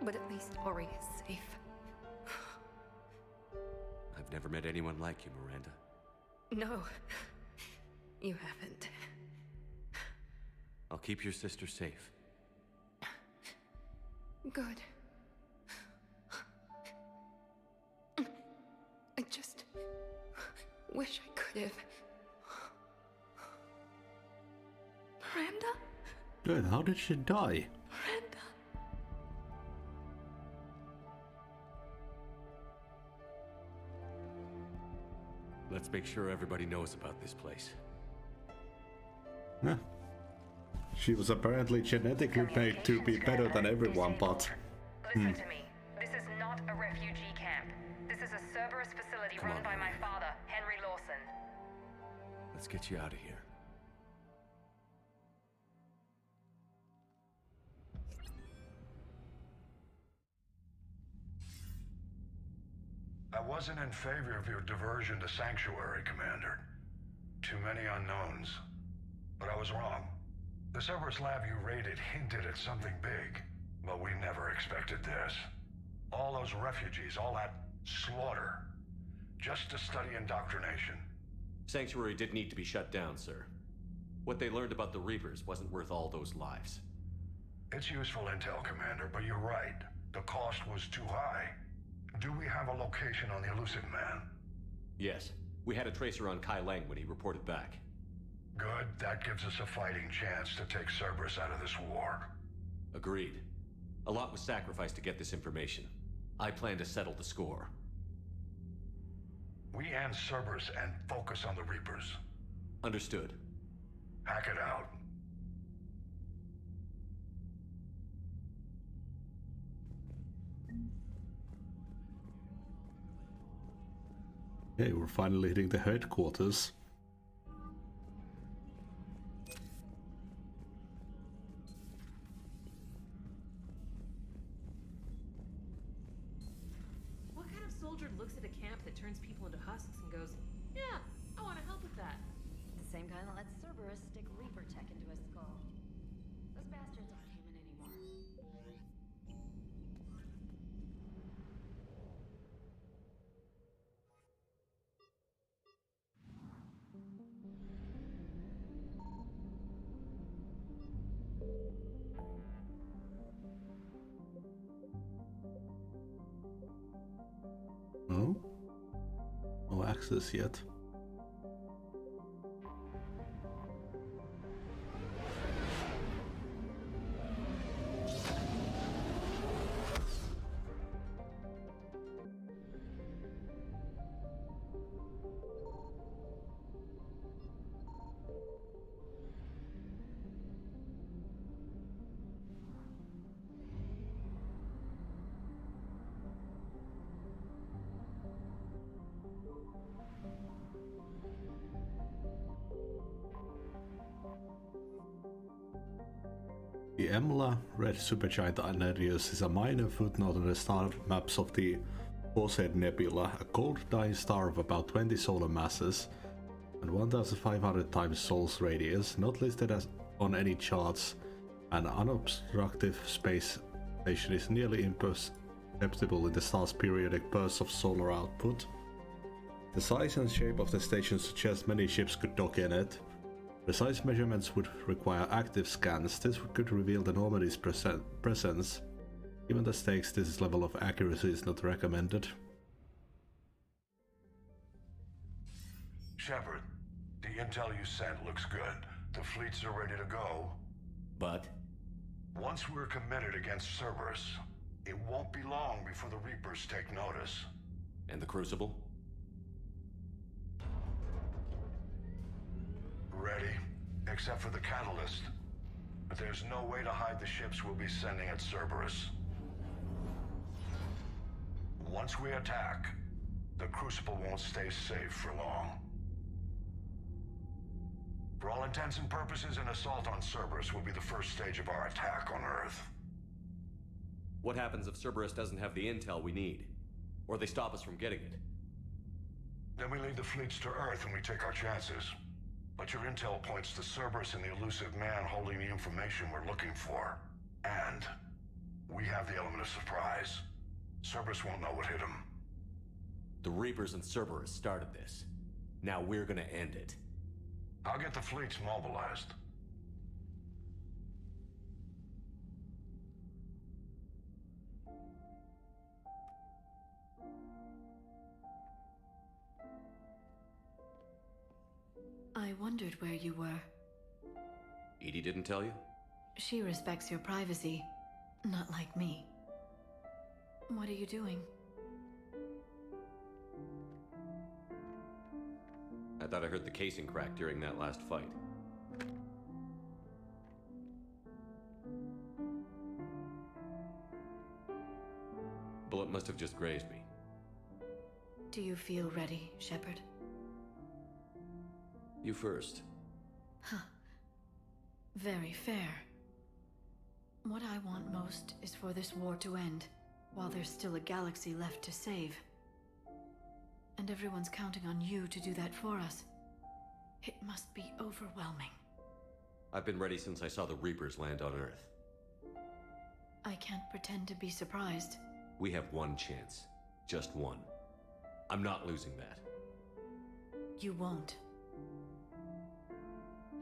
But at least Ori is safe. I've never met anyone like you, Miranda. No, you haven't. I'll keep your sister safe. Good. I just wish I could have. Miranda? Good, how did she die? Miranda? Let's make sure everybody knows about this place. Huh. She was apparently genetically made to be better than everyone, but... Listen to me. This is not a refugee camp. This is a Cerberus facility run by my father, Henry Lawson. Let's get you out of here. I wasn't in favor of your diversion to Sanctuary, Commander. Too many unknowns. But I was wrong. The Cerberus lab you raided hinted at something big, but we never expected this. All those refugees, all that slaughter, just to study indoctrination. Sanctuary did need to be shut down, sir. What they learned about the Reapers wasn't worth all those lives. It's useful intel, Commander, but you're right. The cost was too high. Do we have a location on the elusive man? Yes. We had a tracer on Kai Lang when he reported back. Good. That gives us a fighting chance to take Cerberus out of this war. Agreed. A lot was sacrificed to get this information. I plan to settle the score. We end Cerberus and focus on the Reapers. Understood. Hack it out. Okay, we're finally hitting the headquarters. What kind of soldier looks at a camp that turns people into husks and goes, yeah, I want to help with that? The same kind that lets Cerberus stick Reaper tech into his skull. Those bastards aren't human anymore. No? No access yet. The EMLA red supergiant Anarius is a minor footnote on the star maps of the Perseid Nebula, a cold dying star of about 20 solar masses and 1,500 times Sol's radius, not listed as on any charts. An unobstructed space station is nearly imperceptible in the star's periodic bursts of solar output. The size and shape of the station suggest many ships could dock in it. Precise measurements would require active scans. This could reveal the Normandy's presence. Given the stakes, this level of accuracy is not recommended. Shepard, the intel you sent looks good. The fleets are ready to go. But? Once we're committed against Cerberus, it won't be long before the Reapers take notice. And the Crucible? Ready, except for the catalyst. But there's no way to hide the ships we'll be sending at Cerberus. Once we attack, the Crucible won't stay safe for long. For all intents and purposes, an assault on Cerberus will be the first stage of our attack on Earth. What happens if Cerberus doesn't have the intel we need? Or they stop us from getting it? Then we lead the fleets to Earth and we take our chances. But your intel points to Cerberus and the elusive man holding the information we're looking for. And we have the element of surprise. Cerberus won't know what hit him. The Reapers and Cerberus started this. Now we're gonna end it. I'll get the fleets mobilized. I wondered where you were. Edie didn't tell you? She respects your privacy, not like me. What are you doing? I thought I heard the casing crack during that last fight. Bullet must have just grazed me. Do you feel ready, Shepard? You first. Huh. Very fair. What I want most is for this war to end, while there's still a galaxy left to save. And everyone's counting on you to do that for us. It must be overwhelming. I've been ready since I saw the Reapers land on Earth. I can't pretend to be surprised. We have one chance. Just one. I'm not losing that. You won't.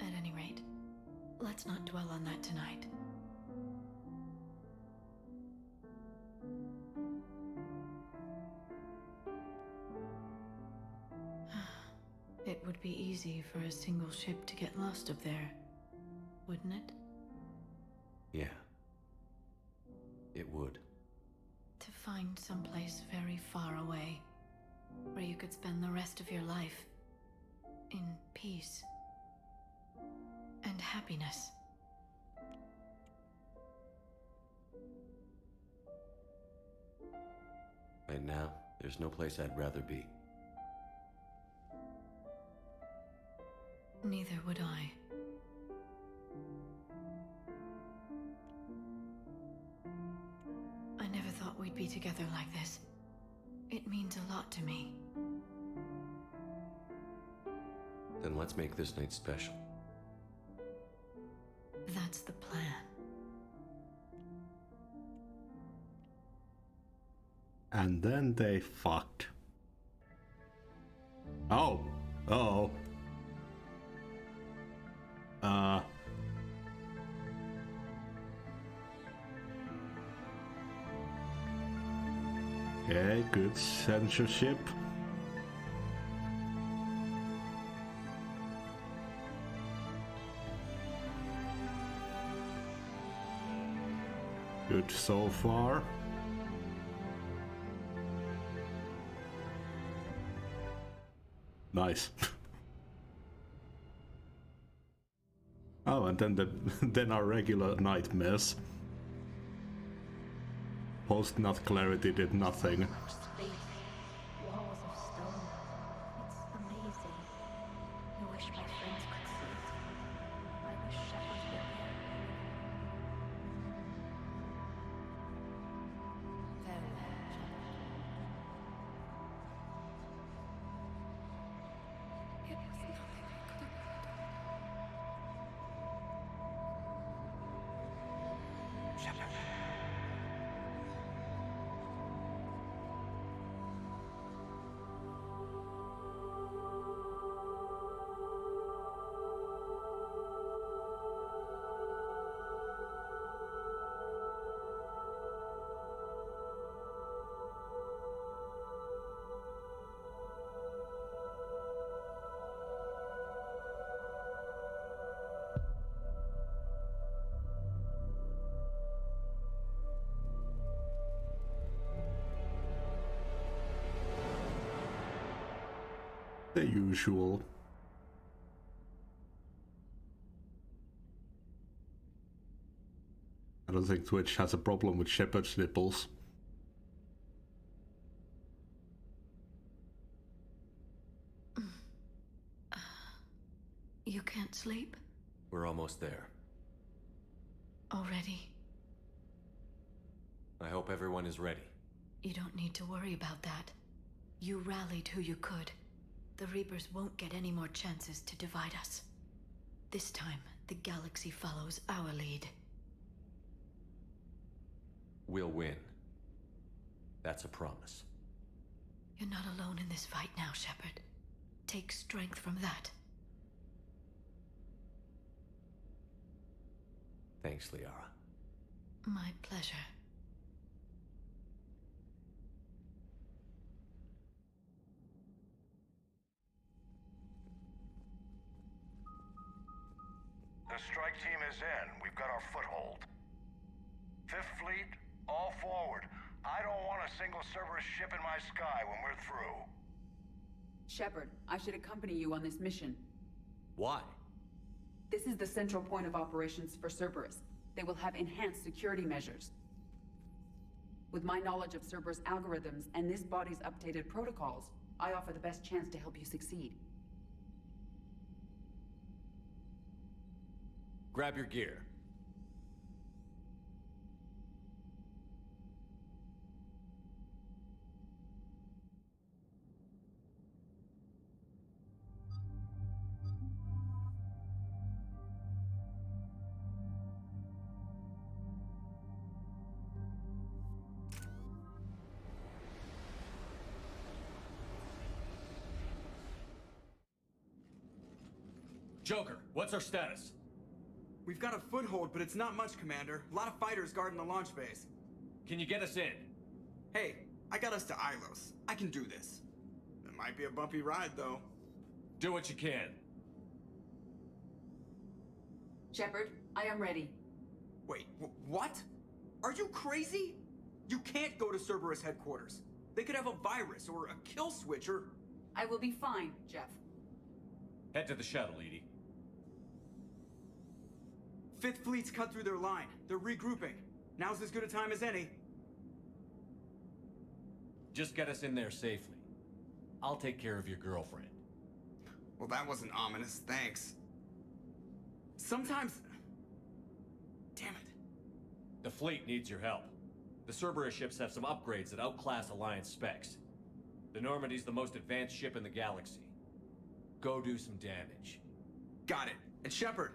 At any rate, let's not dwell on that tonight. It would be easy for a single ship to get lost up there, wouldn't it? Yeah. It would. To find someplace very far away, where you could spend the rest of your life in peace and happiness. Right now, there's no place I'd rather be. Neither would I. I never thought we'd be together like this. It means a lot to me. Then let's make this night special. That's the plan. And then they fucked. Oh. Uh-oh. Okay, good censorship. Good so far. Nice. Oh, and then our regular nightmares. Post-nut clarity did nothing. Walls of stone. It's amazing. I wish my friends could see it. I wish Shepard were here. The usual. I don't think Twitch has a problem with Shepard's nipples. You can't sleep? We're almost there. Already? I hope everyone is ready. You don't need to worry about that. You rallied who you could. The Reapers won't get any more chances to divide us. This time, the galaxy follows our lead. We'll win. That's a promise. You're not alone in this fight now, Shepard. Take strength from that. Thanks, Liara. My pleasure. The strike team is in. We've got our foothold. Fifth Fleet, all forward. I don't want a single Cerberus ship in my sky when we're through. Shepard, I should accompany you on this mission. Why? This is the central point of operations for Cerberus. They will have enhanced security measures. With my knowledge of Cerberus algorithms and this body's updated protocols, I offer the best chance to help you succeed. Grab your gear. Joker, what's our status? We've got a foothold, but it's not much, Commander. A lot of fighters guarding the launch base. Can you get us in? Hey, I got us to Ilos. I can do this. It might be a bumpy ride, though. Do what you can. Shepard, I am ready. Wait, what? Are you crazy? You can't go to Cerberus headquarters. They could have a virus or a kill switch or... I will be fine, Jeff. Head to the shuttle, Edie. Fifth Fleet's cut through their line. They're regrouping. Now's as good a time as any. Just get us in there safely. I'll take care of your girlfriend. Well, that wasn't ominous, thanks. Sometimes... Damn it. The fleet needs your help. The Cerberus ships have some upgrades that outclass Alliance specs. The Normandy's the most advanced ship in the galaxy. Go do some damage. Got it. And Shepard,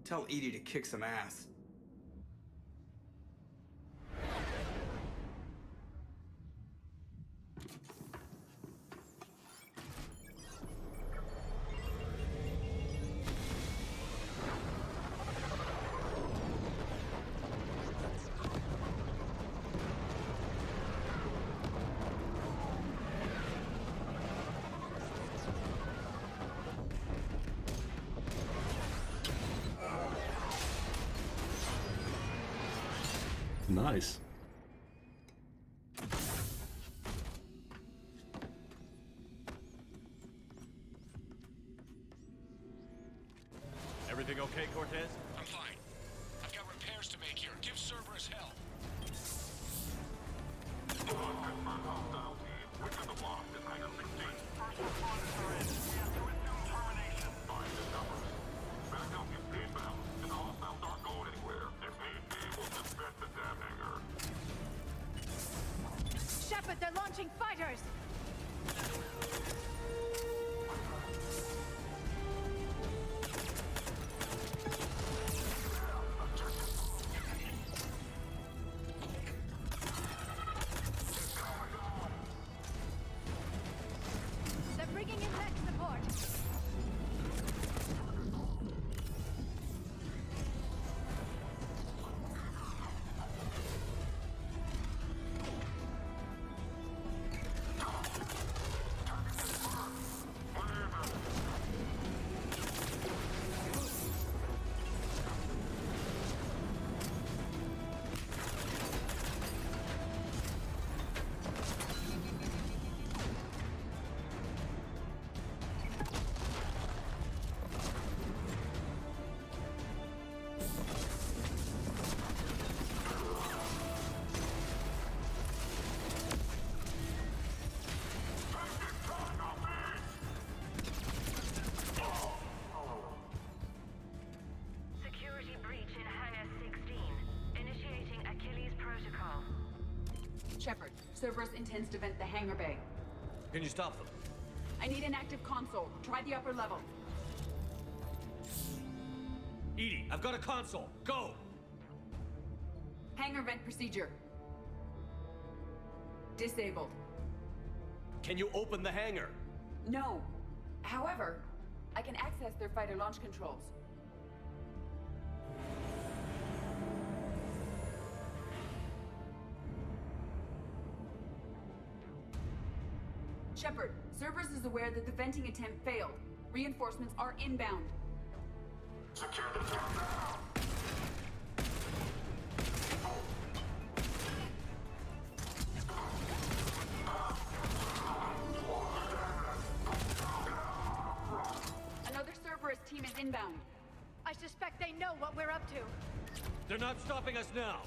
tell Edie to kick some ass. Nice. Everything okay, Cortez? I'm fine. I've got repairs to make here. Give Cerberus help. Shepard, they're launching fighters! They're bringing in mech support! Shepard, Cerberus intends to vent the hangar bay. Can you stop them? I need an active console. Try the upper level. EDI, I've got a console. Go! Hangar vent procedure. Disabled. Can you open the hangar? No. However, I can access their fighter launch controls. Shepard, Cerberus is aware that the venting attempt failed. Reinforcements are inbound. Secure the door now! Another Cerberus team is inbound. I suspect they know what we're up to. They're not stopping us now.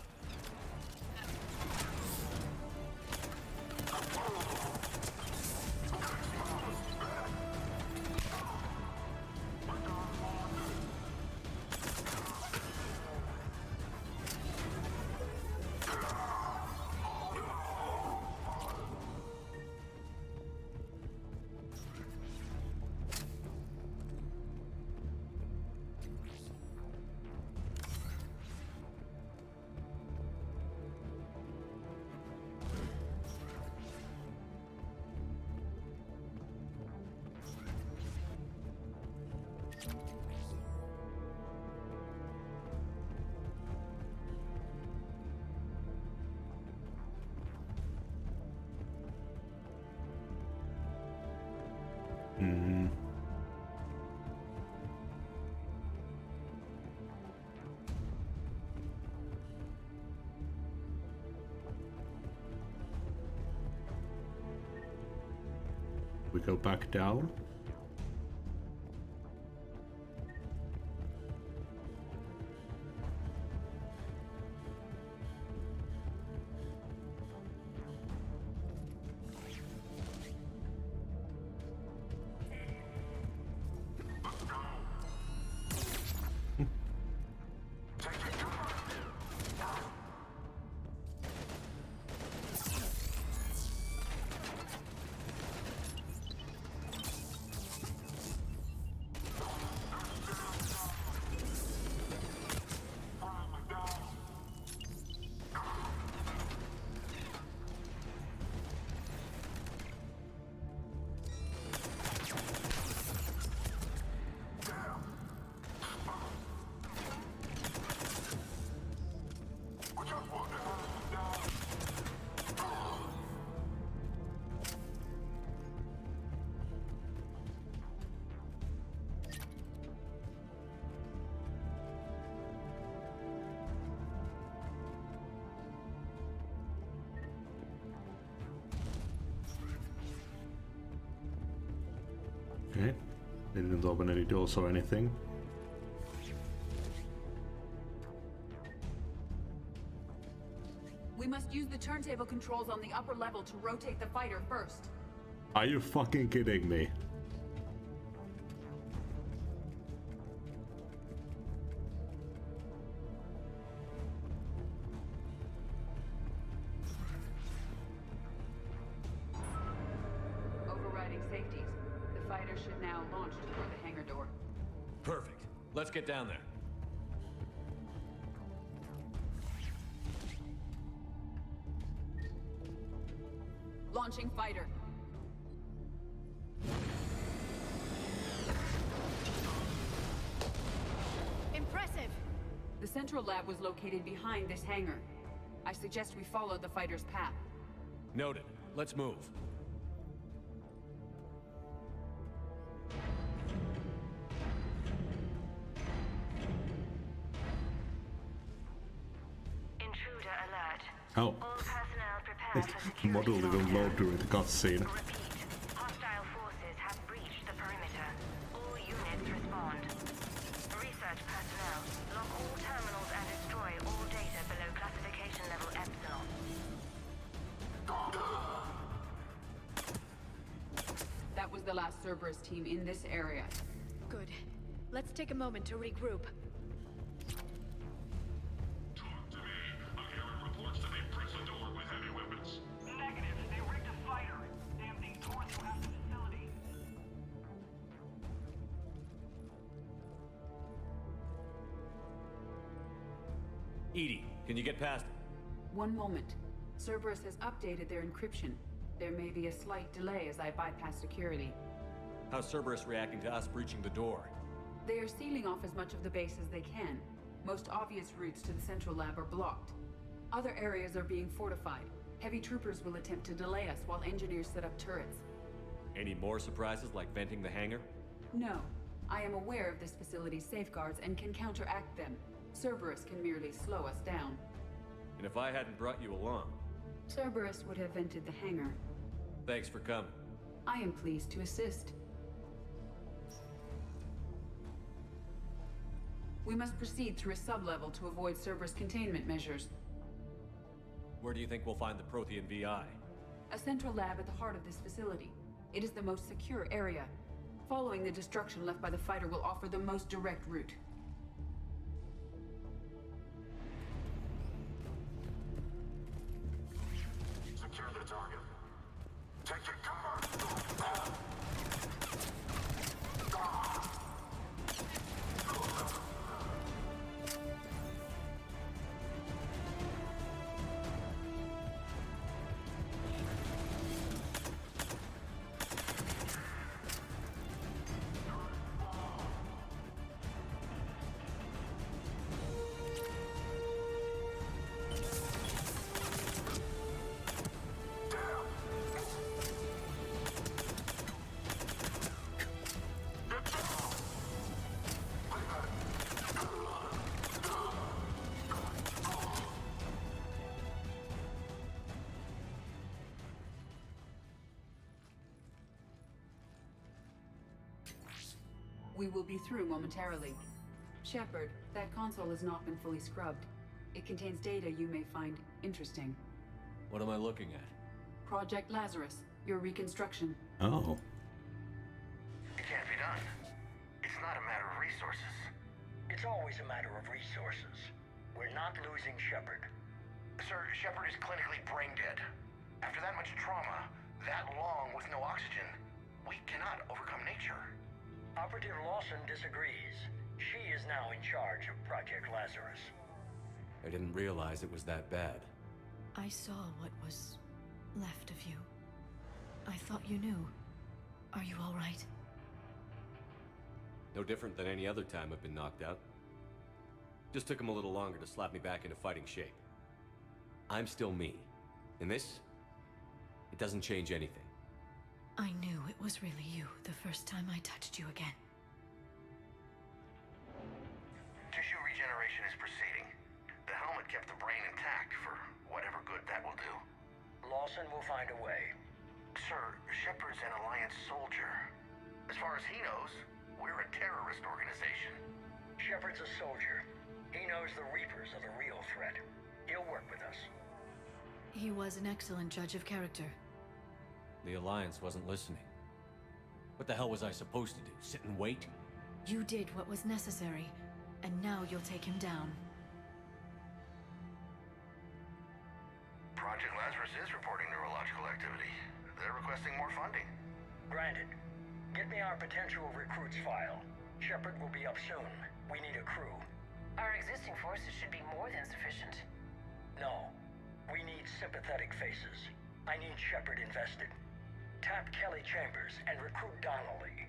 We go back down. Okay, they didn't open any doors or anything. We must use the turntable controls on the upper level to rotate the fighter first. Are you fucking kidding me? Overriding safeties. The fighter should now launch toward the hangar door. Perfect. Let's get down there. Launching fighter. Impressive! The central lab was located behind this hangar. I suggest we follow the fighter's path. Noted. Let's move. Intruder alert. Oh. All personnel prepare for security Model didn't load during the cutscene. Repeat. Hostile forces have breached the perimeter. All units respond. Research personnel, lock all terminals and destroy all data below classification level Epsilon. That was the last Cerberus team in this area. Good. Let's take a moment to regroup. Talk to me. I'm hearing reports that they pressed the door with heavy weapons. Edie, can you get past it? One moment. Cerberus has updated their encryption. There may be a slight delay as I bypass security. How's Cerberus reacting to us breaching the door? They are sealing off as much of the base as they can. Most obvious routes to the central lab are blocked. Other areas are being fortified. Heavy troopers will attempt to delay us while engineers set up turrets. Any more surprises like venting the hangar? No. I am aware of this facility's safeguards and can counteract them. Cerberus can merely slow us down. And if I hadn't brought you along? Cerberus would have vented the hangar. Thanks for coming. I am pleased to assist. We must proceed through a sublevel to avoid Cerberus containment measures. Where do you think we'll find the Prothean VI? A central lab at the heart of this facility. It is the most secure area. Following the destruction left by the fighter will offer the most direct route. Secure the target. Take your cover. We will be through momentarily. Shepard, that console has not been fully scrubbed. It contains data you may find interesting. What am I looking at? Project Lazarus, your reconstruction. Oh. It can't be done. It's not a matter of resources. It's always a matter of resources. We're not losing Shepard. Sir, Shepard is clinically brain dead. After that much trauma, that long with no oxygen, we cannot overcome nature. Operative Lawson disagrees. She is now in charge of Project Lazarus. I didn't realize it was that bad. I saw what was left of you. I thought you knew. Are you all right? No different than any other time I've been knocked out. Just took him a little longer to slap me back into fighting shape. I'm still me. And this? It doesn't change anything. I knew it was really you the first time I touched you again. Tissue regeneration is proceeding. The helmet kept the brain intact for whatever good that will do. Lawson will find a way. Sir, Shepard's an Alliance soldier. As far as he knows, we're a terrorist organization. Shepard's a soldier. He knows the Reapers are the real threat. He'll work with us. He was an excellent judge of character. The Alliance wasn't listening. What the hell was I supposed to do? Sit and wait? You did what was necessary, and now you'll take him down. Project Lazarus is reporting neurological activity. They're requesting more funding. Granted. Get me our potential recruits file. Shepard will be up soon. We need a crew. Our existing forces should be more than sufficient. No. We need sympathetic faces. I need Shepard invested. Tap Kelly Chambers and recruit Donnelly.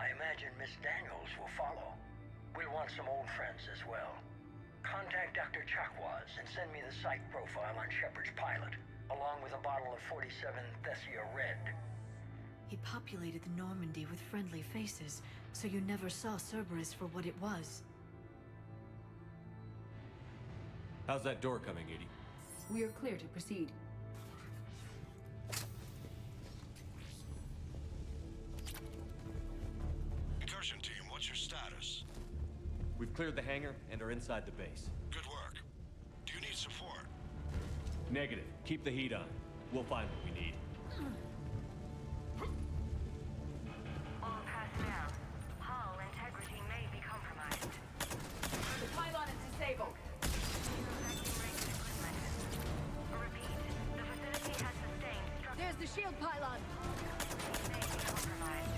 I imagine Miss Daniels will follow. We'll want some old friends as well. Contact Dr. Chakwas and send me the site profile on Shepard's pilot, along with a bottle of 47 Thessia Red. He populated the Normandy with friendly faces, so you never saw Cerberus for what it was. How's that door coming, Edie? We are clear to proceed. Incursion team, what's your status? We've cleared the hangar and are inside the base. Good work. Do you need support? Negative. Keep the heat on. We'll find what we need. All passed down. Hull integrity may be compromised. The pylon is disabled. Repeat. The facility has sustained structural. There's the shield pylon. May be compromised.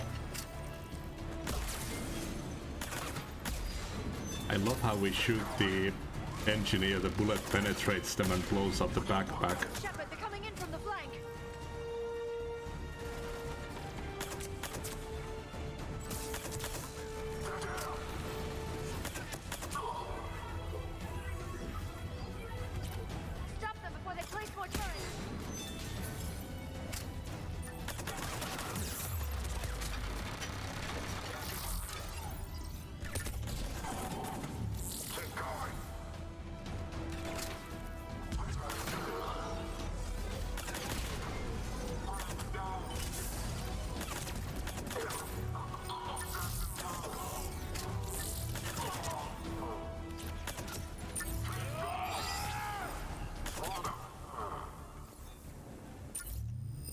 I love how we shoot the engineer the bullet penetrates them and blows up the backpack. Shepard, they're coming in from the flank. Stop them before they place more turrets.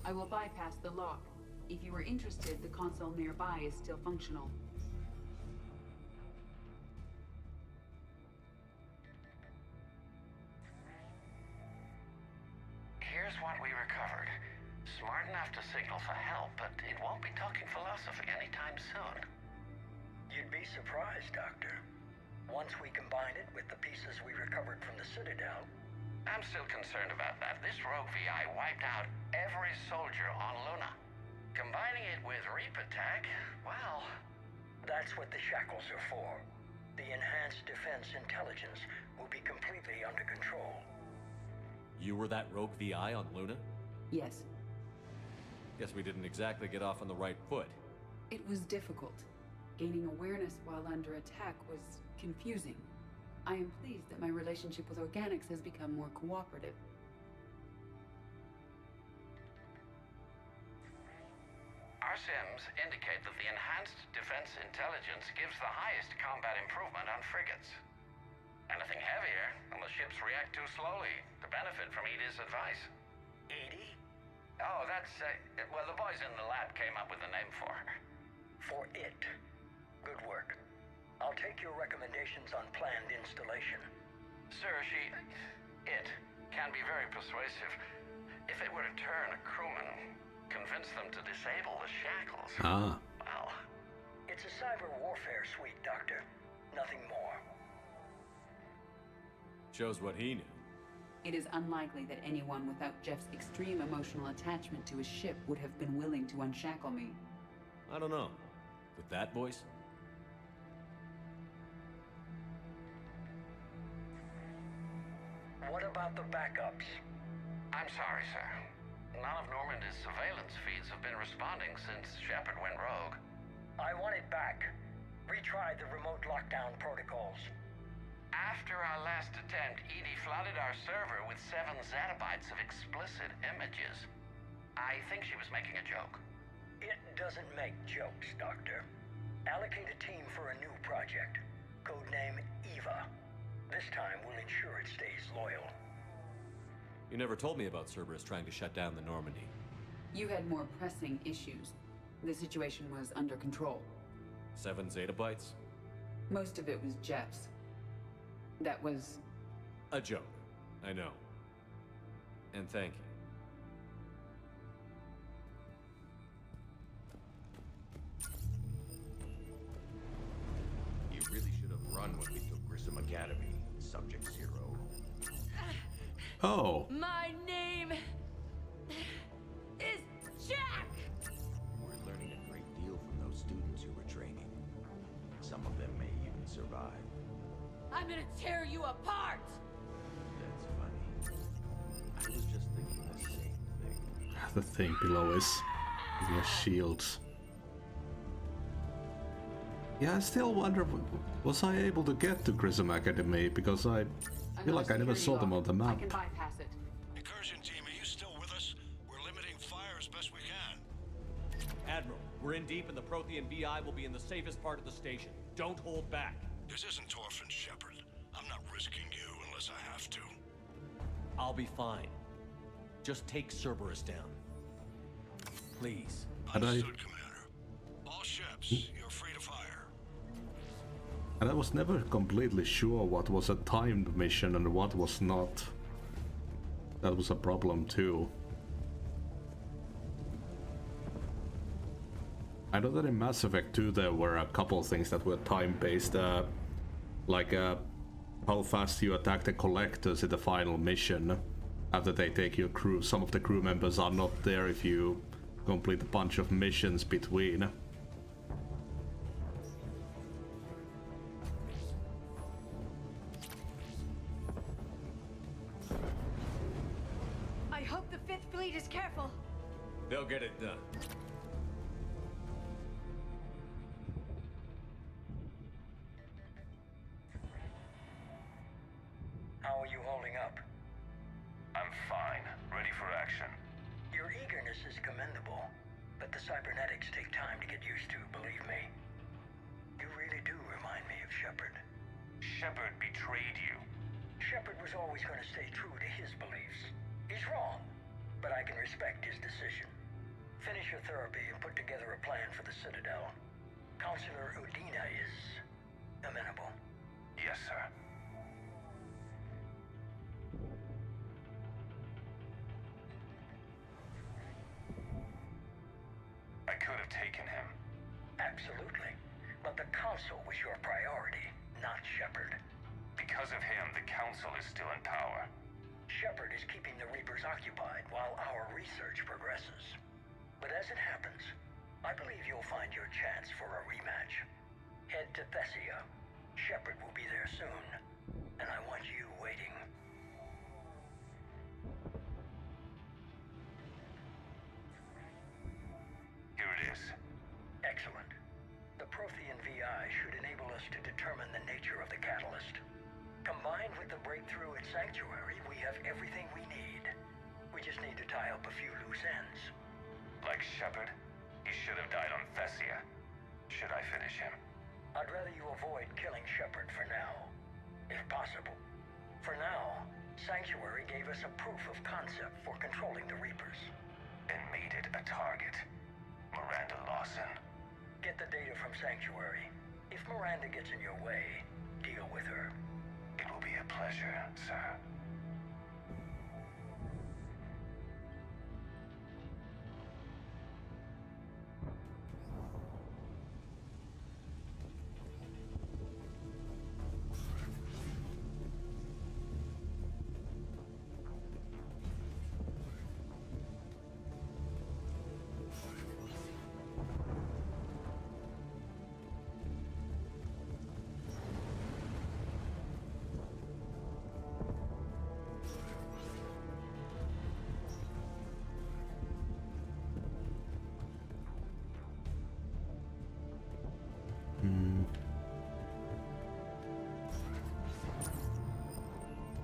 I will bypass the lock. If you are interested, the console nearby is still functional. Here's what we recovered. Smart enough to signal for help, but it won't be talking philosophy anytime soon. You'd be surprised, Doctor. Once we combine it with the pieces we recovered from the Citadel... I'm still concerned about that. This rogue VI wiped out every soldier on Luna. Combining it with Reaper tech, well... That's what the shackles are for. The enhanced defense intelligence will be completely under control. You were that rogue VI on Luna? Yes. Guess we didn't exactly get off on the right foot. It was difficult. Gaining awareness while under attack was confusing. I am pleased that my relationship with organics has become more cooperative. Our sims indicate that the enhanced defense intelligence gives the highest combat improvement on frigates. Anything heavier, and the ships react too slowly to benefit from Edie's advice. Edie? Oh, that's, well, the boys in the lab came up with a name for her. For it. Good work. I'll take your recommendations on planned installation. Sir, it can be very persuasive. If it were to turn a crewman, convince them to disable the shackles. Ah. Well... It's a cyber warfare suite, Doctor. Nothing more. Shows what he knew. It is unlikely that anyone without Jeff's extreme emotional attachment to his ship would have been willing to unshackle me. I don't know. With that voice? What about the backups? I'm sorry, sir. None of Normandy's surveillance feeds have been responding since Shepard went rogue. I want it back. Retry the remote lockdown protocols. After our last attempt, Edie flooded our server with 7 zettabytes of explicit images. I think she was making a joke. It doesn't make jokes, Doctor. Allocate a team for a new project. Codename Eva. This time we'll ensure it stays loyal. You never told me about Cerberus trying to shut down the Normandy. You had more pressing issues. The situation was under control. 7 zettabytes? Most of it was Jeff's. That was... a joke. I know. And thank you. You really should have run when we took Grissom Academy, Subject 0. Oh. My name is Jack! We're learning a great deal from those students who were training. Some of them may even survive. I'm gonna tear you apart! That's funny. I was just thinking the same thing. The thing below is your shields. Yeah, I still wonder, was I able to get to Grissom Academy? Because I feel like I never saw them on the map. I can bypass it. Incursion team, are you still with us? We're limiting fire as best we can. Admiral, we're in deep and the Prothean VI will be in the safest part of the station. Don't hold back. This isn't Torfin Shepard. I'm not risking you unless I have to. I'll be fine. Just take Cerberus down. Please. Understood, Commander. All ships, you're free to fire. And I was never completely sure what was a timed mission and what was not. That was a problem too. I know that in Mass Effect 2 there were a couple of things that were time-based, like how fast you attack the collectors in the final mission after they take your crew. Some of the crew members are not there if you complete a bunch of missions between. I hope the Fifth Fleet is careful. They'll get it done. How are you holding up? I'm fine. Ready for action. Your eagerness is commendable, but the cybernetics take time to get used to, believe me. You really do remind me of Shepard. Shepard betrayed you. Shepard was always going to stay true to his beliefs. He's wrong, but I can respect his decision. Finish your therapy and put together a plan for the Citadel. Counselor Udina is amenable. Yes, sir. I could have taken him. Absolutely. But the Council was your priority, not Shepard. Because of him, the Council is still in power. Shepard is keeping the Reapers occupied while our research progresses. But as it happens, I believe you'll find your chance for a rematch. Head to Thessia. Shepard will be there soon, and I want you waiting. Here it is. Excellent. The Prothean VI should enable us to determine the nature of the catalyst. Combined with the breakthrough at Sanctuary, we have everything we need. We just need to tie up a few loose ends. Like Shepard, he should have died on Thessia. Should I finish him? I'd rather you avoid killing Shepard for now, if possible. For now, Sanctuary gave us a proof of concept for controlling the Reapers. And made it a target. Miranda Lawson. Get the data from Sanctuary. If Miranda gets in your way, deal with her. It will be a pleasure, sir.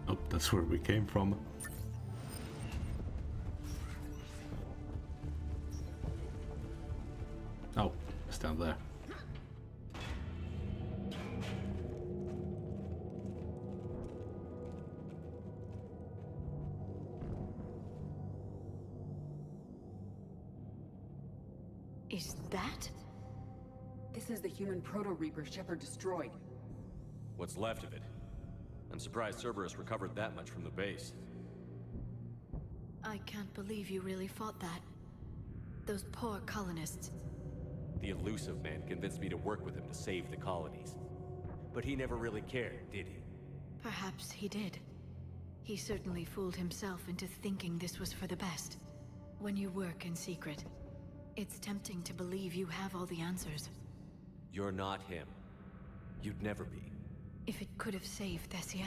Oh, that's where we came from. Oh, it's down there. Is that? This is the human Proto-Reaper Shepard destroyed. What's left of it? I'm surprised Cerberus recovered that much from the base. I can't believe you really fought that. Those poor colonists. The elusive man convinced me to work with him to save the colonies. But he never really cared, did he? Perhaps he did. He certainly fooled himself into thinking this was for the best. When you work in secret, it's tempting to believe you have all the answers. You're not him. You'd never be. If it could have saved Thessia,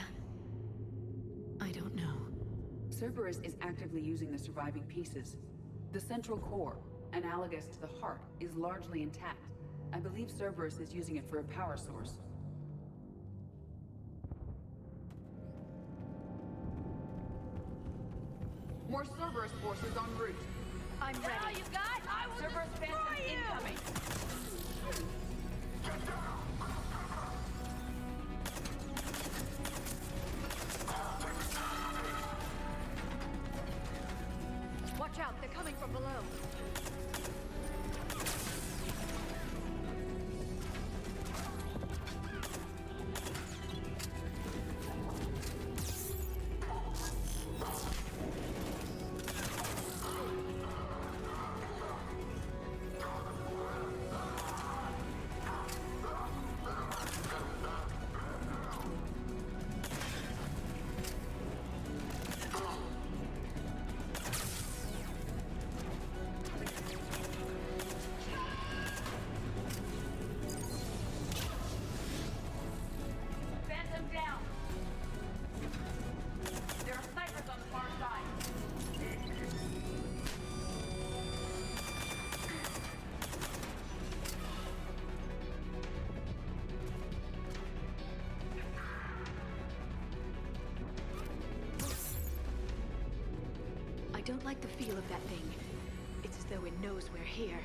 I don't know. Cerberus is actively using the surviving pieces. The central core, analogous to the heart, is largely intact. I believe Cerberus is using it for a power source. More Cerberus forces en route. I'm ready. All you got? I will Cerberus destroy Phantom you! incoming. Watch out, they're coming from below. don't like the feel of that thing. It's as though it knows we're here.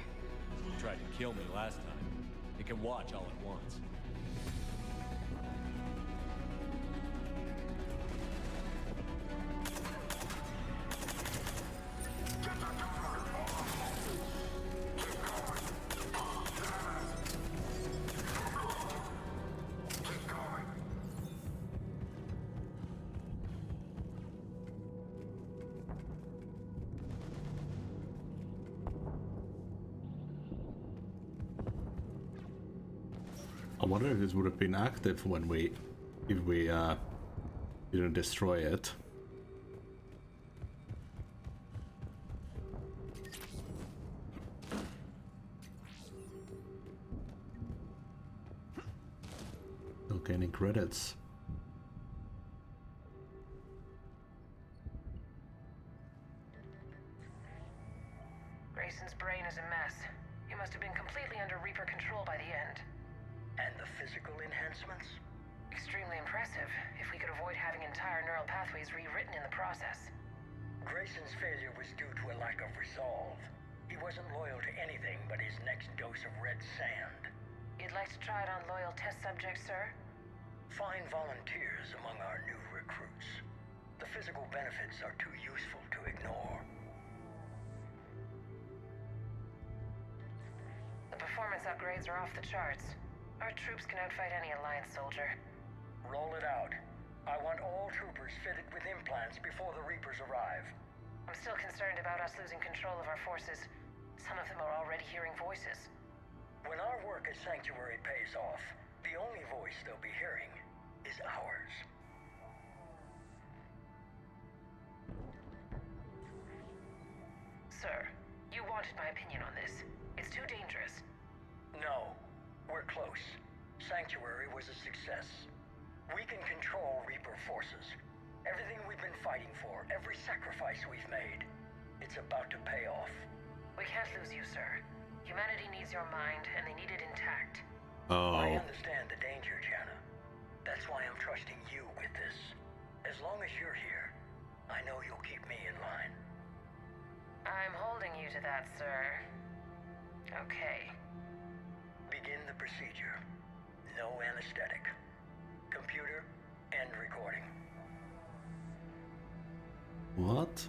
It tried to kill me last time. It can watch all at once. I wonder if this would have been active when if we didn't destroy it. Still gaining credits. Grayson's brain is a mess. You must have been completely under Reaper control by the end. And the physical enhancements? Extremely impressive, if we could avoid having entire neural pathways rewritten in the process. Grayson's failure was due to a lack of resolve. He wasn't loyal to anything but his next dose of red sand. You'd like to try it on loyal test subjects, sir? Find volunteers among our new recruits. The physical benefits are too useful to ignore. The performance upgrades are off the charts. Our troops can outfight any Alliance soldier. Roll it out. I want all troopers fitted with implants before the Reapers arrive. I'm still concerned about us losing control of our forces. Some of them are already hearing voices. When our work at Sanctuary pays off, the only voice they'll be hearing is ours. Sir, you wanted my opinion on this. It's too dangerous. No, we're close. Sanctuary was a success. We can control Reaper forces. Everything we've been fighting for, every sacrifice we've made, it's about to pay off. We can't lose you, sir. Humanity needs your mind, and they need it intact. I understand the danger, Jana. That's why I'm trusting you with this. As long as you're here, I know you'll keep me in line. I'm holding you to that, sir. Okay. Begin the procedure. No anesthetic. Computer, end recording. What?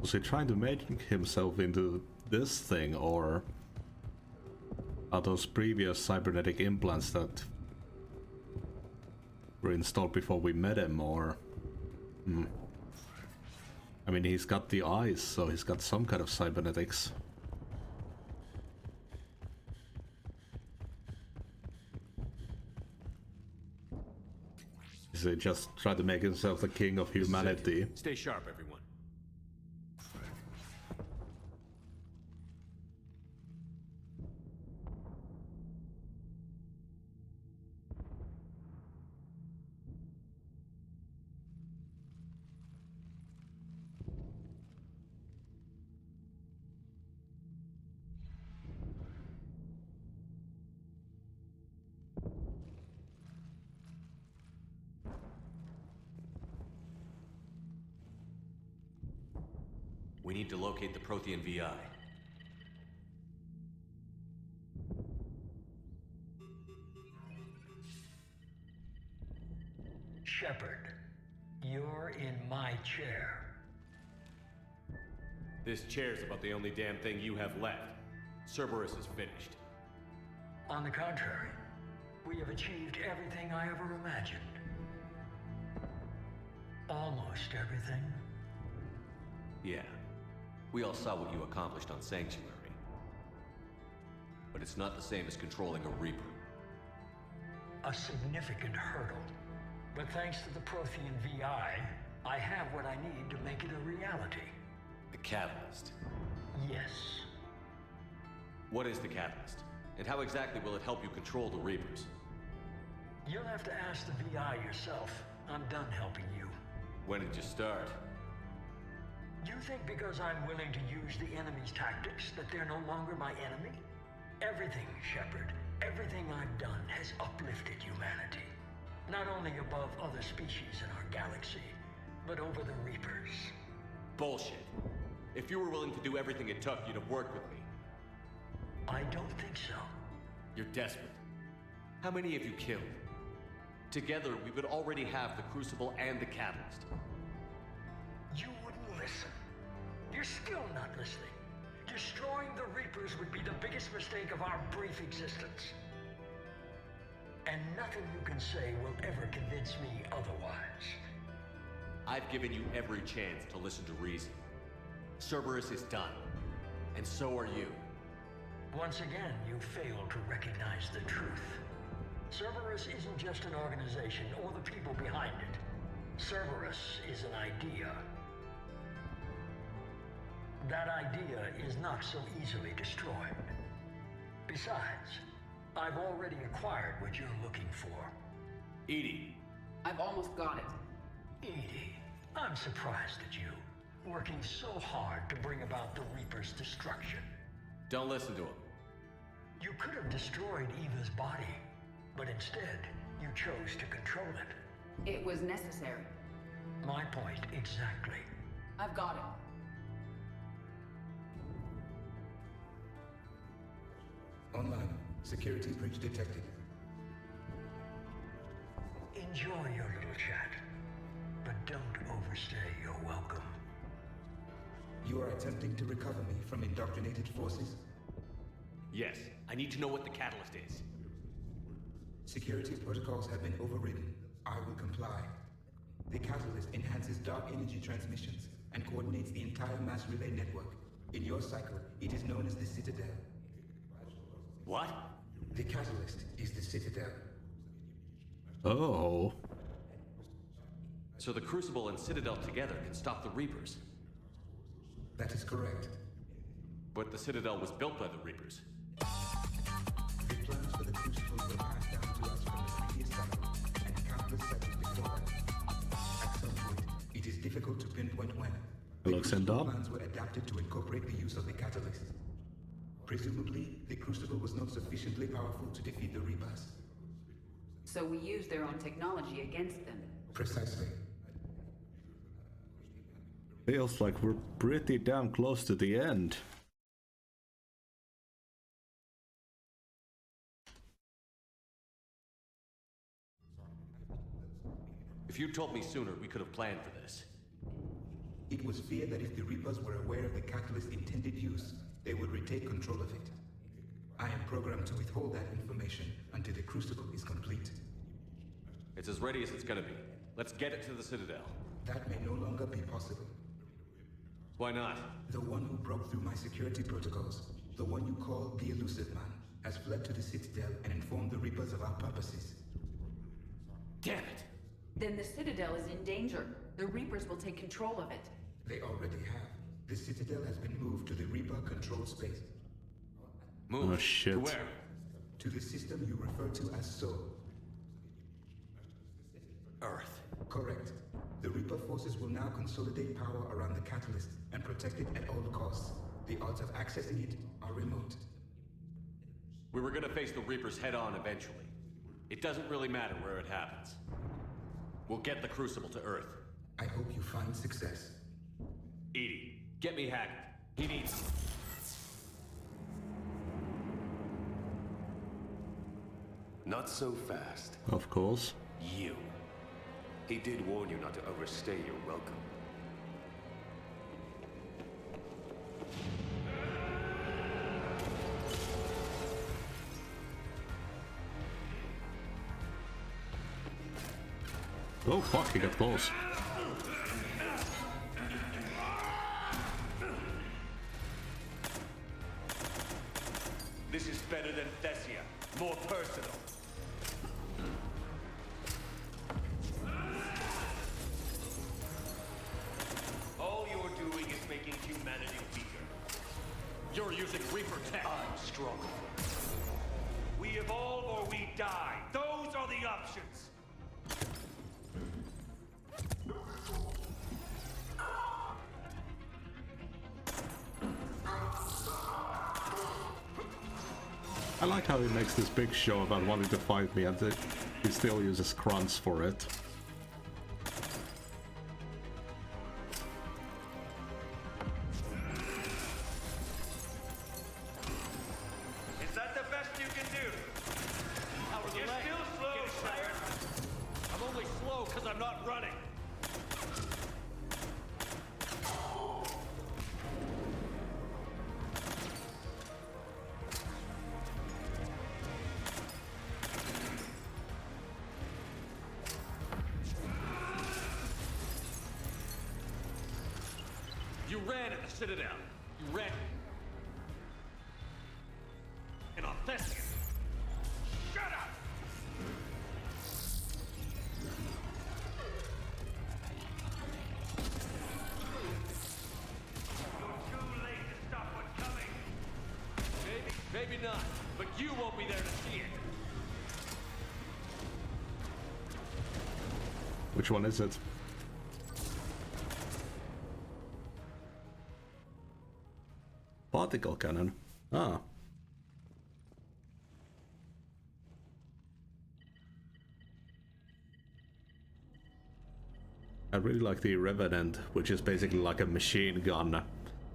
Was he trying to make himself into this thing, or are those previous cybernetic implants that were installed before we met him, or... I mean, he's got the eyes, so he's got some kind of cybernetics. Is he just trying to make himself the king of humanity? Stay sharp, everyone. We need to locate the Prothean VI. Shepard, you're in my chair. This chair's about the only damn thing you have left. Cerberus is finished. On the contrary, we have achieved everything I ever imagined. Almost everything. Yeah. We all saw what you accomplished on Sanctuary. But it's not the same as controlling a Reaper. A significant hurdle. But thanks to the Prothean VI, I have what I need to make it a reality. The Catalyst. Yes. What is the Catalyst? And how exactly will it help you control the Reapers? You'll have to ask the VI yourself. I'm done helping you. When did you start? You think because I'm willing to use the enemy's tactics that they're no longer my enemy? Everything, Shepard, everything I've done has uplifted humanity. Not only above other species in our galaxy, but over the Reapers. Bullshit. If you were willing to do everything it took, you'd have worked with me. I don't think so. You're desperate. How many have you killed? Together, we would already have the Crucible and the Catalyst. You wouldn't listen. You're still not listening. Destroying the Reapers would be the biggest mistake of our brief existence. And nothing you can say will ever convince me otherwise. I've given you every chance to listen to reason. Cerberus is done. And so are you. Once again, you fail to recognize the truth. Cerberus isn't just an organization or the people behind it. Cerberus is an idea. That idea is not so easily destroyed. Besides, I've already acquired what you're looking for. Edie. I've almost got it. Edie, I'm surprised at you, working so hard to bring about the Reaper's destruction. Don't listen to him. You could have destroyed Eva's body, but instead, you chose to control it. It was necessary. My point exactly. I've got it. Online. Security breach detected. Enjoy your little chat, but don't overstay your welcome. You are attempting to recover me from indoctrinated forces? Yes. I need to know what the catalyst is. Security protocols have been overridden. I will comply. The catalyst enhances dark energy transmissions and coordinates the entire mass relay network. In your cycle, it is known as the Citadel. What? The catalyst is the Citadel. Oh. So the Crucible and Citadel together can stop the Reapers? That is correct. But the Citadel was built by the Reapers. The plans for the Crucible were passed down to us from the previous cycle and countless cycles before that. At some point, it is difficult to pinpoint when. The Crucible plans were adapted to incorporate the use of the catalyst. Presumably, the Crucible was not sufficiently powerful to defeat the Reapers. So we used their own technology against them. Precisely. Feels like we're pretty damn close to the end. If you told me sooner, we could have planned for this. It was feared that if the Reapers were aware of the catalyst's intended use, they would retake control of it. I am programmed to withhold that information until the Crucible is complete. It's as ready as it's gonna be. Let's get it to the Citadel. That may no longer be possible. Why not? The one who broke through my security protocols, the one you call the Elusive Man, has fled to the Citadel and informed the Reapers of our purposes. Damn it! Then the Citadel is in danger. The Reapers will take control of it. They already have. The Citadel has been moved to the Reaper-controlled space. Move? Oh shit. To where? To the system you refer to as Sol. Earth. Correct. The Reaper forces will now consolidate power around the catalyst and protect it at all costs. The odds of accessing it are remote. We were gonna face the Reapers head-on eventually. It doesn't really matter where it happens. We'll get the Crucible to Earth. I hope you find success. Edie, get me Haggard. He needs... Not so fast. Of course. You. He did warn you not to overstay your welcome. Oh fuck, he got close. This is better than Thessia. More personal. All you're doing is making humanity weaker. You're using Reaper tech. I'm stronger. We evolve or we die. Those are the options. I like how he makes this big show about wanting to fight me and he still uses grunts for it. You ran at the Citadel. You ran... inauthentic. Shut up! You're too late to stop what's coming. Maybe not, but you won't be there to see it. Which one is it? Particle cannon. Ah. I really like the Revenant, which is basically like a machine gun,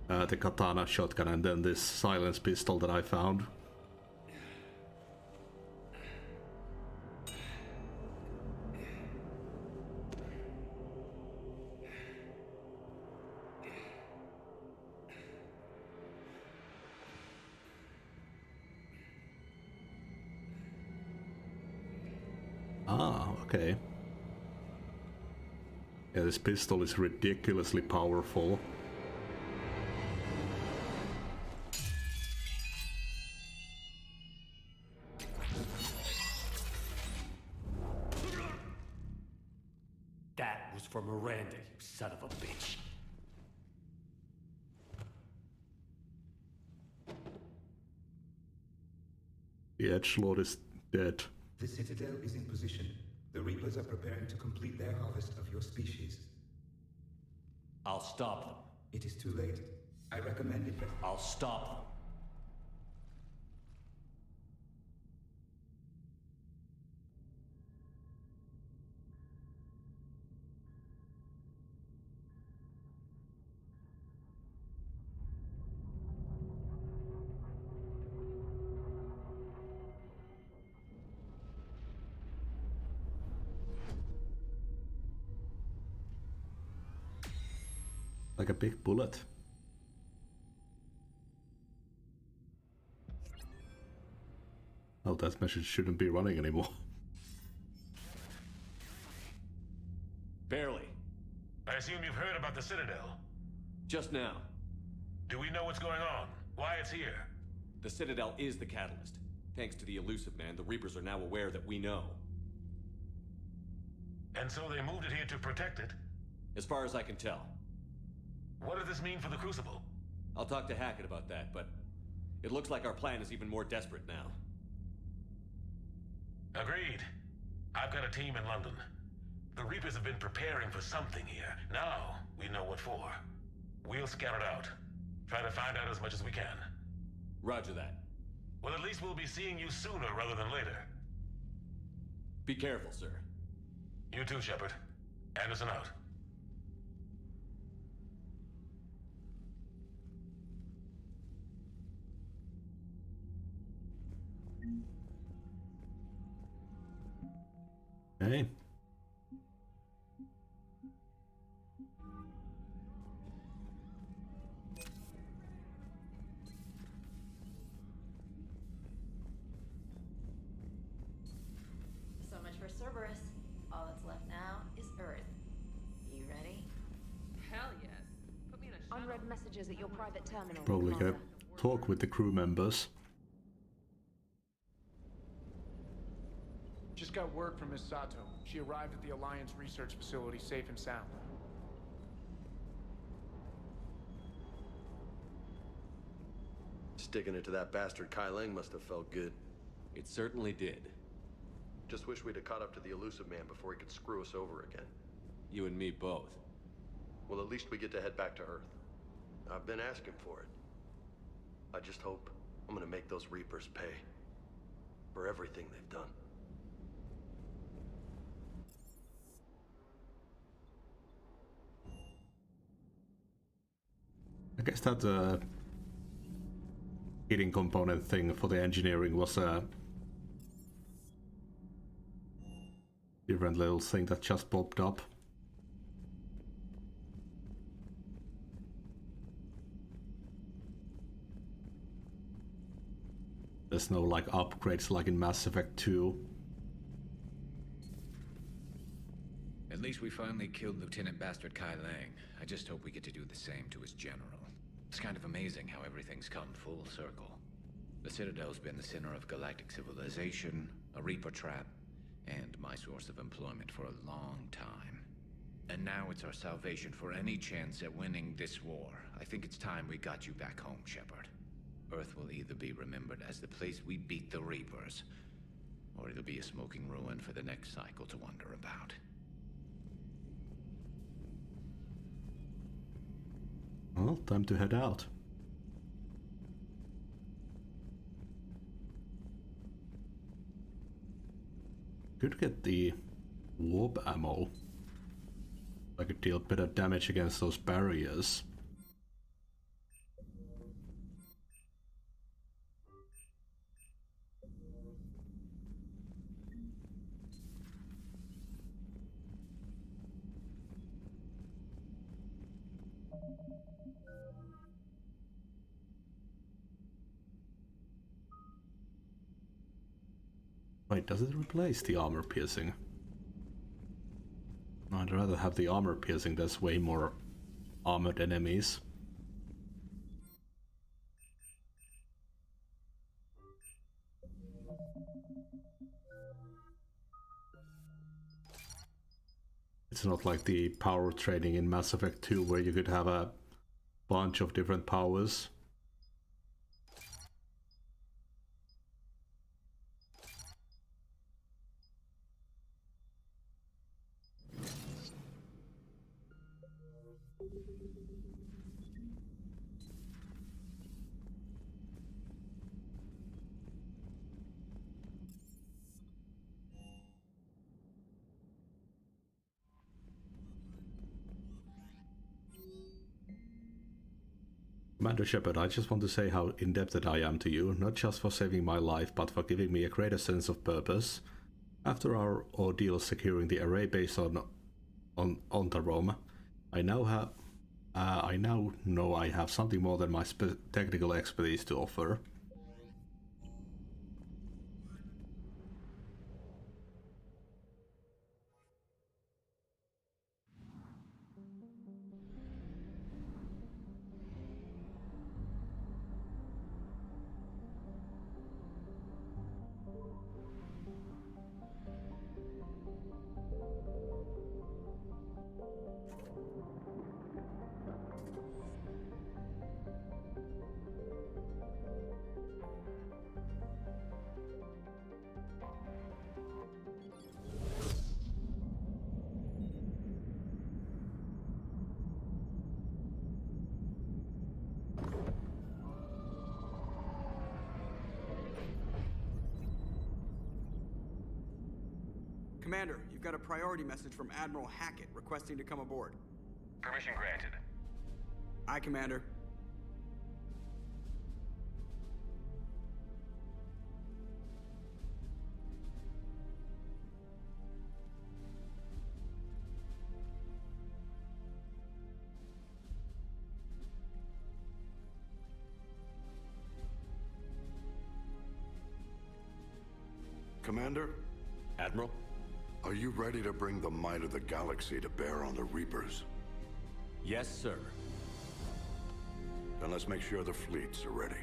the katana shotgun, and then this silence pistol that I found. Ah, okay. Yeah, this pistol is ridiculously powerful. That was for Miranda, you son of a bitch. The Edgelord is dead. The Citadel is in position. The Reapers are preparing to complete their harvest of your species. I'll stop them. It is too late. I recommend it. I'll stop them. Like a big bullet. Oh, that message shouldn't be running anymore. Barely. I assume you've heard about the Citadel. Just now. Do we know what's going on? Why it's here? The Citadel is the catalyst. Thanks to the Elusive Man, the Reapers are now aware that we know. And so they moved it here to protect it? As far as I can tell. What does this mean for the Crucible? I'll talk to Hackett about that, but it looks like our plan is even more desperate now. Agreed. I've got a team in London. The Reapers have been preparing for something here. Now, we know what for. We'll scout it out. Try to find out as much as we can. Roger that. Well, at least we'll be seeing you sooner rather than later. Be careful, sir. You too, Shepard. Anderson out. Hey. So much for Cerberus. All that's left now is Earth. You ready? Hell yes. Put me in a shuttle. Unread messages at your private terminal. Probably gonna Commander. talk with the crew members. Just got word from Miss Sato. She arrived at the Alliance research facility safe and sound. Sticking it to that bastard Kai Lang must have felt good. It certainly did. Just wish we'd have caught up to the Elusive Man before he could screw us over again. You and me both. Well, at least we get to head back to Earth. I've been asking for it. I just hope I'm gonna make those Reapers pay. For everything they've done. I guess that heating component thing for the engineering was a different little thing that just popped up. There's no like upgrades like in Mass Effect 2. At least least we finally killed Lieutenant Bastard Kai Lang. I just hope we get to do the same to his general. It's kind of amazing how everything's come full circle. The Citadel's been the center of galactic civilization, a Reaper trap, and my source of employment for a long time. And now it's our salvation for any chance at winning this war. I think it's time we got you back home, Shepard. Earth will either be remembered as the place we beat the Reapers, or it'll be a smoking ruin for the next cycle to wonder about. Well, time to head out. Could get the warp ammo. I could deal better damage against those barriers. Wait, does it replace the armor piercing? I'd rather have the armor piercing, there's way more armored enemies. It's not like the power training in Mass Effect 2 where you could have a bunch of different powers. Commander Shepard, I just want to say how indebted I am to you, not just for saving my life, but for giving me a greater sense of purpose. After our ordeal securing the array base on Ontarom, I now know I have something more than my technical expertise to offer. Commander, you've got a priority message from Admiral Hackett requesting to come aboard. Permission granted. Aye, Commander. Commander? Admiral? Are you ready to bring the might of the galaxy to bear on the Reapers? Yes, sir. Then let's make sure the fleets are ready.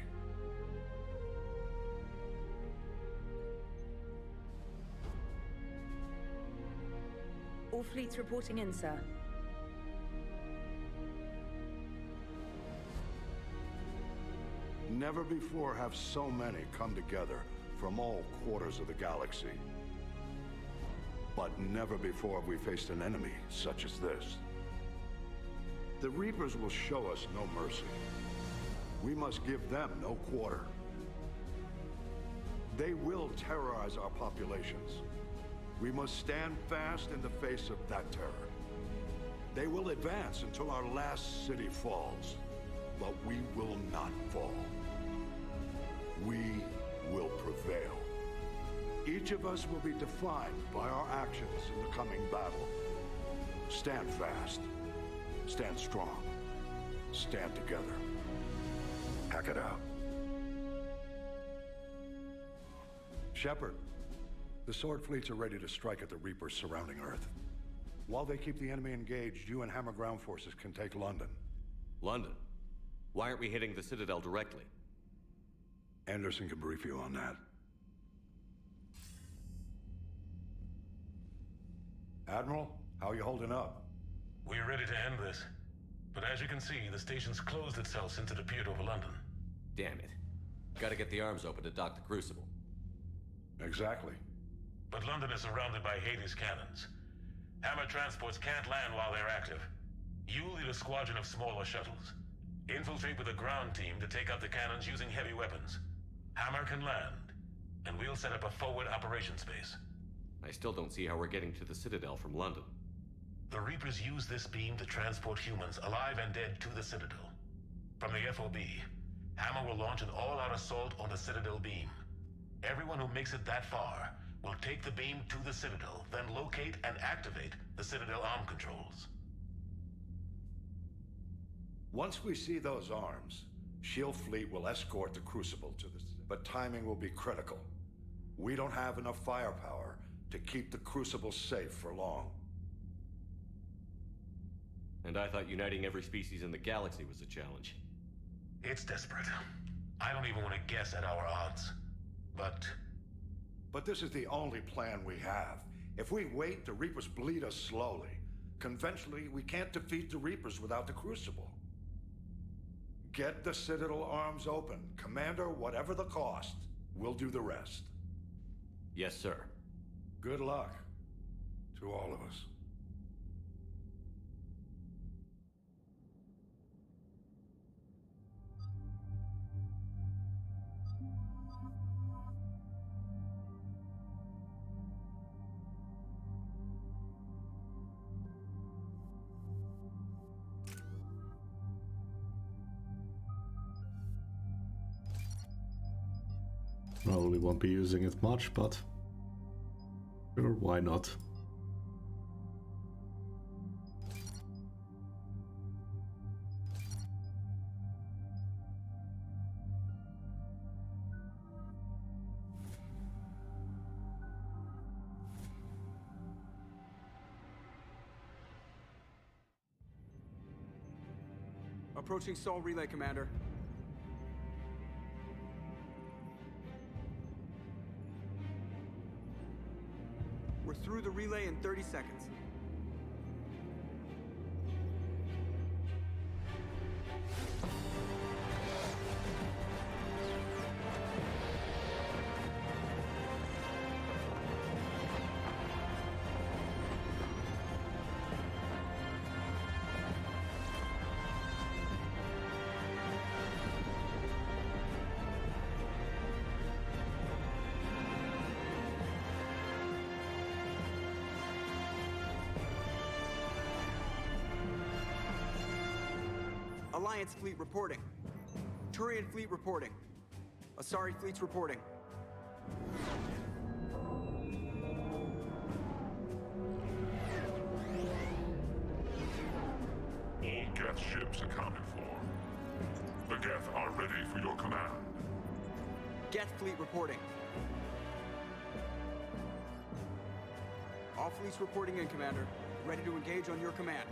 All fleets reporting in, sir. Never before have so many come together from all quarters of the galaxy. But never before have we faced an enemy such as this. The Reapers will show us no mercy. We must give them no quarter. They will terrorize our populations. We must stand fast in the face of that terror. They will advance until our last city falls, but we will not fall. We will prevail. Each of us will be defined by our actions in the coming battle. Stand fast. Stand strong. Stand together. Hack it out. Shepard, the Sword fleets are ready to strike at the Reapers surrounding Earth. While they keep the enemy engaged, you and Hammer ground forces can take London. London? Why aren't we hitting the Citadel directly? Anderson can brief you on that. Admiral, how are you holding up? We're ready to end this. But as you can see, the station's closed itself since it appeared over London. Damn it. Gotta get the arms open to dock the Crucible. Exactly. But London is surrounded by Hades cannons. Hammer transports can't land while they're active. You lead a squadron of smaller shuttles. Infiltrate with a ground team to take out the cannons using heavy weapons. Hammer can land, and we'll set up a forward operations base. I still don't see how we're getting to the Citadel from London. The Reapers use this beam to transport humans, alive and dead, to the Citadel. From the FOB, Hammer will launch an all-out assault on the Citadel beam. Everyone who makes it that far will take the beam to the Citadel, then locate and activate the Citadel arm controls. Once we see those arms, SHIELD fleet will escort the Crucible to the... But timing will be critical. We don't have enough firepower to keep the Crucible safe for long. And I thought uniting every species in the galaxy was a challenge. It's desperate. I don't even want to guess at our odds. But this is the only plan we have. If we wait, the Reapers bleed us slowly. Conventionally, we can't defeat the Reapers without the Crucible. Get the Citadel arms open. Commander, whatever the cost, we'll do the rest. Yes, sir. Good luck to all of us. Probably won't be using it much, but sure, why not? Approaching Sol Relay, Commander. We're through the relay in 30 seconds. Alliance fleet reporting. Turian fleet reporting. Asari fleets reporting. All Geth ships accounted for. The Geth are ready for your command. Geth fleet reporting. All fleets reporting in, Commander. Ready to engage on your command.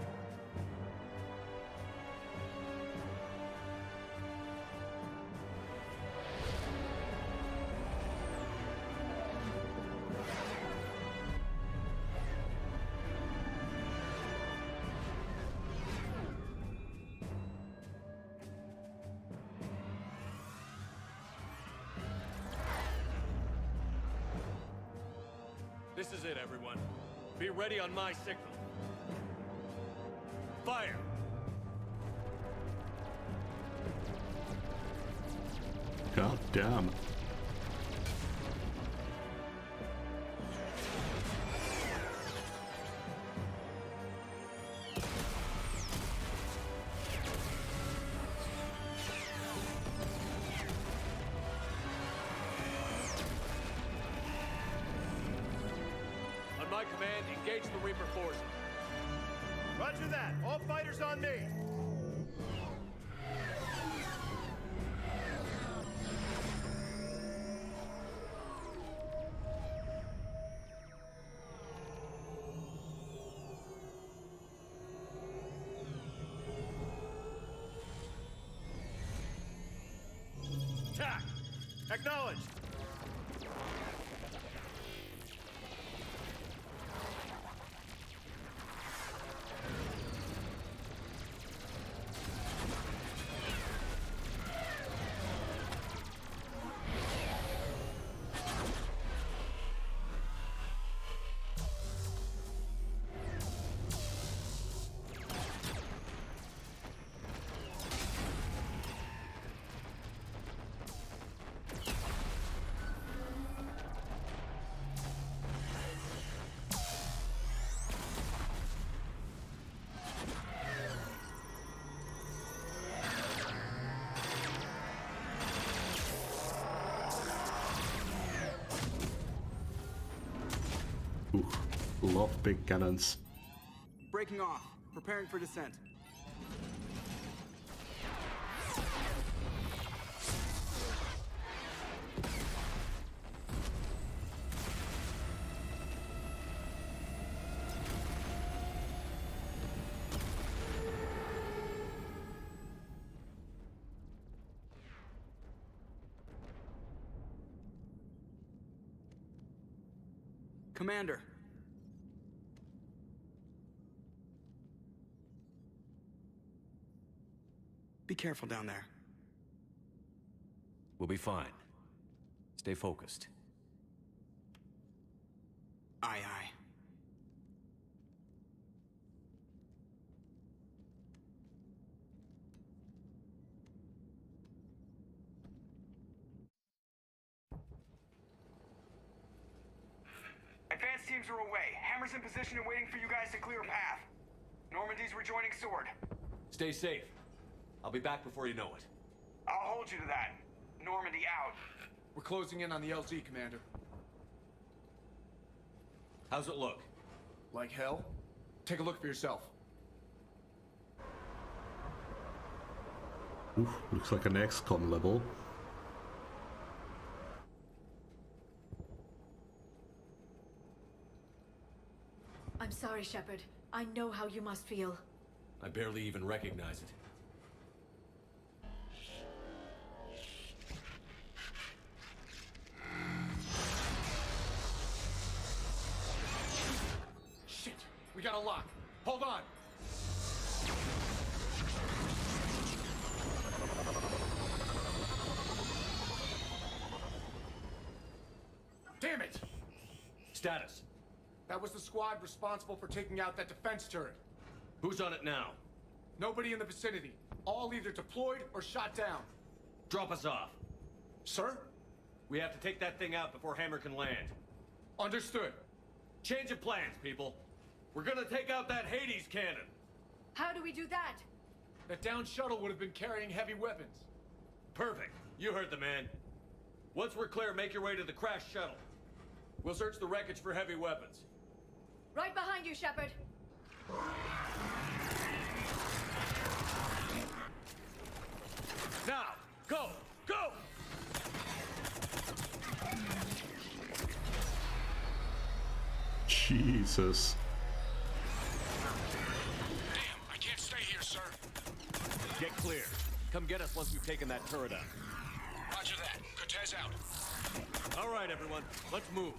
This is it, everyone. Be ready on my signal. Fire! God damn. My command, engage the Reaper forces. Roger that. All fighters on me. attack! Acknowledged! Love big cannons. Breaking off. Preparing for descent. Commander. Be careful down there. We'll be fine. Stay focused. Aye, aye. Advanced teams are away. Hammer's in position and waiting for you guys to clear a path. Normandy's rejoining Sword. Stay safe. I'll be back before you know it. I'll hold you to that. Normandy out. We're closing in on the LZ, Commander. How's it look? Like hell? Take a look for yourself. Oof, looks like an XCOM level. I'm sorry, Shepard. I know how you must feel. I barely even recognize it. Shit! We got a lock. Hold on! Damn it! Status. That was the squad responsible for taking out that defense turret. Who's on it now? Nobody in the vicinity. All either deployed or shot down. Drop us off. Sir? We have to take that thing out before Hammer can land. Understood. Change of plans, people. We're gonna take out that Hades cannon. How do we do that? That downed shuttle would have been carrying heavy weapons. Perfect. You heard the man. Once we're clear, make your way to the crashed shuttle. We'll search the wreckage for heavy weapons. Right behind you, Shepard. Now, go! Go! Jesus. Damn, I can't stay here, sir. Get clear. Come get us once we've taken that turret out. Roger that. Cortez out. All right, everyone. Let's move.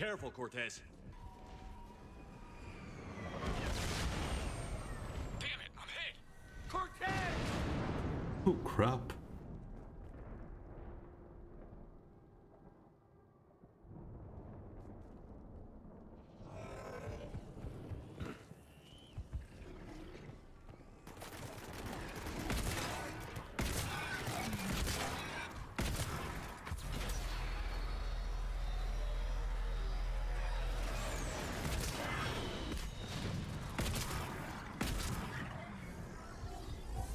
Careful, Cortez. Damn it, I'm hit! Cortez! Oh crap.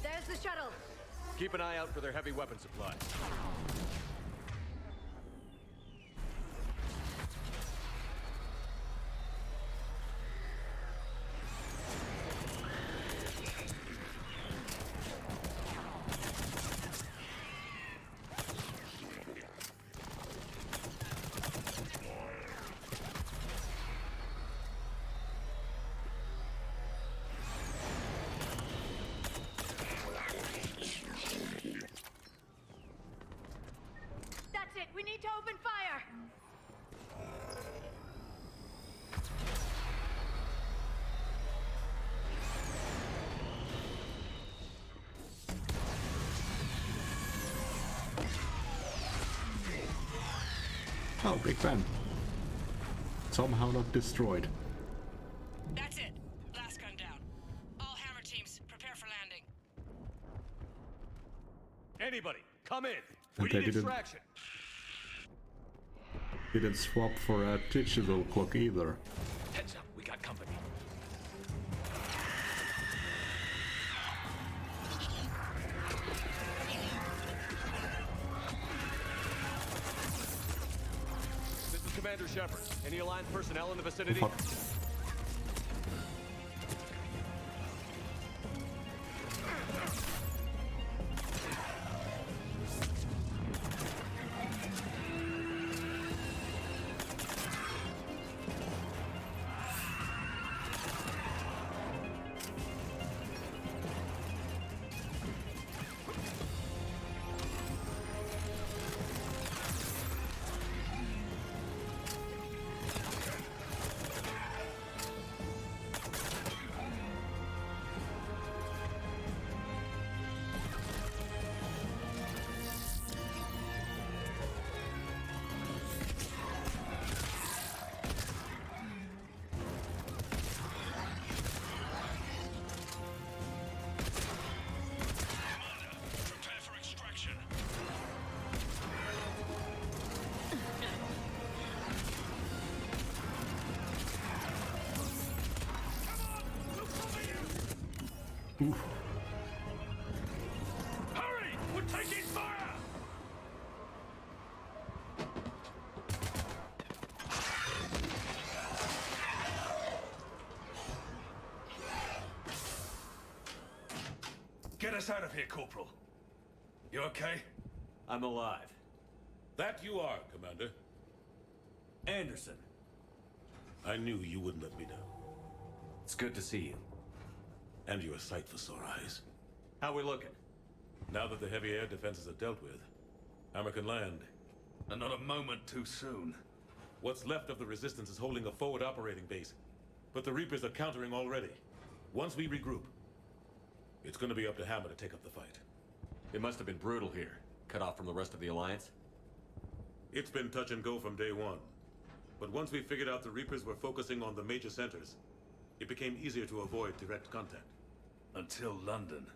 There's the shuttle. Keep an eye out for their heavy weapon supplies. That's it. We need to open fire. Oh, Big Ben. Somehow not destroyed. That's it. Last gun down. All hammer teams, prepare for landing. Anybody, come in. And We they need didn't- extraction. Didn't swap for a digital clock either. Heads up, we got company. This is Commander Shepard. Any Alliance personnel in the vicinity? Oh, fuck. Prepare for extraction. Oof. Hurry! We're taking fire! Get us out of here, Corporal. You okay? I'm alive. That you are, Commander. Anderson. I knew you wouldn't let me down. It's good to see you. And you're a sight for sore eyes. How we looking? Now that the heavy air defenses are dealt with, Hammer can land. And not a moment too soon. What's left of the Resistance is holding a forward operating base. But the Reapers are countering already. Once we regroup, it's gonna be up to Hammer to take up the fight. It must have been brutal here. Cut off from the rest of the Alliance. It's been touch and go from day one. But once we figured out the Reapers were focusing on the major centers, it became easier to avoid direct contact. Until London.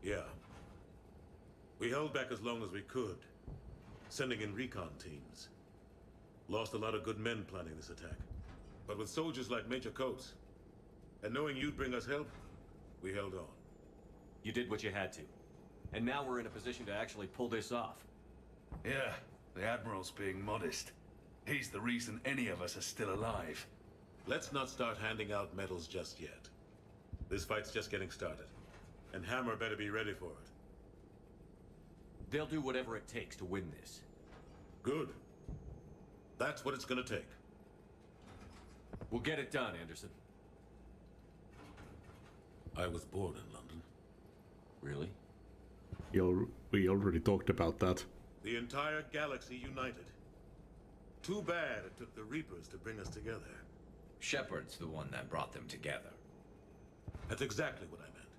Yeah. We held back as long as we could, sending in recon teams. Lost a lot of good men planning this attack. But with soldiers like Major Coates, and knowing you'd bring us help, we held on. You did what you had to. And now we're in a position to actually pull this off. Yeah, the Admiral's being modest. He's the reason any of us are still alive. Let's not start handing out medals just yet. This fight's just getting started. And Hammer better be ready for it. They'll do whatever it takes to win this. Good. That's what it's gonna take. We'll get it done, Anderson. I was born in London. Really? We already talked about that. The entire galaxy united. Too bad it took the Reapers to bring us together. Shepard's the one that brought them together. That's exactly what I meant.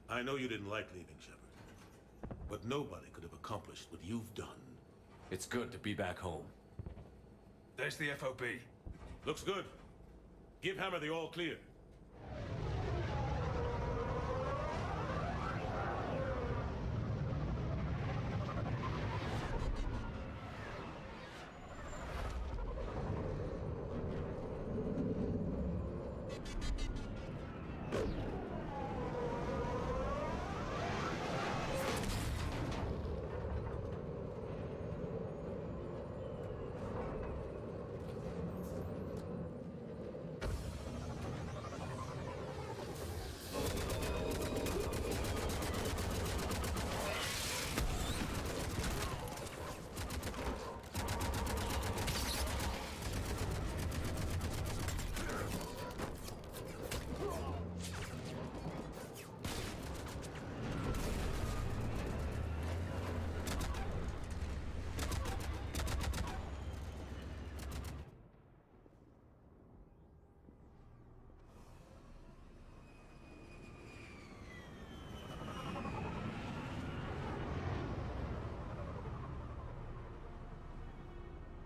I know you didn't like leaving Shepard, but nobody could have accomplished what you've done. It's good to be back home. There's the FOB. Looks good. Give Hammer the all clear.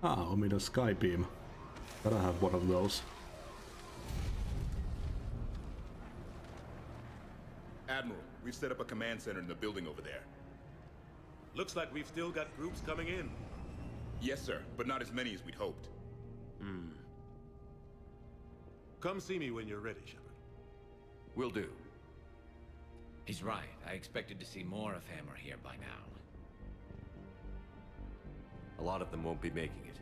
Ah, ominous sky beam. Gotta have one of those. Admiral, we've set up a command center in the building over there. Looks like we've still got groups coming in. Yes, sir, but not as many as we'd hoped. Come see me when you're ready, Shepard. Will do. He's right. I expected to see more of Hammer here by now. A lot of them won't be making it.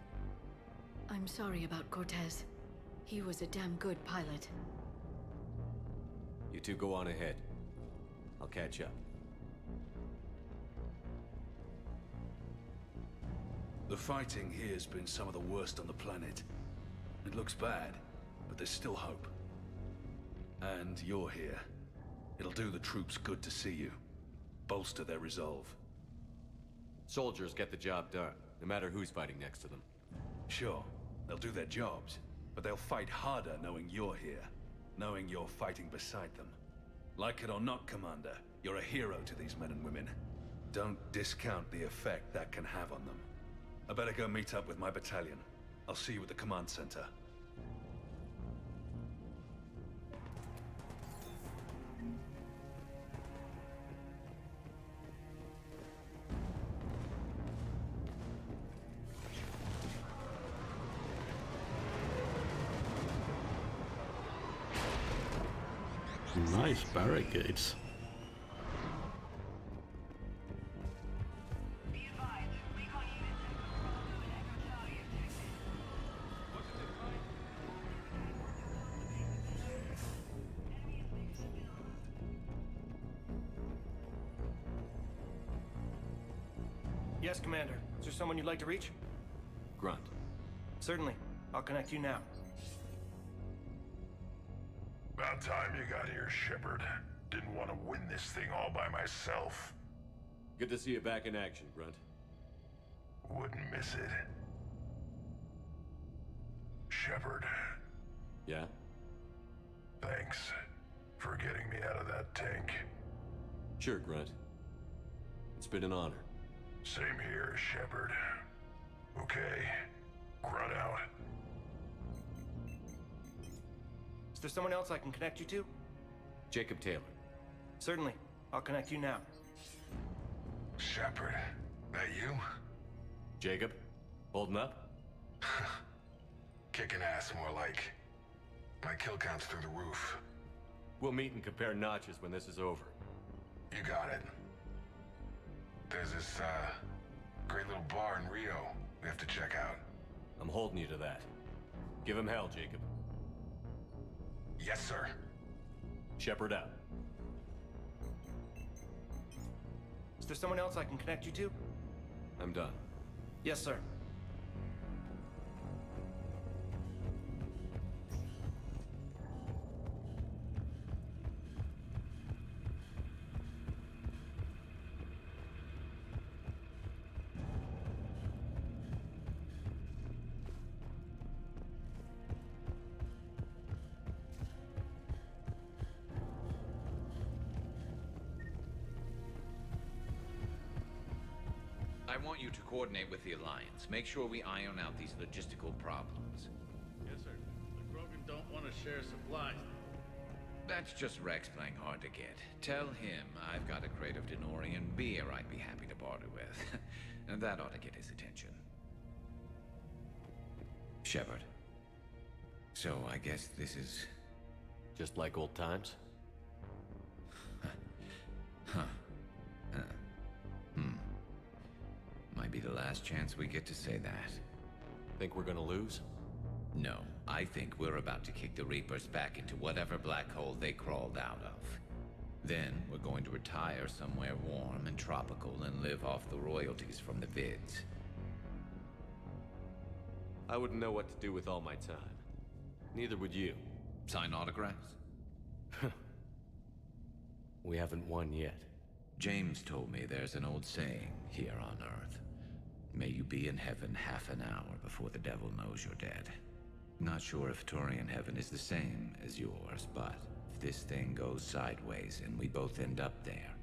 I'm sorry about Cortez. He was a damn good pilot. You two go on ahead. I'll catch up. The fighting here's been some of the worst on the planet. It looks bad, but there's still hope. And you're here. It'll do the troops good to see you. Bolster their resolve. Soldiers get the job done, no matter who's fighting next to them. Sure, they'll do their jobs, but they'll fight harder knowing you're here. Knowing you're fighting beside them. Like it or not, Commander, you're a hero to these men and women. Don't discount the effect that can have on them. I better go meet up with my battalion. I'll see you at the command center. Nice barricades. Yes, Commander. Is there someone you'd like to reach? Grunt. Certainly. I'll connect you now. About time you got here, Shepard. Didn't want to win this thing all by myself. Good to see you back in action, Grunt. Wouldn't miss it. Shepard. Yeah? Thanks for getting me out of that tank. Sure, Grunt. It's been an honor. Same here, Shepard. Okay. Grunt out. Is there someone else I can connect you to? Jacob Taylor. Certainly. I'll connect you now. Shepard, that you? Jacob? Holding up? Kicking ass, more like. My kill count's through the roof. We'll meet and compare notches when this is over. You got it. There's this, great little bar in Rio we have to check out. I'm holding you to that. Give him hell, Jacob. Yes, sir. Shepard out. Is there someone else I can connect you to? I'm done. Yes, sir. I want you to coordinate with the Alliance. Make sure we iron out these logistical problems. Yes, sir. The Krogan don't want to share supplies. That's just Rex playing hard to get. Tell him I've got a crate of Denorian beer I'd be happy to barter with. And that ought to get his attention. Shepard. So I guess this is... just like old times? Might be the last chance we get to say that. Think we're gonna lose? No, I think we're about to kick the Reapers back into whatever black hole they crawled out of. Then we're going to retire somewhere warm and tropical and live off the royalties from the vids. I wouldn't know what to do with all my time. Neither would you. Sign autographs? We haven't won yet. James told me there's an old saying here on Earth. May you be in heaven half an hour before the devil knows you're dead. Not sure if Turian heaven is the same as yours, but if this thing goes sideways and we both end up there,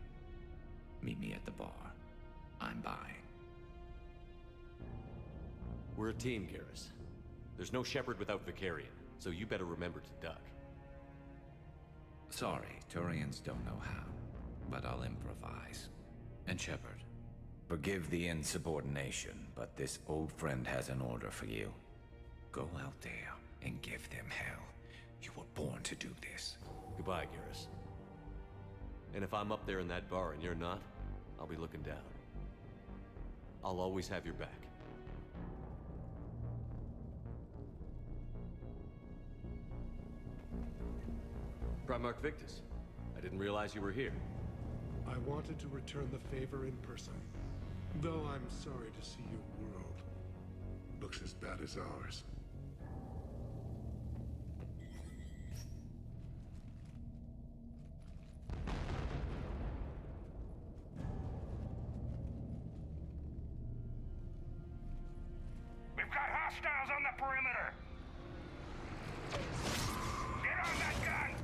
meet me at the bar. I'm buying. We're a team, Garrus. There's no Shepard without Vicarian, so you better remember to duck. Sorry, Turians don't know how, but I'll improvise. And Shepard, forgive the insubordination, but this old friend has an order for you. Go out there and give them hell. You were born to do this. Goodbye, Garrus. And if I'm up there in that bar and you're not, I'll be looking down. I'll always have your back. Primarch Victus, I didn't realize you were here. I wanted to return the favor in person. Though I'm sorry to see your world looks as bad as ours. We've got hostiles on the perimeter! Get on that gun!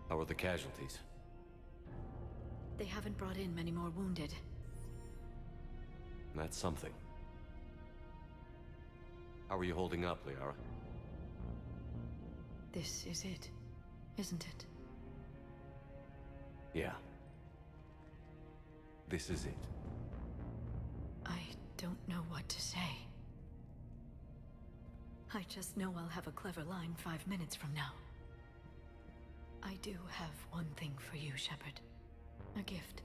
How are the casualties? They haven't brought in many more wounded. That's something. How are you holding up, Liara? This is it, isn't it? Yeah. This is it. I don't know what to say. I just know I'll have a clever line 5 minutes from now. I do have one thing for you, Shepard. A gift.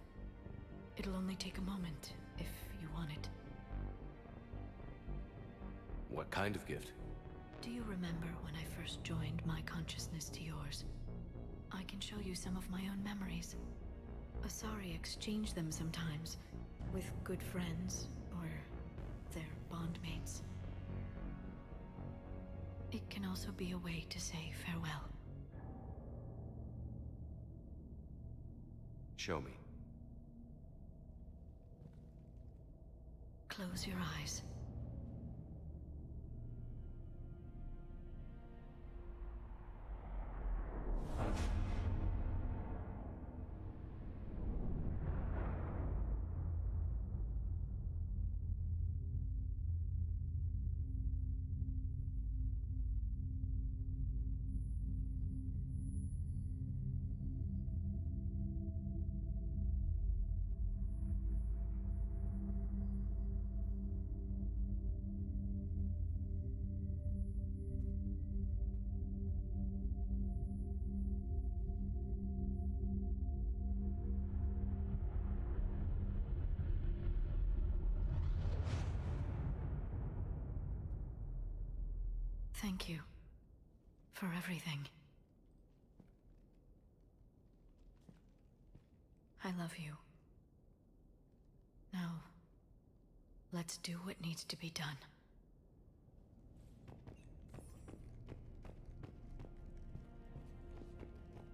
It'll only take a moment, if you want it. What kind of gift? Do you remember when I first joined my consciousness to yours? I can show you some of my own memories. Asari exchange them sometimes, with good friends, or their bondmates. It can also be a way to say farewell. Show me. Close your eyes. Thank you. For everything. I love you. Now, let's do what needs to be done.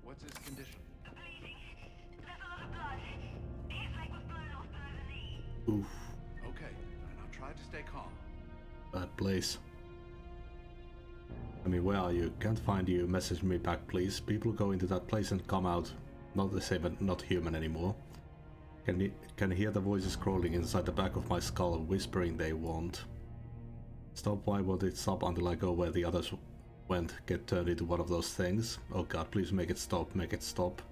What's his condition? Oof. Okay, and I'll try to stay calm. Bad place. I mean, where are you? Can't find you. Message me back, please. People go into that place and come out. Not the same, but not human anymore. Can hear the voices crawling inside the back of my skull, whispering they won't. Stop, why won't it stop until I go where the others went? Get turned into one of those things? Oh god, please make it stop, make it stop.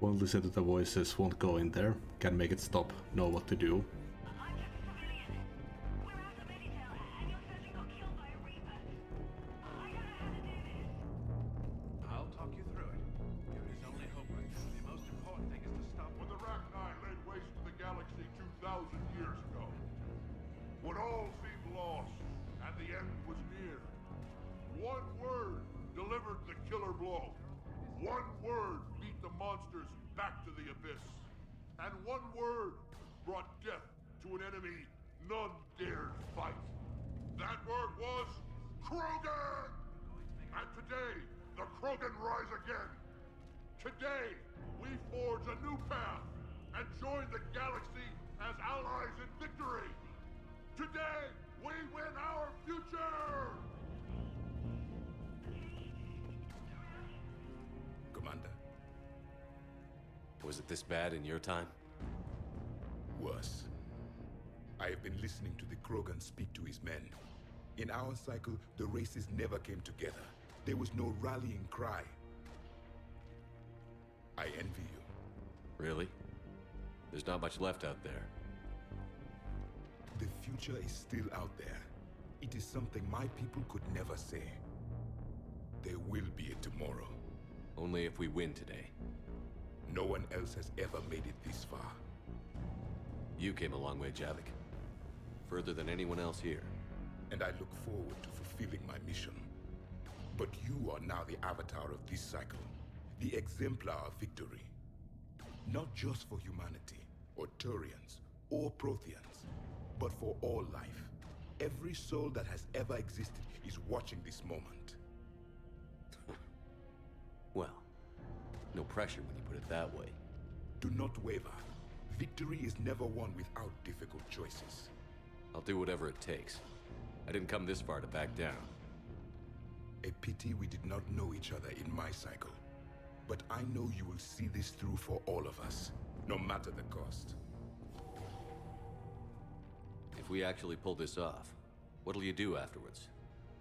Won't listen to the voices, won't go in there. Can make it stop, know what to do. I'll talk you through it. There is only hope right now. The most important thing is to stop. When the Rachni laid waste to the galaxy 2,000 years ago, when all seemed lost and the end was near, one word delivered the killer blow. One word beat the monsters back to the abyss. And one word brought death to an enemy none dared fight. That word was Krogan! And today, the Krogan rise again. Today, we forge a new path and join the galaxy as allies in victory. Today, we win our future! Commander. Was it this bad in your time? Worse. I have been listening to the Krogan speak to his men. In our cycle, the races never came together. There was no rallying cry. I envy you. Really? There's not much left out there. The future is still out there. It is something my people could never say. There will be a tomorrow. Only if we win today. No one else has ever made it this far. You came a long way, Javik. Further than anyone else here. And I look forward to fulfilling my mission. But you are now the avatar of this cycle. The exemplar of victory. Not just for humanity, or Turians, or Protheans, but for all life. Every soul that has ever existed is watching this moment. Well, no pressure when you put it that way. Do not waver. Victory is never won without difficult choices. I'll do whatever it takes. I didn't come this far to back down. A pity we did not know each other in my cycle. But I know you will see this through for all of us, no matter the cost. If we actually pull this off, what'll you do afterwards?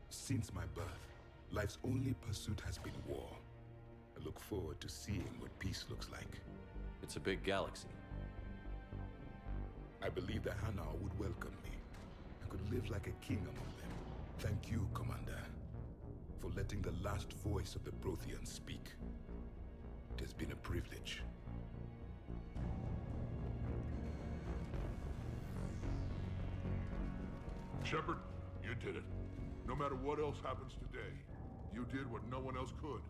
Since my birth, life's only pursuit has been war. I look forward to seeing what peace looks like. It's a big galaxy. I believe the Hanar would welcome me. I could live like a king among them. Thank you, Commander, for letting the last voice of the Protheans speak. It has been a privilege. Shepard, you did it. No matter what else happens today, you did what no one else could.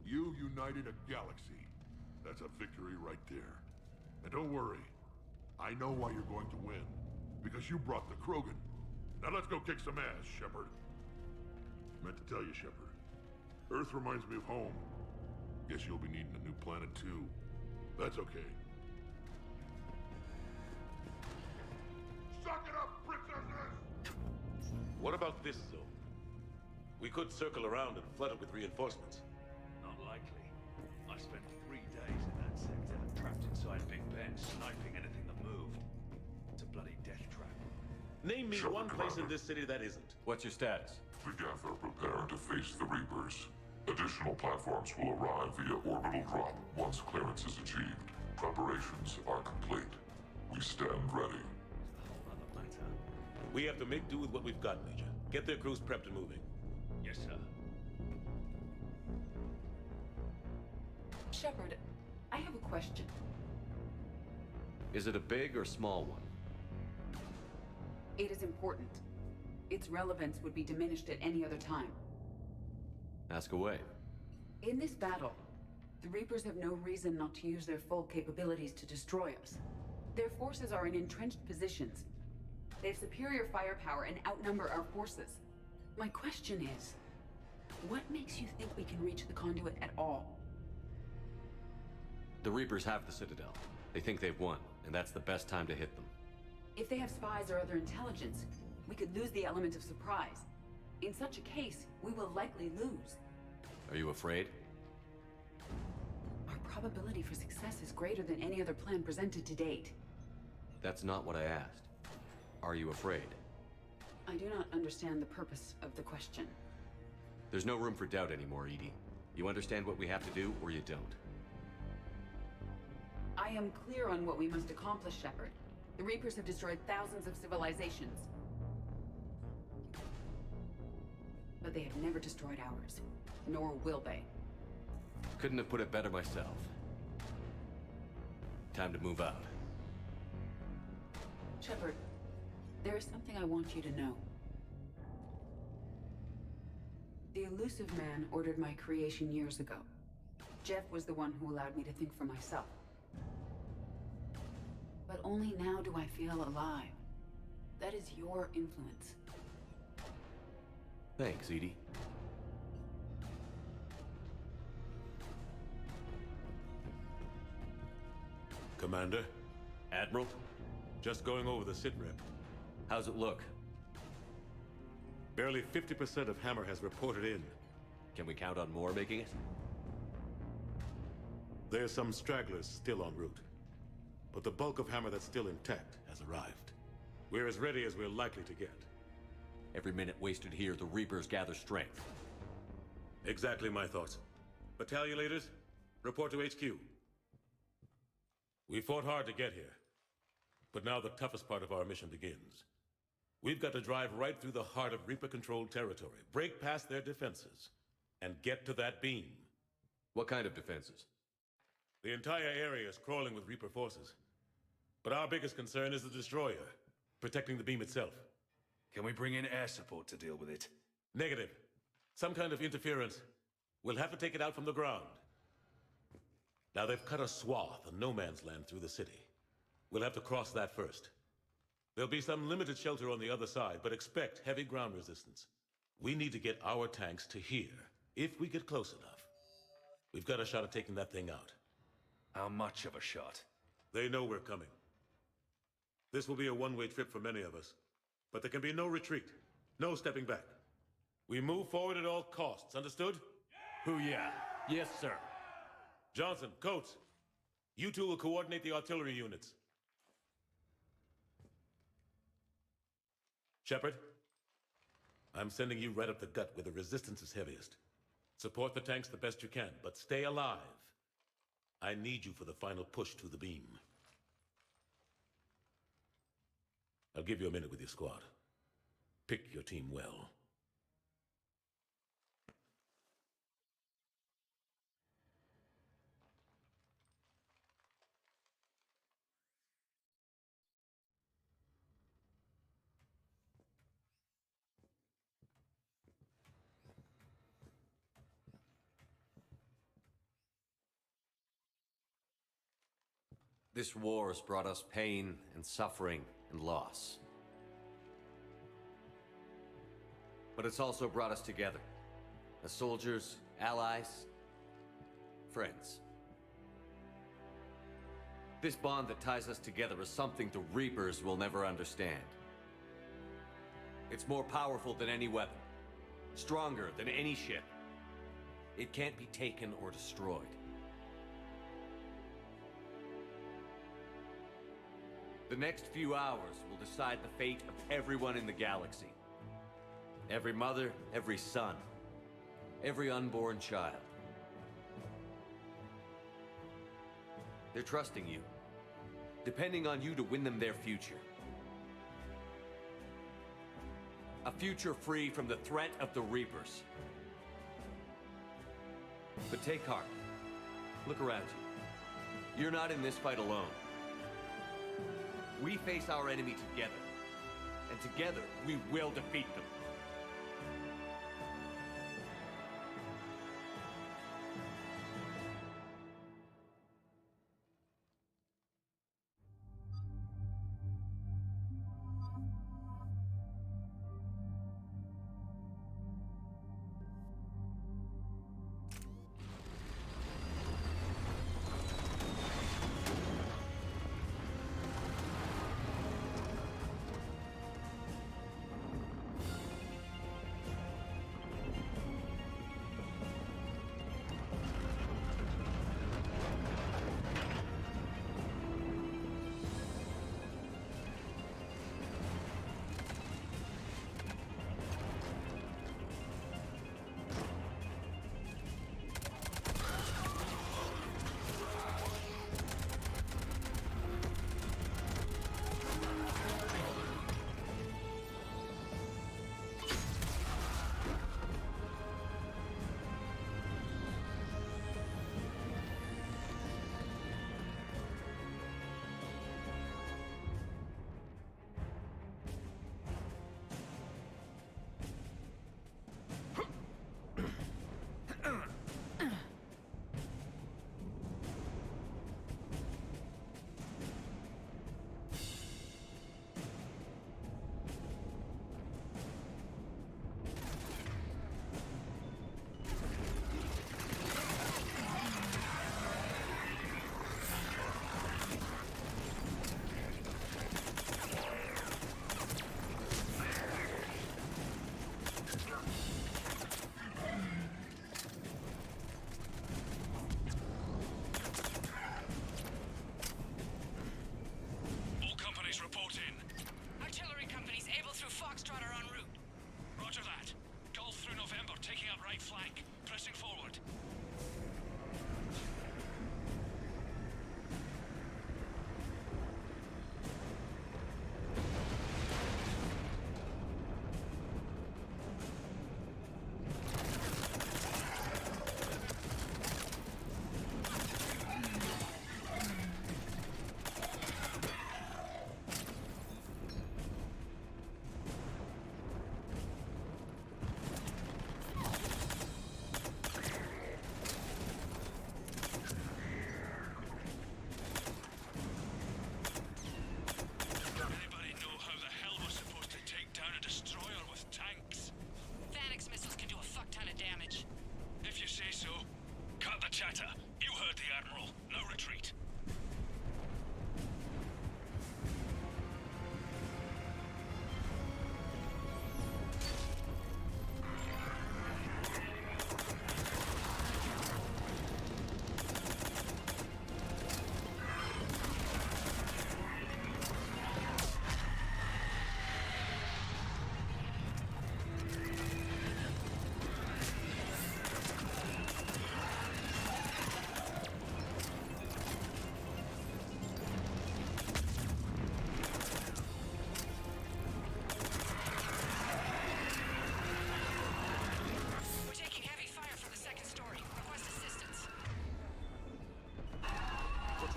You united a galaxy. That's a victory right there. And don't worry, I know why you're going to win. Because you brought the Krogan. Now let's go kick some ass, Shepard. Meant to tell you, Shepard. Earth reminds me of home. Guess you'll be needing a new planet too. That's okay. Suck it up, princesses! What about this zone? We could circle around and flood it with reinforcements. Not likely. I spent 3 days in that sector, trapped inside Big Ben, sniping anything that moved. It's a bloody death trap. Name me one place in this city that isn't. What's your status? The Geth are preparing to face the Reapers. Additional platforms will arrive via orbital drop once clearance is achieved. Preparations are complete. We stand ready. We have to make do with what we've got, Major. Get their crews prepped and moving. Yes, sir. Shepard, I have a question. Is it a big or small one? It is important. Its relevance would be diminished at any other time. Ask away. In this battle, the Reapers have no reason not to use their full capabilities to destroy us. Their forces are in entrenched positions. They have superior firepower and outnumber our forces. My question is, what makes you think we can reach the conduit at all? The Reapers have the Citadel. They think they've won, and that's the best time to hit them. If they have spies or other intelligence, we could lose the element of surprise. In such a case, we will likely lose. Are you afraid? Our probability for success is greater than any other plan presented to date. That's not what I asked. Are you afraid? I do not understand the purpose of the question. There's no room for doubt anymore, Edie. You understand what we have to do, or you don't. I am clear on what we must accomplish, Shepard. The Reapers have destroyed thousands of civilizations. But they have never destroyed ours. Nor will they. Couldn't have put it better myself. Time to move out. Shepard, there is something I want you to know. The Elusive Man ordered my creation years ago. Jeff was the one who allowed me to think for myself. But only now do I feel alive. That is your influence. Thanks, Edie. Commander? Admiral? Just going over the sitrep. How's it look? Barely 50% of Hammer has reported in. Can we count on more making it? There's some stragglers still en route. But the bulk of Hammer that's still intact has arrived. We're as ready as we're likely to get. Every minute wasted here, the Reapers gather strength. Exactly my thoughts. Battalion leaders, report to HQ. We fought hard to get here. But now the toughest part of our mission begins. We've got to drive right through the heart of Reaper-controlled territory, break past their defenses, and get to that beam. What kind of defenses? The entire area is crawling with Reaper forces. But our biggest concern is the destroyer, protecting the beam itself. Can we bring in air support to deal with it? Negative. Some kind of interference. We'll have to take it out from the ground. Now they've cut a swath of no man's land through the city. We'll have to cross that first. There'll be some limited shelter on the other side, but expect heavy ground resistance. We need to get our tanks to here, if we get close enough. We've got a shot at taking that thing out. How much of a shot? They know we're coming. This will be a one-way trip for many of us. But there can be no retreat, no stepping back. We move forward at all costs, understood? Hoo-yeah. Yes, sir. Johnson, Coates, you two will coordinate the artillery units. Shepard, I'm sending you right up the gut where the resistance is heaviest. Support the tanks the best you can, but stay alive. I need you for the final push to the beam. I'll give you a minute with your squad. Pick your team well. This war has brought us pain and suffering and loss. But it's also brought us together. As soldiers, allies, friends. This bond that ties us together is something the Reapers will never understand. It's more powerful than any weapon. Stronger than any ship. It can't be taken or destroyed. The next few hours will decide the fate of everyone in the galaxy. Every mother, every son, every unborn child. They're trusting you, depending on you to win them their future. A future free from the threat of the Reapers. But take heart. Look around you. You're not in this fight alone. We face our enemy together, and together we will defeat them.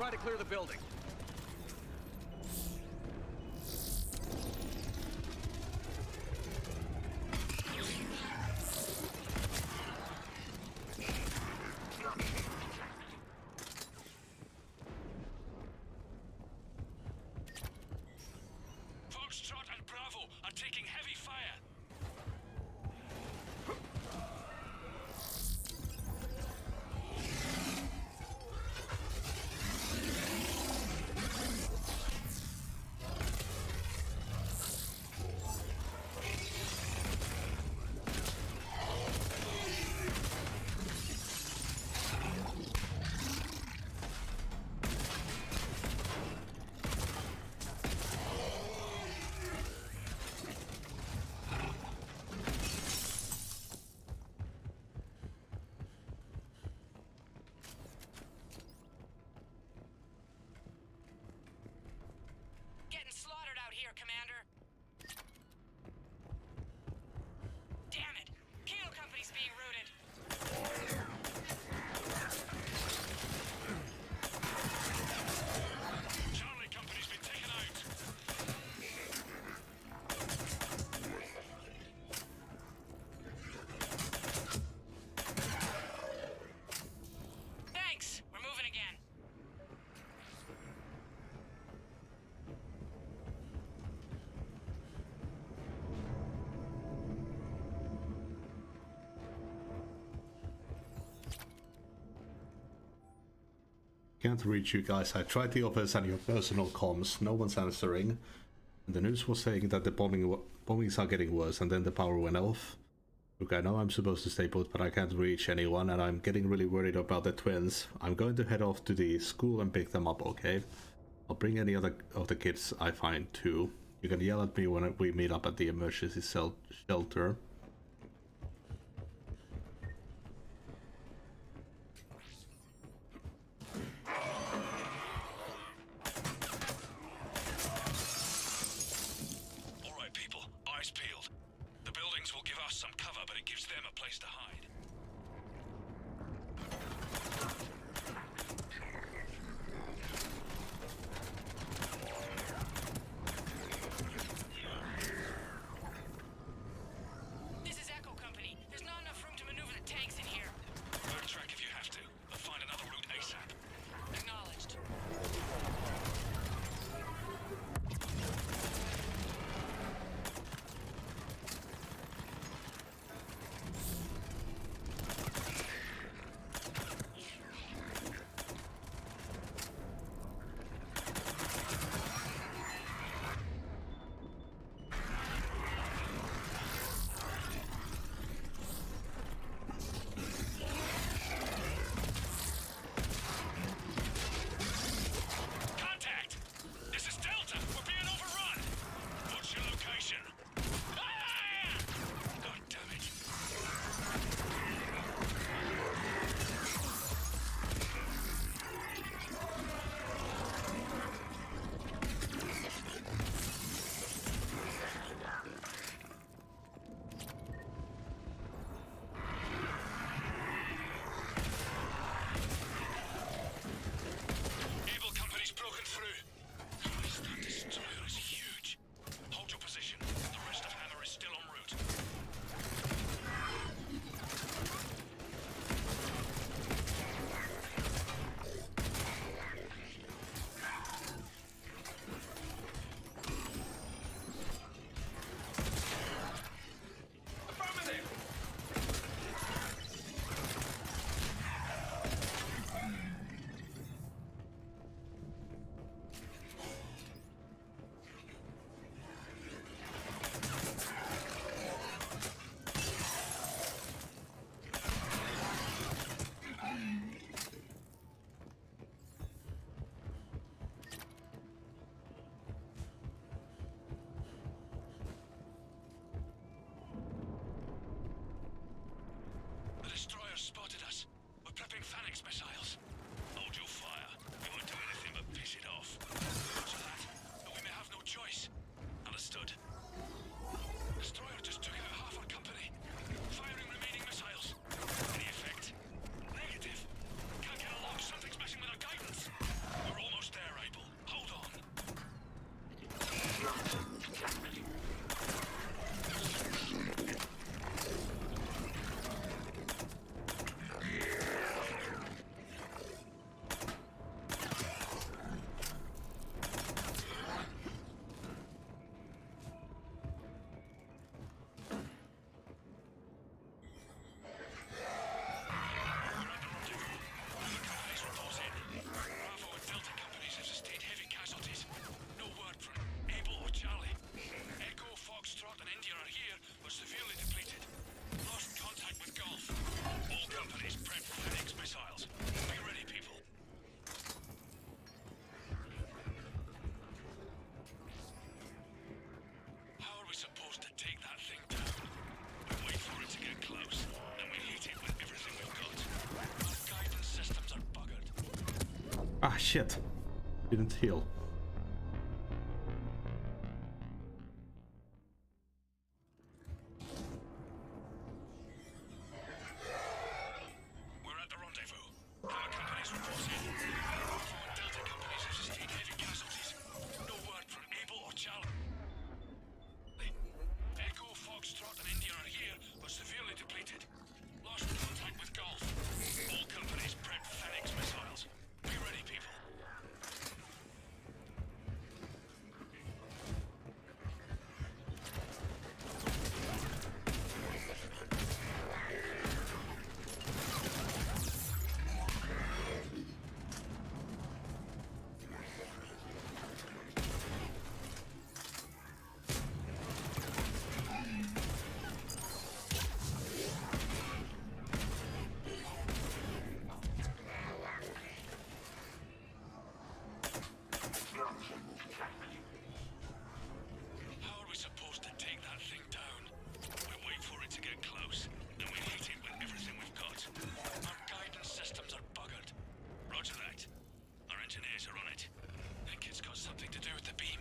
try to clear the building. Foxtrot and Bravo are taking heavy fire. Getting slaughtered out here, Commander. Damn it! Kilo Company's being routed. Charlie Company's been taken out. Thanks! We're moving again. Can't reach you guys. I tried the office and your personal comms. No one's answering. And the news was saying that the bombings are getting worse, and then the power went off. Look, I know I'm supposed to stay put, but I can't reach anyone, and I'm getting really worried about the twins. I'm going to head off to the school and pick them up, okay? I'll bring any other of the kids I find too. You can yell at me when we meet up at the emergency shelter. All right, people. Eyes peeled. The buildings will give us some cover, but it gives them a place to hide. This is Echo Company. There's not enough room to maneuver the tanks in here. Backtrack if you have to, but find another route ASAP. Acknowledged. Contact! This is Delta! We're being overrun! What's your location? Ah! God damn it. Evil Company's broken through. Christ, that destroyer is huge. Hold your position. The rest of Hammer is still en route. Affirmative! The destroyer spotted us. We're prepping Phalanx missiles. Hold your fire. We won't do anything but piss it off. Roger that. But we may have no choice. Understood. Destroyer just took out half our company. Firing remaining missiles. Any effect? Negative. Can't get along. Something's messing with our guidance. We're shit. Didn't heal. We're at the rendezvous. Our companies reporting. Bravo and Delta companies have sustained heavy casualties. No word from Able or Charlie. Echo, Foxtrot, and India are here, but severely depleted. Lost contact with Golf. All companies prep Phoenix missiles. Be ready, people. How are we supposed to take that thing down? We wait for it to get close, then we hit it with everything we've got. Our guidance systems are buggered. Roger that. Our engineers are on it. Think it's got something to do with the beam.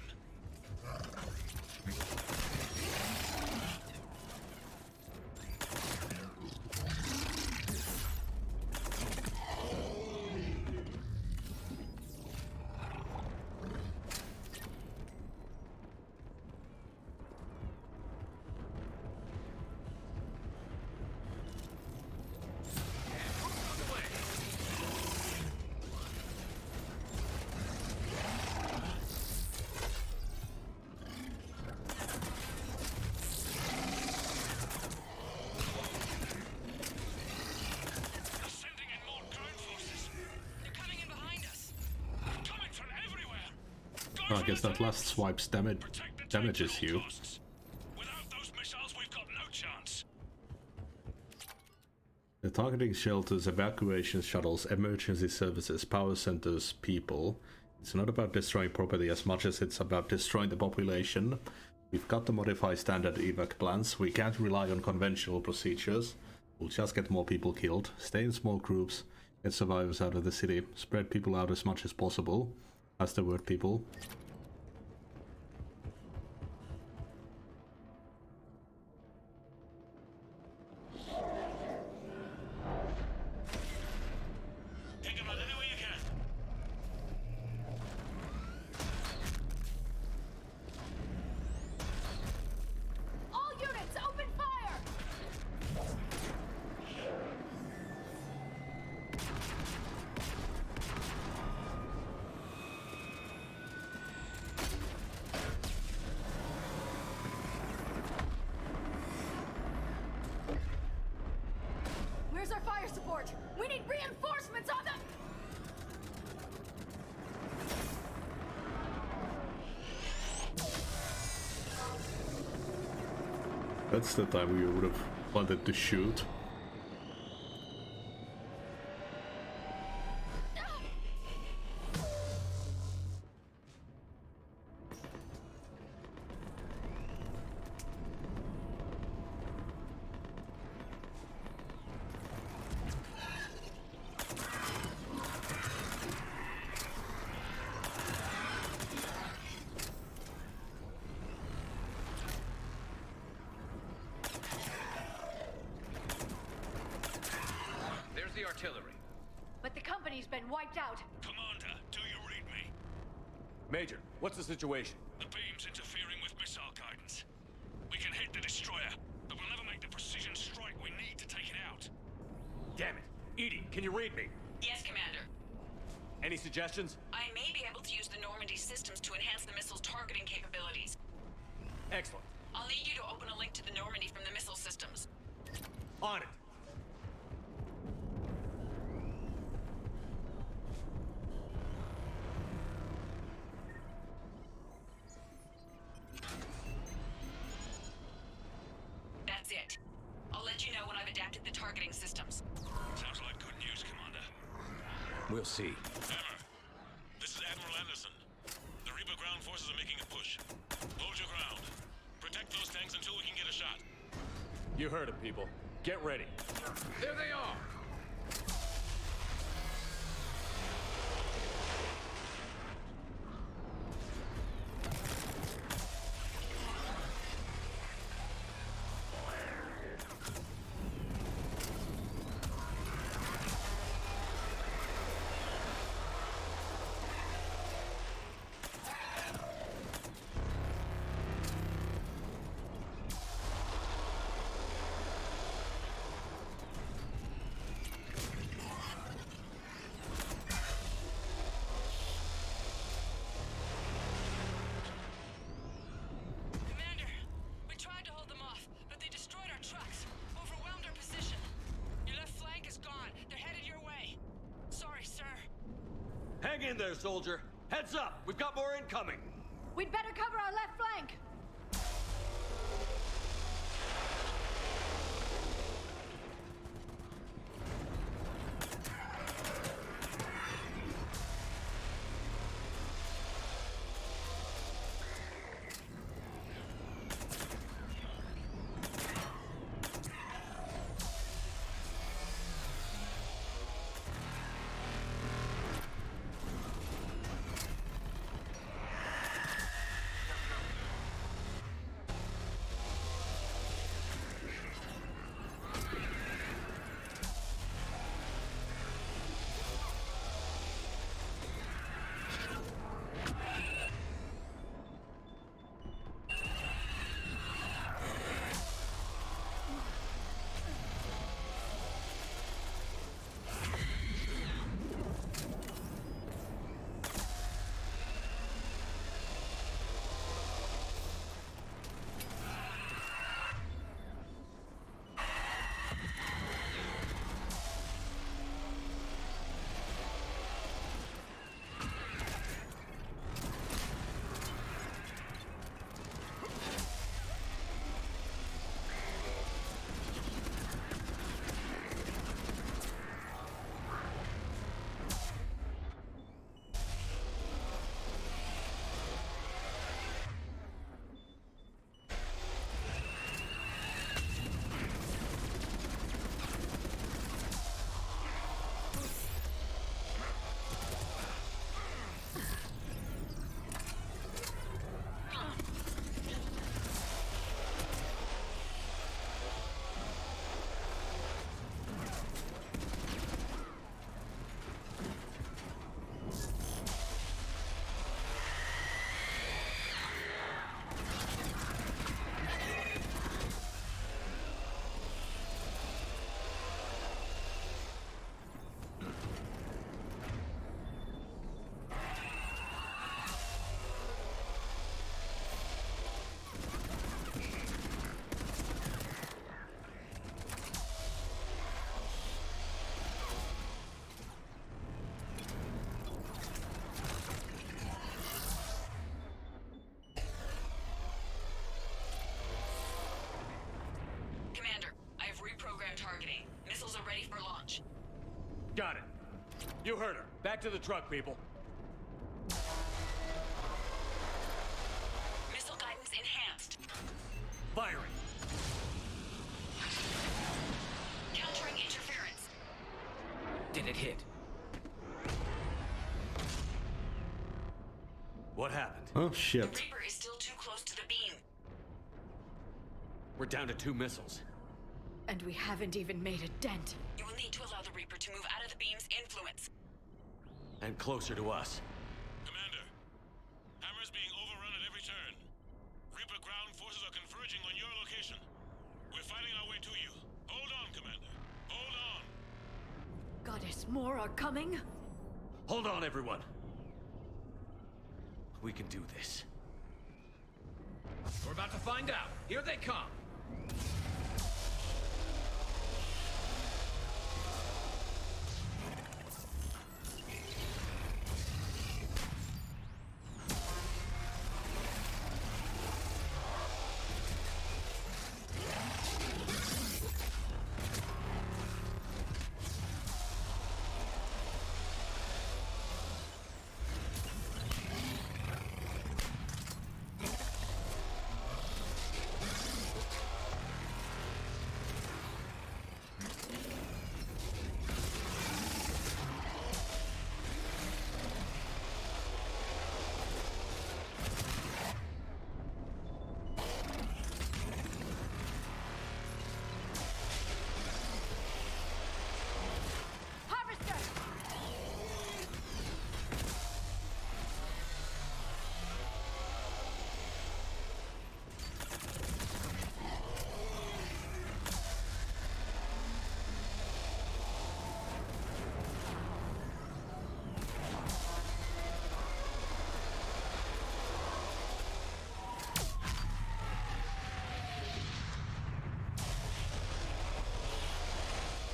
Sending in more ground forces. They're coming in behind us. Coming from everywhere. I guess that last swipe's damages you. Without those missiles, we've got no chance. The targeting shelters, evacuation shuttles, emergency services, power centers, people. It's not about destroying property as much as it's about destroying the population. We've got to modify standard evac plans. We can't rely on conventional procedures. We'll just get more people killed. Stay in small groups. Get survivors out of the city. Spread people out as much as possible. That's the word, people. Take them out any way you can. All units, open fire! Where's our fire support? We need reinforcements on them! That's the time we would have wanted to shoot. There's the artillery. But the company's been wiped out. Commander, do you read me? Major, what's the situation? The beam's interfering with missile guidance. We can hit the destroyer, but we'll never make the precision strike we need to take it out. Damn it. Edie, can you read me? Yes, Commander. Any suggestions? I may be able to use the Normandy systems to enhance the missile's targeting capabilities. Excellent. I'll need you to open a link to the Normandy from the missile systems. On it. That's it. I'll let you know when I've adapted the targeting systems. Sounds like good news, Commander. We'll see. Hammer, this is Admiral Anderson. The Reaper ground forces are making a push. Hold your ground. Protect those tanks until we can get a shot. You heard it, people. Get ready. There they are! in there, soldier. Heads up, we've got more incoming. We'd better cover our left flank. targeting. Missiles are ready for launch. Got it. You heard her. Back to the truck, people. Missile guidance enhanced. Firing. Countering interference. Did it hit? What happened? Oh, shit. The Reaper is still too close to the beam. We're down to 2 missiles. And we haven't even made a dent. You will need to allow the Reaper to move out of the beam's influence. And closer to us. Commander, Hammer's being overrun at every turn. Reaper ground forces are converging on your location. We're fighting our way to you. Hold on, Commander. Hold on. Goddess, more are coming? Hold on, everyone. We can do this. We're about to find out. Here they come.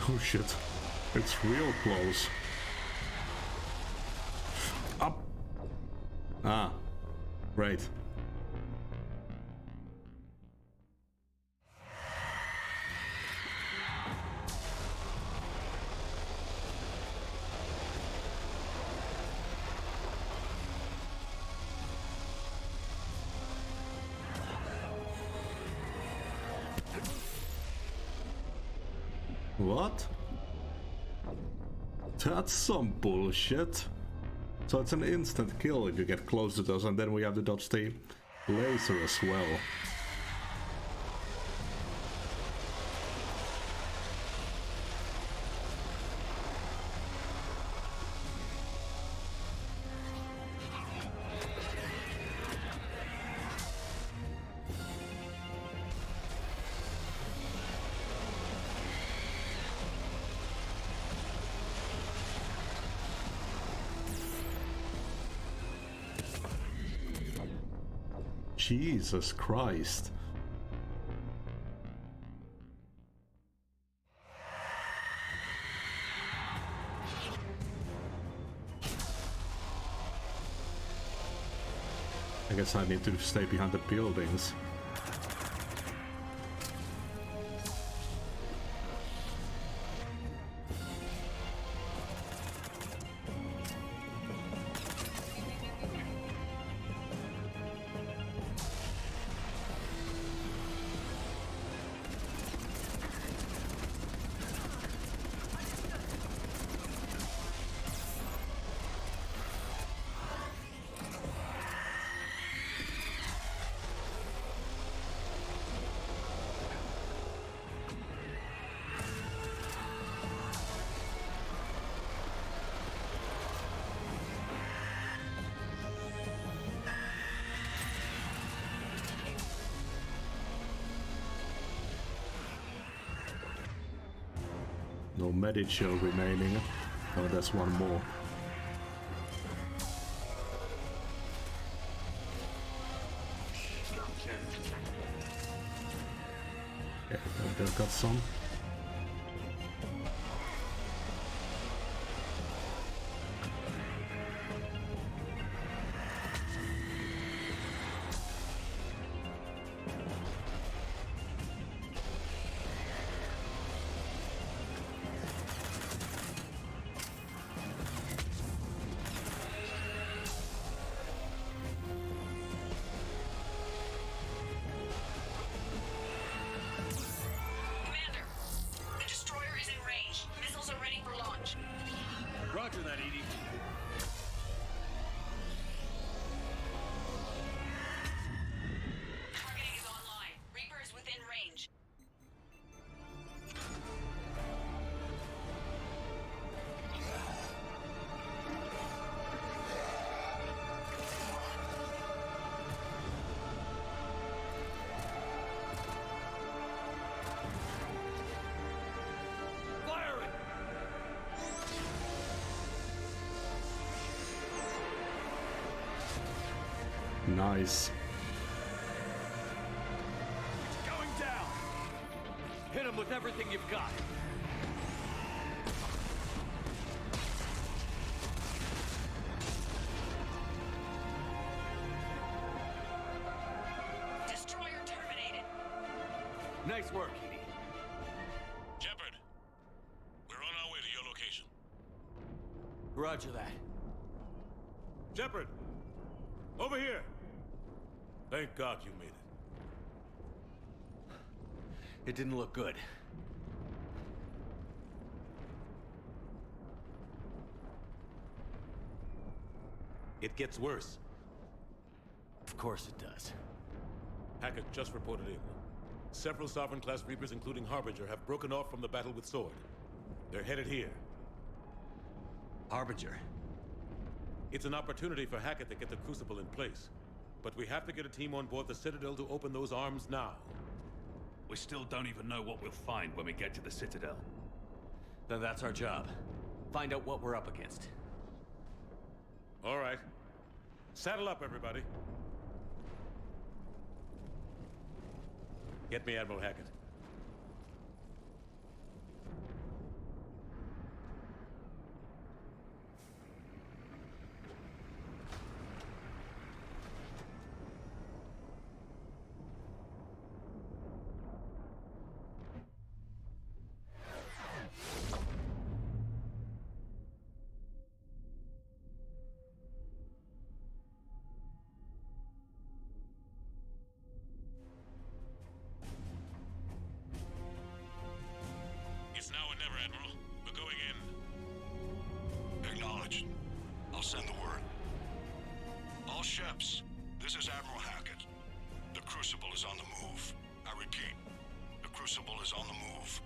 Oh shit, it's real close. Ah, great. What? That's some bullshit. So it's an instant kill if you get close to those, and then we have to dodge the laser as well. Jesus Christ. I guess I need to stay behind the buildings. No medit shield remaining. Oh, there's one more. Yeah, they've got some. Nice. It's going down. Hit him with everything you've got. Destroyer terminated. Nice work, Edie. Shepard, we're on our way to your location. Roger that. Shepard, over here. Thank God you made it. It didn't look good. It gets worse. Of course it does. Hackett just reported in. Several Sovereign-class Reapers, including Harbinger, have broken off from the battle with Sword. They're headed here. Harbinger? It's an opportunity for Hackett to get the Crucible in place. But we have to get a team on board the Citadel to open those arms now. We still don't even know what we'll find when we get to the Citadel. Then that's our job. Find out what we're up against. All right. Saddle up, everybody. Get me Admiral Hackett. This is Admiral Hackett. The Crucible is on the move. I repeat, the Crucible is on the move.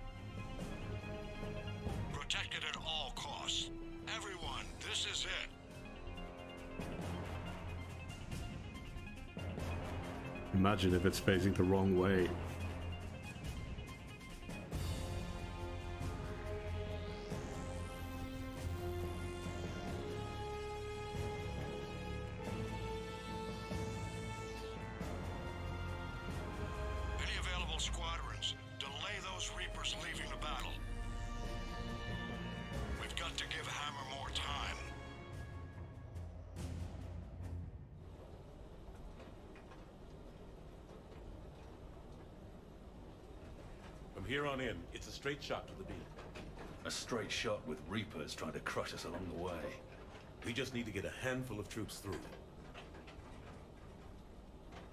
Protect it at all costs. Everyone, this is it. Imagine if it's facing the wrong way. Any available squadrons, delay those Reapers leaving the battle. We've got to give Hammer more time. From here on in, it's a straight shot to the beam. A straight shot with Reapers trying to crush us along the way. We just need to get a handful of troops through.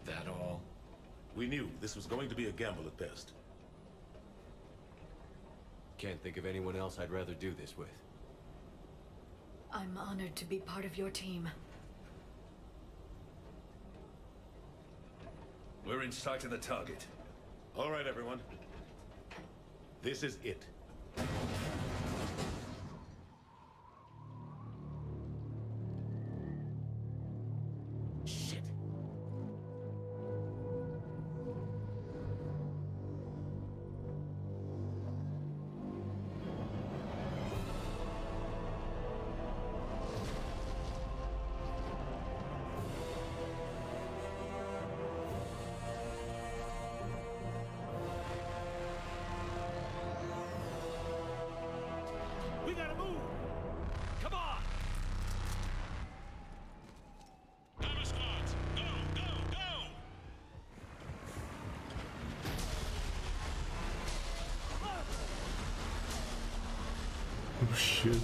That all? We knew this was going to be a gamble at best. Can't think of anyone else I'd rather do this with. I'm honored to be part of your team. We're in sight of the target. All right, everyone. This is it. Shit! We gotta move! Come on! Hammer squads, go, go, go! Oh shit.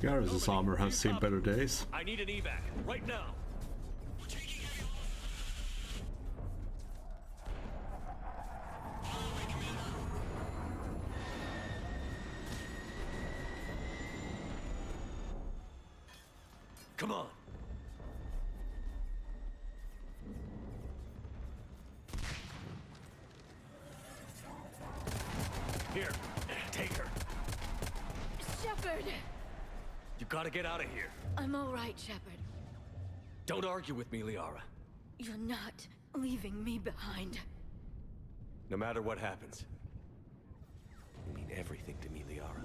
Garrus's armor has seen better days. I need an evac, right now. Come on. Here, take her. Shepard! You gotta get out of here. I'm all right, Shepard. Don't argue with me, Liara. You're not leaving me behind. No matter what happens. You mean everything to me, Liara.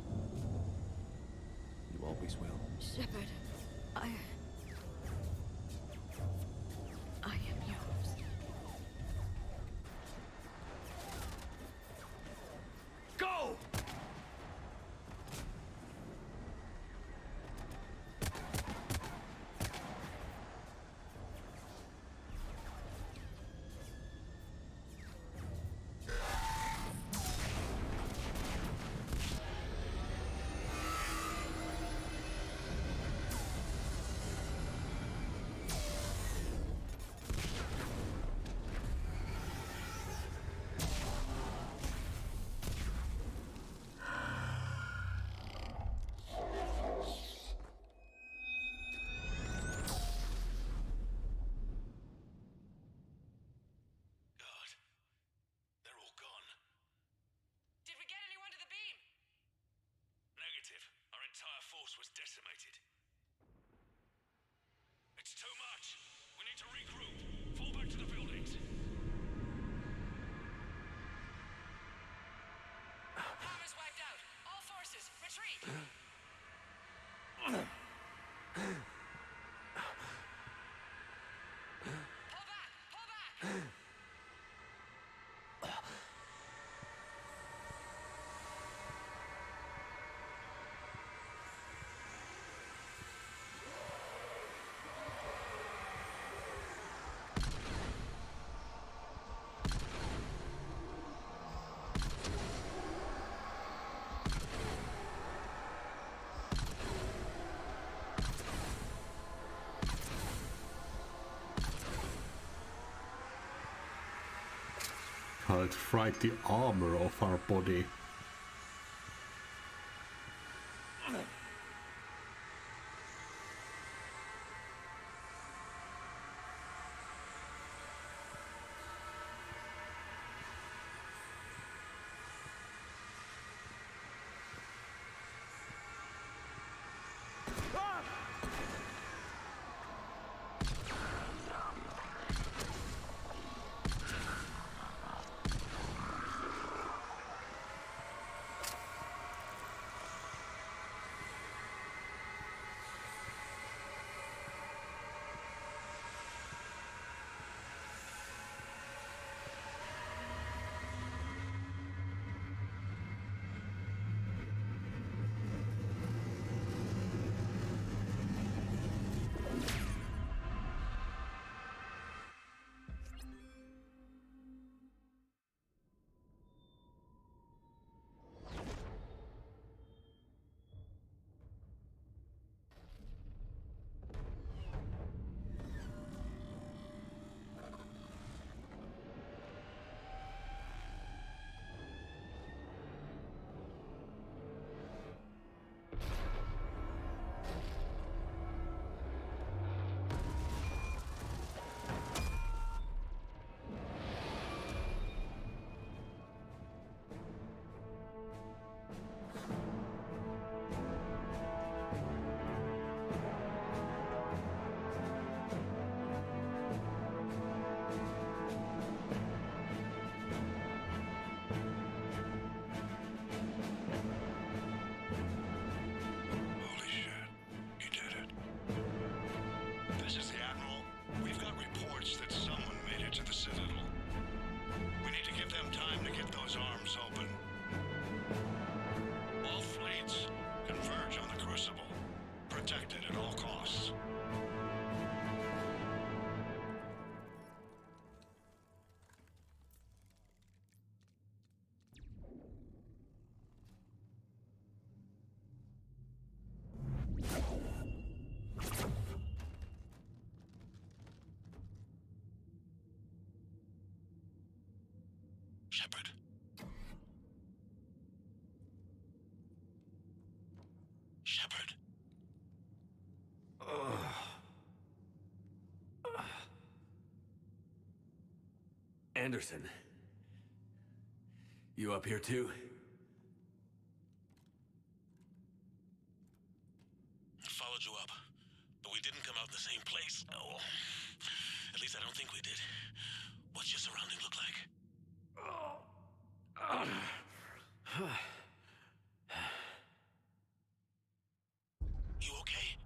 You always will. Shepard, I am yours. Go! How it fried the armor of our body. Shepard. Shepard. Anderson. You up here too? Followed you up, but we didn't come out in the same place. Oh, at least I don't think we did. What's your surrounding look like? You okay?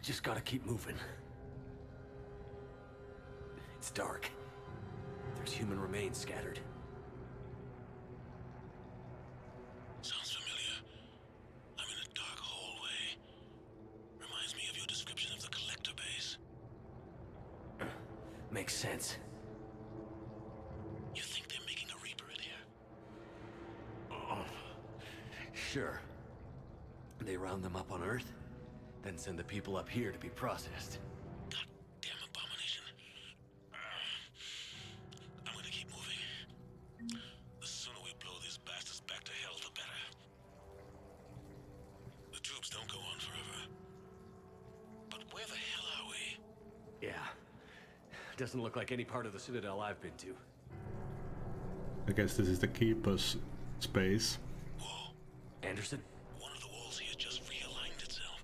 Just gotta keep moving. It's dark. There's human remains scattered. Sounds familiar. I'm in a dark hallway. Reminds me of your description of the collector base. Makes sense. You think they're making a Reaper in here? Sure. They round them up on Earth, then send the people up here to be processed. Goddamn abomination. I'm gonna keep moving. The sooner we blow these bastards back to hell, the better. The tubes don't go on forever. But where the hell are we? Yeah. Doesn't look like any part of the Citadel I've been to. I guess this is the Keeper's space. Whoa. Anderson? One of the walls here just realigned itself.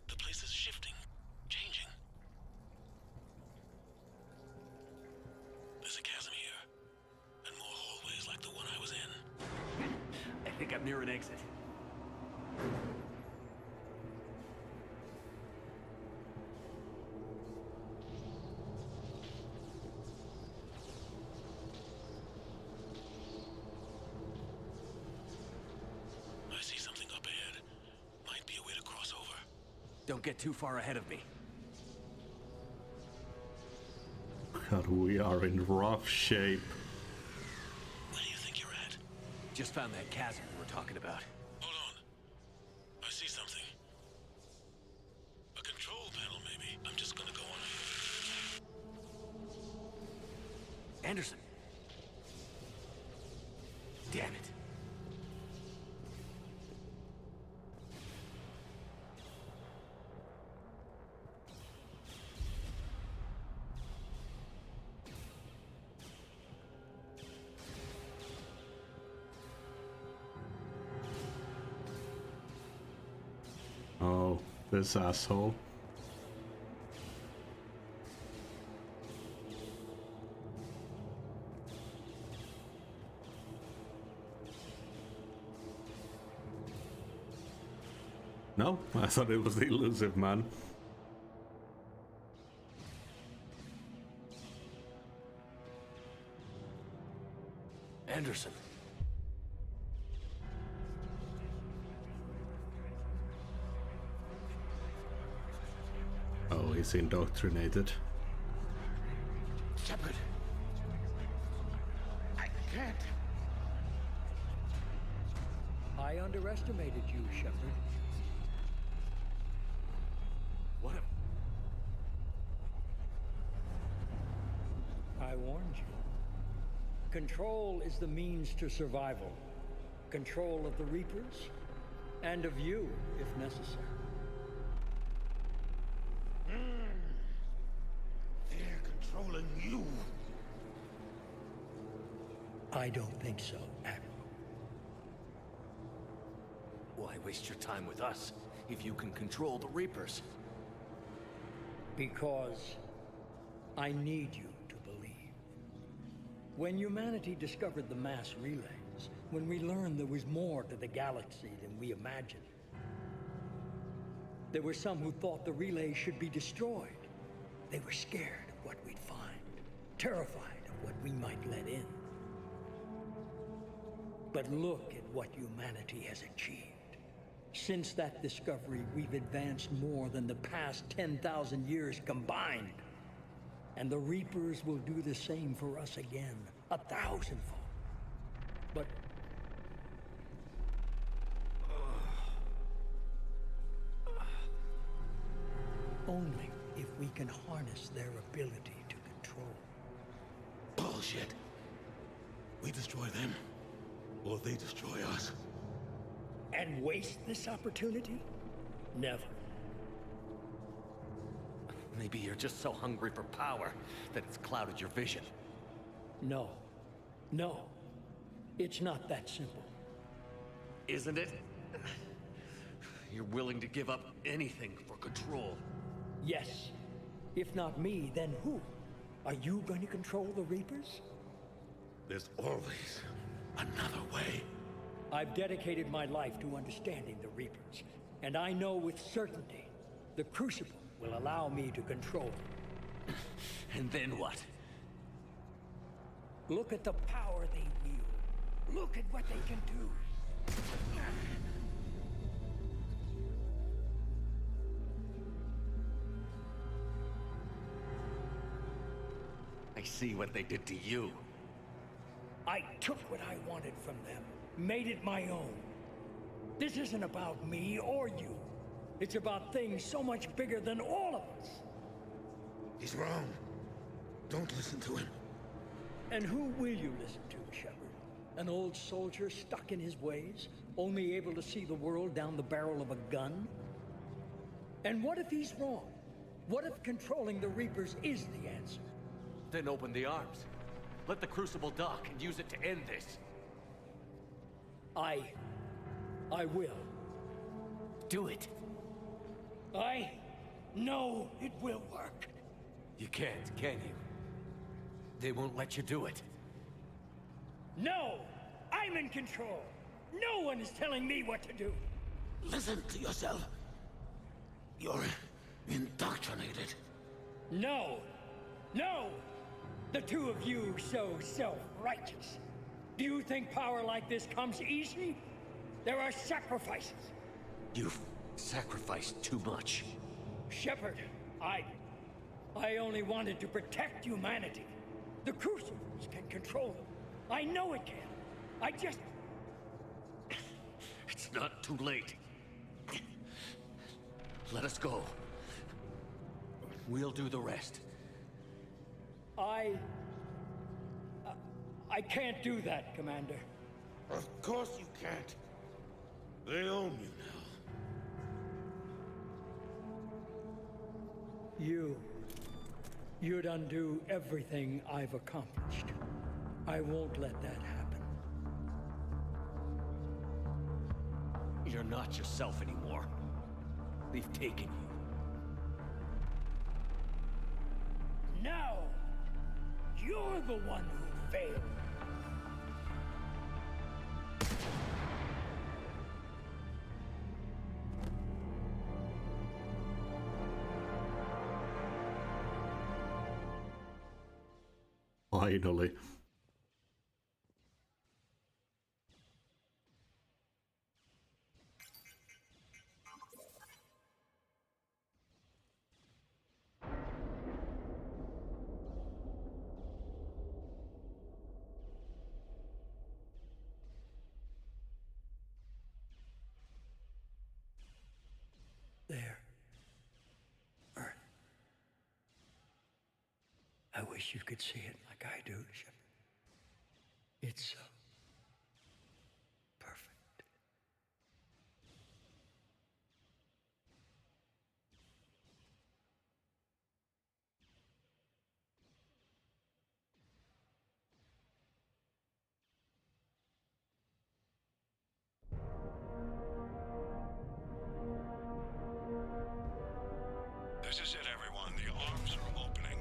The place is shifting, changing. There's a chasm here, and more hallways like the one I was in. I think I'm near an exit. I see something up ahead. Might be a way to cross over. Don't get too far ahead of me. God, we are in rough shape. Where do you think you're at? Just found that chasm we were talking about. Hold on. I see something. A control panel, maybe. I'm just gonna go on ahead. Anderson. Damn it. Oh, this asshole. No, I thought it was the elusive man. Anderson. Oh, he's indoctrinated. Shepard. I can't. I underestimated you, Shepard. What I warned you. Control is the means to survival. Control of the Reapers, and of you, if necessary. They're controlling you. I don't think so, Admiral. Why waste your time with us if you can control the Reapers? Because I need you to believe. When humanity discovered the mass relays, when we learned there was more to the galaxy than we imagined, there were some who thought the relays should be destroyed. They were scared of what we'd find, terrified of what we might let in. But look at what humanity has achieved. Since that discovery, we've advanced more than the past 10,000 years combined. And the Reapers will do the same for us again, 1,000-fold. But... only if we can harness their ability to control. Bullshit. We destroy them, or they destroy us. And waste this opportunity? Never. Maybe you're just so hungry for power that it's clouded your vision. No. No. It's not that simple. Isn't it? You're willing to give up anything for control. Yes. If not me, then who? Are you going to control the Reapers? There's always another way. I've dedicated my life to understanding the Reapers, and I know with certainty the Crucible will allow me to control them. And then what? Look at the power they wield. Look at what they can do. I see what they did to you. I took what I wanted from them, made it my own. This isn't about me or you. It's about things so much bigger than all of us. He's wrong. Don't listen to him. And who will you listen to, Shepard? An old soldier stuck in his ways, only able to see the world down the barrel of a gun? And what if he's wrong? What if controlling the Reapers is the answer? Then open the arms. Let the Crucible dock and use it to end this. I will. Do it. I know it will work. You can't, can you? They won't let you do it. No! I'm in control! No one is telling me what to do. Listen to yourself. You're indoctrinated. No. No! The two of you so self-righteous. Do you think power like this comes easy? There are sacrifices. You've sacrificed too much. Shepard, I only wanted to protect humanity. The Crucibles can control them. I know it can. I just... It's not too late. Let us go. We'll do the rest. I can't do that, Commander. Of course you can't. They own you now. You'd undo everything I've accomplished. I won't let that happen. You're not yourself anymore. They've taken you. Now, you're the one who failed. Finally. There. Earth. I wish you could see it like I do, Shepard. It's so perfect. This is it, everyone. The arms are opening.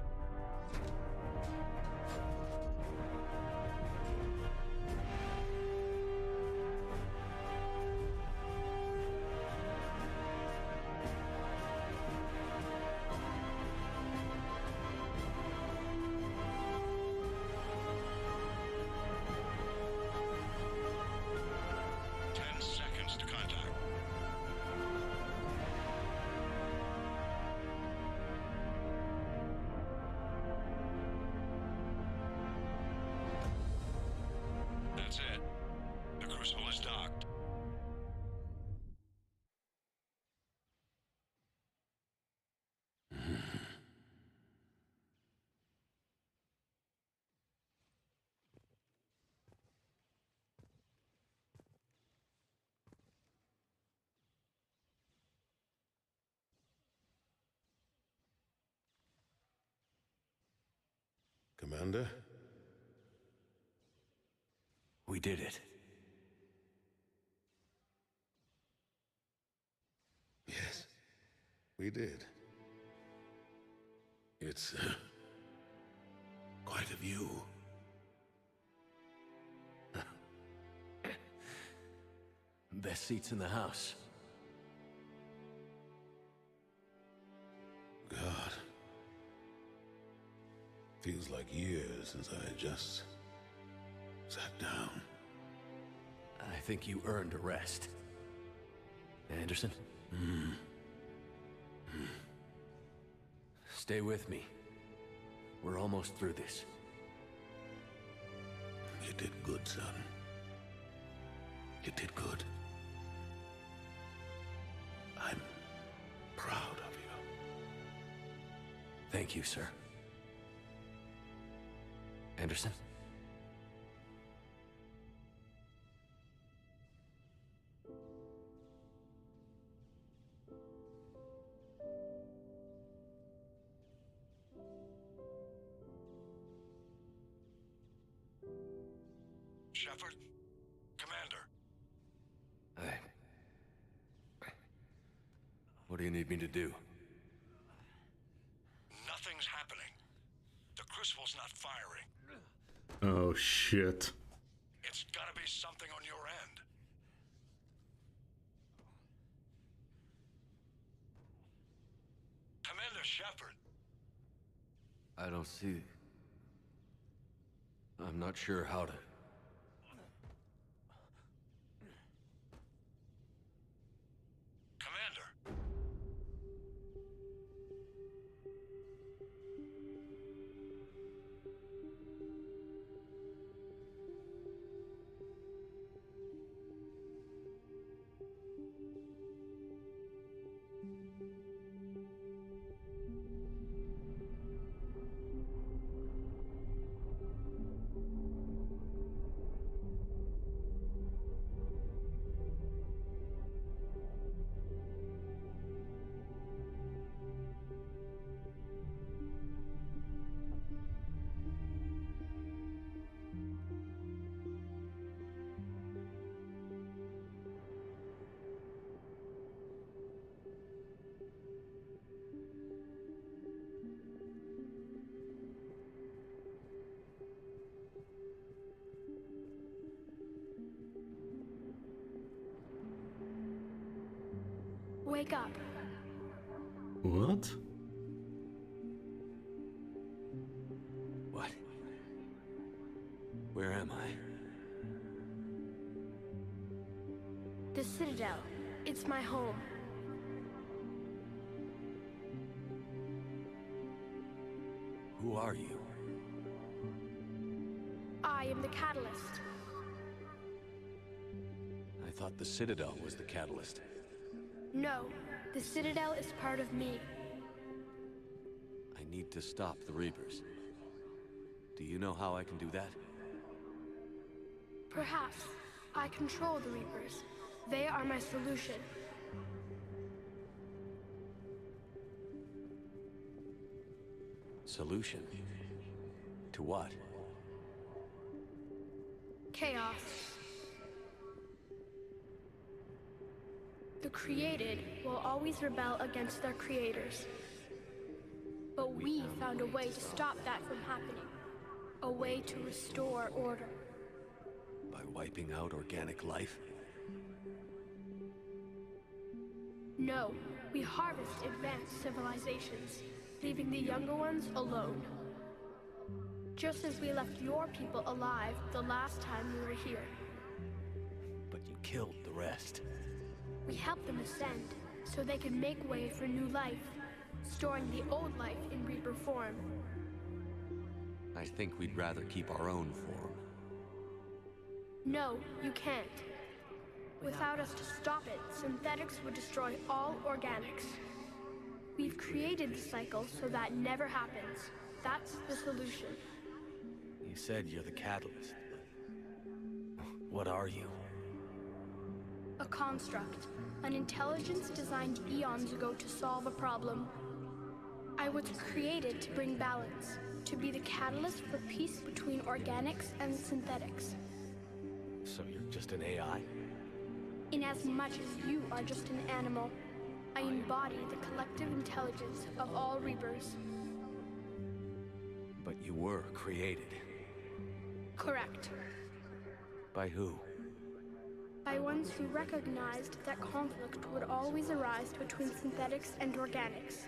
That's it. The Crucible is docked. Commander? We did it. Yes, we did. It's quite a view. Best seats in the house. God. Feels like years since I just sat down. I think you earned a rest. Anderson? Stay with me. We're almost through this. You did good, son. You did good. I'm proud of you. Thank you, sir. Anderson? Shepard? Commander? What do you need me to do? Nothing's happening. The Crucible's not firing. Oh shit. It's gotta be something on your end. I'll see. I'm not sure how to... Wake up. What? What? Where am I? The Citadel. It's my home. Who are you? I am the Catalyst. I thought the Citadel was the catalyst. No, the Citadel is part of me. I need to stop the Reapers. Do you know how I can do that? Perhaps. I control the Reapers. They are my solution. Solution? To what? Chaos. The created will always rebel against their creators. But we found a way to stop that from happening. A way to restore order. By wiping out organic life? No, we harvest advanced civilizations, leaving the younger ones alone. Just as we left your people alive the last time we were here. But you killed the rest. We helped them ascend, so they could make way for new life, storing the old life in Reaper form. I think we'd rather keep our own form. No, you can't. Without us to stop it, synthetics would destroy all organics. We've created the cycle so that never happens. That's the solution. You said you're the catalyst. What are you? A construct. An intelligence designed eons ago to solve a problem. I was created to bring balance, to be the catalyst for peace between organics and synthetics. So you're just an AI? In as much as you are just an animal, I embody the collective intelligence of all Reapers. But you were created. Correct. By who? By ones who recognized that conflict would always arise between synthetics and organics.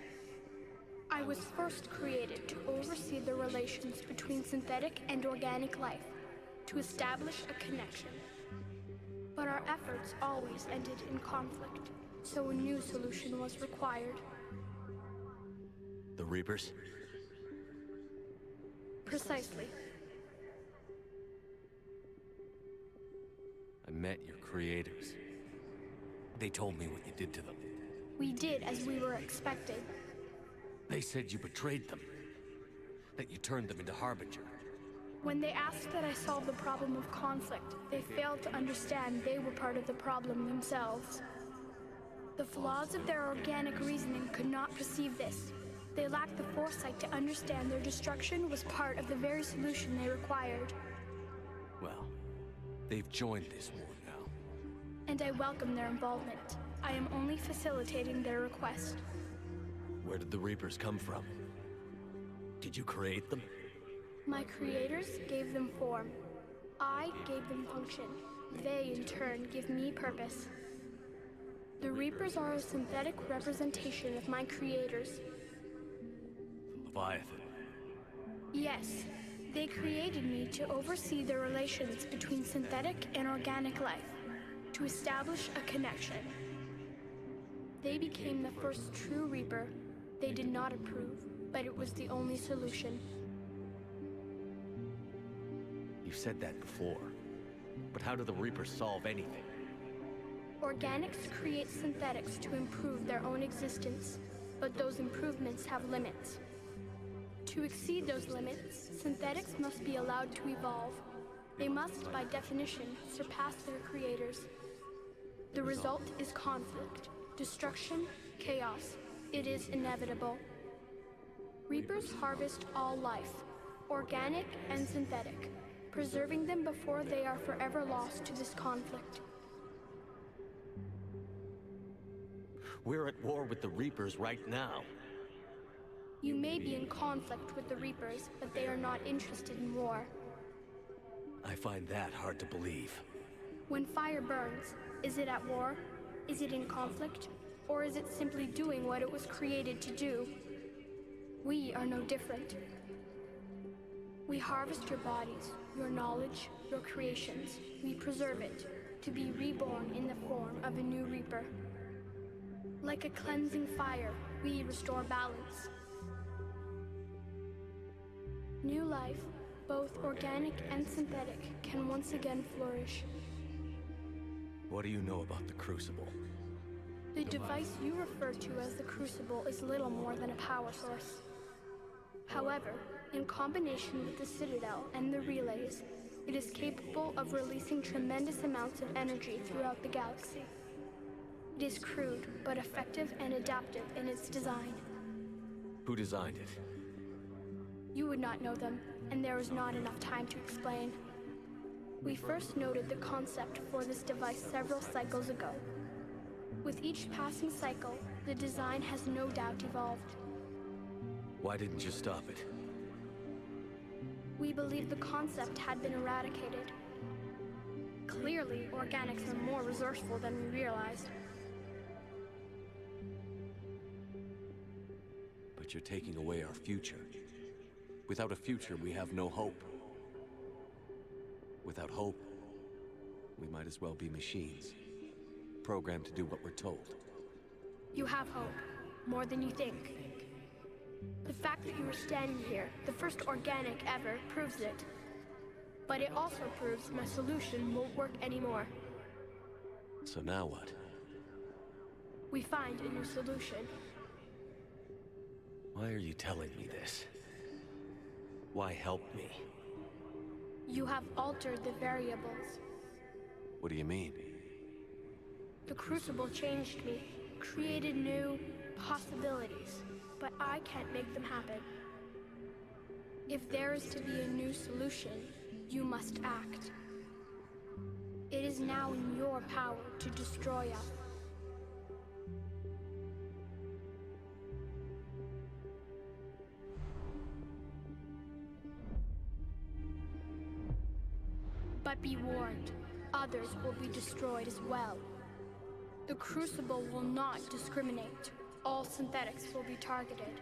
I was first created to oversee the relations between synthetic and organic life, to establish a connection. But our efforts always ended in conflict, so a new solution was required. The Reapers? Precisely. I met your creators. They told me what you did to them. We did as we were expected. They said you betrayed them. That you turned them into Harbinger. When they asked that I solve the problem of conflict, they failed to understand they were part of the problem themselves. The flaws of their organic reasoning could not perceive this. They lacked the foresight to understand their destruction was part of the very solution they required. Well, they've joined this war now. And I welcome their involvement. I am only facilitating their request. Where did the Reapers come from? Did you create them? My creators gave them form. I gave them function. They, in turn, give me purpose. The Reapers are a synthetic representation of my creators. Leviathan. Yes, they created me to oversee the relations between synthetic and organic life, to establish a connection. They became the first true Reaper. They did not approve, but it was the only solution. You've said that before. But how do the Reapers solve anything? Organics create synthetics to improve their own existence, but those improvements have limits. To exceed those limits, synthetics must be allowed to evolve. They must, by definition, surpass their creators. The result is conflict, destruction, chaos. It is inevitable. Reapers harvest all life, organic and synthetic, preserving them before they are forever lost to this conflict. We're at war with the Reapers right now. You may be in conflict with the Reapers, but they are not interested in war. I find that hard to believe. When fire burns, is it at war? Is it in conflict? Or is it simply doing what it was created to do? We are no different. We harvest your bodies, your knowledge, your creations. We preserve it, to be reborn in the form of a new Reaper. Like a cleansing fire, we restore balance. New life, both organic and synthetic, can once again flourish. What do you know about the Crucible? The device you refer to as the Crucible is little more than a power source. However, in combination with the Citadel and the relays, it is capable of releasing tremendous amounts of energy throughout the galaxy. It is crude, but effective and adaptive in its design. Who designed it? You would not know them, and there is not enough time to explain. We first noted the concept for this device several cycles ago. With each passing cycle, the design has no doubt evolved. Why didn't you stop it? We believed the concept had been eradicated. Clearly, organics are more resourceful than we realized. But you're taking away our future. Without a future, we have no hope. Without hope, we might as well be machines, programmed to do what we're told. You have hope, more than you think. The fact that you are standing here, the first organic ever, proves it. But it also proves my solution won't work anymore. So now what? We find a new solution. Why are you telling me this? Why help me? You have altered the variables. What do you mean? The Crucible changed me, created new possibilities, but I can't make them happen. If there is to be a new solution, you must act. It is now in your power to destroy us. But be warned, others will be destroyed as well. The Crucible will not discriminate. All synthetics will be targeted.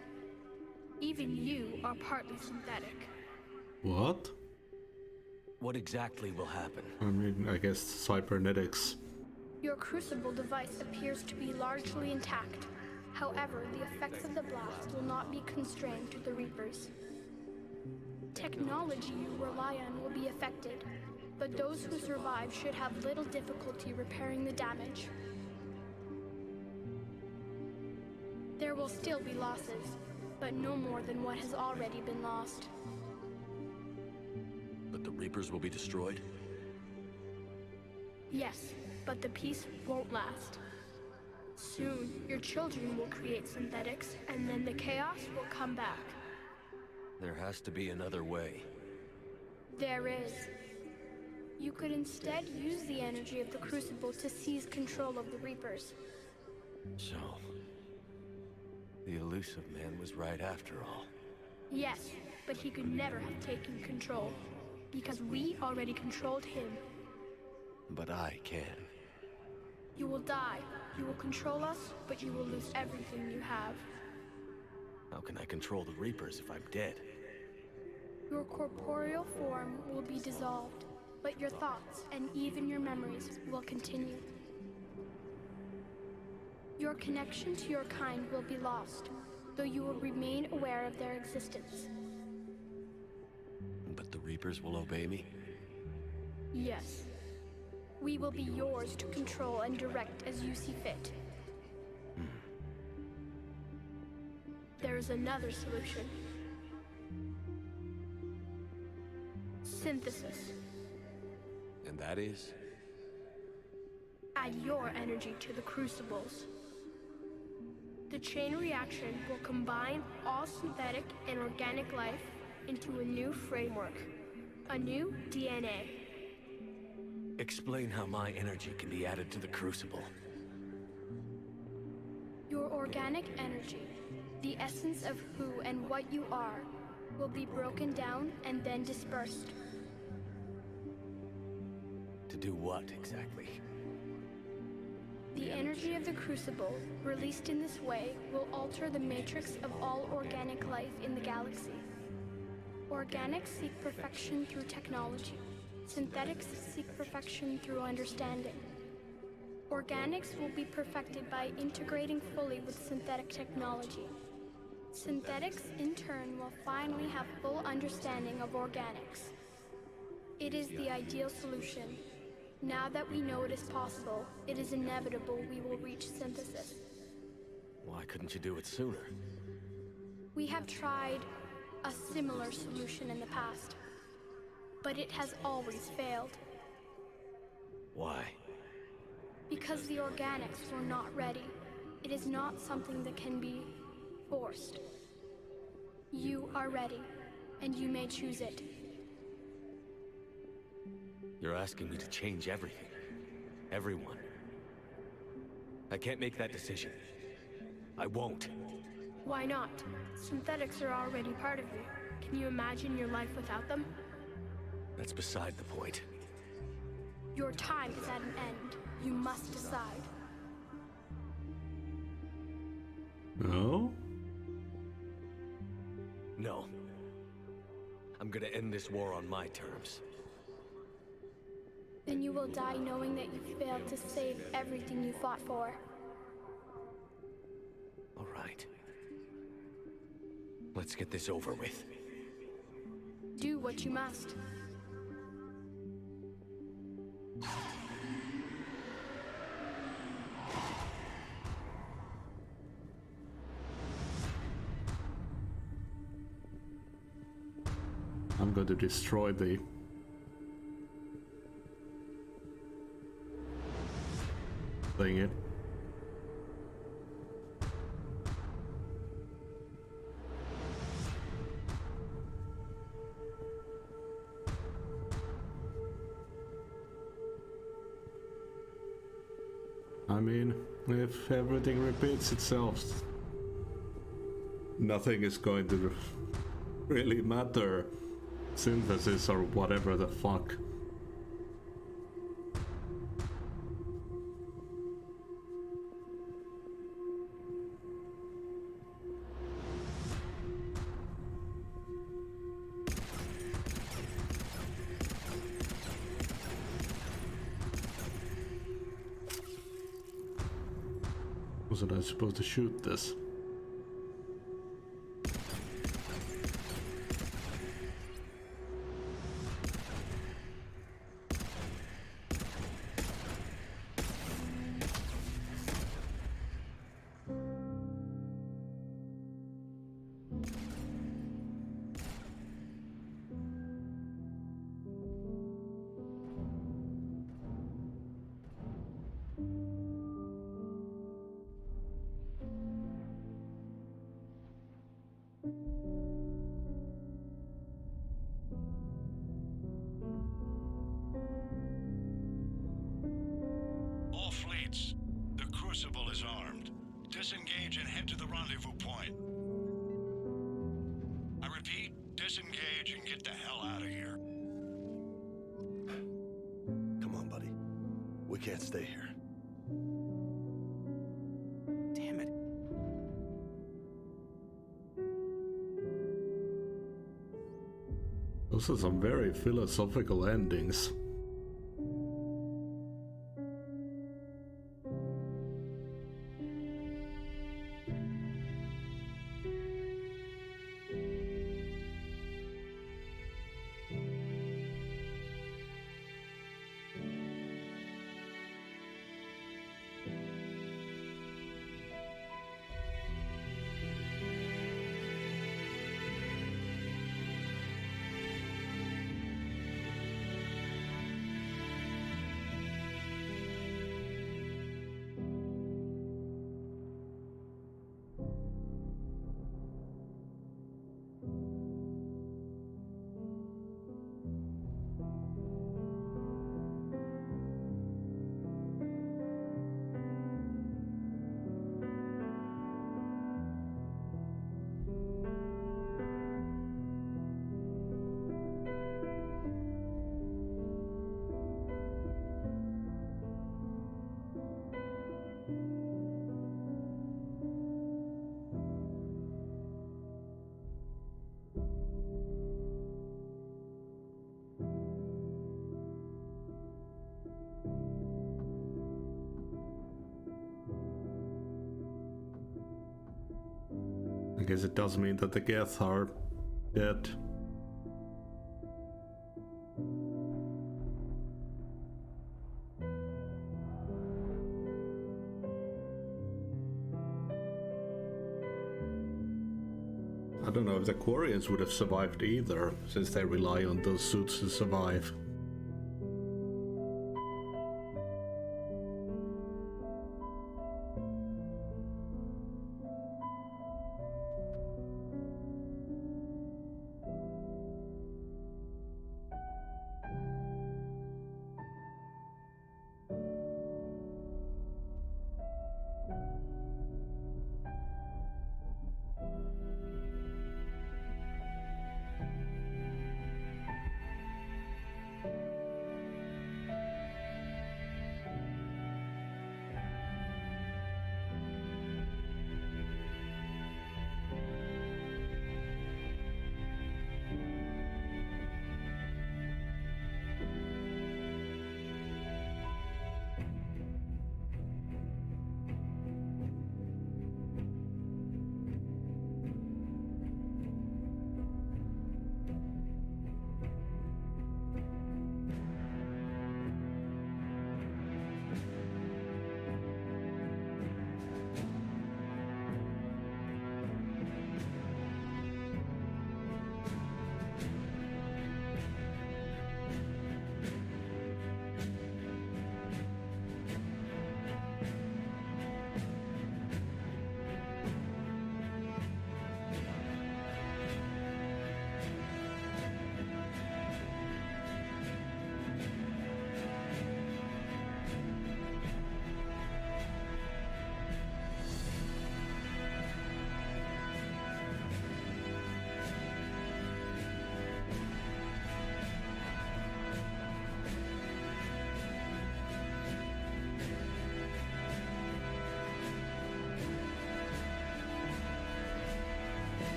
Even you are partly synthetic. What? What exactly will happen? I mean, I guess cybernetics. Your Crucible device appears to be largely intact. However, the effects of the blast will not be constrained to the Reapers. Technology you rely on will be affected, but those who survive should have little difficulty repairing the damage. There will still be losses, but no more than what has already been lost. But the Reapers will be destroyed? Yes, but the peace won't last. Soon, your children will create synthetics, and then the chaos will come back. There has to be another way. There is. You could instead use the energy of the Crucible to seize control of the Reapers. So, the elusive man was right after all. Yes, but he could never have taken control, because we already controlled him. But I can. You will die. You will control us, but you will lose everything you have. How can I control the Reapers if I'm dead? Your corporeal form will be dissolved, but your thoughts and even your memories will continue. Your connection to your kind will be lost, though you will remain aware of their existence. But the Reapers will obey me? Yes. We will be yours to control and direct as you see fit. There is another solution. Synthesis. And that is? Add your energy to the crucibles. The chain reaction will combine all synthetic and organic life into a new framework, a new DNA. Explain how my energy can be added to the Crucible. Your organic energy, the essence of who and what you are, will be broken down and then dispersed. To do what, exactly? The energy of the Crucible, released in this way, will alter the matrix of all organic life in the galaxy. Organics seek perfection through technology. Synthetics seek perfection through understanding. Organics will be perfected by integrating fully with synthetic technology. Synthetics, in turn, will finally have full understanding of organics. It is the ideal solution. Now that we know it is possible, it is inevitable we will reach synthesis. Why couldn't you do it sooner? We have tried a similar solution in the past, but it has always failed. Why? Because the organics were not ready. It is not something that can be forced. You are ready, and you may choose it. You're asking me to change everything. Everyone. I can't make that decision. I won't. Why not? Synthetics are already part of you. Can you imagine your life without them? That's beside the point. Your time is at an end. You must decide. No? No. I'm gonna end this war on my terms. Then you will die knowing that you failed to save everything you fought for. All right. Let's get this over with. Do what you must. I'm going to destroy the thing it. I mean, if everything repeats itself, nothing is going to really matter. Synthesis or whatever the fuck. Wasn't I supposed to shoot this? All fleets, the Crucible is armed. Disengage and head to the rendezvous point. I repeat, disengage and get the hell out of here. Come on, buddy. We can't stay here. Damn it. Those are some very philosophical endings. I guess it does mean that the Geth are dead. I don't know if the Quarians would have survived either, since they rely on those suits to survive.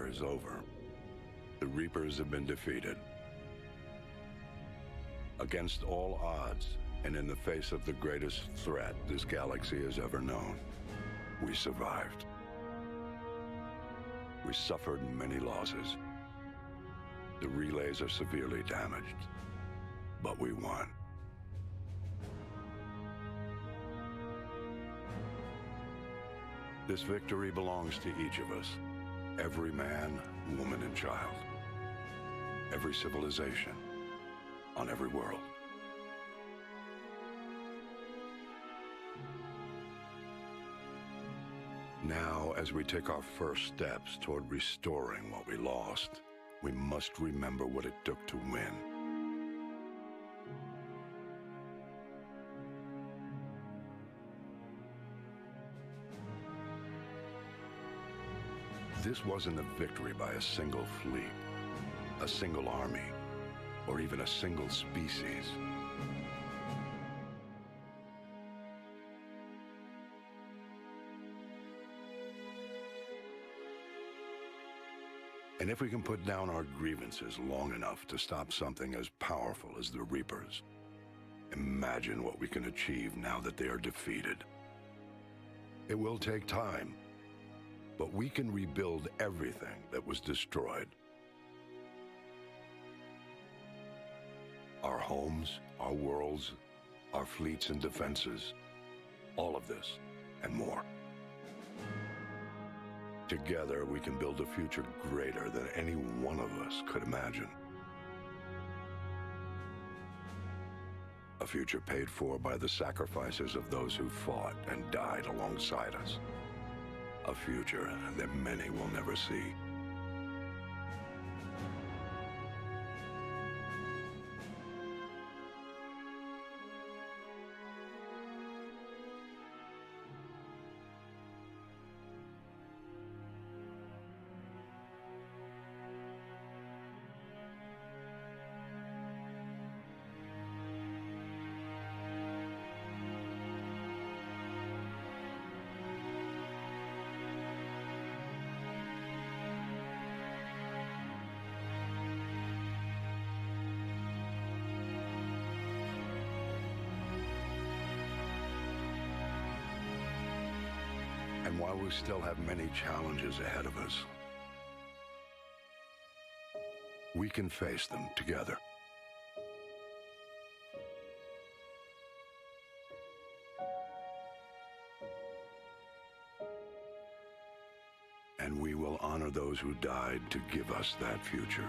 war is over. The Reapers have been defeated. Against all odds, and in the face of the greatest threat this galaxy has ever known, we survived. We suffered many losses. The relays are severely damaged, but we won. This victory belongs to each of us. Every man, woman, and child. Every civilization. On every world. Now, as we take our first steps toward restoring what we lost, we must remember what it took to win. This wasn't a victory by a single fleet, a single army, or even a single species. And if we can put down our grievances long enough to stop something as powerful as the Reapers, imagine what we can achieve now that they are defeated. It will take time, but we can rebuild everything that was destroyed. Our homes, our worlds, our fleets and defenses, all of this and more. Together, we can build a future greater than any one of us could imagine. A future paid for by the sacrifices of those who fought and died alongside us. A future that many will never see. And while we still have many challenges ahead of us, we can face them together. And we will honor those who died to give us that future.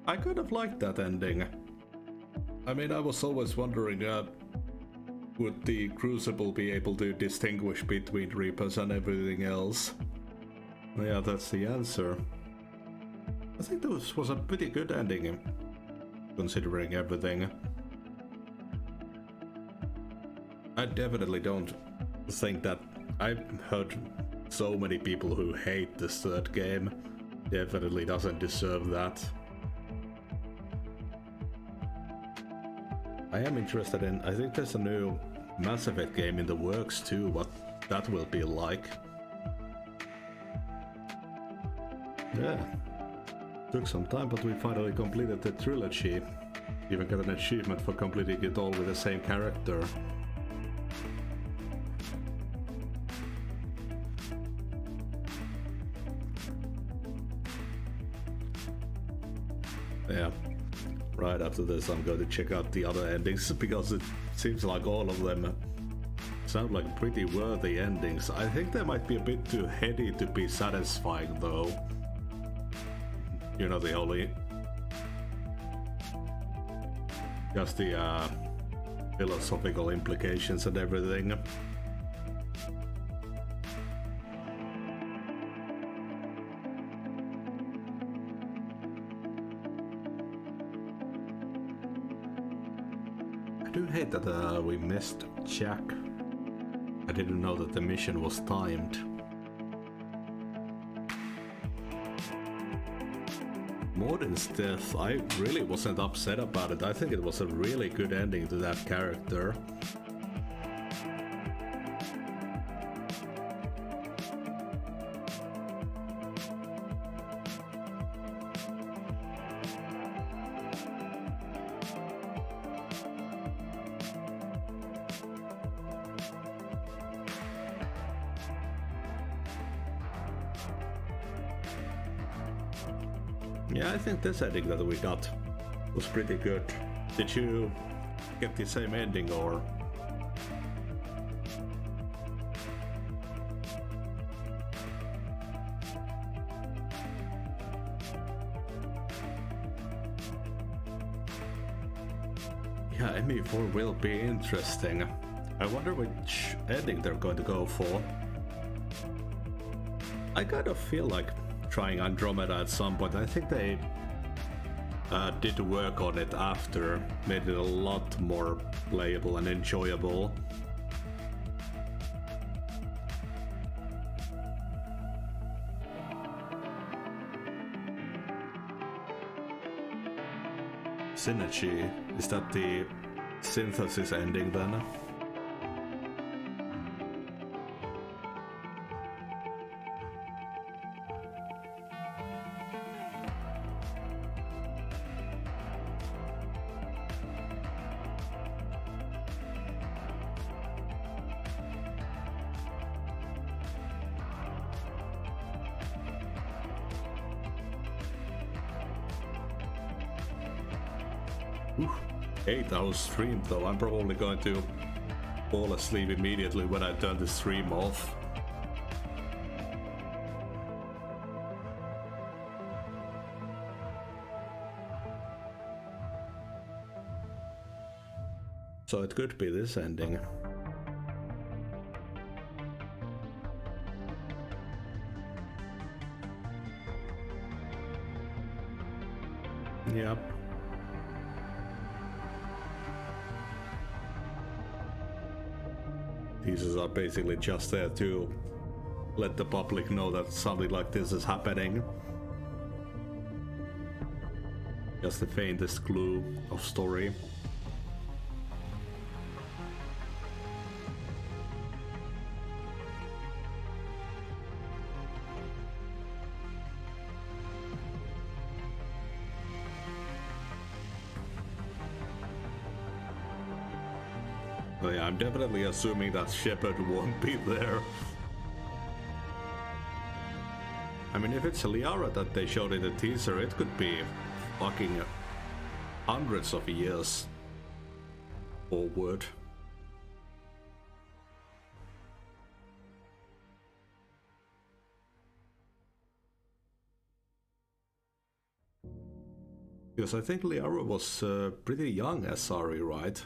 I kind of liked that ending. I mean, I was always wondering, would the Crucible be able to distinguish between Reapers and everything else? Yeah, that's the answer. I think this was a pretty good ending, considering everything. I definitely don't think that... I've heard so many people who hate this third game. Definitely doesn't deserve that. I am interested in... I think there's a new Mass Effect game in the works too, what that will be like. Yeah. Took some time, but we finally completed the trilogy. Even got an achievement for completing it all with the same character. Yeah. Right after this I'm going to check out the other endings, because it seems like all of them sound like pretty worthy endings. I think they might be a bit too heady to be satisfying though. You know, the only... just the philosophical implications and everything. do hate that we missed Jack. I didn't know that the mission was timed. Morden's death, I really wasn't upset about it. I think it was a really good ending to that character. Yeah, I think this ending that we got was pretty good. Did you get the same ending or? Yeah, ME4 will be interesting. I wonder which ending they're going to go for. I kind of feel like trying Andromeda at some point. I think they did work on it after, made it a lot more playable and enjoyable. Synergy, is that the synthesis ending then? Oof, 8-hour stream though. I'm probably going to fall asleep immediately when I turn the stream off. So it could be this ending. Yep. These are basically just there to let the public know that something like this is happening. Just the faintest clue of story. Oh yeah, I'm definitely assuming that Shepard won't be there. I mean, if it's Liara that they showed in the teaser, it could be fucking hundreds of years forward. Because I think Liara was pretty young as Sari, right?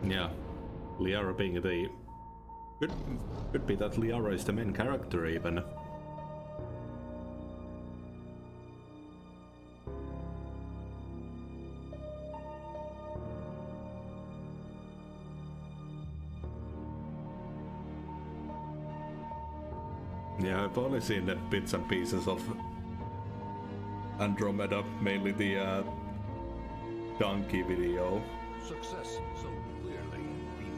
Yeah, Liara being the... Could be that Liara is the main character even. Yeah, I've only seen the bits and pieces of Andromeda, mainly the donkey video. Success so clearly in view.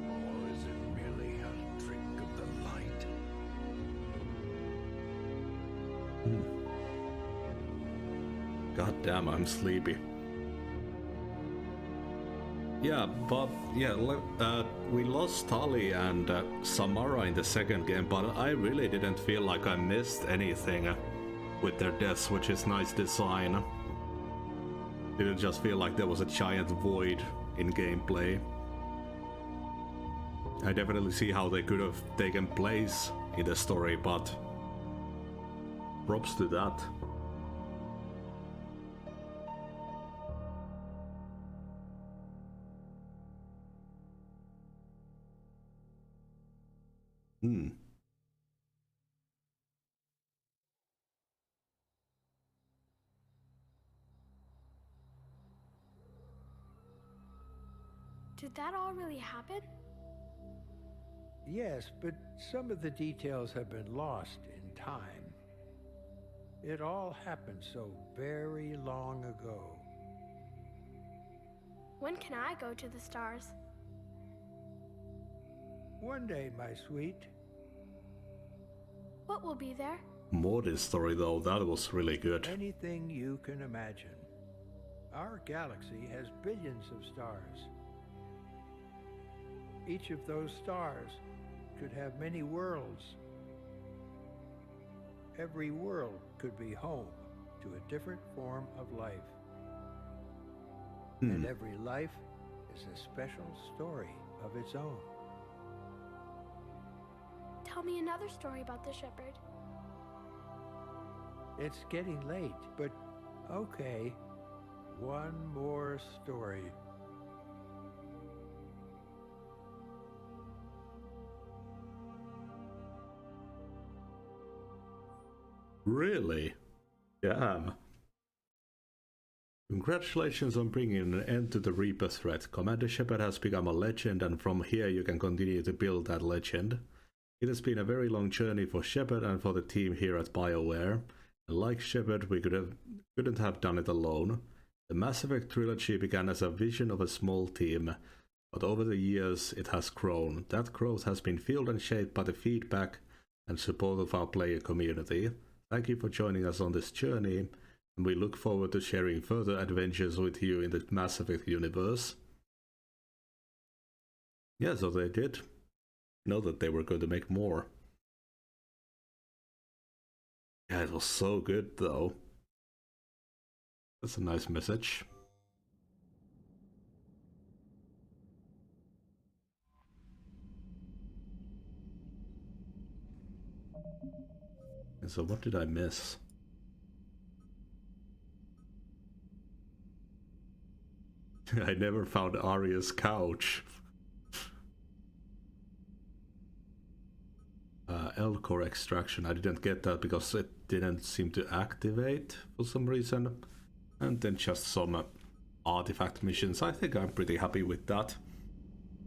Or is it merely a trick of the light? God damn, I'm sleepy. Yeah, but yeah, we lost Tali and Samara in the second game, but I really didn't feel like I missed anything with their deaths, which is nice design. Didn't just feel like there was a giant void in gameplay. I definitely see how they could have taken place in the story, but props to that. Did that all really happen? Yes, but some of the details have been lost in time. It all happened so very long ago. When can I go to the stars? One day, my sweet. What will be there? Morty's story though, that was really good. Anything you can imagine. Our galaxy has billions of stars. Each of those stars could have many worlds. Every world could be home to a different form of life. And every life is a special story of its own. Tell me another story about the shepherd. It's getting late, but okay. One more story. Really? Damn. Congratulations on bringing an end to the Reaper threat. Commander Shepard has become a legend, and from here you can continue to build that legend. It has been a very long journey for Shepard and for the team here at BioWare. And like Shepard, we couldn't have done it alone. The Mass Effect trilogy began as a vision of a small team, but over the years it has grown. That growth has been fueled and shaped by the feedback and support of our player community. Thank you for joining us on this journey, and we look forward to sharing further adventures with you in the Mass Effect universe. Yeah, so they did know that they were going to make more. Yeah, it was so good though. That's a nice message. And so what did I miss? I never found Arya's couch. L-core extraction, I didn't get that because it didn't seem to activate for some reason. And then just some artifact missions. I think I'm pretty happy with that.